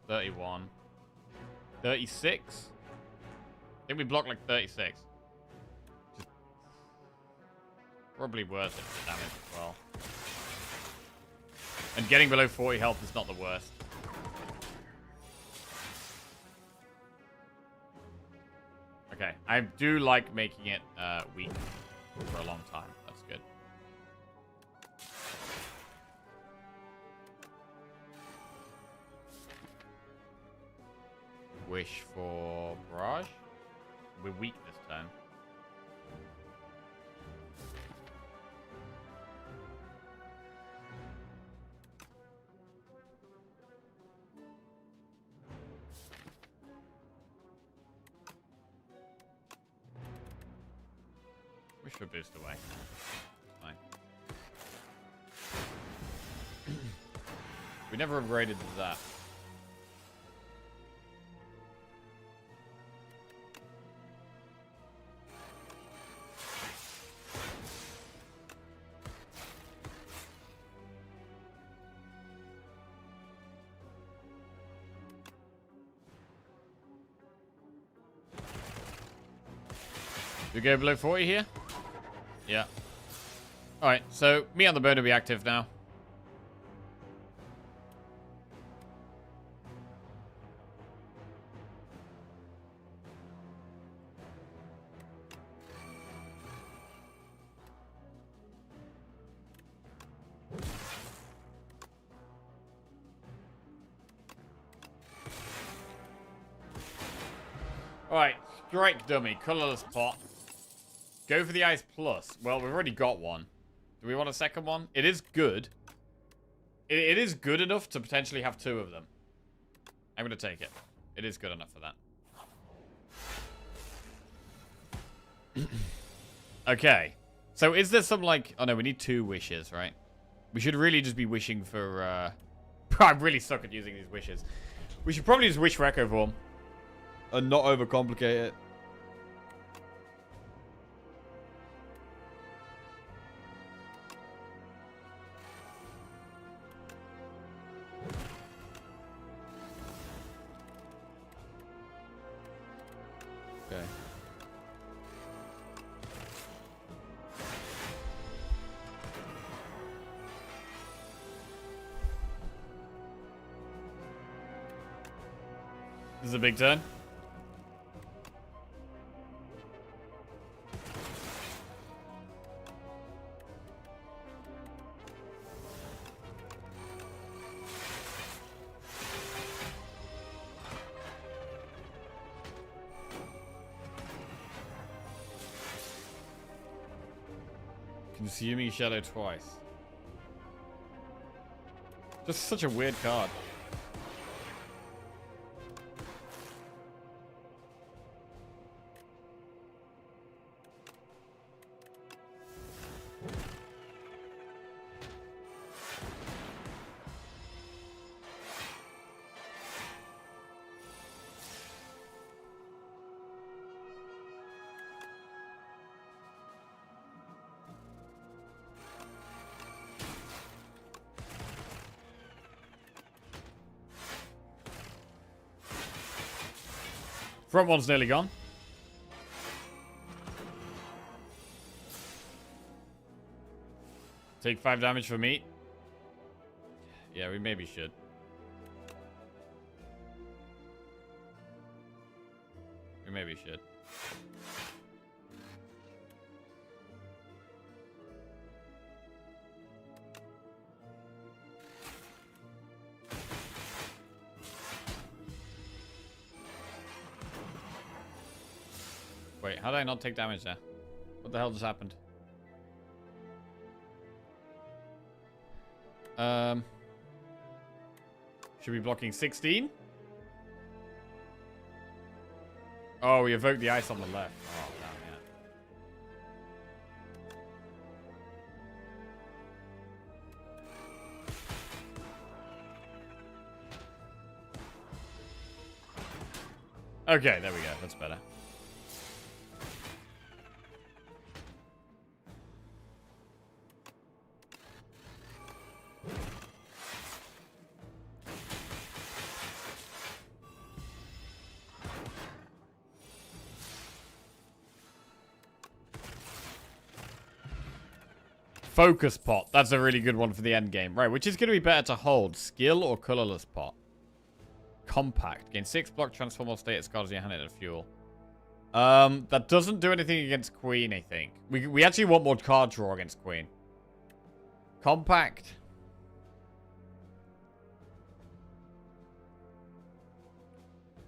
31, 36. I think we block like 36. Just probably worth it for damage as well. And getting below 40 health is not the worst. Okay, I do like making it weak for a long time. That's good. Wish for Barrage. We're weak this turn. Wish for boost away. Fine. We never upgraded that. Do we go below 40 here? Yeah. Alright, so me on the boat will be active now. Alright, strike dummy, colorless pot. Go for the Ice Plus. Well, we've already got one. Do we want a second one? It is good. It is good enough to potentially have 2 of them. I'm going to take it. It is good enough for that. Okay. So is there some like... Oh no, we need 2 wishes, right? We should really just be wishing for... I'm really suck at using these wishes. We should probably just wish for Echo Form. And not overcomplicate it. Okay. This is a big turn. Consuming Shadow twice. Just such a weird card. Front one's nearly gone. Take 5 damage for meat. Yeah, we maybe should. We maybe should. Wait, how did I not take damage there? the hell just happened? Should be blocking 16? Oh, we evoked the ice on the left. Oh, damn, yeah. Okay, there we go. That's better. Focus pot. That's a really good one for the end game. Right, which is going to be better to hold? Skill or colorless pot? Compact. Gain 6 block, transform all status cards in your hand into fuel. That doesn't do anything against Queen, I think. We actually want more card draw against Queen. Compact.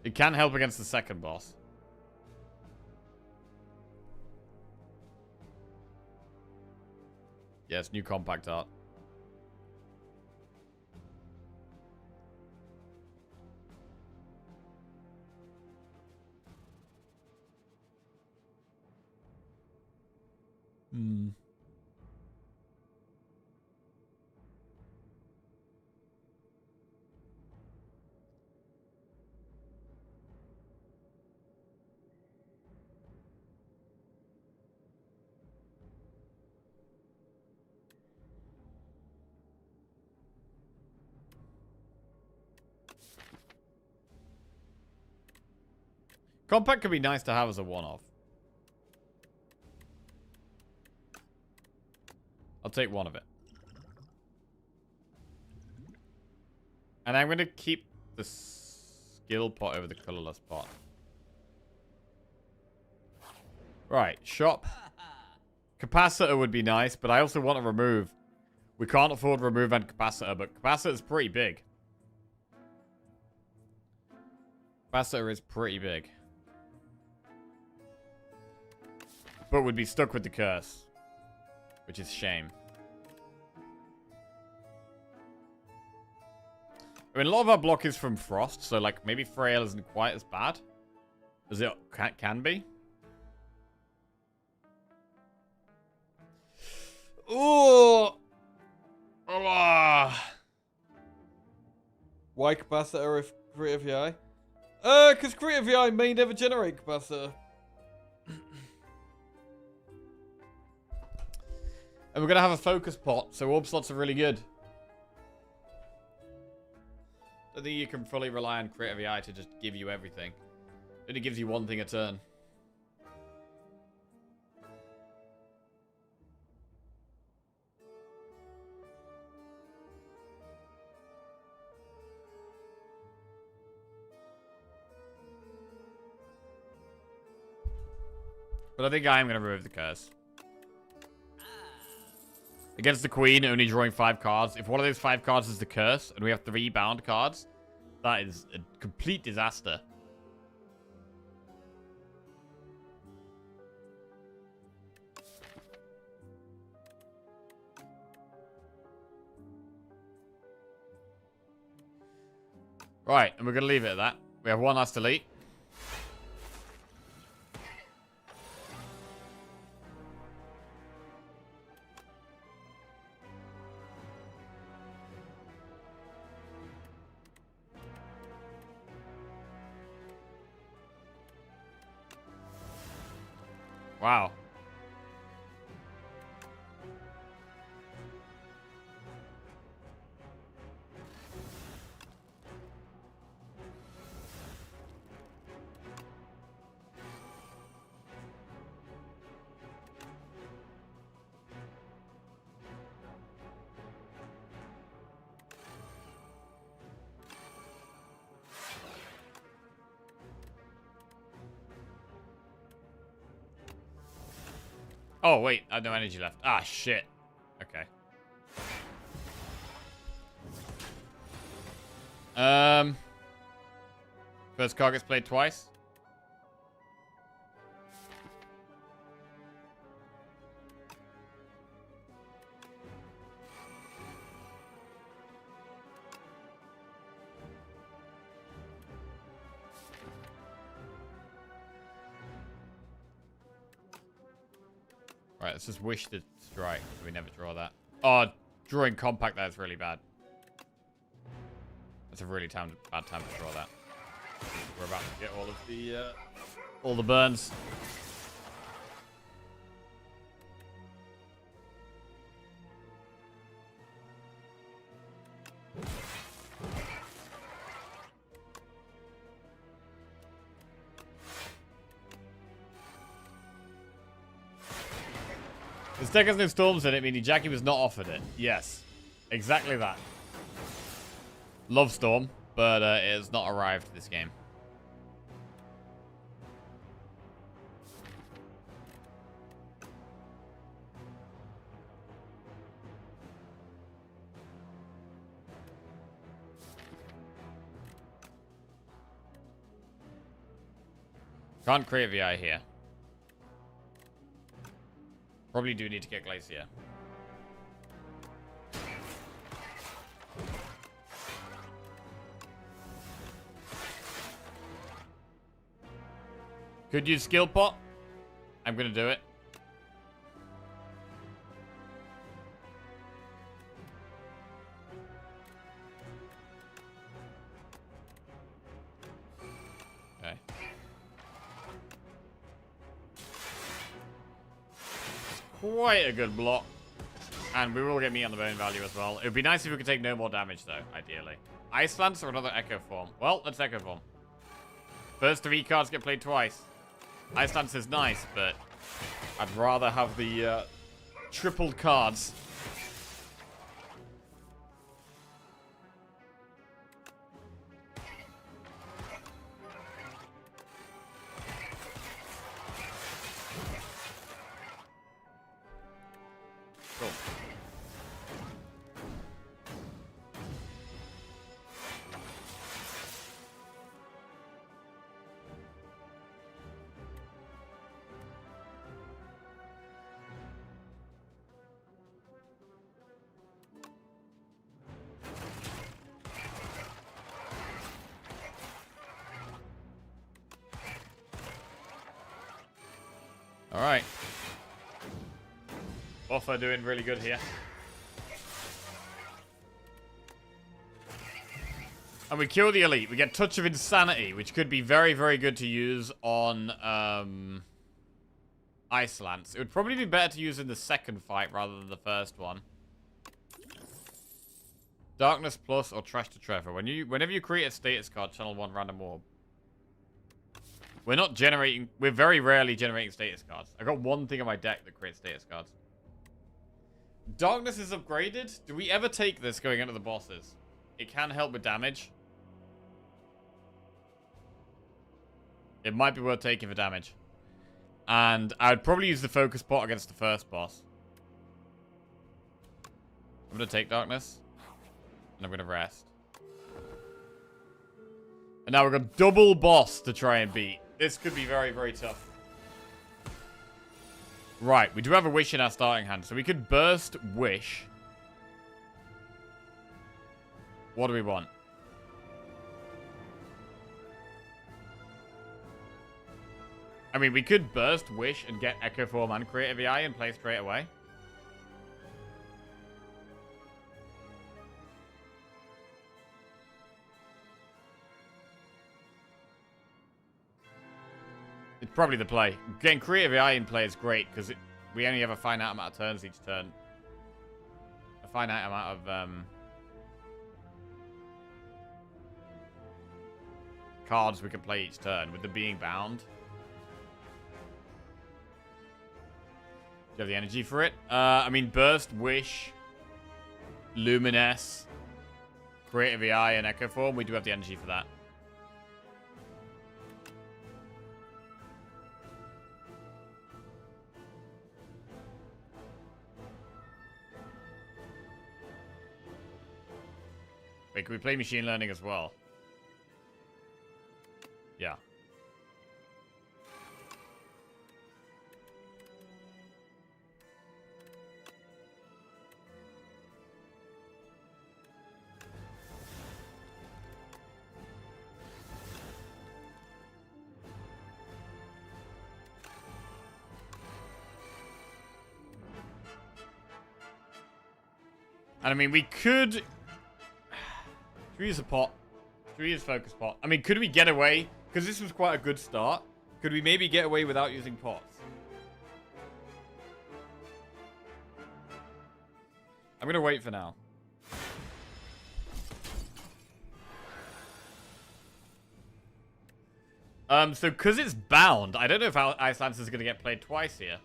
It can help against the second boss. Yes, new compact art. Hmm. Compact could be nice to have as a one-off. I'll take one of it. And I'm going to keep the skill pot over the colorless pot. Right, shop. Capacitor would be nice, but I also want to remove. We can't afford remove and capacitor, but capacitor is pretty big. Capacitor is pretty big. But would be stuck with the curse. Which is a shame. I mean, a lot of our block is from Frost, so like maybe Frail isn't quite as bad as it can be. Ooh! Oh. Why capacitor if creative VI? Because creative VI may never generate capacitor. And we're going to have a focus pot, so orb slots are really good. I think you can fully rely on Creative AI to just give you everything. It only gives you one thing a turn. But I think I am going to remove the curse. Against the Queen, only drawing 5 cards. If one of those 5 cards is the curse, and we have 3 bound cards, that is a complete disaster. Right, and we're going to leave it at that. We have one last elite. Wow. Oh, wait. I have no energy left. Ah, shit. Okay. First card gets played twice. Right, let's just wish to strike. We never draw that. Oh, drawing compact there is really bad. That's a really bad time to draw that. We're about to get all the burns. This deck has no storms in it, meaning Jackie was not offered it. Yes. Exactly that. Love Storm, but it has not arrived this game. Can't create VI here. Probably do need to get Glacier. Could use skill pot. I'm gonna do it. Okay. Quite a good block. And we will get meat on the bone value as well. It would be nice if we could take no more damage, though, ideally. Ice Lance or another Echo Form? Well, let's Echo Form. First 3 cards get played twice. Ice Lance is nice, but I'd rather have the tripled cards. Cool. All right. Buffer doing really good here. And we kill the elite. We get Touch of Insanity, which could be very, very good to use on Ice Lance. It would probably be better to use in the second fight rather than the first one. Darkness Plus or Trash to Trevor. Whenever you create a status card, channel 1 random orb. We're not generating... We're very rarely generating status cards. I got one thing on my deck that creates status cards. Darkness is upgraded. Do we ever take this going into the bosses? It can help with damage. It might be worth taking for damage. And I'd probably use the focus pot against the first boss. I'm going to take Darkness. And I'm going to rest. And now we've got double boss to try and beat. This could be very, very tough. Right, we do have a Wish in our starting hand. So we could burst Wish. What do we want? I mean, we could burst Wish and get Echo Form and Creative AI and play straight away. It's probably the play. Getting Creative AI in play is great because we only have a finite amount of turns each turn. A finite amount of cards we can play each turn with them being bound. Do you have the energy for it? I mean, Burst, Wish, Luminous, Creative AI, and Echo Form. We do have the energy for that. Wait, can we play Machine Learning as well? Yeah. And I mean, we could... Should we use a pot? Should we use focus pot? I mean, could we get away? Because this was quite a good start. Could we maybe get away without using pots? I'm going to wait for now. So because it's bound, I don't know if Ice Lance is going to get played twice here.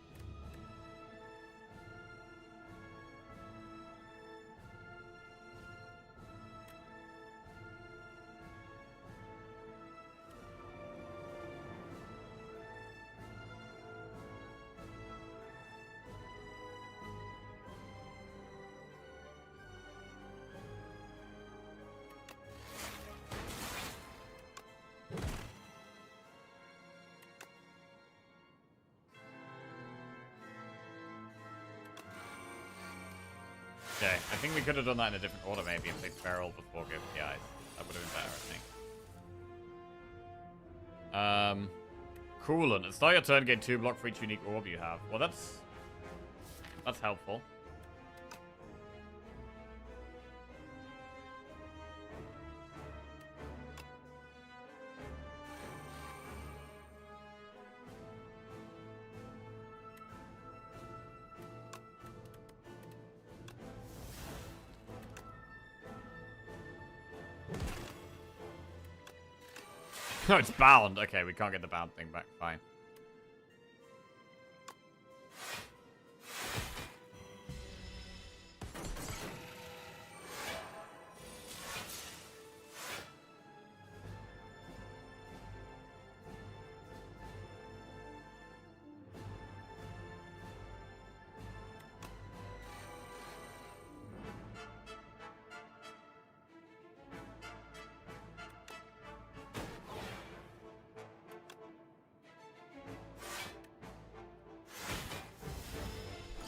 Okay, I think we could have done that in a different order maybe and played Feral before going for the Ice. That would have been better, I think. Coolant. At the start of your turn, gain 2 block for each unique orb you have. Well, that's helpful. No, it's bound. Okay, we can't get the bound thing back. Fine.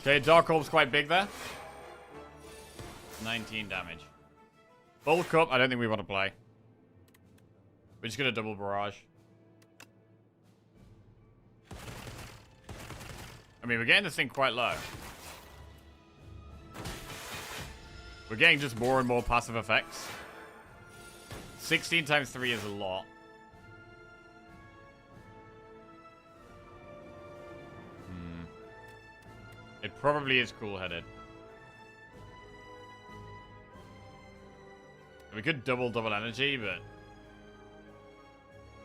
Okay, Dark Orb's quite big there. 19 damage. Bulk up, I don't think we want to play. We're just going to double barrage. I mean, we're getting this thing quite low. We're getting just more and more passive effects. 16 times 3 is a lot. It probably is cool-headed. We could double energy, but...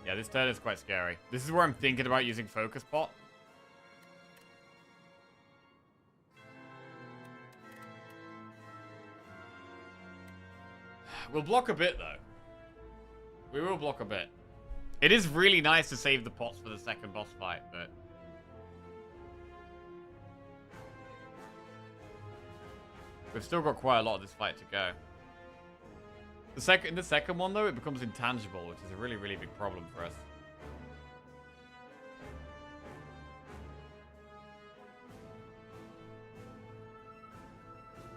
yeah, this turn is quite scary. This is where I'm thinking about using Focus Pot. We'll block a bit, though. We will block a bit. It is really nice to save the pots for the second boss fight, but... we've still got quite a lot of this fight to go. In the second one, though, it becomes intangible, which is a really, really big problem for us.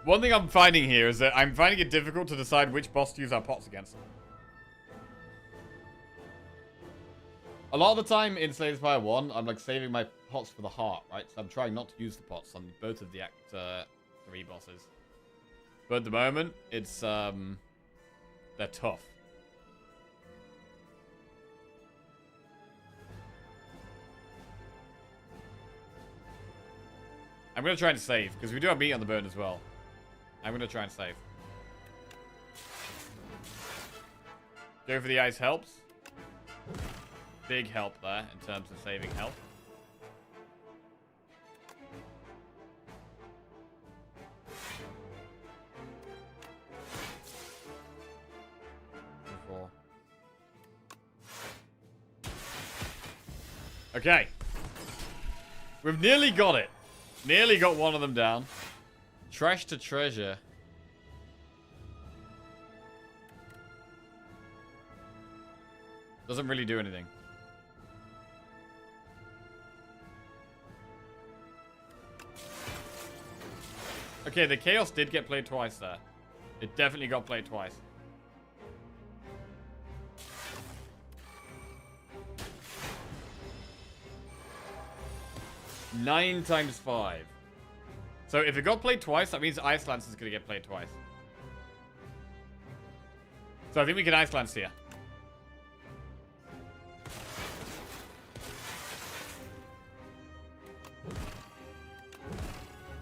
One thing I'm finding here is that I'm finding it difficult to decide which boss to use our pots against. A lot of the time in Slay the Spire 1, I'm like saving my pots for the heart, right? So I'm trying not to use the pots on both of the Act 3 bosses. But at the moment, it's, they're tough. I'm going to try and save, because we do have meat on the bone as well. I'm going to try and save. Go for the ice helps. Big help there in terms of saving health. Okay. We've nearly got it. Nearly got one of them down. Trash to treasure. Doesn't really do anything. Okay, the Chaos did get played twice there. It definitely got played twice. Nine times 5. So if it got played twice, that means Ice Lance is going to get played twice. So I think we can Ice Lance here.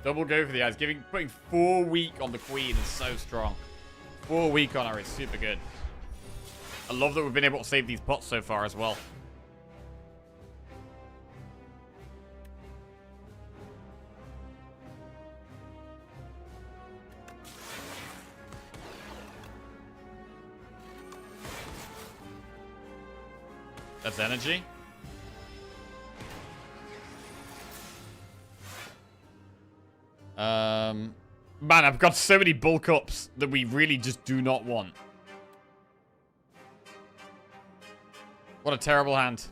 Double go for the eyes. Putting 4 weak on the queen is so strong. 4 weak on her is super good. I love that we've been able to save these pots so far as well. That's energy. Man, I've got so many bulk ups that we really just do not want. What a terrible hand.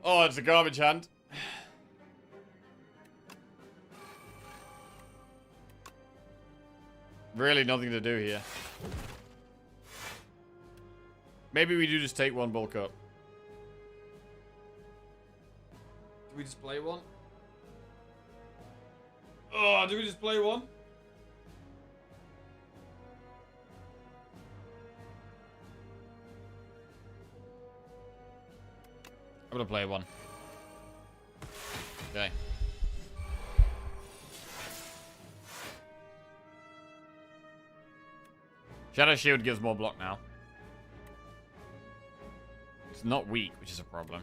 Oh, it's a garbage hand. Really nothing to do here. Maybe we do just take one bulk up. Do we just play one? Oh, do we just play one? I'm gonna play one. Okay. Shadow Shield gives more block now. It's not weak, which is a problem.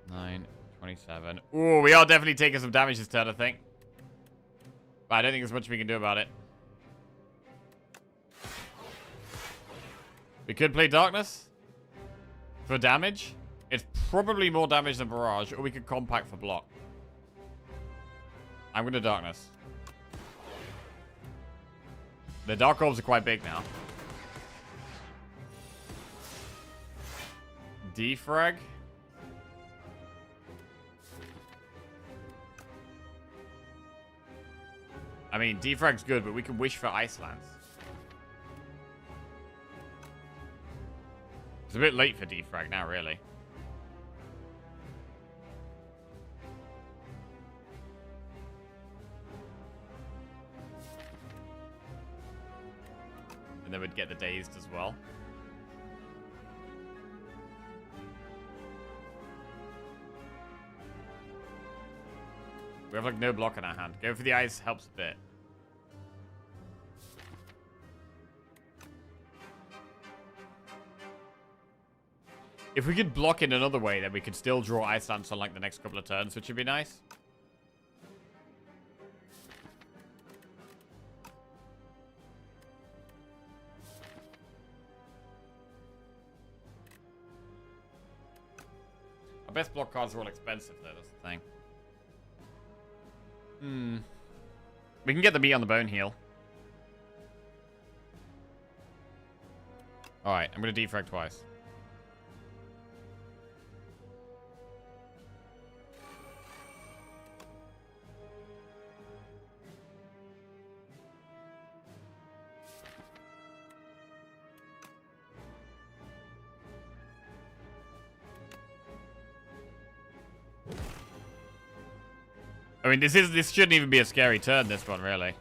Nine, 27. Ooh, we are definitely taking some damage this turn, I think. But I don't think there's much we can do about it. We could play Darkness for damage. It's probably more damage than Barrage, or we could Compact for block. I'm going to Darkness. The Dark Orbs are quite big now. Defrag. I mean, Defrag's good, but we can wish for Ice Lance. It's a bit late for Defrag now, really. And then we'd get the Dazed as well. We have, like, no block in our hand. Go for the ice helps a bit. If we could block in another way, then we could still draw Ice Lance on, like, the next couple of turns, which would be nice. Our best block cards are all expensive, though. That's the thing. We can get the meat on the bone heal. Alright, I'm going to defrag twice. I mean, this shouldn't even be a scary turn, this one, really.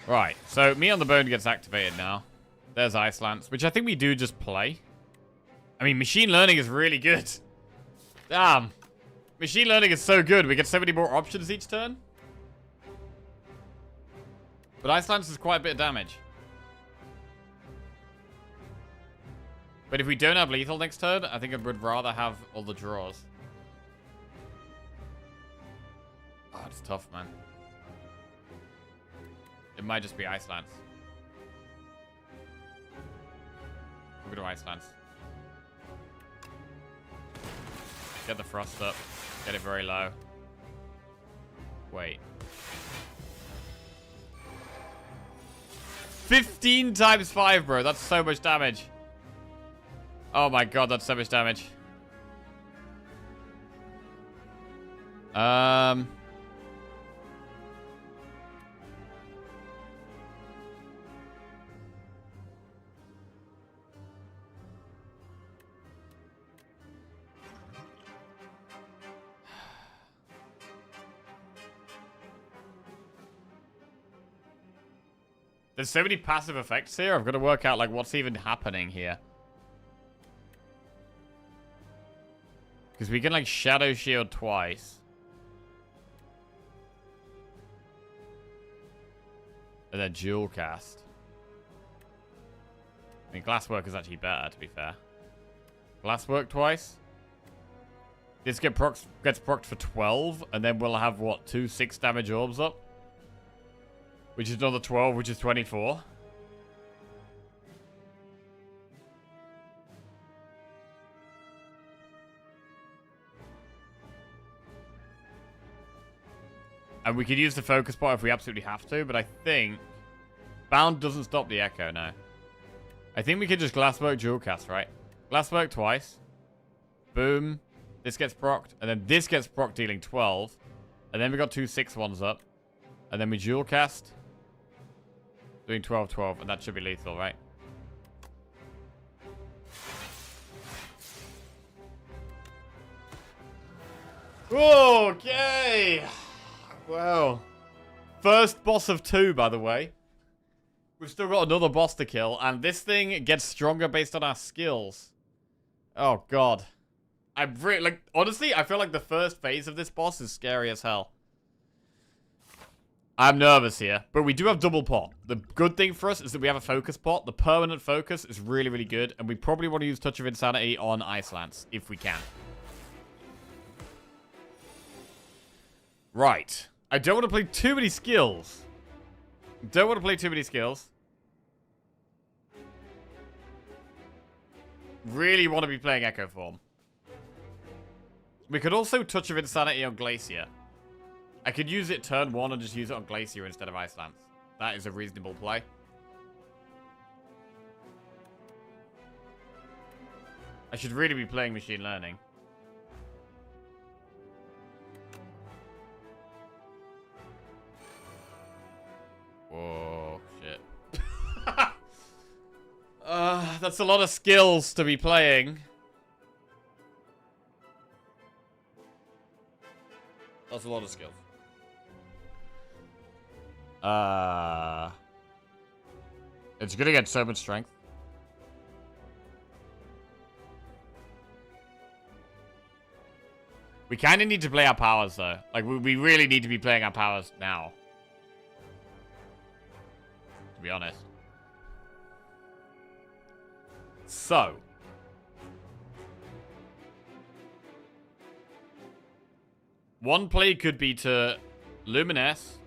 Right, so me on the bone gets activated now. There's Ice Lance, which I think we do just play. I mean, machine learning is really good. Damn. Machine learning is so good. We get so many more options each turn. But Ice Lance is quite a bit of damage. But if we don't have lethal next turn, I think I would rather have all the draws. Oh, it's tough, man. It might just be Ice Lance. We're gonna Ice Lance. Get the Frost up. Get it very low. Wait. 15 times 5, bro. That's so much damage. Oh my god, that's so much damage. There's so many passive effects here. I've got to work out, like, what's even happening here. Because we can, like, Shadow Shield twice. And then Dual Cast. I mean, Glasswork is actually better, to be fair. Glasswork twice. This gets procced for 12. And then we'll have, what, 2 6 damage orbs up? Which is another 12, which is 24. And we could use the focus pot if we absolutely have to, but I think... Bound doesn't stop the echo now. I think we could just Glasswork dual cast, right? Glasswork twice. Boom. This gets procced, and then this gets procced dealing 12. And then we got 2 6-1s up. And then we dual cast. Doing 12-12, and that should be lethal, right? Okay. Well, first boss of 2, by the way. We've still got another boss to kill, and this thing gets stronger based on our skills. Oh, God. I'm really, like, honestly, I feel like the first phase of this boss is scary as hell. I'm nervous here, but we do have double pot. The good thing for us is that we have a focus pot. The permanent focus is really, really good, and we probably want to use Touch of Insanity on Ice Lance, if we can. Right. I don't want to play too many skills. Don't want to play too many skills. Really want to be playing Echo Form. We could also Touch of Insanity on Glacier. I could use it turn 1 and just use it on Glacier instead of Ice Lance. That is a reasonable play. I should really be playing Machine Learning. Whoa, shit. That's a lot of skills to be playing. That's a lot of skills. It's gonna get so much strength. We kind of need to play our powers, though. Like, we really need to be playing our powers now. To be honest. So. One play could be to Luminous,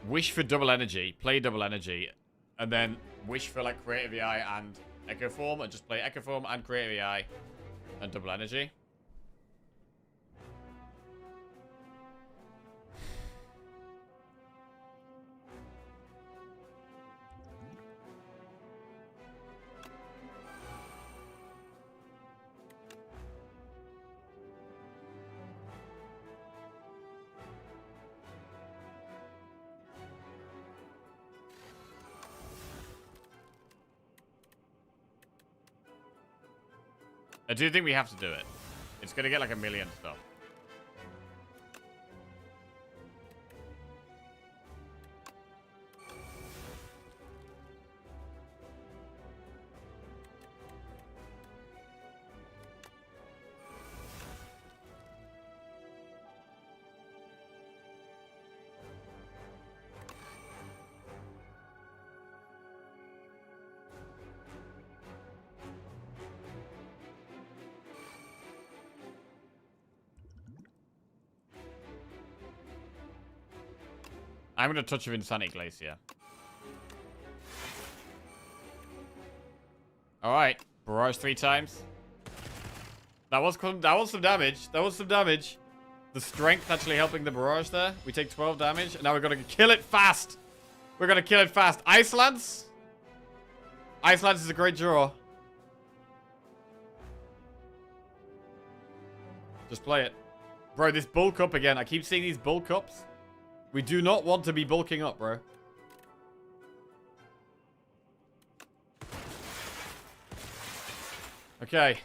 wish for double energy, play double energy, and then wish for, like, Creative EI and Echo Form, and just play Echo Form and Creative EI and double energy. I do think we have to do it. It's gonna get like a million stuff. I'm gonna Touch of Insanity Glacier. Alright. Barrage 3 times. That was some damage. That was some damage. The strength actually helping the barrage there. We take 12 damage, and now we're gonna kill it fast. We're gonna kill it fast. Ice Lance? Ice Lance is a great draw. Just play it. Bro, this bulk up again. I keep seeing these bulk ups. We do not want to be bulking up, bro. Okay.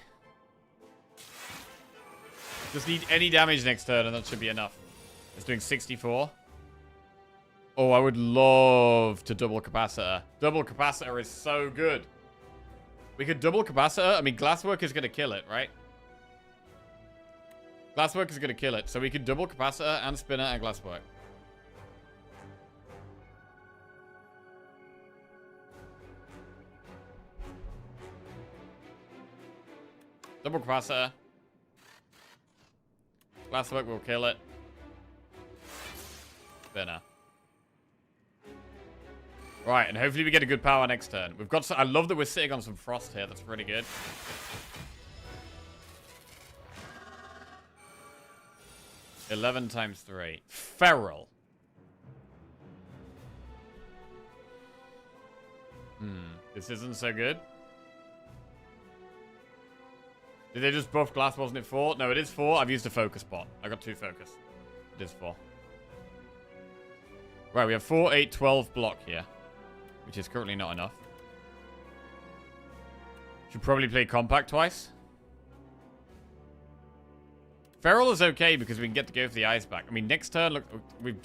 Just need any damage next turn, and that should be enough. It's doing 64. Oh, I would love to double capacitor. Double capacitor is so good. We could double capacitor. I mean, glasswork is going to kill it, right? Glasswork is going to kill it. So we could double capacitor and spinner and glasswork. Double capacitor. Glasswork will kill it. Spinner. Right, and hopefully we get a good power next turn. We've got. I love that we're sitting on some frost here. That's pretty good. $11 times 3. Feral. This isn't so good. Did they just buff glass? Wasn't it 4? No, it is 4. I've used a focus bot. I got 2 focus. It is 4. Right, we have 4, 8, 12 block here. Which is currently not enough. Should probably play compact twice. Feral is okay because we can get to go for the eyes back. I mean, next turn, look,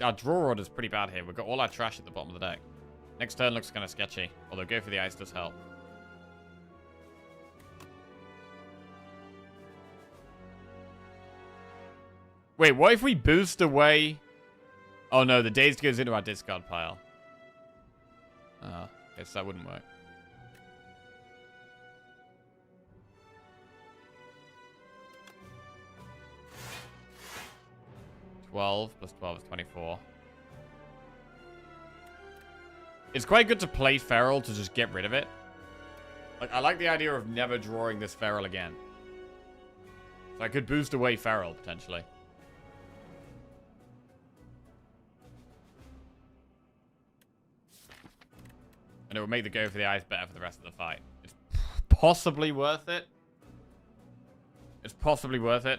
our draw order is pretty bad here. We've got all our trash at the bottom of the deck. Next turn looks kind of sketchy. Although go for the eyes does help. Wait, what if we boost away? Oh no, the dazed goes into our discard pile. Oh, guess that wouldn't work. +12 is 24. It's quite good to play Feral to just get rid of it. Like, I like the idea of never drawing this Feral again. So I could boost away Feral, potentially. And it would make the go for the eyes better for the rest of the fight. It's possibly worth it. It's possibly worth it.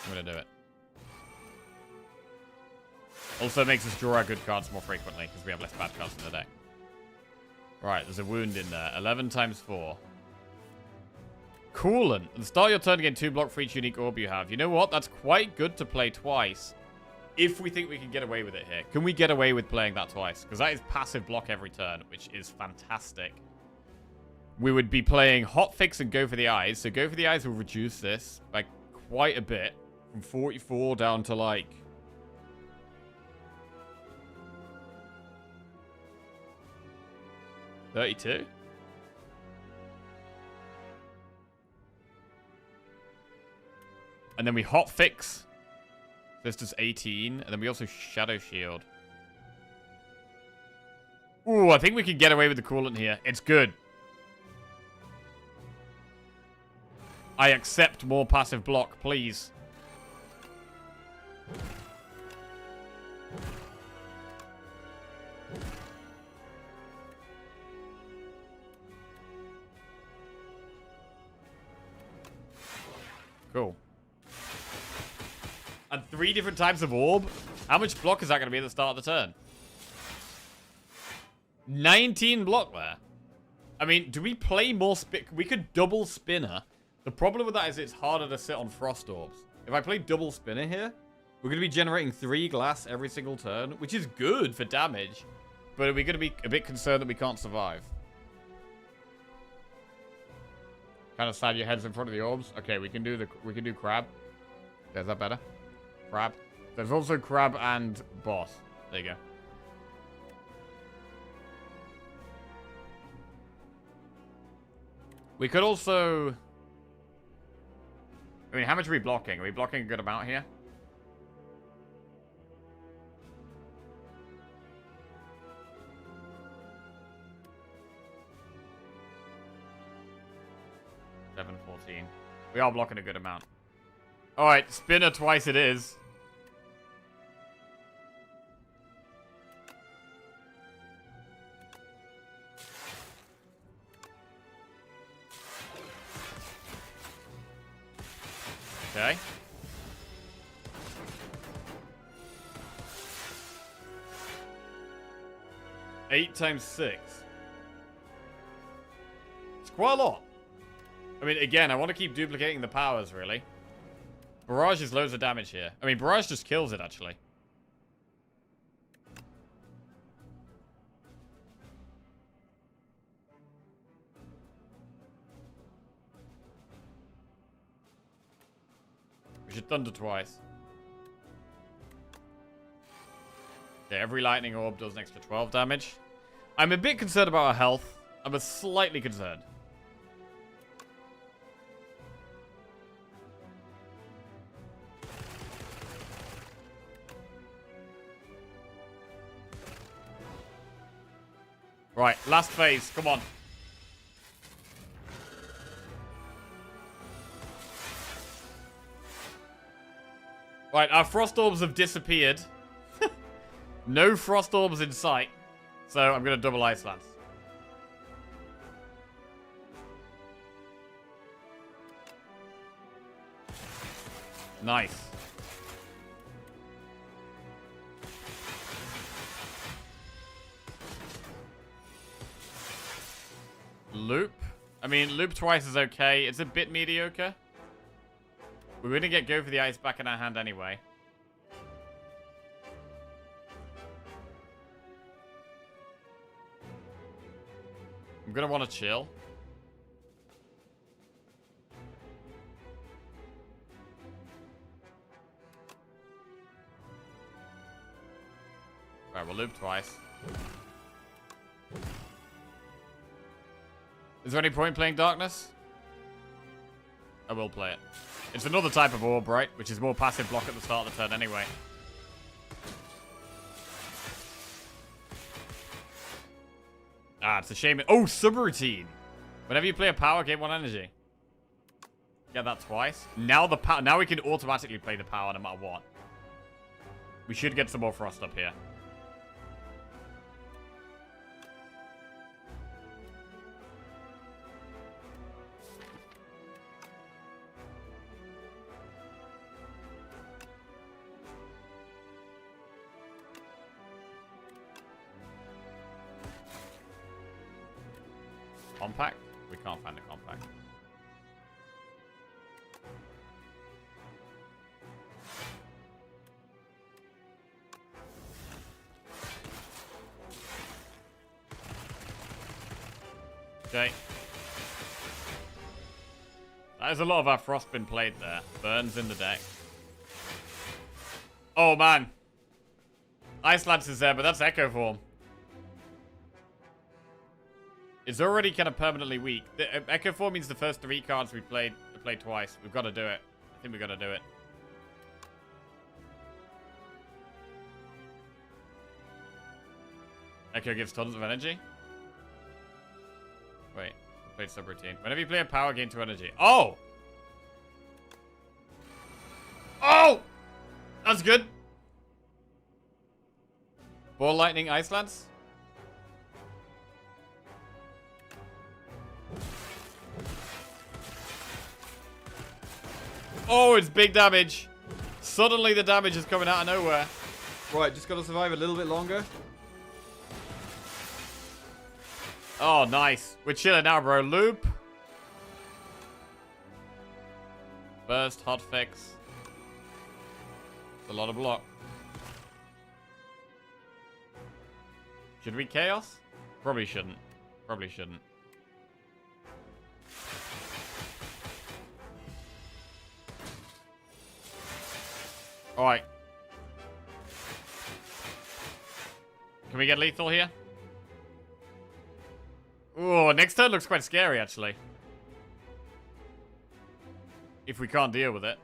I'm going to do it. Also makes us draw our good cards more frequently because we have less bad cards in the deck. Right, there's a wound in there. 11 times 4. Coolant. At the start of your turn, gain 2 block for each unique orb you have. You know what? That's quite good to play twice. If we think we can get away with it here. Can we get away with playing that twice? Because that is passive block every turn, which is fantastic. We would be playing Hotfix and Go for the Eyes. So Go for the Eyes will reduce this by quite a bit. From 44 down to like... $32? And then we Hotfix. This does 18. And then we also Shadow Shield. Ooh, I think we can get away with the coolant here. It's good. I accept more passive block, please. Cool. And 3 different types of orb? How much block is that going to be at the start of the turn? 19 block there. I mean, do we play more we could double spinner. The problem with that is it's harder to sit on frost orbs. If I play double spinner here, we're going to be generating 3 glass every single turn, which is good for damage. But are we going to be a bit concerned that we can't survive? Kind of slide your heads in front of the orbs. Okay, we can do crab. Okay, is that better? Crab. There's also crab and boss. There you go. We could also... I mean, how much are we blocking? Are we blocking a good amount here? $7.14. We are blocking a good amount. Alright, spinner twice it is. Okay. Eight times 6. It's quite a lot. I mean, again, I want to keep duplicating the powers, really. Barrage is loads of damage here. I mean, Barrage just kills it, actually. We should Thunder twice. Okay, every Lightning Orb does an extra 12 damage. I'm a bit concerned about our health. I'm a slightly concerned. Right, last phase. Come on. Right, our Frost Orbs have disappeared. No Frost Orbs in sight. So I'm going to double Ice Lance. Nice. Loop? I mean, loop twice is okay. It's a bit mediocre. We're going to get Go for the Ice back in our hand anyway. I'm going to want to chill. Alright, we'll loop twice. Is there any point playing Darkness? I will play it. It's another type of orb, right? Which is more passive block at the start of the turn anyway. Ah, it's a shame. Oh, subroutine. Whenever you play a power, gain 1 energy. Get that twice. Now the power. Now we can automatically play the power no matter what. We should get some more Frost up here. Compact? We can't find a compact. Okay. There's a lot of our Frost been played there. Burns in the deck. Oh, man. Ice Lance is there, but that's Echo Form. It's already kind of permanently weak. The Echo Form means the first 3 cards we played twice. We've got to do it. I think we've got to do it. Echo gives tons of energy. Wait, I played subroutine. Whenever you play a power, gain 2 energy. Oh! Oh! That's good. Ball Lightning Ice Lance. Oh, it's big damage. Suddenly the damage is coming out of nowhere. Right, just got to survive a little bit longer. Oh, nice. We're chilling now, bro. Loop. Burst, hot fix. It's a lot of block. Should we chaos? Probably shouldn't. Probably shouldn't. Alright. Can we get lethal here? Ooh, next turn looks quite scary, actually. If we can't deal with it.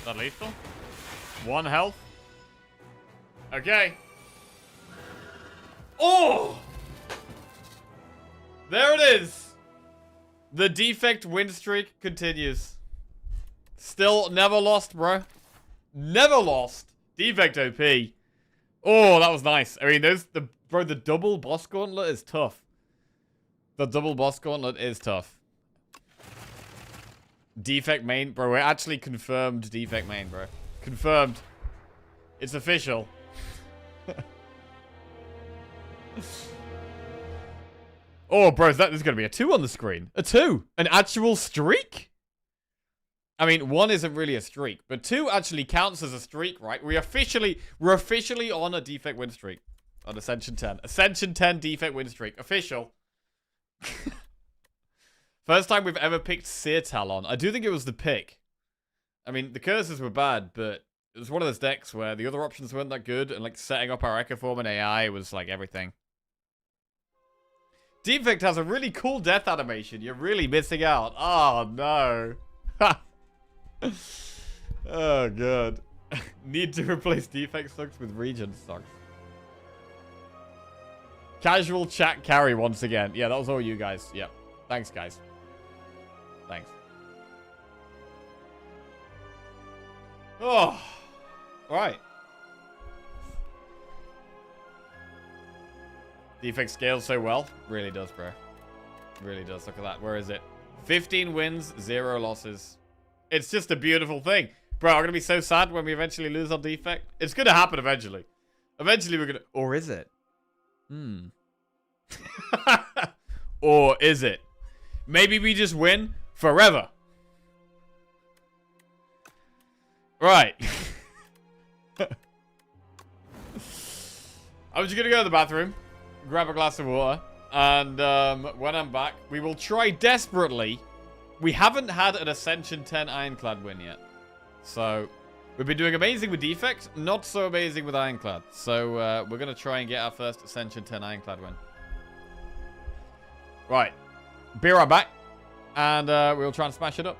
Is that lethal? 1 health. Okay. Oh! There it is. The defect win streak continues. Still never lost, bro. Never lost. Defect OP. Oh, that was nice. I mean, the double boss gauntlet is tough. The double boss gauntlet is tough. Defect main, bro. We're actually confirmed defect main, bro. Confirmed. It's official. Oh, bro, there's going to be a 2 on the screen. A 2. An actual streak? I mean, 1 isn't really a streak, but 2 actually counts as a streak, right? We're officially on a defect win streak on Ascension 10. Ascension 10 defect win streak. Official. First time we've ever picked Seer Talon. I do think it was the pick. I mean, the curses were bad, but it was one of those decks where the other options weren't that good, and like setting up our Echo Form and AI was like everything. Defect has a really cool death animation. You're really missing out. Oh, no. Oh, God. Need to replace Defect stocks with Regen stocks. Casual chat carry once again. Yeah, that was all you guys. Yep. Thanks, guys. Thanks. Oh. All right. Defect scales so well. Really does, bro. Really does. Look at that. Where is it? 15 wins, 0 losses. It's just a beautiful thing. Bro, I'm going to be so sad when we eventually lose on defect. It's going to happen eventually. Eventually we're going to... Or is it? Or is it? Maybe we just win forever. Right. I'm just going to go to the bathroom. Grab a glass of water, and when I'm back, we will try desperately. We haven't had an Ascension 10 Ironclad win yet. So, we've been doing amazing with Defect, not so amazing with Ironclad. So, we're going to try and get our first Ascension 10 Ironclad win. Right. Be right back, and we'll try and smash it up.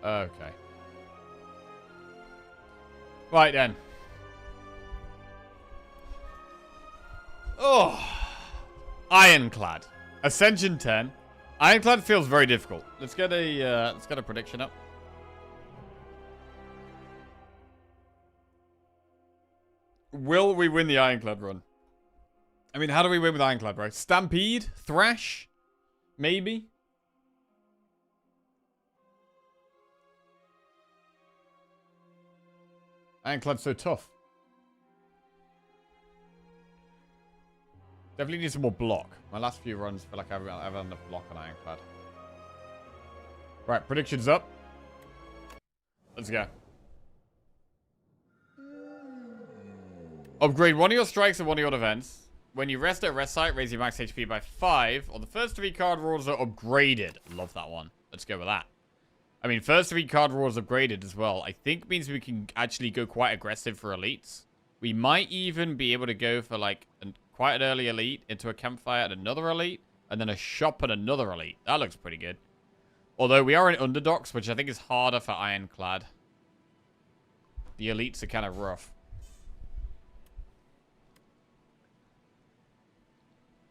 Okay. Right then. Oh. Ironclad. Ascension 10. Ironclad feels very difficult. Let's get a prediction up. Will we win the Ironclad run? I mean, how do we win with Ironclad, bro? Stampede? Thrash? Maybe? Ironclad's so tough. Definitely need some more block. My last few runs feel like I've had enough block on Ironclad. Right, predictions up. Let's go. Upgrade one of your strikes and one of your defense. When you rest at a rest site, raise your max HP by 5. On the first 3 card rules are upgraded. Love that one. Let's go with that. I mean, first 3 card rules upgraded as well. I think means we can actually go quite aggressive for elites. We might even be able to go for like quite an early elite into a campfire at another elite. And then a shop at another elite. That looks pretty good. Although we are in underdogs, which I think is harder for Ironclad. The elites are kind of rough.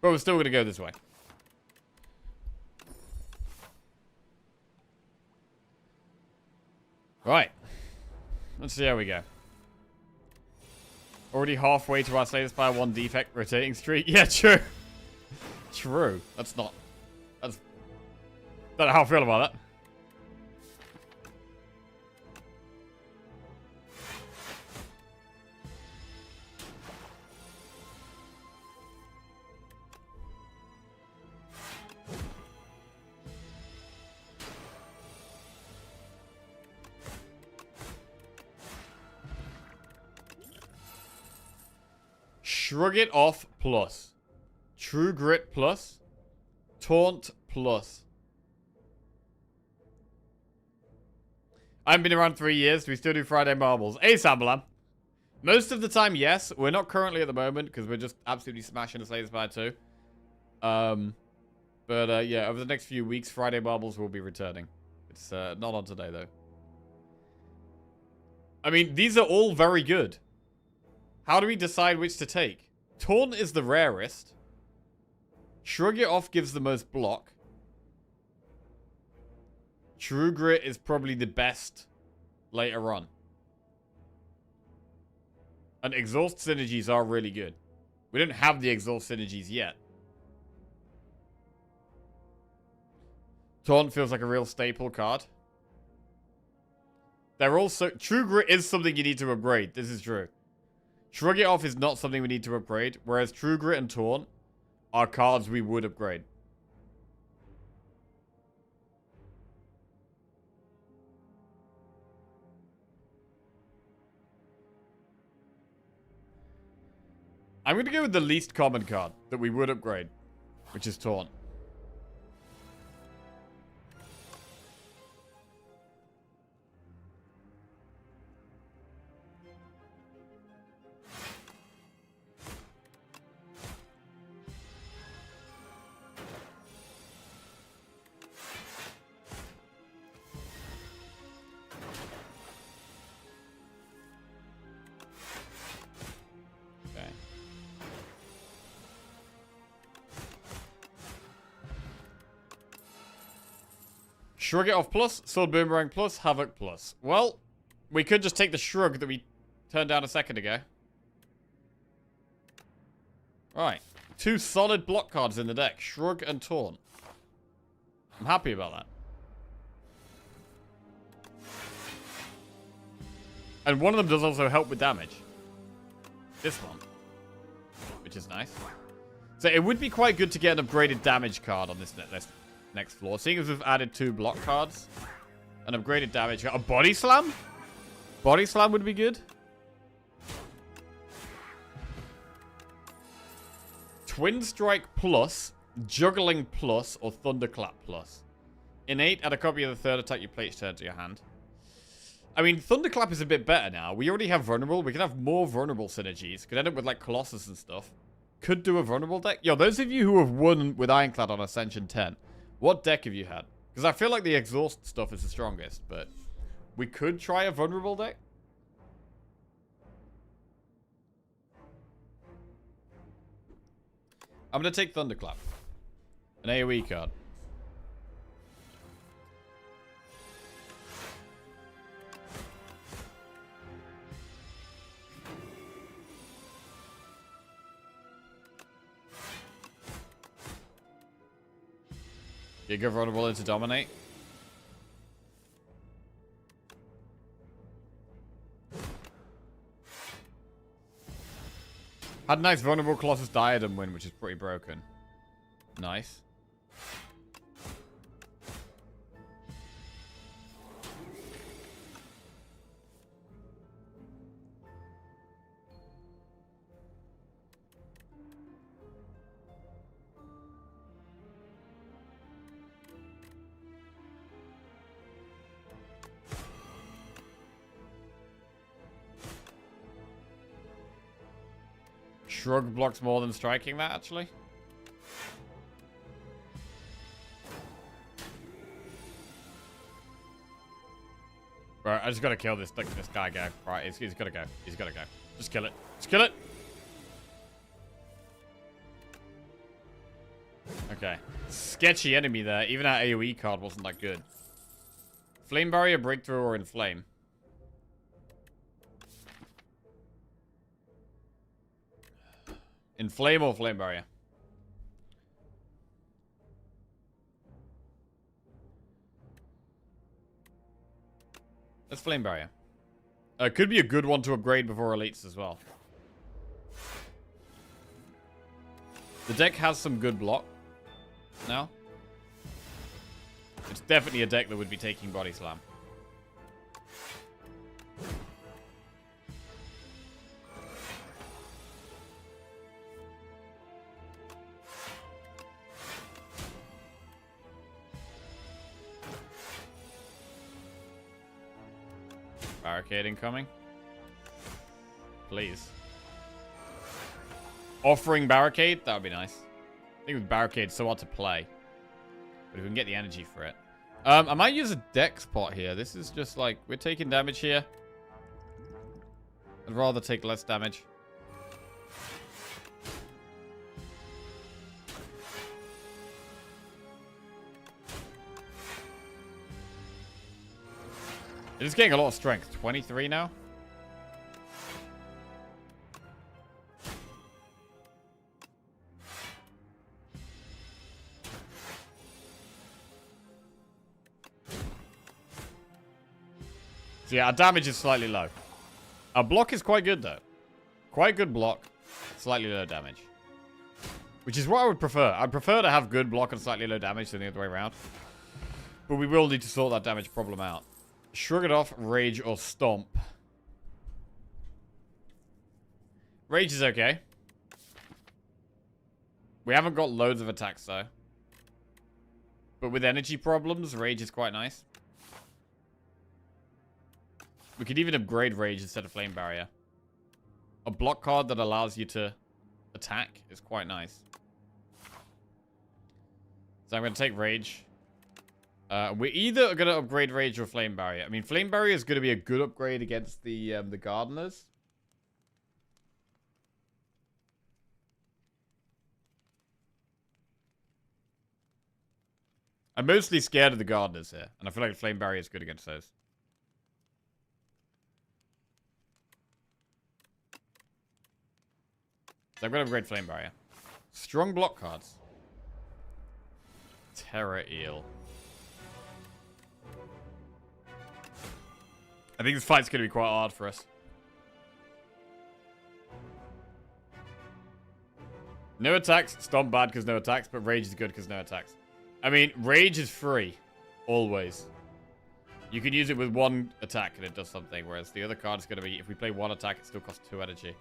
But we're still going to go this way. Right. Let's see how we go. Already halfway to our Slay the Spire 1 defect rotating streak. Yeah, true. True. That's not... That's... Don't know how I feel about that. Shrug it off plus. True grit plus. Taunt plus. I haven't been around 3 years. Do we still do Friday marbles? Hey, Sambalam. Most of the time, yes. We're not currently at the moment because we're just absolutely smashing the Slay the Spire 2. Yeah, over the next few weeks, Friday marbles will be returning. It's not on today, though. I mean, these are all very good. How do we decide which to take? Taunt is the rarest. Shrug it off gives the most block. True Grit is probably the best later on. And Exhaust synergies are really good. We don't have the Exhaust synergies yet. Taunt feels like a real staple card. They're also... True Grit is something you need to upgrade. This is true. Shrug it off is not something we need to upgrade, whereas True Grit and Taunt are cards we would upgrade. I'm going to go with the least common card that we would upgrade, which is Taunt. Shrug it off plus, Sword Boomerang plus, Havoc plus. Well, we could just take the Shrug that we turned down a second ago. Right. 2 solid block cards in the deck. Shrug and Taunt. I'm happy about that. And one of them does also help with damage. This one. Which is nice. So it would be quite good to get an upgraded damage card on this list. Next floor. Seeing as we've added 2 block cards. An upgraded damage. A body slam? Body slam would be good. Twin strike plus, juggling plus, or thunderclap plus. Innate, add a copy of the 3rd attack you play each turn to your hand. I mean, thunderclap is a bit better now. We already have vulnerable. We can have more vulnerable synergies. Could end up with like Colossus and stuff. Could do a vulnerable deck. Yo, those of you who have won with Ironclad on Ascension 10. What deck have you had? Because I feel like the exhaust stuff is the strongest, but we could try a vulnerable deck. I'm going to take Thunderclap. An AoE card. You go vulnerable into dominate. Had a nice vulnerable Colossus Diadem win, which is pretty broken. Nice. Shrug blocks more than striking that, actually. Right, I just gotta kill this guy. Right, he's gotta go. He's gotta go. Just kill it. Just kill it! Okay. Sketchy enemy there. Even our AoE card wasn't that good. Flame Barrier, Breakthrough, or Inflame? Inflame or Flame Barrier? Let's Flame Barrier. Could be a good one to upgrade before Elites as well. The deck has some good block now. It's definitely a deck that would be taking Body Slam. Barricade incoming. Please. Offering Barricade? That would be nice. I think with Barricade, it's so hard to play. But if we can get the energy for it. I might use a Dex pot here. This is just like, we're taking damage here. I'd rather take less damage. It's getting a lot of strength. 23 now. So yeah, our damage is slightly low. Our block is quite good though. Quite good block. Slightly low damage. Which is what I would prefer. I'd prefer to have good block and slightly low damage than the other way around. But we will need to sort that damage problem out. Shrug it off, Rage, or Stomp. Rage is okay. We haven't got loads of attacks, though. But with energy problems, Rage is quite nice. We could even upgrade Rage instead of Flame Barrier. A block card that allows you to attack is quite nice. So I'm going to take Rage. We're either going to upgrade Rage or Flame Barrier. I mean, Flame Barrier is going to be a good upgrade against the Gardeners. I'm mostly scared of the Gardeners here. And I feel like Flame Barrier is good against those. So I'm going to upgrade Flame Barrier. Strong block cards. Terror Eel. I think this fight's going to be quite hard for us. No attacks. Stomp bad because no attacks, but Rage is good because no attacks. I mean, Rage is free. Always. You can use it with one attack and it does something, whereas the other card is going to be, if we play one attack, it still costs 2 energy.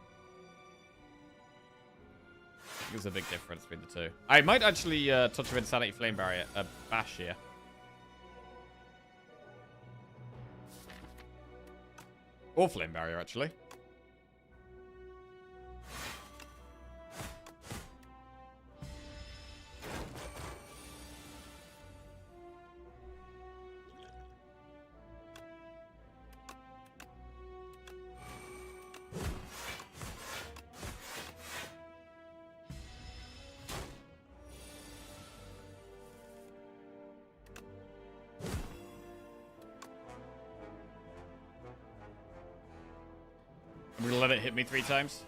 I think there's a big difference between the two. I might actually touch of Insanity Flame Barrier, Bash here. Or Flame Barrier, actually. I'm gonna let it hit me 3 times.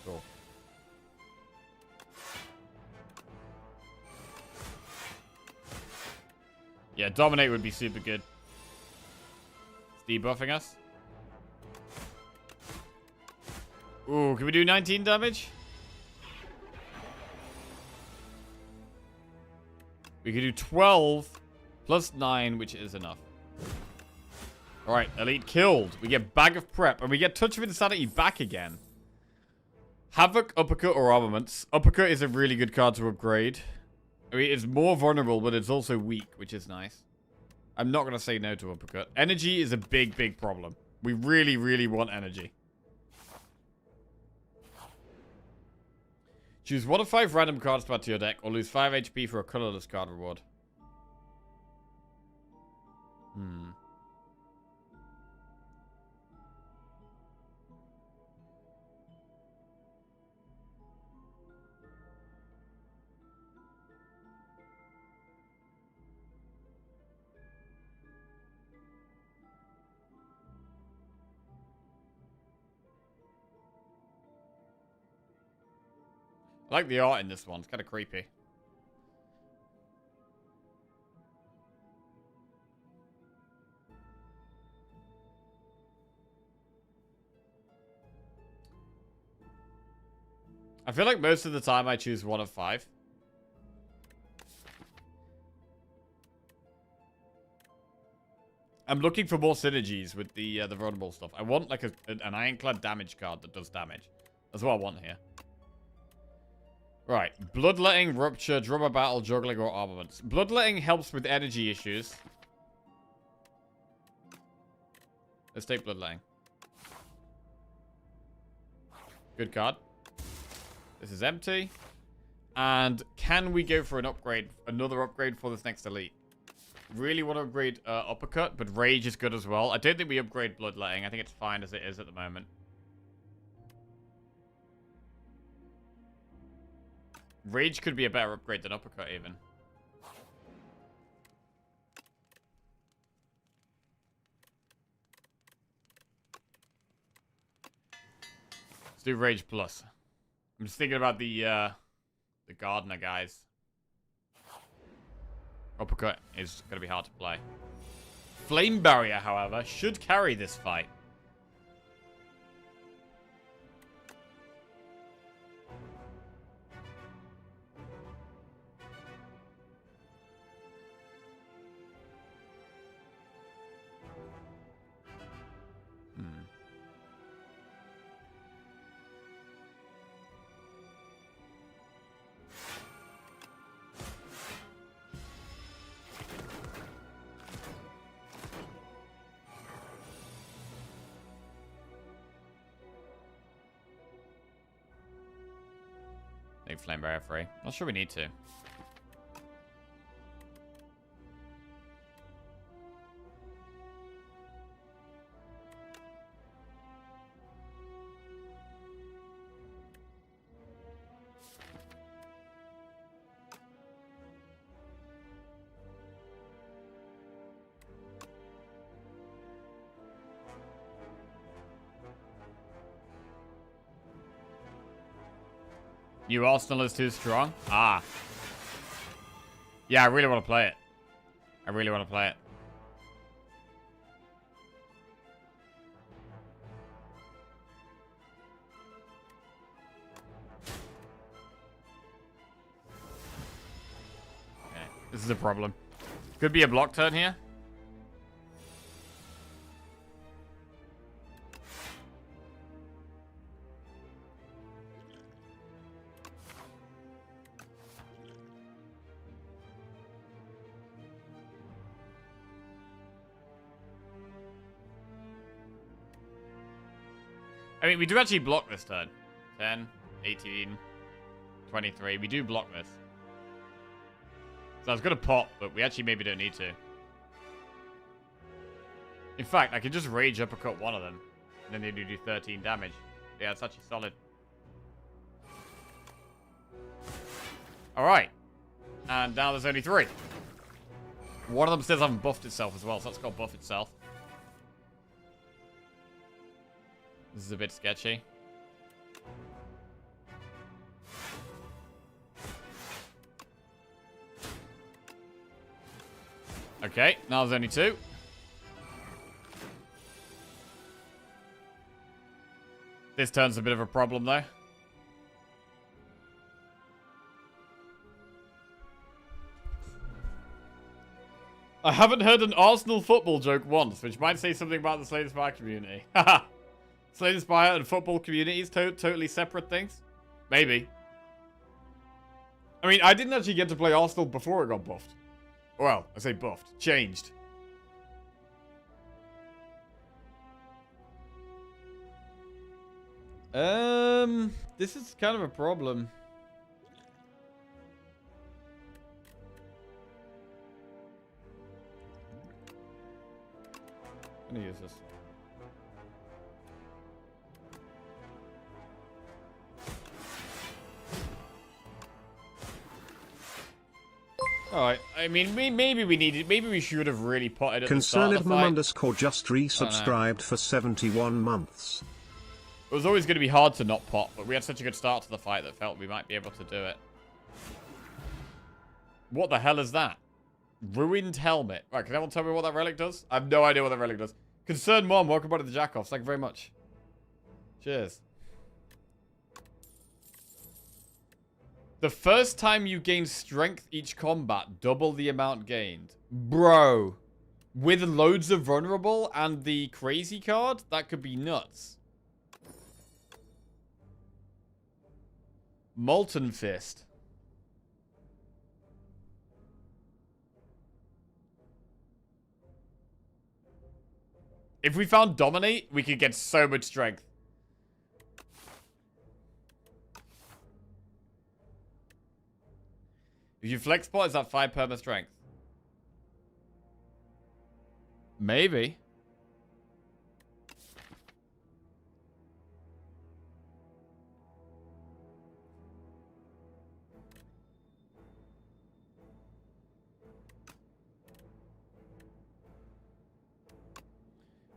Cool. Yeah, dominate would be super good. It's debuffing us. Ooh, can we do 19 damage? We can do 12 plus 9, which is enough. Alright, elite killed. We get bag of prep, and we get touch of insanity back again. Havoc, uppercut, or armaments. Uppercut is a really good card to upgrade. I mean, it's more vulnerable, but it's also weak, which is nice. I'm not going to say no to uppercut. Energy is a big, big problem. We really, really want energy. Choose 1 of 5 random cards to add to your deck, or lose 5 HP for a colorless card reward. I like the art in this one. It's kind of creepy. I feel like most of the time I choose 1 of 5. I'm looking for more synergies with the vulnerable stuff. I want like an ironclad damage card that does damage. That's what I want here. Right, bloodletting, rupture, drummer battle, juggling, or armaments. Bloodletting helps with energy issues. Let's take bloodletting. Good card. This is empty. And can we go for an upgrade? Another upgrade for this next elite? Really want to upgrade uppercut, but rage is good as well. I don't think we upgrade bloodletting. I think it's fine as it is at the moment. Rage could be a better upgrade than uppercut, even. Let's do Rage Plus. I'm just thinking about the Gardener guys. Uppercut is going to be hard to play. Flame Barrier, however, should carry this fight. Make Flame Barrier free. Not sure we need to. New Arsenal is too strong? Ah. Yeah, I really want to play it. I really want to play it. Okay, this is a problem. Could be a block turn here. I mean, we do actually block this turn. 10, 18, 23. We do block this. So I was going to pop, but we actually maybe don't need to. In fact, I could just rage uppercut one of them. And then they do 13 damage. Yeah, it's actually solid. Alright. And now there's only 3. One of them still hasn't buffed itself as well, so that's got to buff itself. This is a bit sketchy. Okay, now there's only 2. This turn's a bit of a problem, though. I haven't heard an Arsenal football joke once, which might say something about the Slay the Spire community. Haha. Slay the Spire and football communities, totally separate things? Maybe. I mean, I didn't actually get to play Arsenal before it got buffed. Well, I say buffed. Changed. This is kind of a problem. I'm gonna use this. Alright, I mean, maybe we needed, maybe we should have really potted at the start of the fight. Concernedmum_ just resubscribed for 71 months. It was always going to be hard to not pot, but we had such a good start to the fight that felt we might be able to do it. What the hell is that? Ruined helmet. Right, can anyone tell me what that relic does? I have no idea what that relic does. Concerned Mom, welcome back to the Jackoffs. Thank you very much. Cheers. The first time you gain strength each combat, double the amount gained. Bro. With loads of vulnerable and the crazy card, that could be nuts. Molten Fist. If we found Dominate, we could get so much strength. If you flex spot, is that 5 perma strength? Maybe.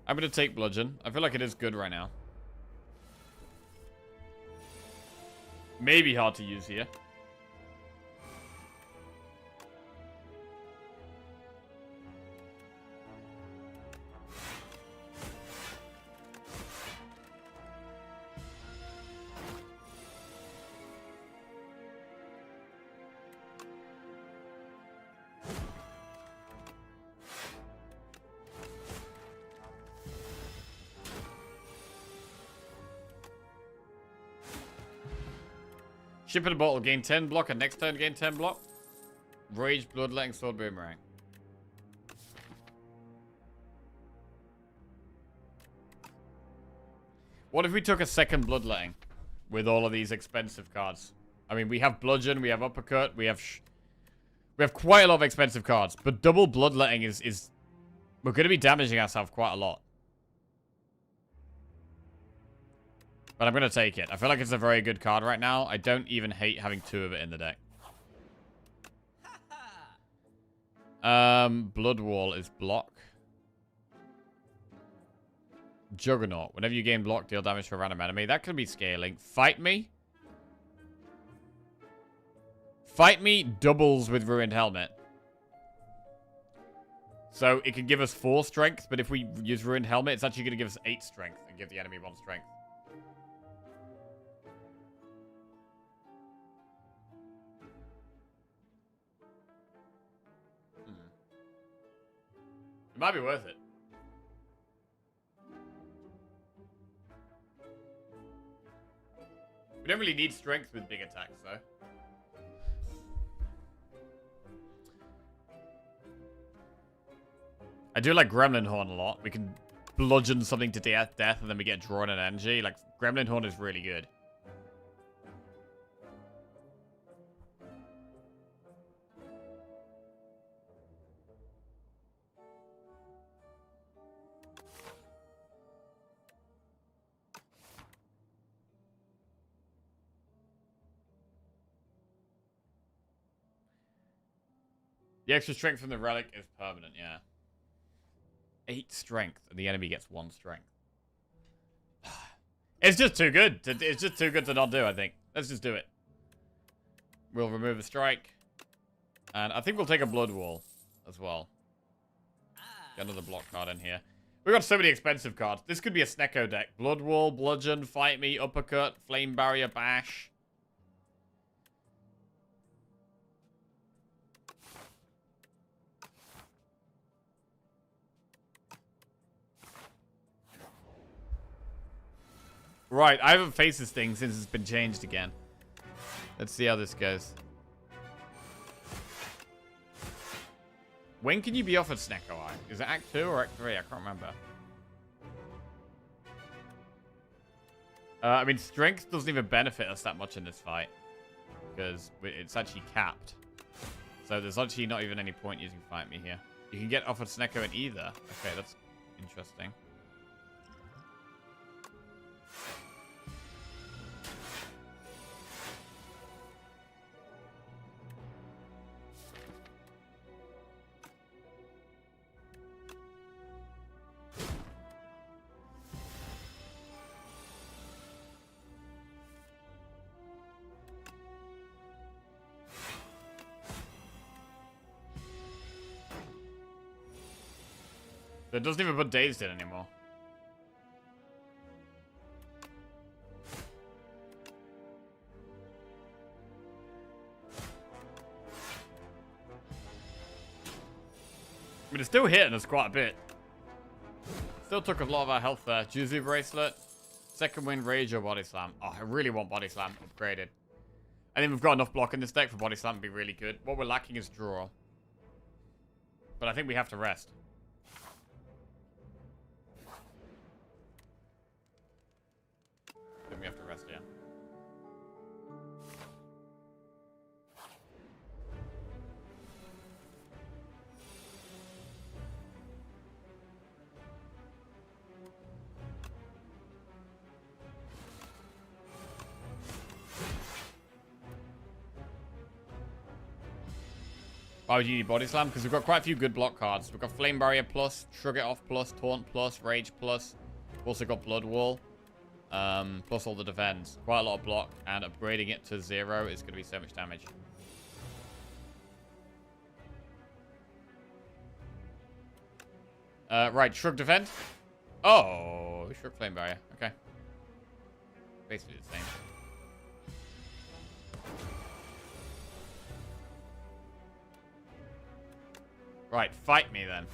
I'm going to take Bludgeon. I feel like it is good right now. Maybe hard to use here. Ship in a bottle, gain 10 block, and next turn gain 10 block. Rage, Bloodletting, Sword, Boomerang. What if we took a second Bloodletting with all of these expensive cards? I mean, we have Bludgeon, we have Uppercut, we have quite a lot of expensive cards, but double Bloodletting is we're going to be damaging ourselves quite a lot. But I'm going to take it. I feel like it's a very good card right now. I don't even hate having 2 of it in the deck. Blood Wall is block. Juggernaut. Whenever you gain block, deal damage to a random enemy. That could be scaling. Fight Me. Fight Me doubles with Ruined Helmet. So it can give us 4 strength, but if we use Ruined Helmet, it's actually going to give us 8 strength and give the enemy 1 strength. It might be worth it. We don't really need strength with big attacks, though. I do like Gremlin Horn a lot. We can bludgeon something to death, and then we get drawn in energy. Like, Gremlin Horn is really good. The extra strength from the relic is permanent, yeah. 8 strength, and the enemy gets 1 strength. It's just too good. It's just too good to not do, I think. Let's just do it. We'll remove the strike. And I think we'll take a blood wall as well. Get another block card in here. We've got so many expensive cards. This could be a Snecko deck. Blood wall, bludgeon, fight me, uppercut, flame barrier, bash. Right, I haven't faced this thing since it's been changed again. Let's see how this goes. When can you be offered Snecko Eye? Is it Act 2 or Act 3? I can't remember. I mean, Strength doesn't even benefit us that much in this fight. Because it's actually capped. So there's actually not even any point using Fight Me here. You can get offered Snecko in either. Okay, that's interesting. So it doesn't even put Dazed in anymore. I mean, it's still hitting us quite a bit. Still took a lot of our health there. Juzu Bracelet. Second Wind, Rage, or Body Slam. Oh, I really want Body Slam upgraded. I think we've got enough block in this deck for Body Slam to be really good. What we're lacking is draw. But I think we have to rest. We have to rest, yeah. Why would you need Body Slam? Because we've got quite a few good block cards. We've got Flame Barrier plus, Shrug It Off plus, Taunt plus, Rage plus. We've also got Blood Wall. Plus all the defense. Quite a lot of block, and upgrading it to 0 is going to be so much damage. Right, Shrug Defend. Oh, Shrug Flame Barrier. Okay. Basically the same. Right, fight me then.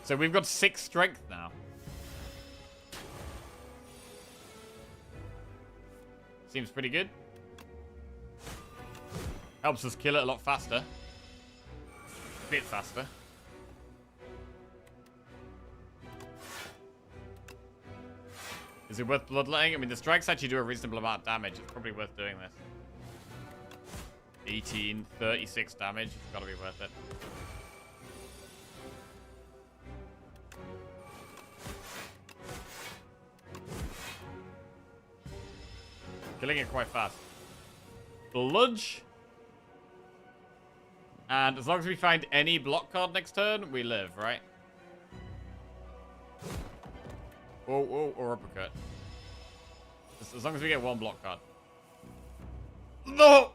So we've got 6 strength now. Seems pretty good. Helps us kill it a lot faster. A bit faster. Is it worth bloodletting? I mean, the strikes actually do a reasonable amount of damage. It's probably worth doing this. 18, 36 damage. It's got to be worth it. Killing it quite fast. Bludge. And as long as we find any block card next turn, we live, right? Or uppercut. As long as we get 1 block card. No!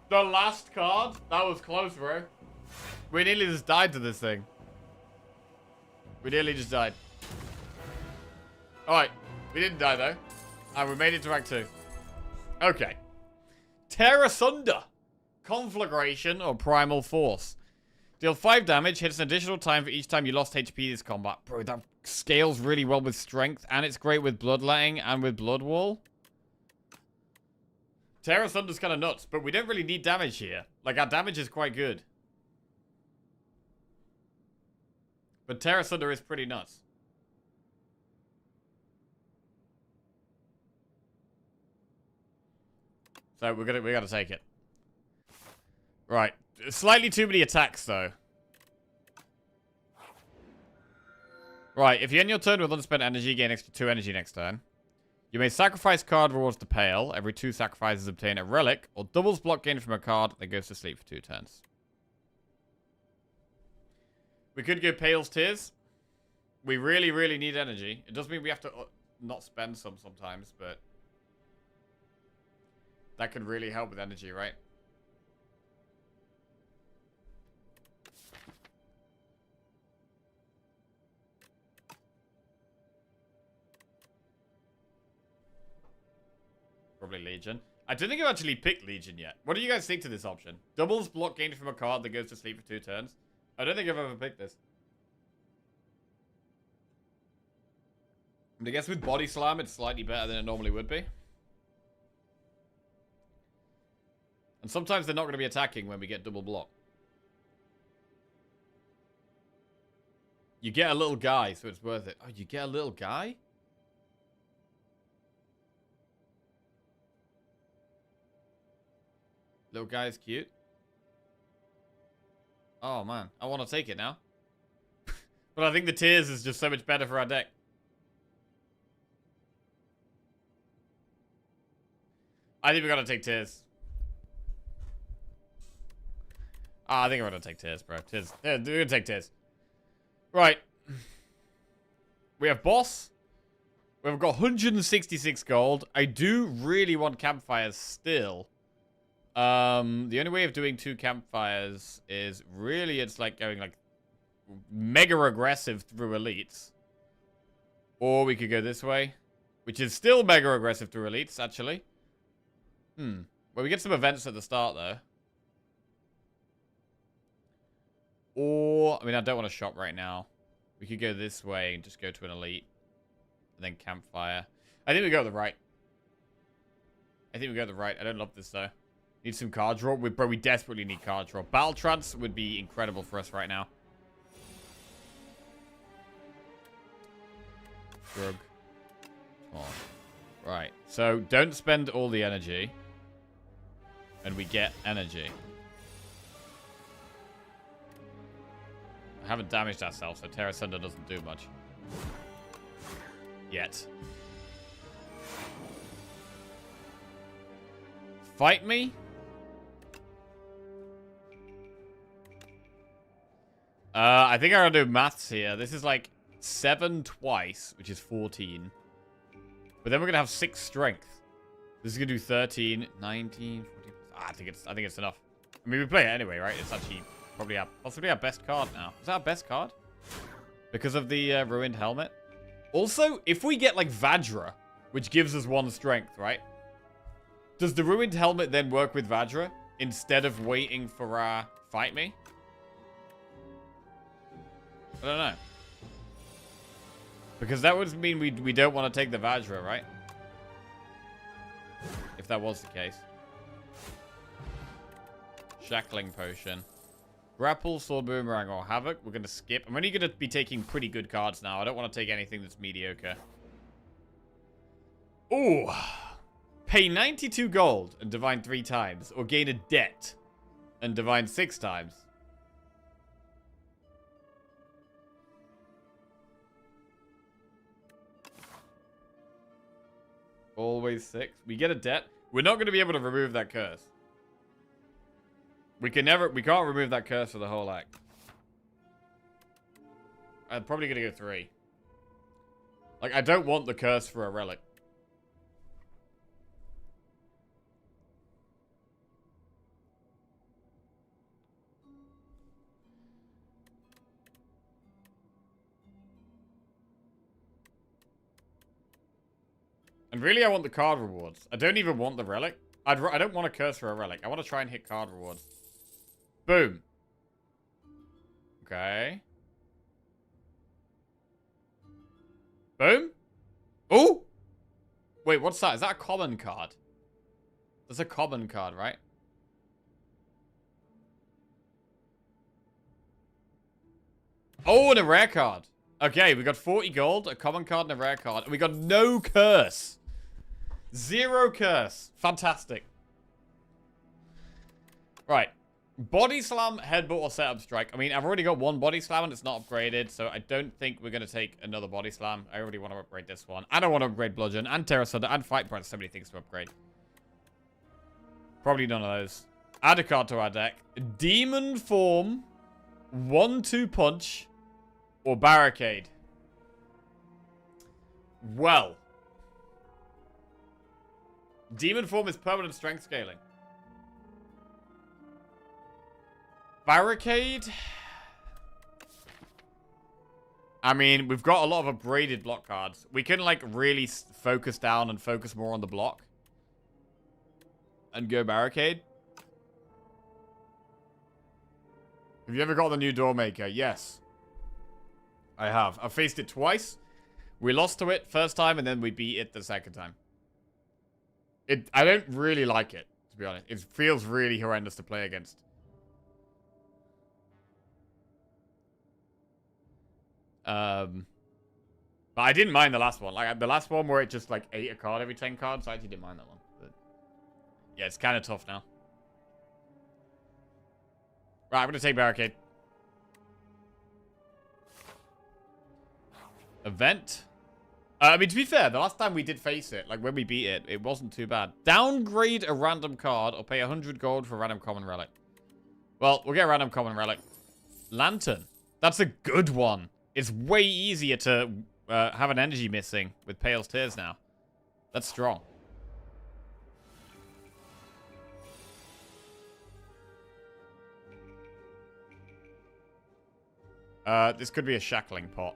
The last card? That was close, bro. We nearly just died to this thing. We nearly just died. Alright. We didn't die, though. And we made it to Act 2. Okay. Tear Asunder. Conflagration or Primal Force. Deal 5 damage. Hits an additional time for each time you lost HP this combat. Bro, that scales really well with Strength. And it's great with Bloodletting and with Blood Wall. Tear Asunder's kind of nuts. But we don't really need damage here. Like, our damage is quite good. But Tear Asunder is pretty nuts. So we gotta take it. Right. Slightly too many attacks though. Right, if you end your turn with unspent energy, gain extra 2 energy next turn. You may sacrifice card rewards to Pale. Every 2 sacrifices obtain a relic, or doubles block gain from a card that goes to sleep for 2 turns. We could go Pale's Tears. We really, really need energy. It does mean we have to not spend some sometimes, but that could really help with energy, right? Probably Legion. I don't think I've actually picked Legion yet. What do you guys think to this option? Doubles block gained from a card that goes to sleep for 2 turns. I don't think I've ever picked this. I guess with Body Slam, it's slightly better than it normally would be. And sometimes they're not going to be attacking when we get double block. You get a little guy, so it's worth it. Oh, you get a little guy? Little guy is cute. Oh, man. I want to take it now. But I think the Tears is just so much better for our deck. I think we gotta take Tears. I think we're gonna take Tears, bro. Tears. Yeah, we're gonna take Tears. Right. We have Boss. We've got 166 gold. I do really want campfires still. The only way of doing 2 campfires is really it's like going like mega aggressive through elites. Or we could go this way, which is still mega aggressive through elites, actually. Well, we get some events at the start, though. Or, I mean, I don't want to shop right now. We could go this way and just go to an elite. And then campfire. I think we go to the right. I don't love this, though. Need some card draw. Bro, we desperately need card draw. Battle Trance would be incredible for us right now. Drug. Come on. Right. So, don't spend all the energy. And we get energy. I haven't damaged ourselves, so Terra Sunder doesn't do much. Yet. Fight me? I think I'm gonna do maths here. This is like 7 twice, which is 14. But then we're gonna have 6 strength. This is gonna do 13, 19, 14. I think it's enough. I mean, we play it anyway, right? It's actually probably possibly our best card now. Is that our best card? Because of the ruined helmet. Also, if we get like Vajra, which gives us 1 strength, right? Does the ruined helmet then work with Vajra instead of waiting for our fight me? I don't know. Because that would mean we don't want to take the Vajra, right? If that was the case. Shackling Potion. Grapple, Sword Boomerang, or Havoc. We're going to skip. I'm only going to be taking pretty good cards now. I don't want to take anything that's mediocre. Ooh. Pay 92 gold and divine 3 times. Or gain a debt and divine 6 times. Always 6. We get a debt. We're not going to be able to remove that curse. We can't remove that curse for the whole act. I'm probably going to go 3. Like, I don't want the curse for a relic. And really, I want the card rewards. I don't even want the relic. I don't want a curse for a relic. I want to try and hit card rewards. Boom. Okay. Boom. Oh! Wait, what's that? Is that a common card? That's a common card, right? Oh, and a rare card. Okay, we got 40 gold, a common card, and a rare card. And we got no curse. 0 curse. Fantastic. Right. Body Slam, Headbutt, or Setup Strike. I mean, I've already got 1 Body Slam and it's not upgraded, so I don't think we're going to take another Body Slam. I already want to upgrade this one. I don't want to upgrade Bludgeon and Terra Sunder and Fight Point. So many things to upgrade. Probably none of those. Add a card to our deck. Demon Form, 1-2 Punch, or Barricade. Well. Demon form is permanent strength scaling. Barricade. I mean, we've got a lot of upgraded block cards. We can, like, really focus down and focus more on the block. And go barricade. Have you ever got the new Doormaker? Yes. I have. I've faced it twice. We lost to it first time, and then we beat it the second time. I don't really like it, to be honest. It feels really horrendous to play against. But I didn't mind the last one. Like, the last one where it just, like, ate a card every 10 cards, I actually didn't mind that one. But yeah, it's kind of tough now. Right, I'm going to take Barricade. Event. I mean, to be fair, the last time we did face it, like when we beat it, it wasn't too bad. Downgrade a random card or pay 100 gold for a random common relic. Well, we'll get a random common relic. Lantern. That's a good one. It's way easier to have an energy missing with Pale's Tears now. That's strong. This could be a shackling pot.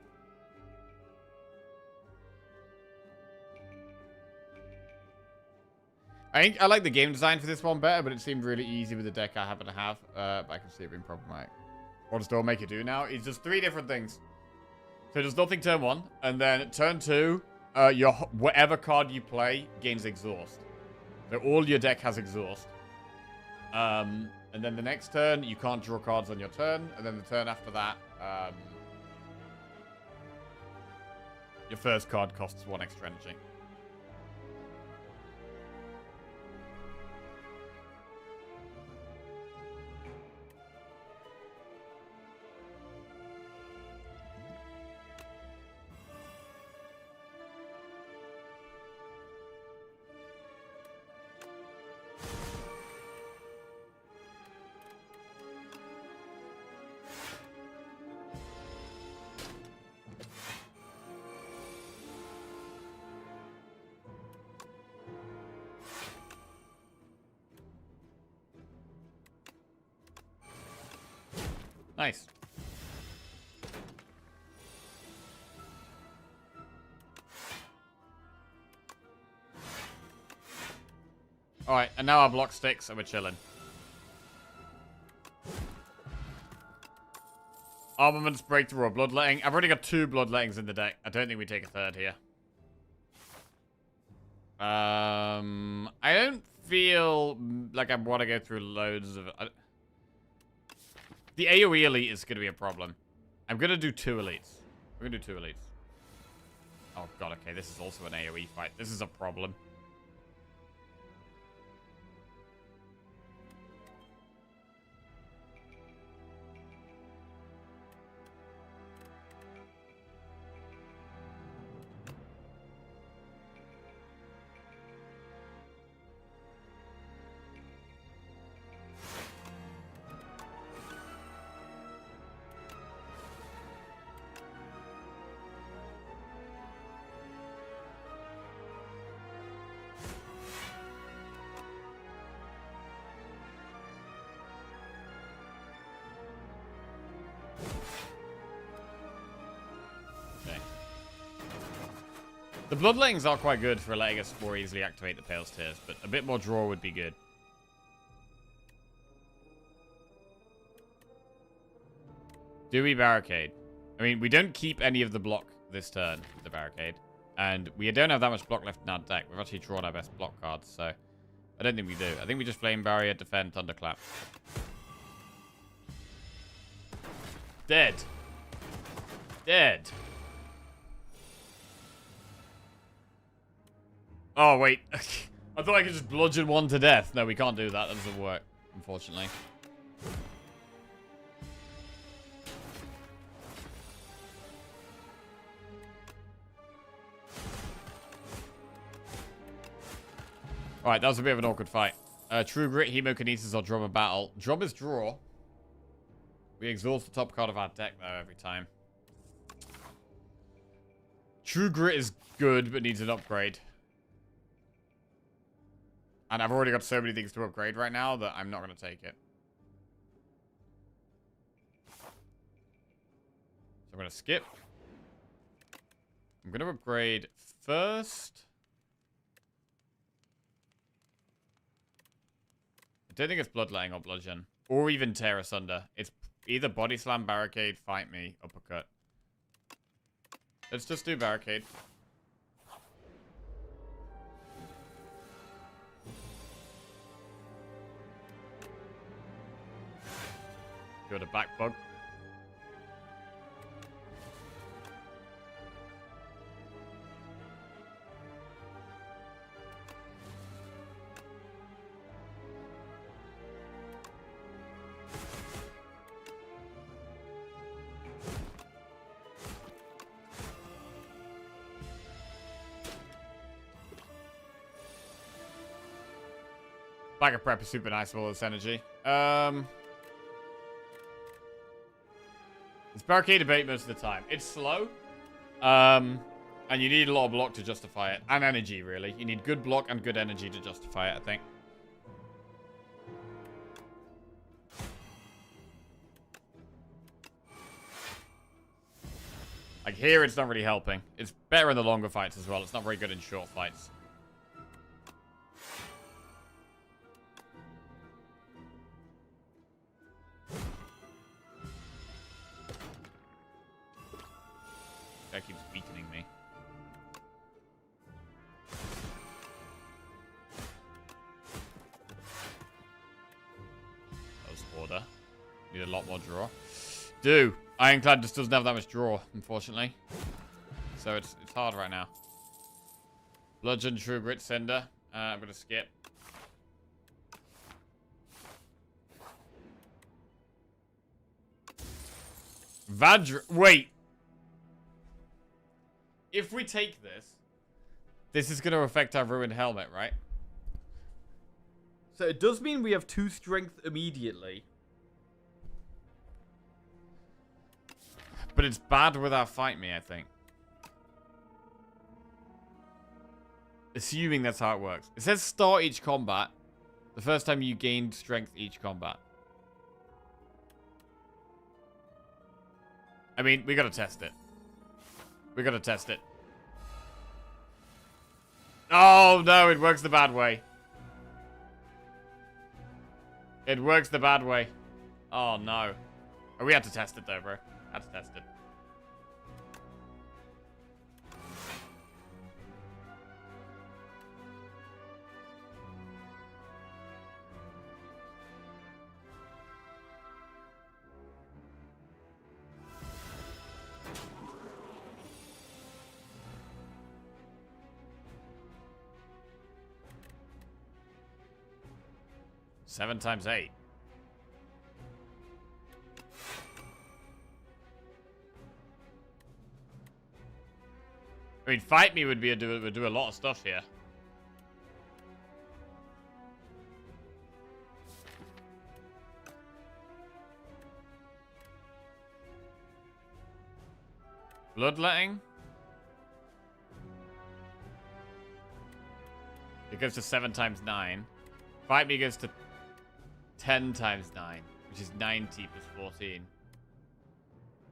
I think I like the game design for this one better, but it seemed really easy with the deck I happen to have. But I can see it being problematic. What does Doormaker do now? It's just 3 different things. So it does nothing turn 1, and then turn 2, your whatever card you play gains exhaust. So all your deck has exhaust. And then the next turn, you can't draw cards on your turn, and then the turn after that, your first card costs 1 extra energy. Nice. Alright, and now our block sticks and we're chilling. Armaments, breakthrough, or bloodletting. I've already got 2 bloodlettings in the deck. I don't think we take a 3rd here. I don't feel like I want to go through loads of... The AoE elite is going to be a problem. I'm going to do 2 elites. We're going to do 2 elites. Oh god, okay, this is also an AoE fight. This is a problem. The bloodlettings are quite good for letting us more easily activate the Pale's Tears, but a bit more draw would be good. Do we barricade? I mean, we don't keep any of the block this turn, the barricade. And we don't have that much block left in our deck. We've actually drawn our best block cards, so I don't think we do. I think we just Flame Barrier, defend, Thunderclap. Dead. Dead. Oh, wait. I thought I could just bludgeon 1 to death. No, we can't do that. That doesn't work, unfortunately. Alright, that was a bit of an awkward fight. True Grit, Hemokinesis, or Drum of Battle. Drum is draw. We exhaust the top card of our deck, though, every time. True Grit is good, but needs an upgrade. And I've already got so many things to upgrade right now that I'm not going to take it. So I'm going to skip. I'm going to upgrade first. I don't think it's Bloodletting or Bludgeon. Or even Tear Asunder. It's either Body Slam, Barricade, Fight Me, Uppercut. Let's just do Barricade. Go to Back Bug. Bag of Prep is super nice with all this energy. It's Barricade debate most of the time. It's slow. And you need a lot of block to justify it. And energy, really. You need good block and good energy to justify it, I think. Like here, it's not really helping. It's better in the longer fights as well. It's not very good in short fights. That keeps weakening me. That was order. Need a lot more draw. Ironclad just doesn't have that much draw, unfortunately. So it's hard right now. Bludgeon, True Grit, Cinder. I'm gonna skip. Vajra. Wait. If we take this, this is going to affect our Ruined Helmet, right? So it does mean we have 2 strength immediately. But it's bad without Fight Me, I think. Assuming that's how it works. It says start each combat. The first time you gained strength each combat. I mean, we got to test it. We gotta test it. Oh, no, it works the bad way. It works the bad way. Oh, no. Oh, we had to test it, though, bro. Had to test it. Seven times 8. I mean, Fight Me would do a lot of stuff here. Bloodletting. It goes to 7 times 9. Fight Me goes to 10 times 9, which is 90 plus 14.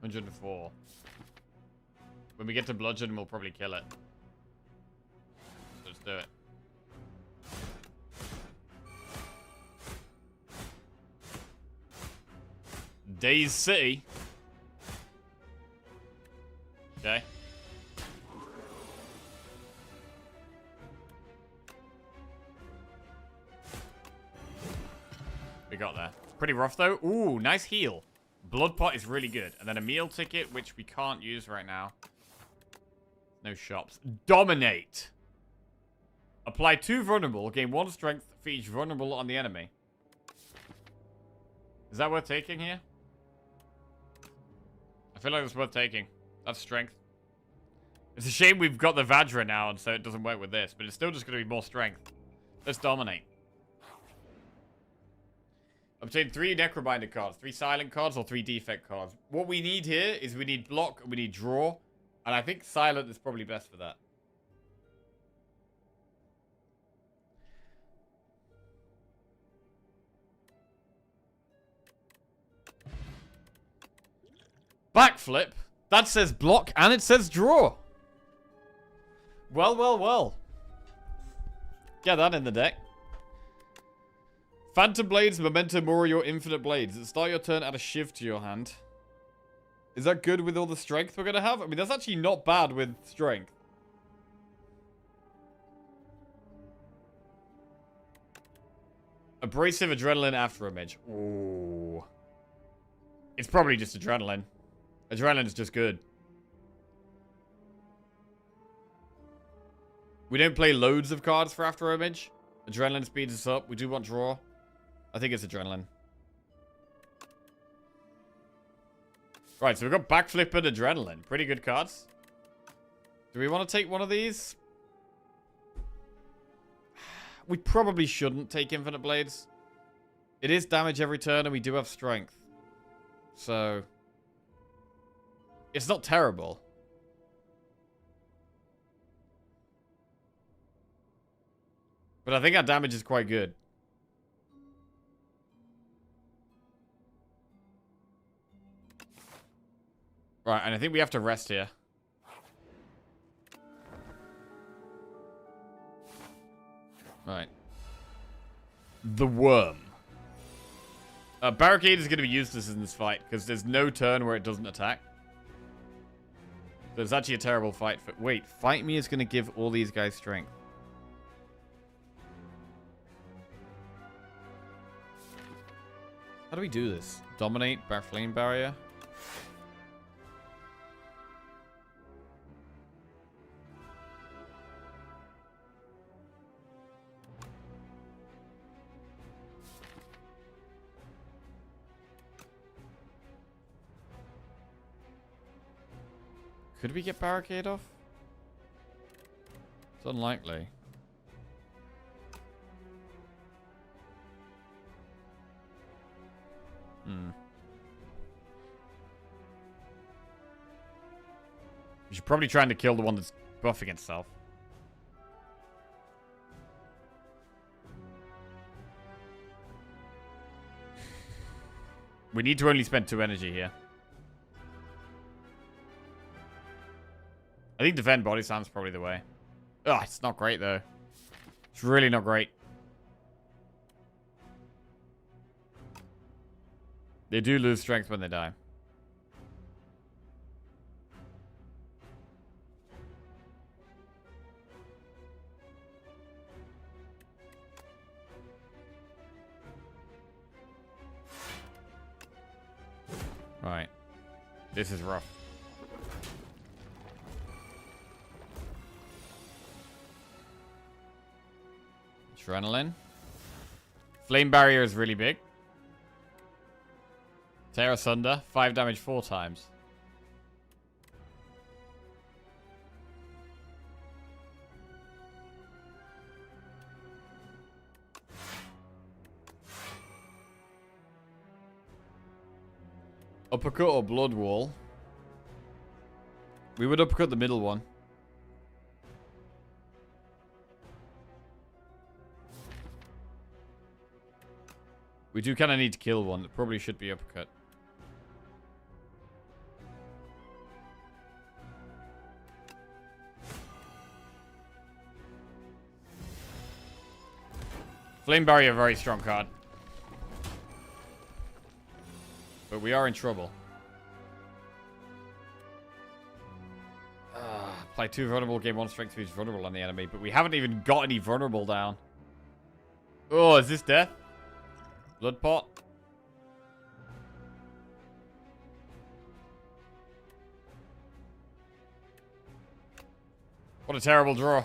104. When we get to Bludgeon, we'll probably kill it. So let's do it. Daze City. Okay. We got there. Pretty rough, though. Ooh, nice heal. Blood Pot is really good. And then a meal ticket, which we can't use right now. No shops. Dominate. Apply 2 vulnerable. Gain 1 strength for each vulnerable on the enemy. Is that worth taking here? I feel like it's worth taking. That's strength. It's a shame we've got the Vajra now, and so it doesn't work with this. But it's still just going to be more strength. Let's dominate. Obtain 3 Necrobinder cards, 3 Silent cards, or 3 Defect cards. What we need here is we need block, we need draw, And I think silent is probably best for that. Backflip? That says block and it says draw. Well, well, well. Get that in the deck. Phantom Blades, Memento Mori, or Infinite Blades. At the start of your turn, add a shiv to your hand. Is that good with all the strength we're going to have? I mean, that's actually not bad with strength. Abrasive Adrenaline After Image. Ooh. It's probably just Adrenaline. Adrenaline's just good. We don't play loads of cards for After Image. Adrenaline speeds us up. We do want draw. I think it's Adrenaline. Right, so we've got Backflip and Adrenaline. Pretty good cards. Do we want to take one of these? We probably shouldn't take Infinite Blades. It is damage every turn and we do have strength. So... it's not terrible. But I think our damage is quite good. Right, and I think we have to rest here. Right. The Worm. Barricade is going to be useless in this fight, because there's no turn where it doesn't attack. So it's actually a terrible fight. Wait, Fight Me is going to give all these guys strength. How do we do this? Dominate, Flame Barrier? Could we get Barricade off? It's unlikely. We should probably try to kill the one that's buffing itself. We need to only spend 2 energy here. I think defend body slam's probably the way. Oh, it's not great though. It's really not great. They do lose strength when they die. Right. This is rough. Adrenaline. Flame Barrier is really big. Tear Asunder. 5 damage 4 times. Uppercut or Blood Wall? We would uppercut the middle one. We do kind of need to kill one. It probably should be uppercut. Flame Barrier, very strong card. But we are in trouble. Apply 2 vulnerable, gain 1 strength to each vulnerable on the enemy. But we haven't even got any vulnerable down. Oh, is this death? Blood pot? What a terrible draw.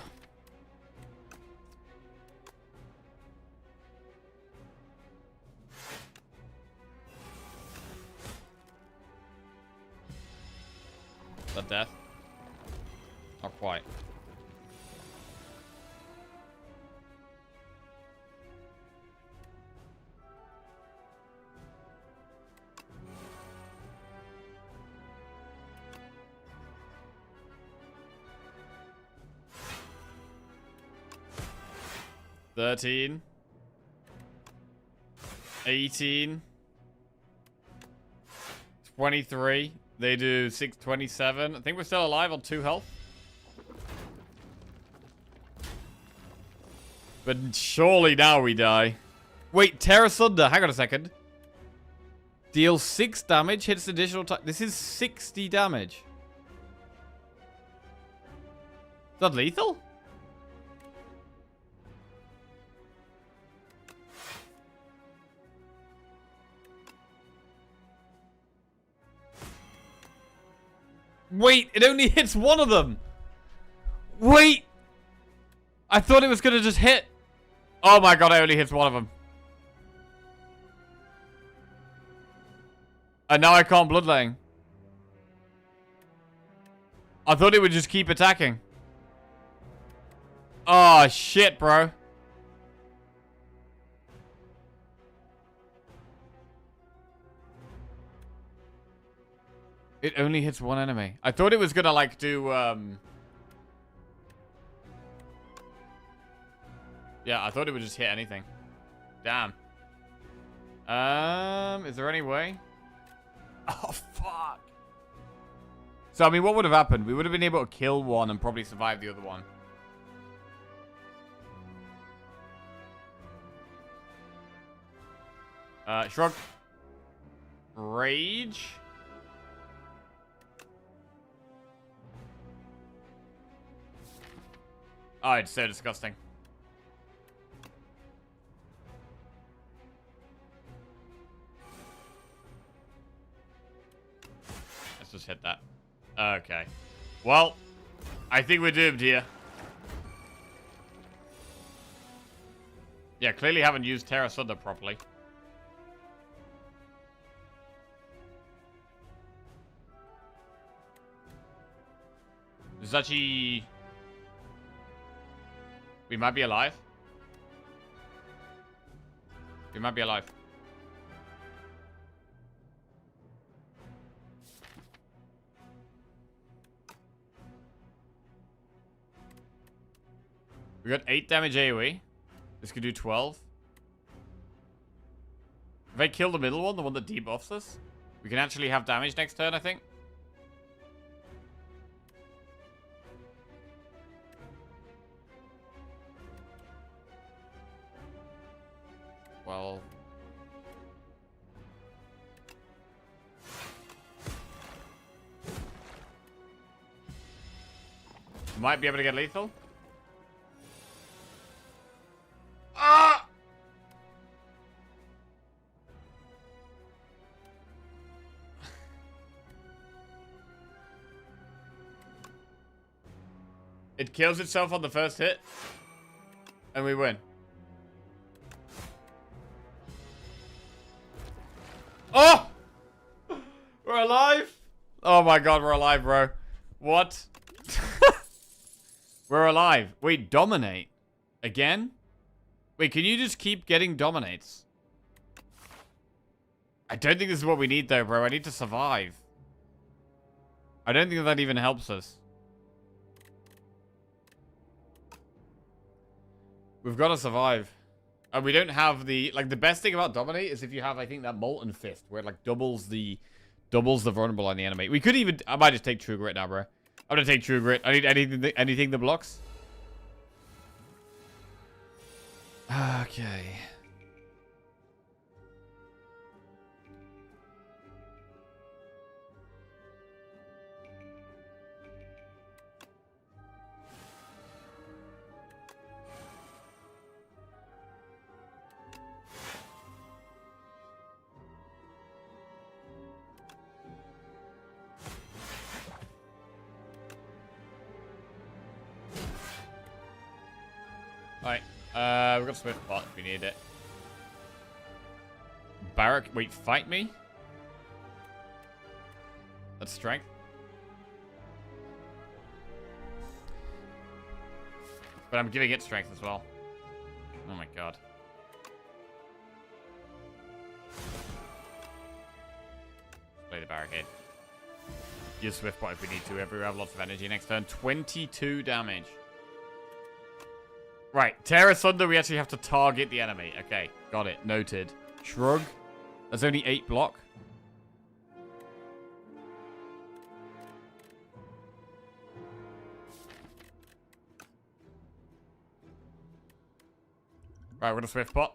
Is that death? Not quite. 13. 18. 23. They do 627. I think we're still alive on 2 health. But surely now we die. Wait, Terra Sunder. Hang on a second. Deals 6 damage, hits additional time. This is 60 damage. Is that lethal? Wait, it only hits one of them. Wait. I thought it was going to just hit. Oh my god, it only hits one of them. And now I can't bloodletting. I thought it would just keep attacking. Oh, shit, bro. It only hits one enemy. I thought it was gonna, like, do, yeah, I thought it would just hit anything. Damn. Is there any way? Oh, fuck. So, I mean, what would have happened? We would have been able to kill one and probably survive the other one. Shrug. Rage. Oh, it's so disgusting. Let's just hit that. Okay. Well, I think we're doomed here. Yeah, clearly haven't used Terra Sunder properly. There's actually... We might be alive. We might be alive. We got 8 damage AoE. This could do 12. If I kill the middle one, the one that debuffs us, we can actually have damage next turn, I think. Well... Might be able to get lethal. Ah! It kills itself on the first hit. And we win. Oh! We're alive? Oh my god, we're alive, bro. What? We're alive. Wait, dominate. Again? Wait, can you just keep getting dominates? I don't think this is what we need, though, bro. I need to survive. I don't think that even helps us. We've got to survive. And we don't have the... Like, the best thing about dominate is if you have, I think, that molten fist, where it, like, doubles the vulnerable on the enemy. We could even... I might just take True Grit now, bro. I'm gonna take True Grit. I need anything that blocks. Okay. Alright, we've got Swift Pot if we need it. Barrack, wait, fight me? That's strength. But I'm giving it strength as well. Oh my god. Play the barricade. Use Swift Pot if we need to. We have lots of energy next turn. 22 damage. Right, tear asunder, we actually have to target the enemy. Okay, got it. Noted. Shrug. There's only 8 block. Right, we're gonna swift pot.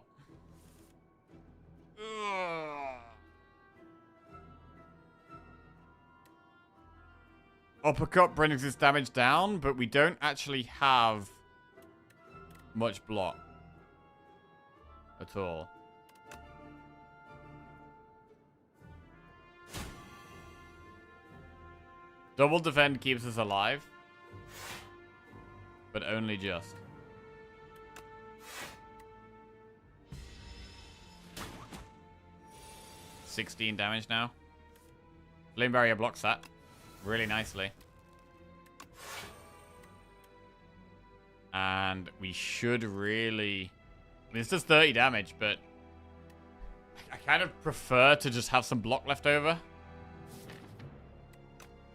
Uppercut brings this damage down, but we don't actually have much block at all. Double defend keeps us alive, but only just. $16 damage now. Flame barrier blocks that really nicely. And we should really... I mean, it's just 30 damage, but I kind of prefer to just have some block left over.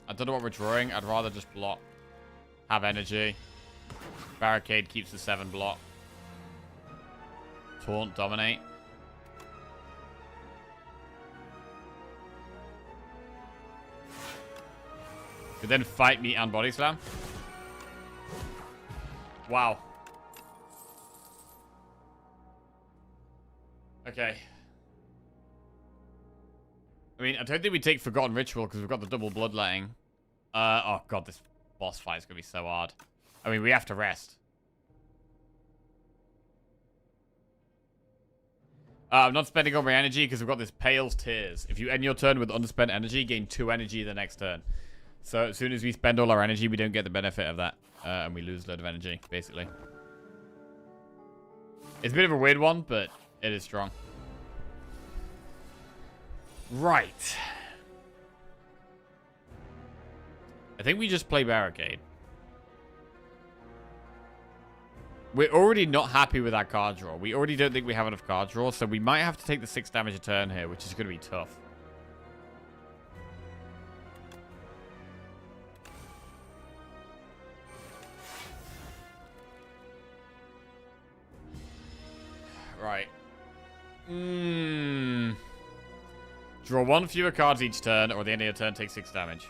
I don't know what we're drawing. I'd rather just block. Have energy. Barricade keeps the 7 block. Taunt, dominate. Could then fight me and body slam. Wow. Okay. I mean, I don't think we take Forgotten Ritual because we've got the double bloodletting. Oh god, this boss fight is going to be so hard. I mean, we have to rest. I'm not spending all my energy because we've got this Pale's Tears. If you end your turn with underspent energy, gain 2 energy the next turn. So as soon as we spend all our energy, we don't get the benefit of that. And we lose a load of energy, basically. It's a bit of a weird one, but it is strong. Right. I think we just play Barricade. We're already not happy with our card draw. We already don't think we have enough card draw, so we might have to take the 6 damage a turn here, which is going to be tough. Right. Draw 1 fewer cards each turn, or at the end of your turn, take 6 damage.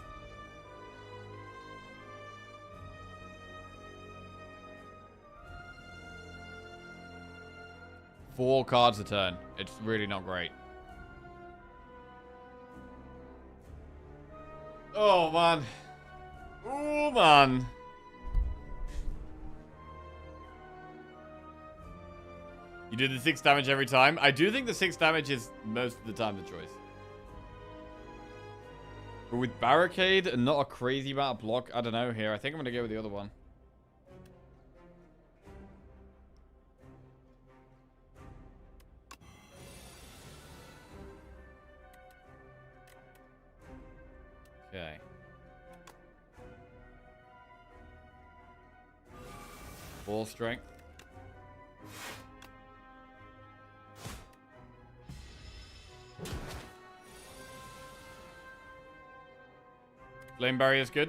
Four cards a turn. It's really not great. Oh, man. Oh, man. You did the 6 damage every time. I do think the 6 damage is most of the time the choice. But with Barricade and not a crazy amount of block, I don't know here. I think I'm going to go with the other one. Okay. Full strength. Flame barrier is good.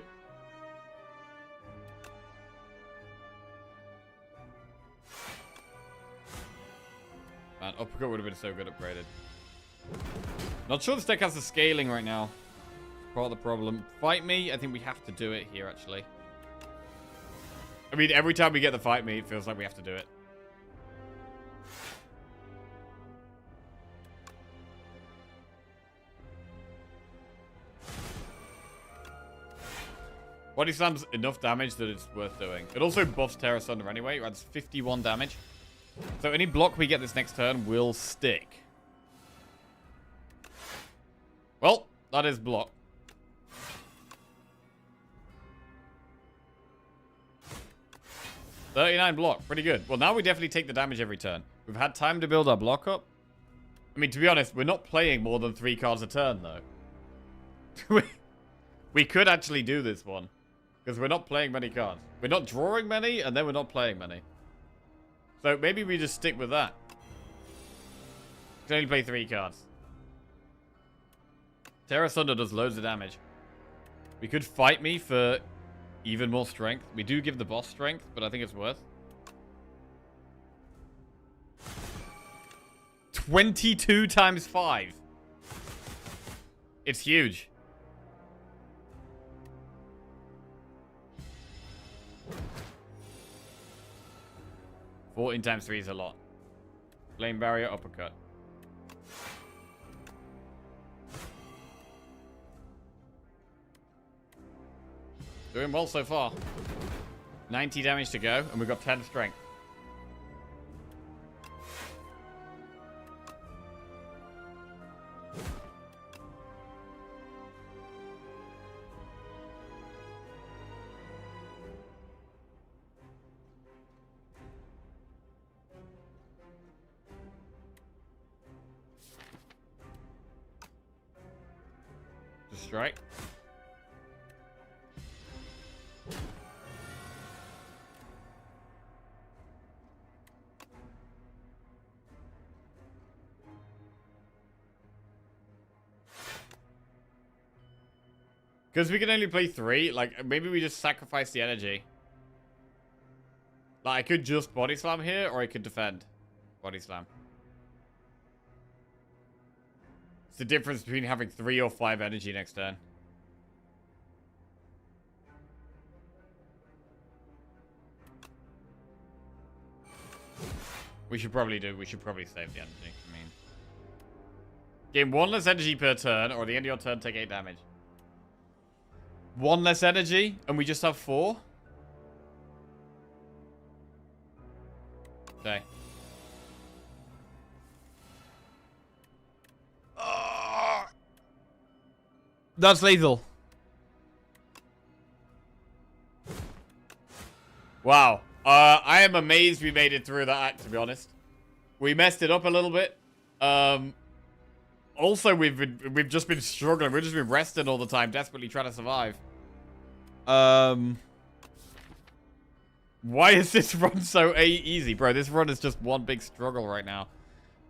Man, uppercut would have been so good upgraded. Not sure this deck has the scaling right now. Part of the problem. Fight me, I think we have to do it here, actually. I mean, every time we get the fight me, it feels like we have to do it. Body Slam's enough damage that it's worth doing. It also buffs Terra Sunder anyway. It adds 51 damage. So any block we get this next turn will stick. Well, that is block. $39 block. Pretty good. Well, now we definitely take the damage every turn. We've had time to build our block up. I mean, to be honest, we're not playing more than 3 cards a turn, though. We could actually do this one. Because we're not playing many cards. We're not drawing many, and then we're not playing many. So maybe we just stick with that. We can only play 3 cards. Terra Sunder does loads of damage. We could fight me for even more strength. We do give the boss strength, but I think it's worth. 22 times 5. It's huge. $14 times 3 is a lot. Flame barrier, uppercut. Doing well so far. 90 damage to go, and we've got 10 strength. Just strike. Because we can only play 3, like, maybe we just sacrifice the energy. Like, I could just body slam here, or I could defend. Body slam. It's the difference between having 3 or 5 energy next turn. We should probably save the energy. I mean, gain 1 less energy per turn, or at the end of your turn, take 8 damage. 1 less energy, and we just have 4? Okay. That's lethal. Wow. I am amazed we made it through that act, to be honest. We messed it up a little bit. Also, we've just been struggling. We've just been resting all the time, desperately trying to survive. Why is this run so easy, bro? This run is just one big struggle right now.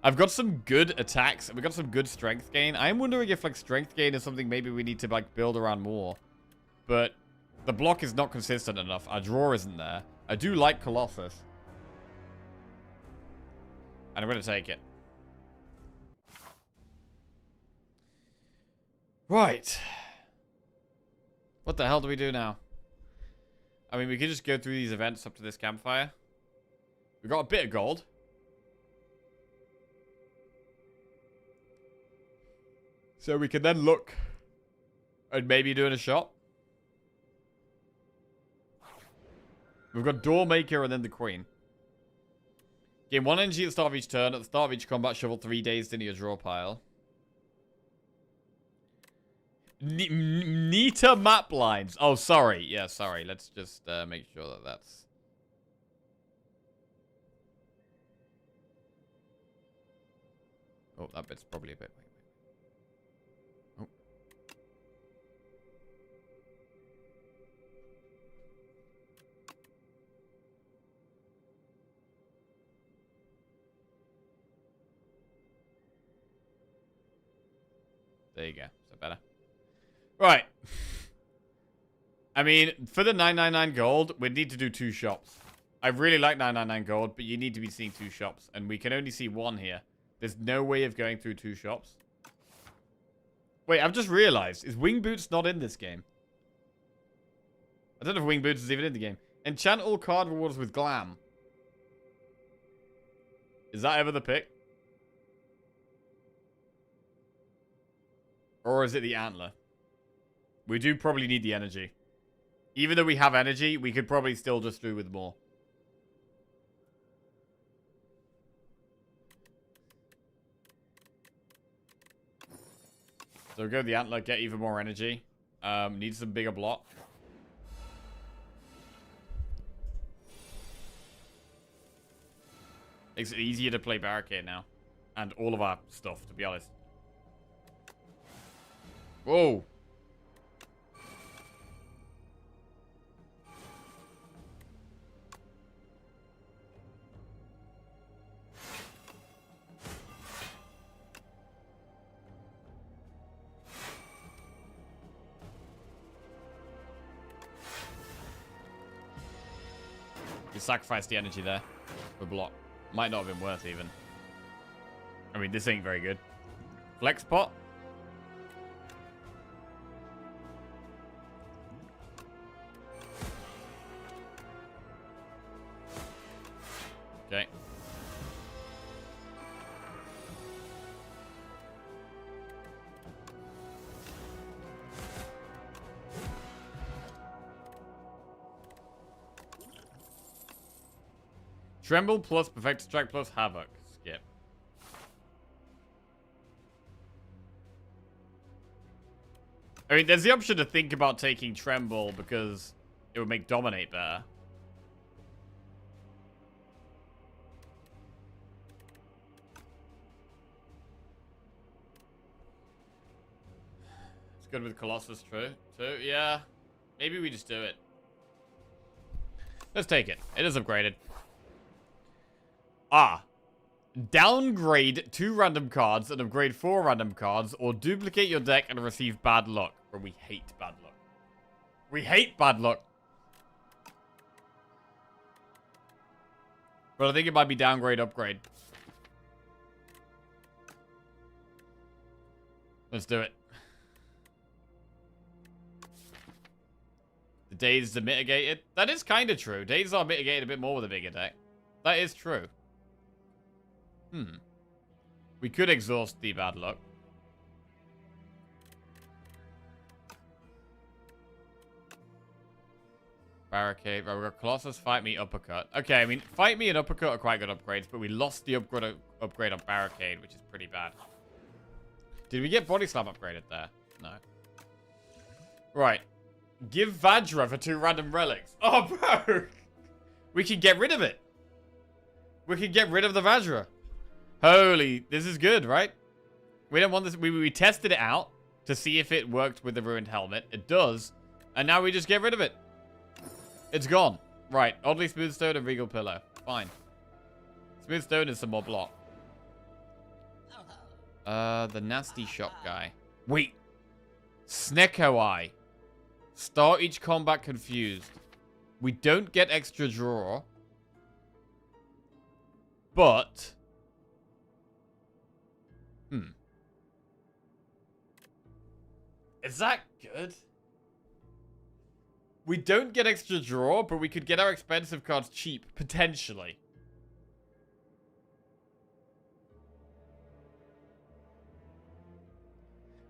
I've got some good attacks. We've got some good strength gain. I'm wondering if, like, strength gain is something maybe we need to, like, build around more. But the block is not consistent enough. Our draw isn't there. I do like Colossus. And I'm going to take it. Right. What the hell do we do now? I mean, we could just go through these events up to this campfire. We got a bit of gold. So we can then look at maybe doing a shot. We've got Doormaker and then the Queen. Gain 1 energy at the start of each turn. At the start of each combat, shovel 3 days into your draw pile. Neater map lines. Oh, sorry. Yeah, sorry. Let's just make sure that that's... Oh, that bit's probably a bit... Oh. There you go. Is that better? Right. I mean, for the 999 gold, we need to do 2 shops. I really like 999 gold, but you need to be seeing 2 shops. And we can only see 1 here. There's no way of going through 2 shops. Wait, I've just realized. Is Wing Boots not in this game? I don't know if Wing Boots is even in the game. Enchant all card rewards with Glam. Is that ever the pick? Or is it the Antler? We do probably need the energy. Even though we have energy, we could probably still just do with more. So go the Antler, get even more energy. Need some bigger block. Makes it easier to play Barricade now. And all of our stuff, to be honest. Whoa. We sacrificed the energy there for block. Might not have been worth even. I mean, this ain't very good. Flex pot. Okay. Tremble plus Perfect Strike plus Havoc. Skip. I mean, there's the option to think about taking Tremble because it would make Dominate better. It's good with Colossus, true. Too, yeah. Maybe we just do it. Let's take it. It is upgraded. Ah. Downgrade 2 random cards and upgrade 4 random cards, or duplicate your deck and receive bad luck. Bro, we hate bad luck. We hate bad luck. But I think it might be downgrade, upgrade. Let's do it. The days are mitigated. That is kind of true. Days are mitigated a bit more with a bigger deck. That is true. We could exhaust the bad luck. Barricade. Right, we've got Colossus, Fight Me, Uppercut. Okay, I mean, Fight Me and Uppercut are quite good upgrades, but we lost the upgrade on Barricade, which is pretty bad. Did we get Body Slam upgraded there? No. Right. Give Vajra for 2 random relics. Oh, bro! We can get rid of it. We can get rid of the Vajra. Holy, this is good, right? We don't want this. We tested it out to see if it worked with the Ruined Helmet. It does. And now we just get rid of it. It's gone. Right, Oddly Smooth Stone and Regal Pillow. Fine. Smooth Stone is some more block. The Nasty Shop guy. Wait. Snecko Eye. Start each combat confused. We don't get extra draw. But... Is that good? We don't get extra draw, but we could get our expensive cards cheap, potentially.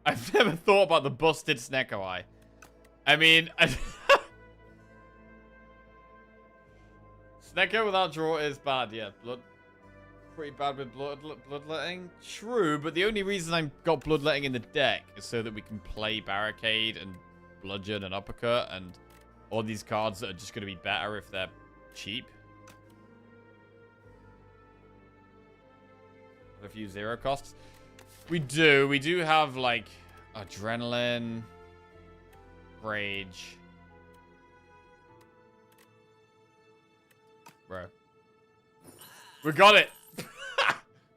I've never thought about the busted Snecko Eye. I mean... Snecko without draw is bad, yeah. Pretty bad with bloodletting. True, but the only reason I've got bloodletting in the deck is so that we can play Barricade and Bludgeon and Uppercut and all these cards that are just going to be better if they're cheap. A few 0 costs. We do have like Adrenaline, Rage. Bro. We got it.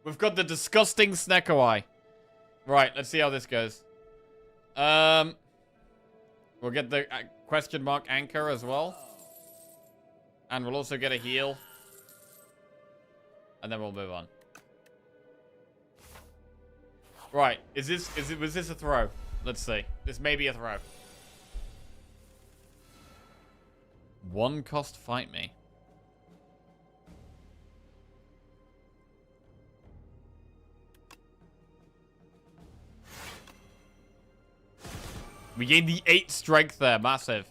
We've got the disgusting Snecko Eye. Right, let's see how this goes. We'll get the question mark anchor as well. And we'll also get a heal. And then we'll move on. Right, was this a throw? Let's see. This may be a throw. 1 cost Fight Me. We gained the 8 strength there. Massive.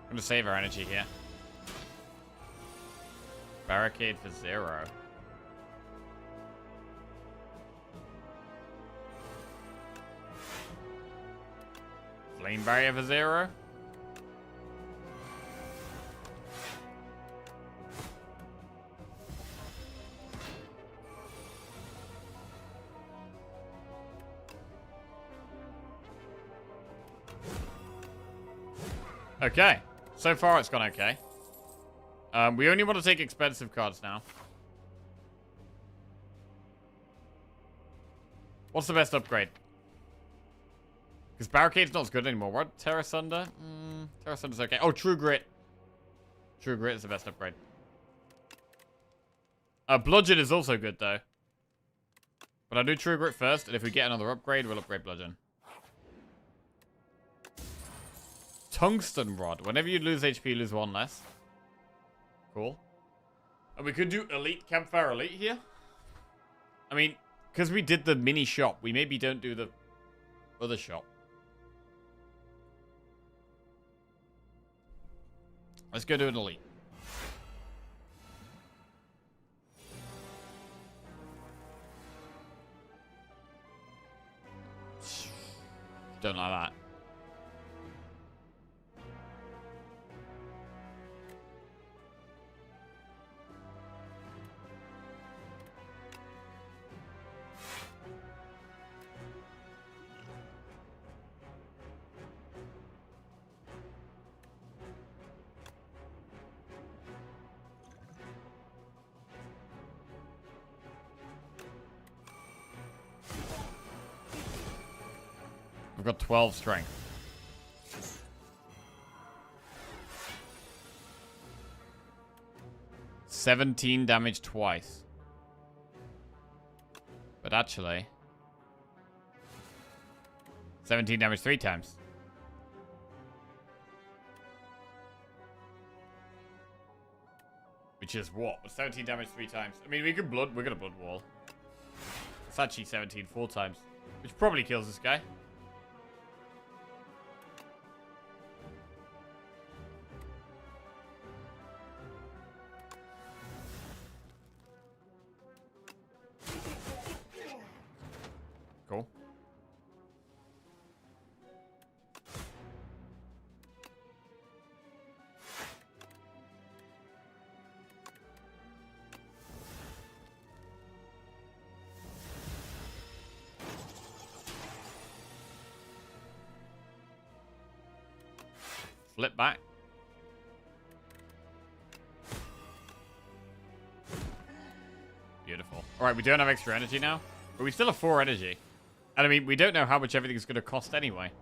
I'm gonna save our energy here. Barricade for 0. Flame Barrier for 0. Okay. So far it's gone okay. We only want to take expensive cards now. What's the best upgrade? Because Barricade's not as good anymore. What? Terra Sunder? Terra Sunder's okay. Oh, True Grit. True Grit is the best upgrade. Bludgeon is also good, though. But I'll do True Grit first, and if we get another upgrade, we'll upgrade Bludgeon. Tungsten Rod. Whenever you lose HP, you lose one less. Cool. And we could do Elite Campfire Elite here. I mean, because we did the mini shop, we maybe don't do the other shop. Let's go do an Elite. Don't like that. We've got 12 strength. $17 damage twice. But actually, 17 damage 3 times. Which is what? 17 damage 3 times. I mean, we're gonna blood wall. It's actually 17 4 times. Which probably kills this guy. Cool. Flip back. Beautiful. Alright, we don't have extra energy now, but we still have 4 energy. And I mean, we don't know how much everything's going to cost anyway.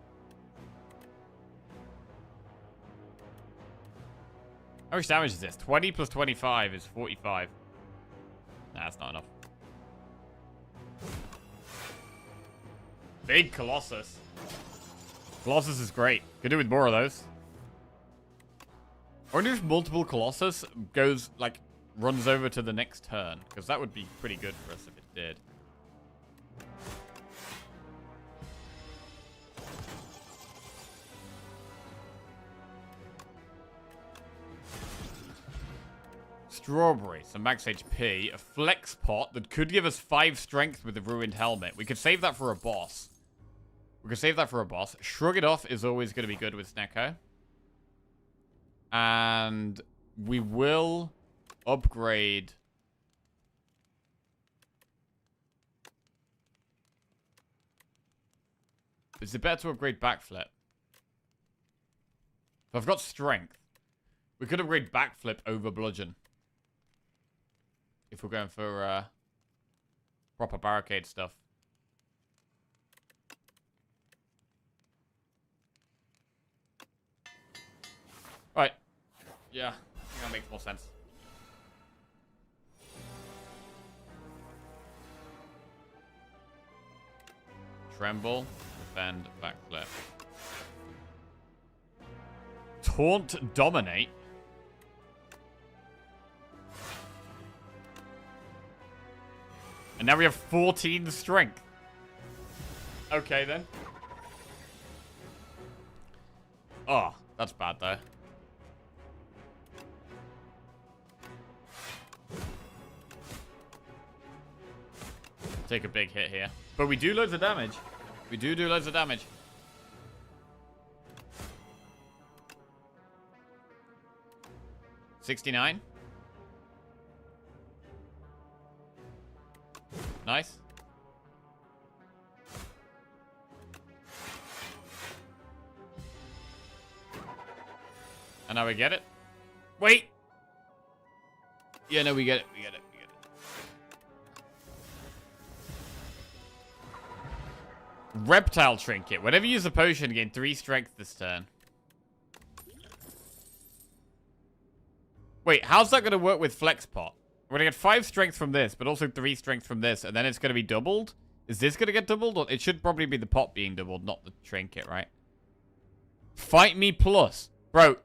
How much damage is this? 20 plus 25 is 45. Nah, that's not enough. Big Colossus. Colossus is great. Could do with more of those. I wonder if multiple Colossus goes, like, runs over to the next turn. Because that would be pretty good for us if it did. Strawberry, some max HP, a flex pot that could give us 5 strength with the ruined helmet. We could save that for a boss. Shrug it off is always going to be good with Snecko. And we will upgrade. Is it better to upgrade backflip? So I've got strength. We could upgrade backflip over bludgeon. If we're going for proper barricade stuff. Right. Yeah, I think that makes more sense. Tremble, defend, backflip. Taunt, dominate. And now we have 14 strength. Okay, then. Oh, that's bad, though. Take a big hit here. But we do loads of damage. We do loads of damage. $69. Nice. And now we get it. Wait! Yeah, no, we get it. We get it. We get it. Reptile Trinket. Whenever you use a potion, gain 3 strength this turn. Wait, how's that going to work with Flex Pot? We're going to get 5 strength from this, but also 3 strength from this, and then it's going to be doubled? Is this going to get doubled? Or it should probably be the pot being doubled, not the trinket, right? Fight me plus. Bro,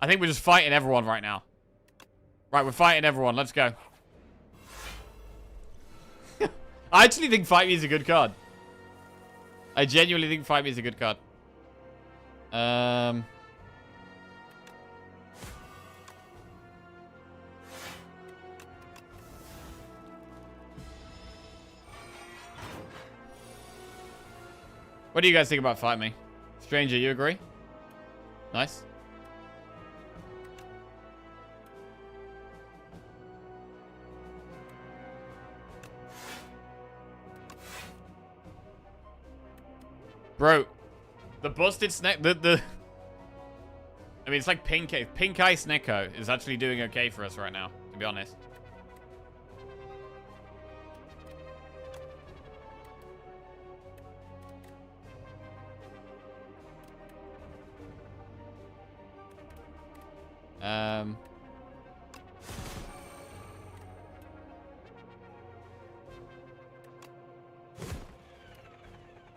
I think we're just fighting everyone right now. Right, we're fighting everyone. Let's go. I actually think Fight Me is a good card. I genuinely think Fight Me is a good card. What do you guys think about Fight Me? Stranger, you agree? Nice. Bro, the busted snake, I mean, it's like Pink Eye Snecko is actually doing okay for us right now, to be honest.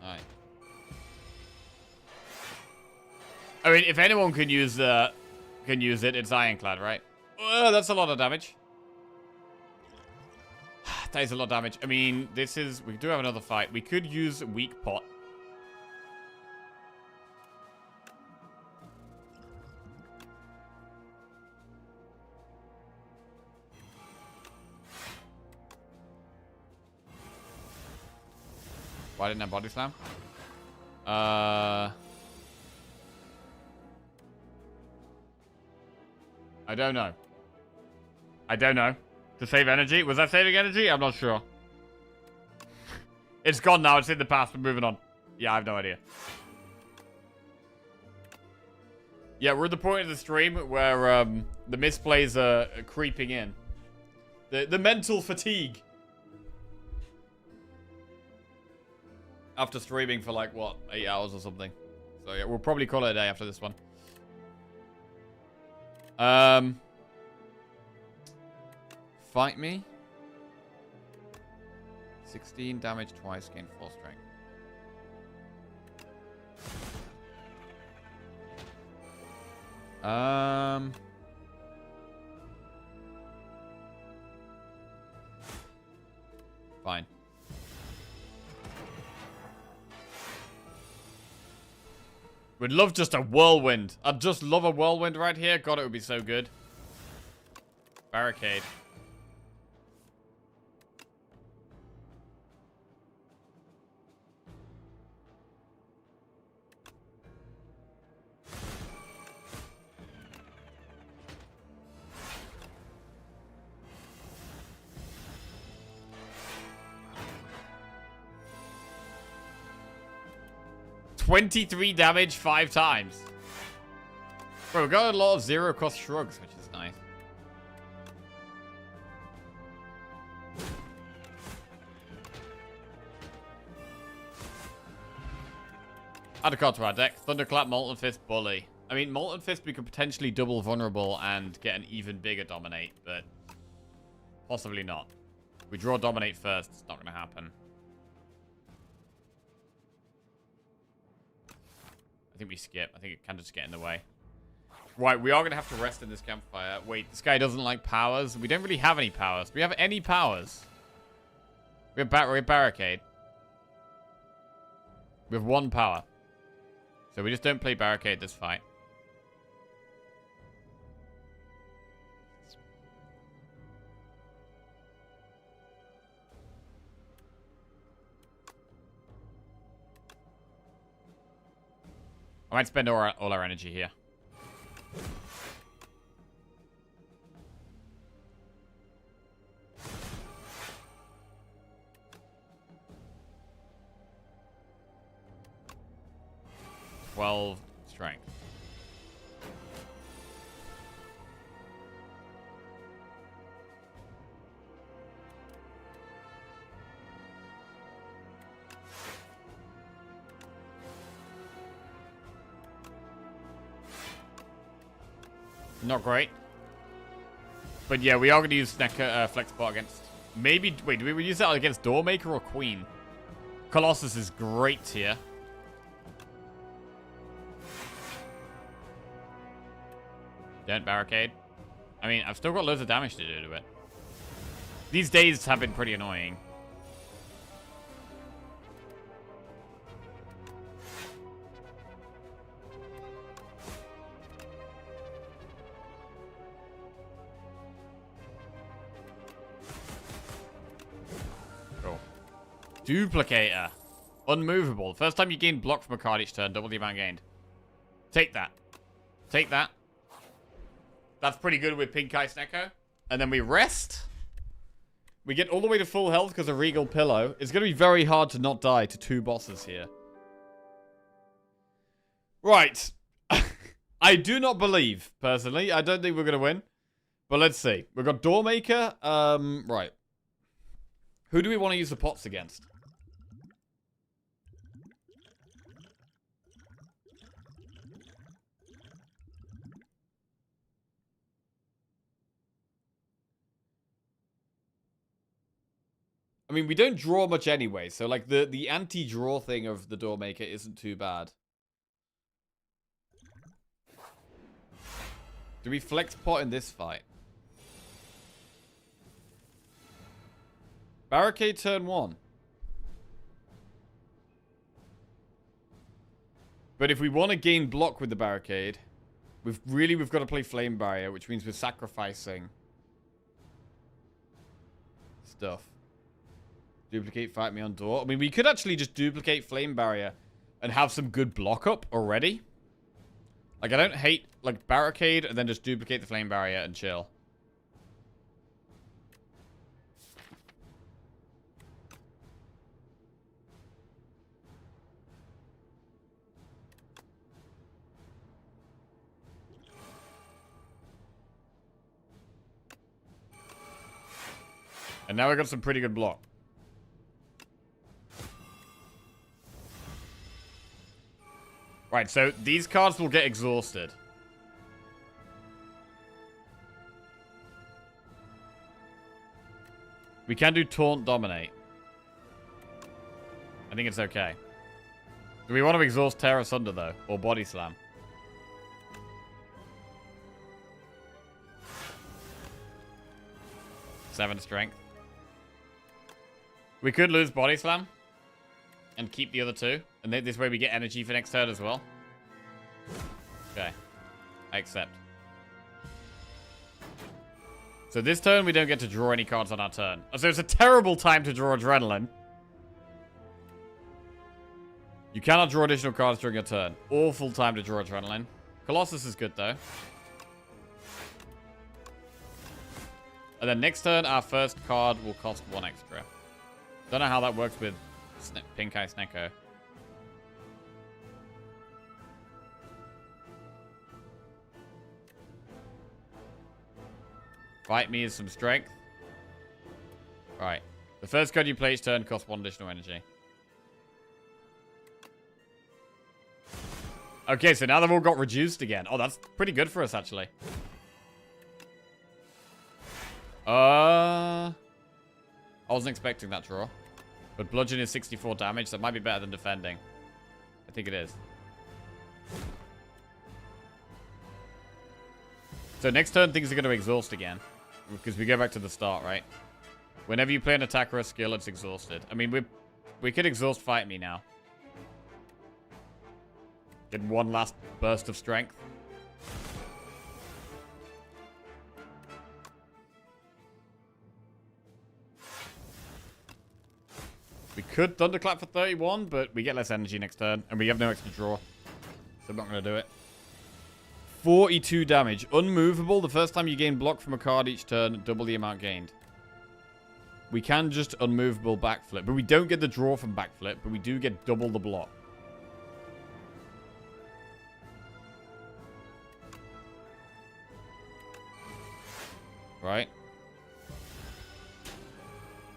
Alright. I mean, if anyone can use it, it's Ironclad, right? That's a lot of damage. That is a lot of damage. I mean, we do have another fight. We could use Weak Pot. Why didn't I body slam? I don't know. I don't know. To save energy? Was that saving energy? I'm not sure. It's gone now. It's in the past. We're moving on. Yeah, I have no idea. Yeah, we're at the point of the stream where the misplays are creeping in. The mental fatigue. After streaming for like, what, 8 hours or something. So yeah, we'll probably call it a day after this one. Fight me. 16 damage twice, gain 4 strength. Fine. Would love just a whirlwind. I'd just love a whirlwind right here. God, it would be so good. Barricade. $23 damage 5 times. Bro, we got a lot of 0-cost shrugs, which is nice. Add a card to our deck. Thunderclap, Molten Fist, Bully. I mean, Molten Fist, we could potentially double vulnerable and get an even bigger Dominate, but possibly not. We draw Dominate first. It's not going to happen. I think we skip. I think it can just get in the way. Right, we are going to have to rest in this campfire. Wait, this guy doesn't like powers? We don't really have any powers. Do we have any powers? We have Barricade. We have 1 power. So we just don't play Barricade this fight. I might spend all our energy here. Twelve strength. Not great. But yeah, we are going to use Flex Pot against... Maybe... Wait, do we use that against Doormaker or Queen? Colossus is great here. Don't barricade. I mean, I've still got loads of damage to do to it. These days have been pretty annoying. Cool. Duplicator. Unmovable. First time you gain block from a card each turn, double the amount gained. Take that. Take that. That's pretty good with Pink Ice Neko. And then we rest. We get all the way to full health because of Regal Pillow. It's going to be very hard to not die to 2 bosses here. Right. I do not believe, personally. I don't think we're going to win. But let's see. We've got Doormaker. Right. Who do we want to use the pots against? I mean, we don't draw much anyway, so like the anti-draw thing of the Doormaker isn't too bad. Do we flex pot in this fight? Barricade turn 1. But if we want to gain block with the barricade, we've got to play Flame Barrier, which means we're sacrificing stuff. Duplicate, fight me on door. I mean, we could actually just duplicate Flame Barrier and have some good block up already. Like, I don't hate, like, Barricade and then just duplicate the Flame Barrier and chill. And now we got some pretty good block. Right, so these cards will get exhausted. We can do Taunt Dominate. I think it's okay. Do we want to exhaust Tear Asunder, though? Or Body Slam? Seven strength. We could lose Body Slam. And keep the other 2. And then this way we get energy for next turn as well. Okay. I accept. So this turn we don't get to draw any cards on our turn. So it's a terrible time to draw Adrenaline. You cannot draw additional cards during your turn. Awful time to draw Adrenaline. Colossus is good though. And then next turn our first card will cost 1 extra. Don't know how that works with Pink Ice Neko. Fight me is some strength. Right. The first card you play each turn costs 1 additional energy. Okay, so now they've all got reduced again. Oh, that's pretty good for us, actually. I wasn't expecting that draw. But bludgeon is 64 damage, so it might be better than defending. I think it is. So next turn, things are going to exhaust again. Because we go back to the start, right? Whenever you play an attack or a skill, it's exhausted. I mean, we could exhaust Fight Me now. Get 1 last burst of strength. We could Thunderclap for 31, but we get less energy next turn. And we have no extra draw. So I'm not going to do it. 42 damage. Unmovable. The first time you gain block from a card each turn, double the amount gained. We can just unmovable backflip. But we don't get the draw from backflip. But we do get double the block. Right.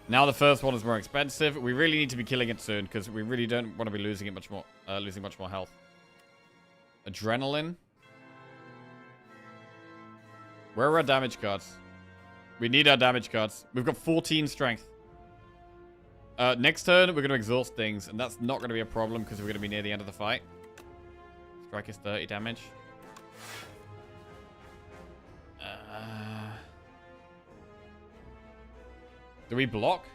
Now the first one is more expensive. We really need to be killing it soon because we really don't want to be losing it much more, losing much more health. Adrenaline. Where are our damage cards? We need our damage cards. We've got 14 strength. Next turn, we're going to exhaust things, and that's not going to be a problem because we're going to be near the end of the fight. Strike is 30 damage. Do we block?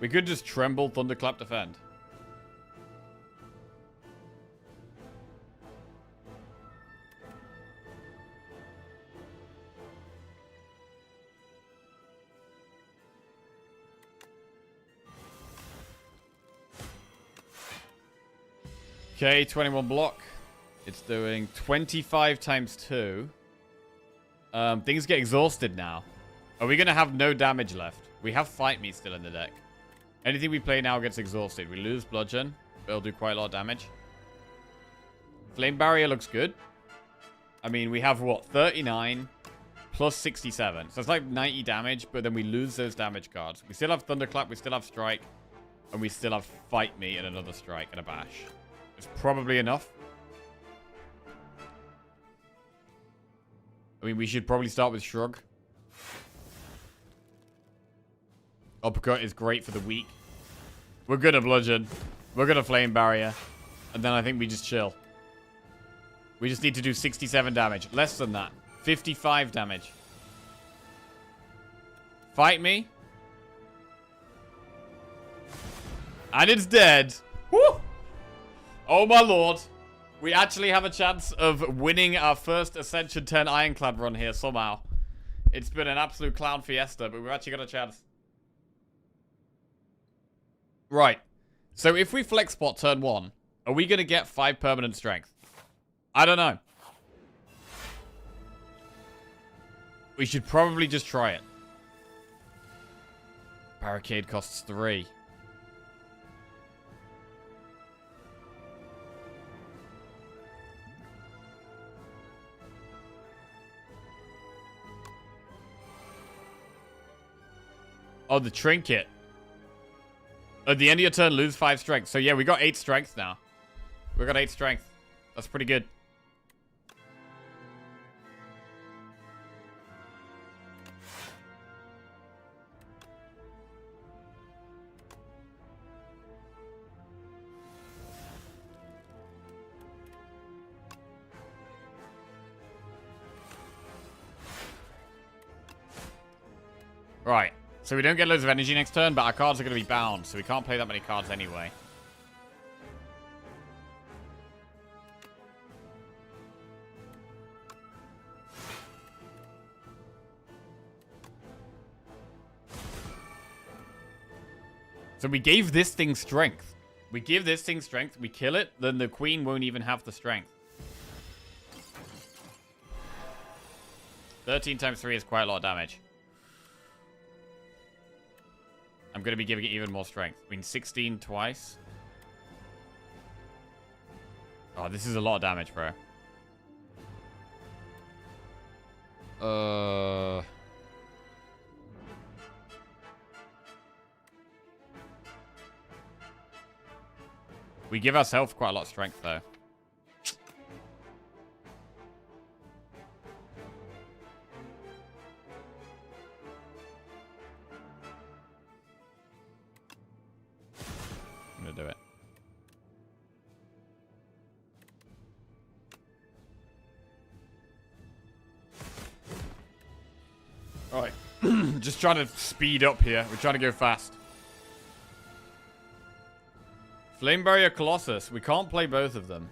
We could just tremble, thunderclap, defend. Okay, 21 block. It's doing 25 times 2. Things get exhausted now. Are we going to have no damage left? We have Fight Me still in the deck. Anything we play now gets exhausted. We lose Bludgeon. It'll do quite a lot of damage. Flame Barrier looks good. I mean, we have, what, 39 plus 67. So it's like 90 damage, but then we lose those damage cards. We still have Thunderclap, we still have Strike, and we still have Fight Me and another Strike and a Bash. It's probably enough. I mean, we should probably start with Shrug. Uppercut is great for the weak. We're gonna Bludgeon. We're gonna Flame Barrier. And then I think we just chill. We just need to do 67 damage. Less than that. 55 damage. Fight Me. And it's dead. Woo! Oh my lord. We actually have a chance of winning our first Ascension 10 Ironclad run here somehow. It's been an absolute clown fiesta, but we've actually got a chance. Right. So if we flex spot turn 1, are we going to get 5 permanent strength? I don't know. We should probably just try it. Barricade costs 3. Oh, the trinket. At the end of your turn, lose 5 strength. So yeah, we got 8 strength now. We got 8 strength. That's pretty good. Right. So we don't get loads of energy next turn, but our cards are going to be bound, so we can't play that many cards anyway. So we gave this thing strength. We give this thing strength, we kill it, then the queen won't even have the strength. 13 times 3 is quite a lot of damage. I'm going to be giving it even more strength. I mean, 16 twice. Oh, this is a lot of damage, bro. We give ourselves quite a lot of strength, though. I'm gonna do it. Alright. Just trying to speed up here. We're trying to go fast. Flame Barrier Colossus. We can't play both of them.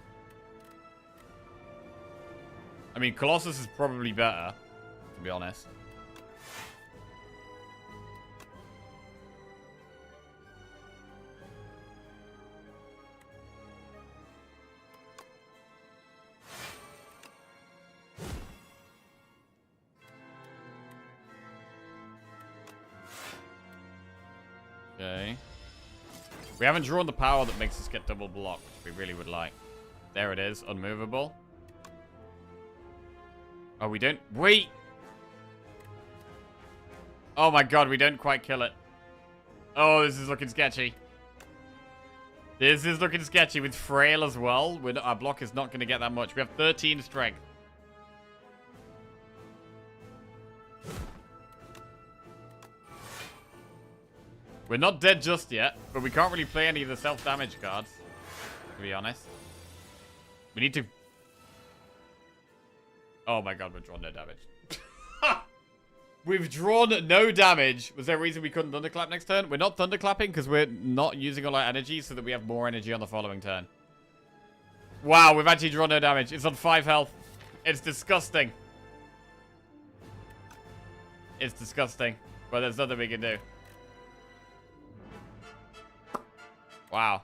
I mean, Colossus is probably better, to be honest. Okay. We haven't drawn the power that makes us get double block, which we really would like. There it is, unmovable. Oh, we don't... Wait! Oh my god, we don't quite kill it. Oh, this is looking sketchy. This is looking sketchy with Frail as well. Our block is not going to get that much. We have 13 strength. We're not dead just yet, but we can't really play any of the self-damage cards, to be honest. We need to... Oh my god, we've drawn no damage. We've drawn no damage. Was there a reason we couldn't thunderclap next turn? We're not thunderclapping because we're not using all our energy so that we have more energy on the following turn. Wow, we've actually drawn no damage. It's on 5 health. It's disgusting. It's disgusting. But there's nothing we can do. Wow.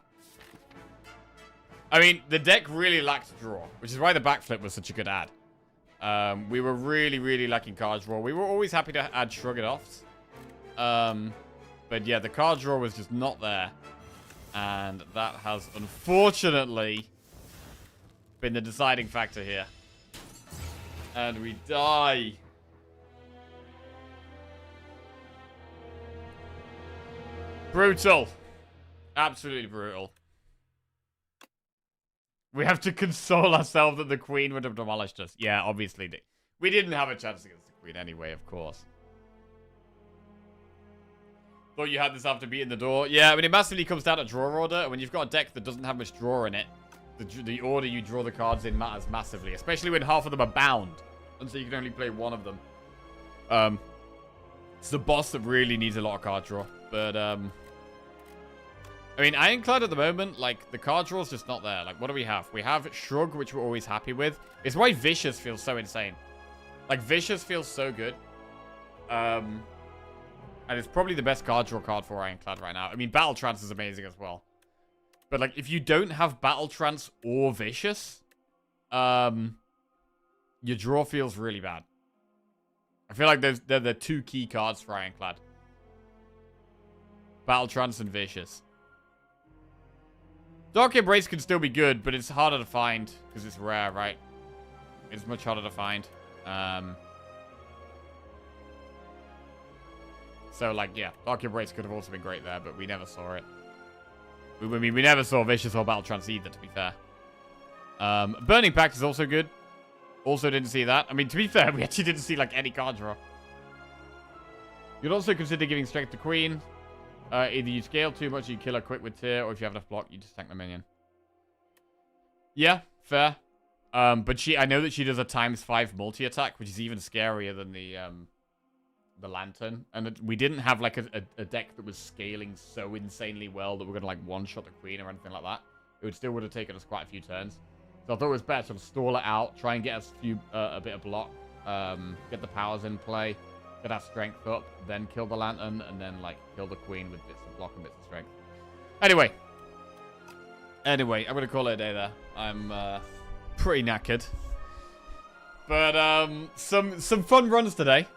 I mean, the deck really lacked draw, which is why the backflip was such a good add. We were really, really lacking card draw. We were always happy to add Shrug It Offs. But yeah, the card draw was just not there. And that has, unfortunately, been the deciding factor here. And we die. Brutal. Absolutely brutal. We have to console ourselves that the queen would have demolished us. Yeah, obviously. We didn't have a chance against the queen anyway, of course. Thought you had this after beating the door. Yeah, I mean, it massively comes down to draw order. And when you've got a deck that doesn't have much draw in it, the order you draw the cards in matters massively. Especially when half of them are bound. And so you can only play one of them. It's the boss that really needs a lot of card draw. But, I mean, Ironclad at the moment, like, the card draw's just not there. Like, what do we have? We have Shrug, which we're always happy with. It's why Vicious feels so insane. Like, Vicious feels so good. And it's probably the best card draw card for Ironclad right now. I mean, Battle Trance is amazing as well. But, like, if you don't have Battle Trance or Vicious, your draw feels really bad. I feel like they're the two key cards for Ironclad. Battle Trance and Vicious. Dark Embrace can still be good, but it's harder to find because it's rare, right? It's much harder to find. So, like, yeah, Dark Embrace could have also been great there, but we never saw it. I mean, we never saw Vicious or Battle Trance either, to be fair. Burning Pact is also good. Also didn't see that. I mean, to be fair, we actually didn't see, like, any card draw. You'd also consider giving Strength to Queen. Either you scale too much, you kill her quick with Tear, or if you have enough block, you just tank the minion. Yeah, fair. But I know that she does a ×5 multi-attack, which is even scarier than the Lantern. And we didn't have, like, a deck that was scaling so insanely well that we're going to, like, one-shot the Queen or anything like that. It still would have taken us quite a few turns. So I thought it was better to stall it out, try and get us a bit of block, get the powers in play, get our strength up, then kill the Lantern, and then, like, kill the Queen with bits of block and bits of strength. Anyway, I'm going to call it a day there. I'm pretty knackered. But some fun runs today.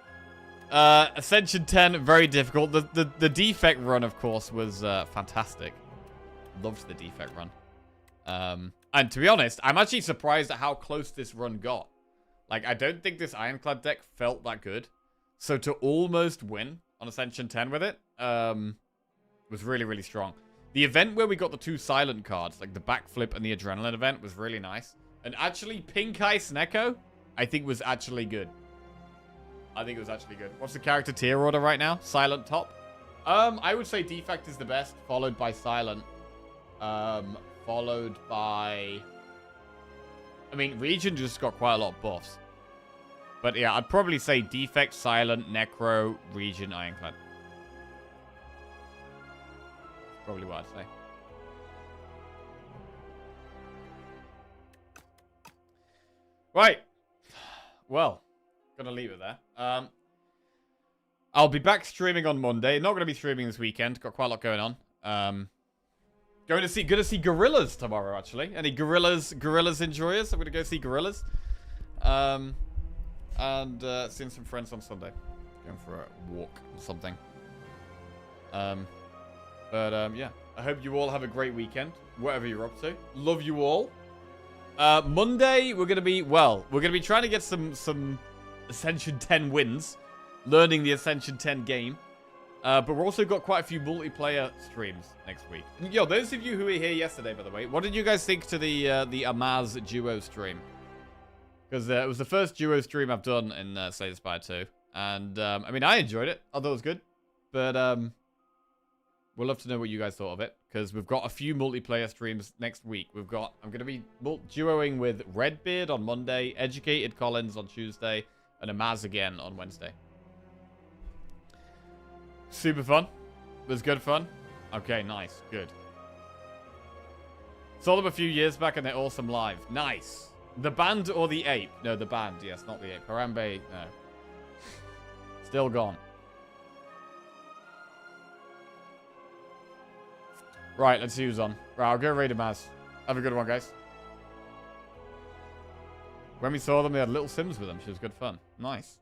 Ascension 10, very difficult. The defect run, of course, was fantastic. Loved the defect run. And to be honest, I'm actually surprised at how close this run got. Like, I don't think this Ironclad deck felt that good. So to almost win on Ascension 10 with it was really, really strong. The event where we got the 2 silent cards, like the backflip and the adrenaline event, was really nice. And actually, Pink Ice Neko, I think was actually good. I think it was actually good. What's the character tier order right now? Silent top? I would say Defect is the best, followed by Silent. Followed by... I mean, Region just got quite a lot of buffs. But yeah, I'd probably say Defect, Silent, Necro, Region, Ironclad. Probably what I'd say. Right. Well, gonna leave it there. I'll be back streaming on Monday. Not gonna be streaming this weekend. Got quite a lot going on. Gonna see Gorillas tomorrow, actually. Any Gorillas enjoyers? I'm gonna go see Gorillas. And seeing some friends on Sunday. Going for a walk or something. Yeah. I hope you all have a great weekend. Whatever you're up to. Love you all. Monday, we're gonna be trying to get some Ascension 10 wins. Learning the Ascension 10 game. But we've also got quite a few multiplayer streams next week. Yo, those of you who were here yesterday, by the way, what did you guys think to the Amaz duo stream? Because it was the first duo stream I've done in Slay the Spire 2. And, I mean, I enjoyed it. I thought it was good. But, we'd love to know what you guys thought of it. Because we've got a few multiplayer streams next week. I'm going to be duoing with Redbeard on Monday, Educated Collins on Tuesday, and Amaz again on Wednesday. Super fun. It was good fun. Okay, nice. Good. Saw them a few years back and they're awesome live. Nice. The band or the ape? No, the band. Yes, not the ape. Harambe, no. Still gone. Right, let's see who's on. Right, I'll go raid Amaz. Have a good one, guys. When we saw them, they had little Sims with them. She was good fun. Nice.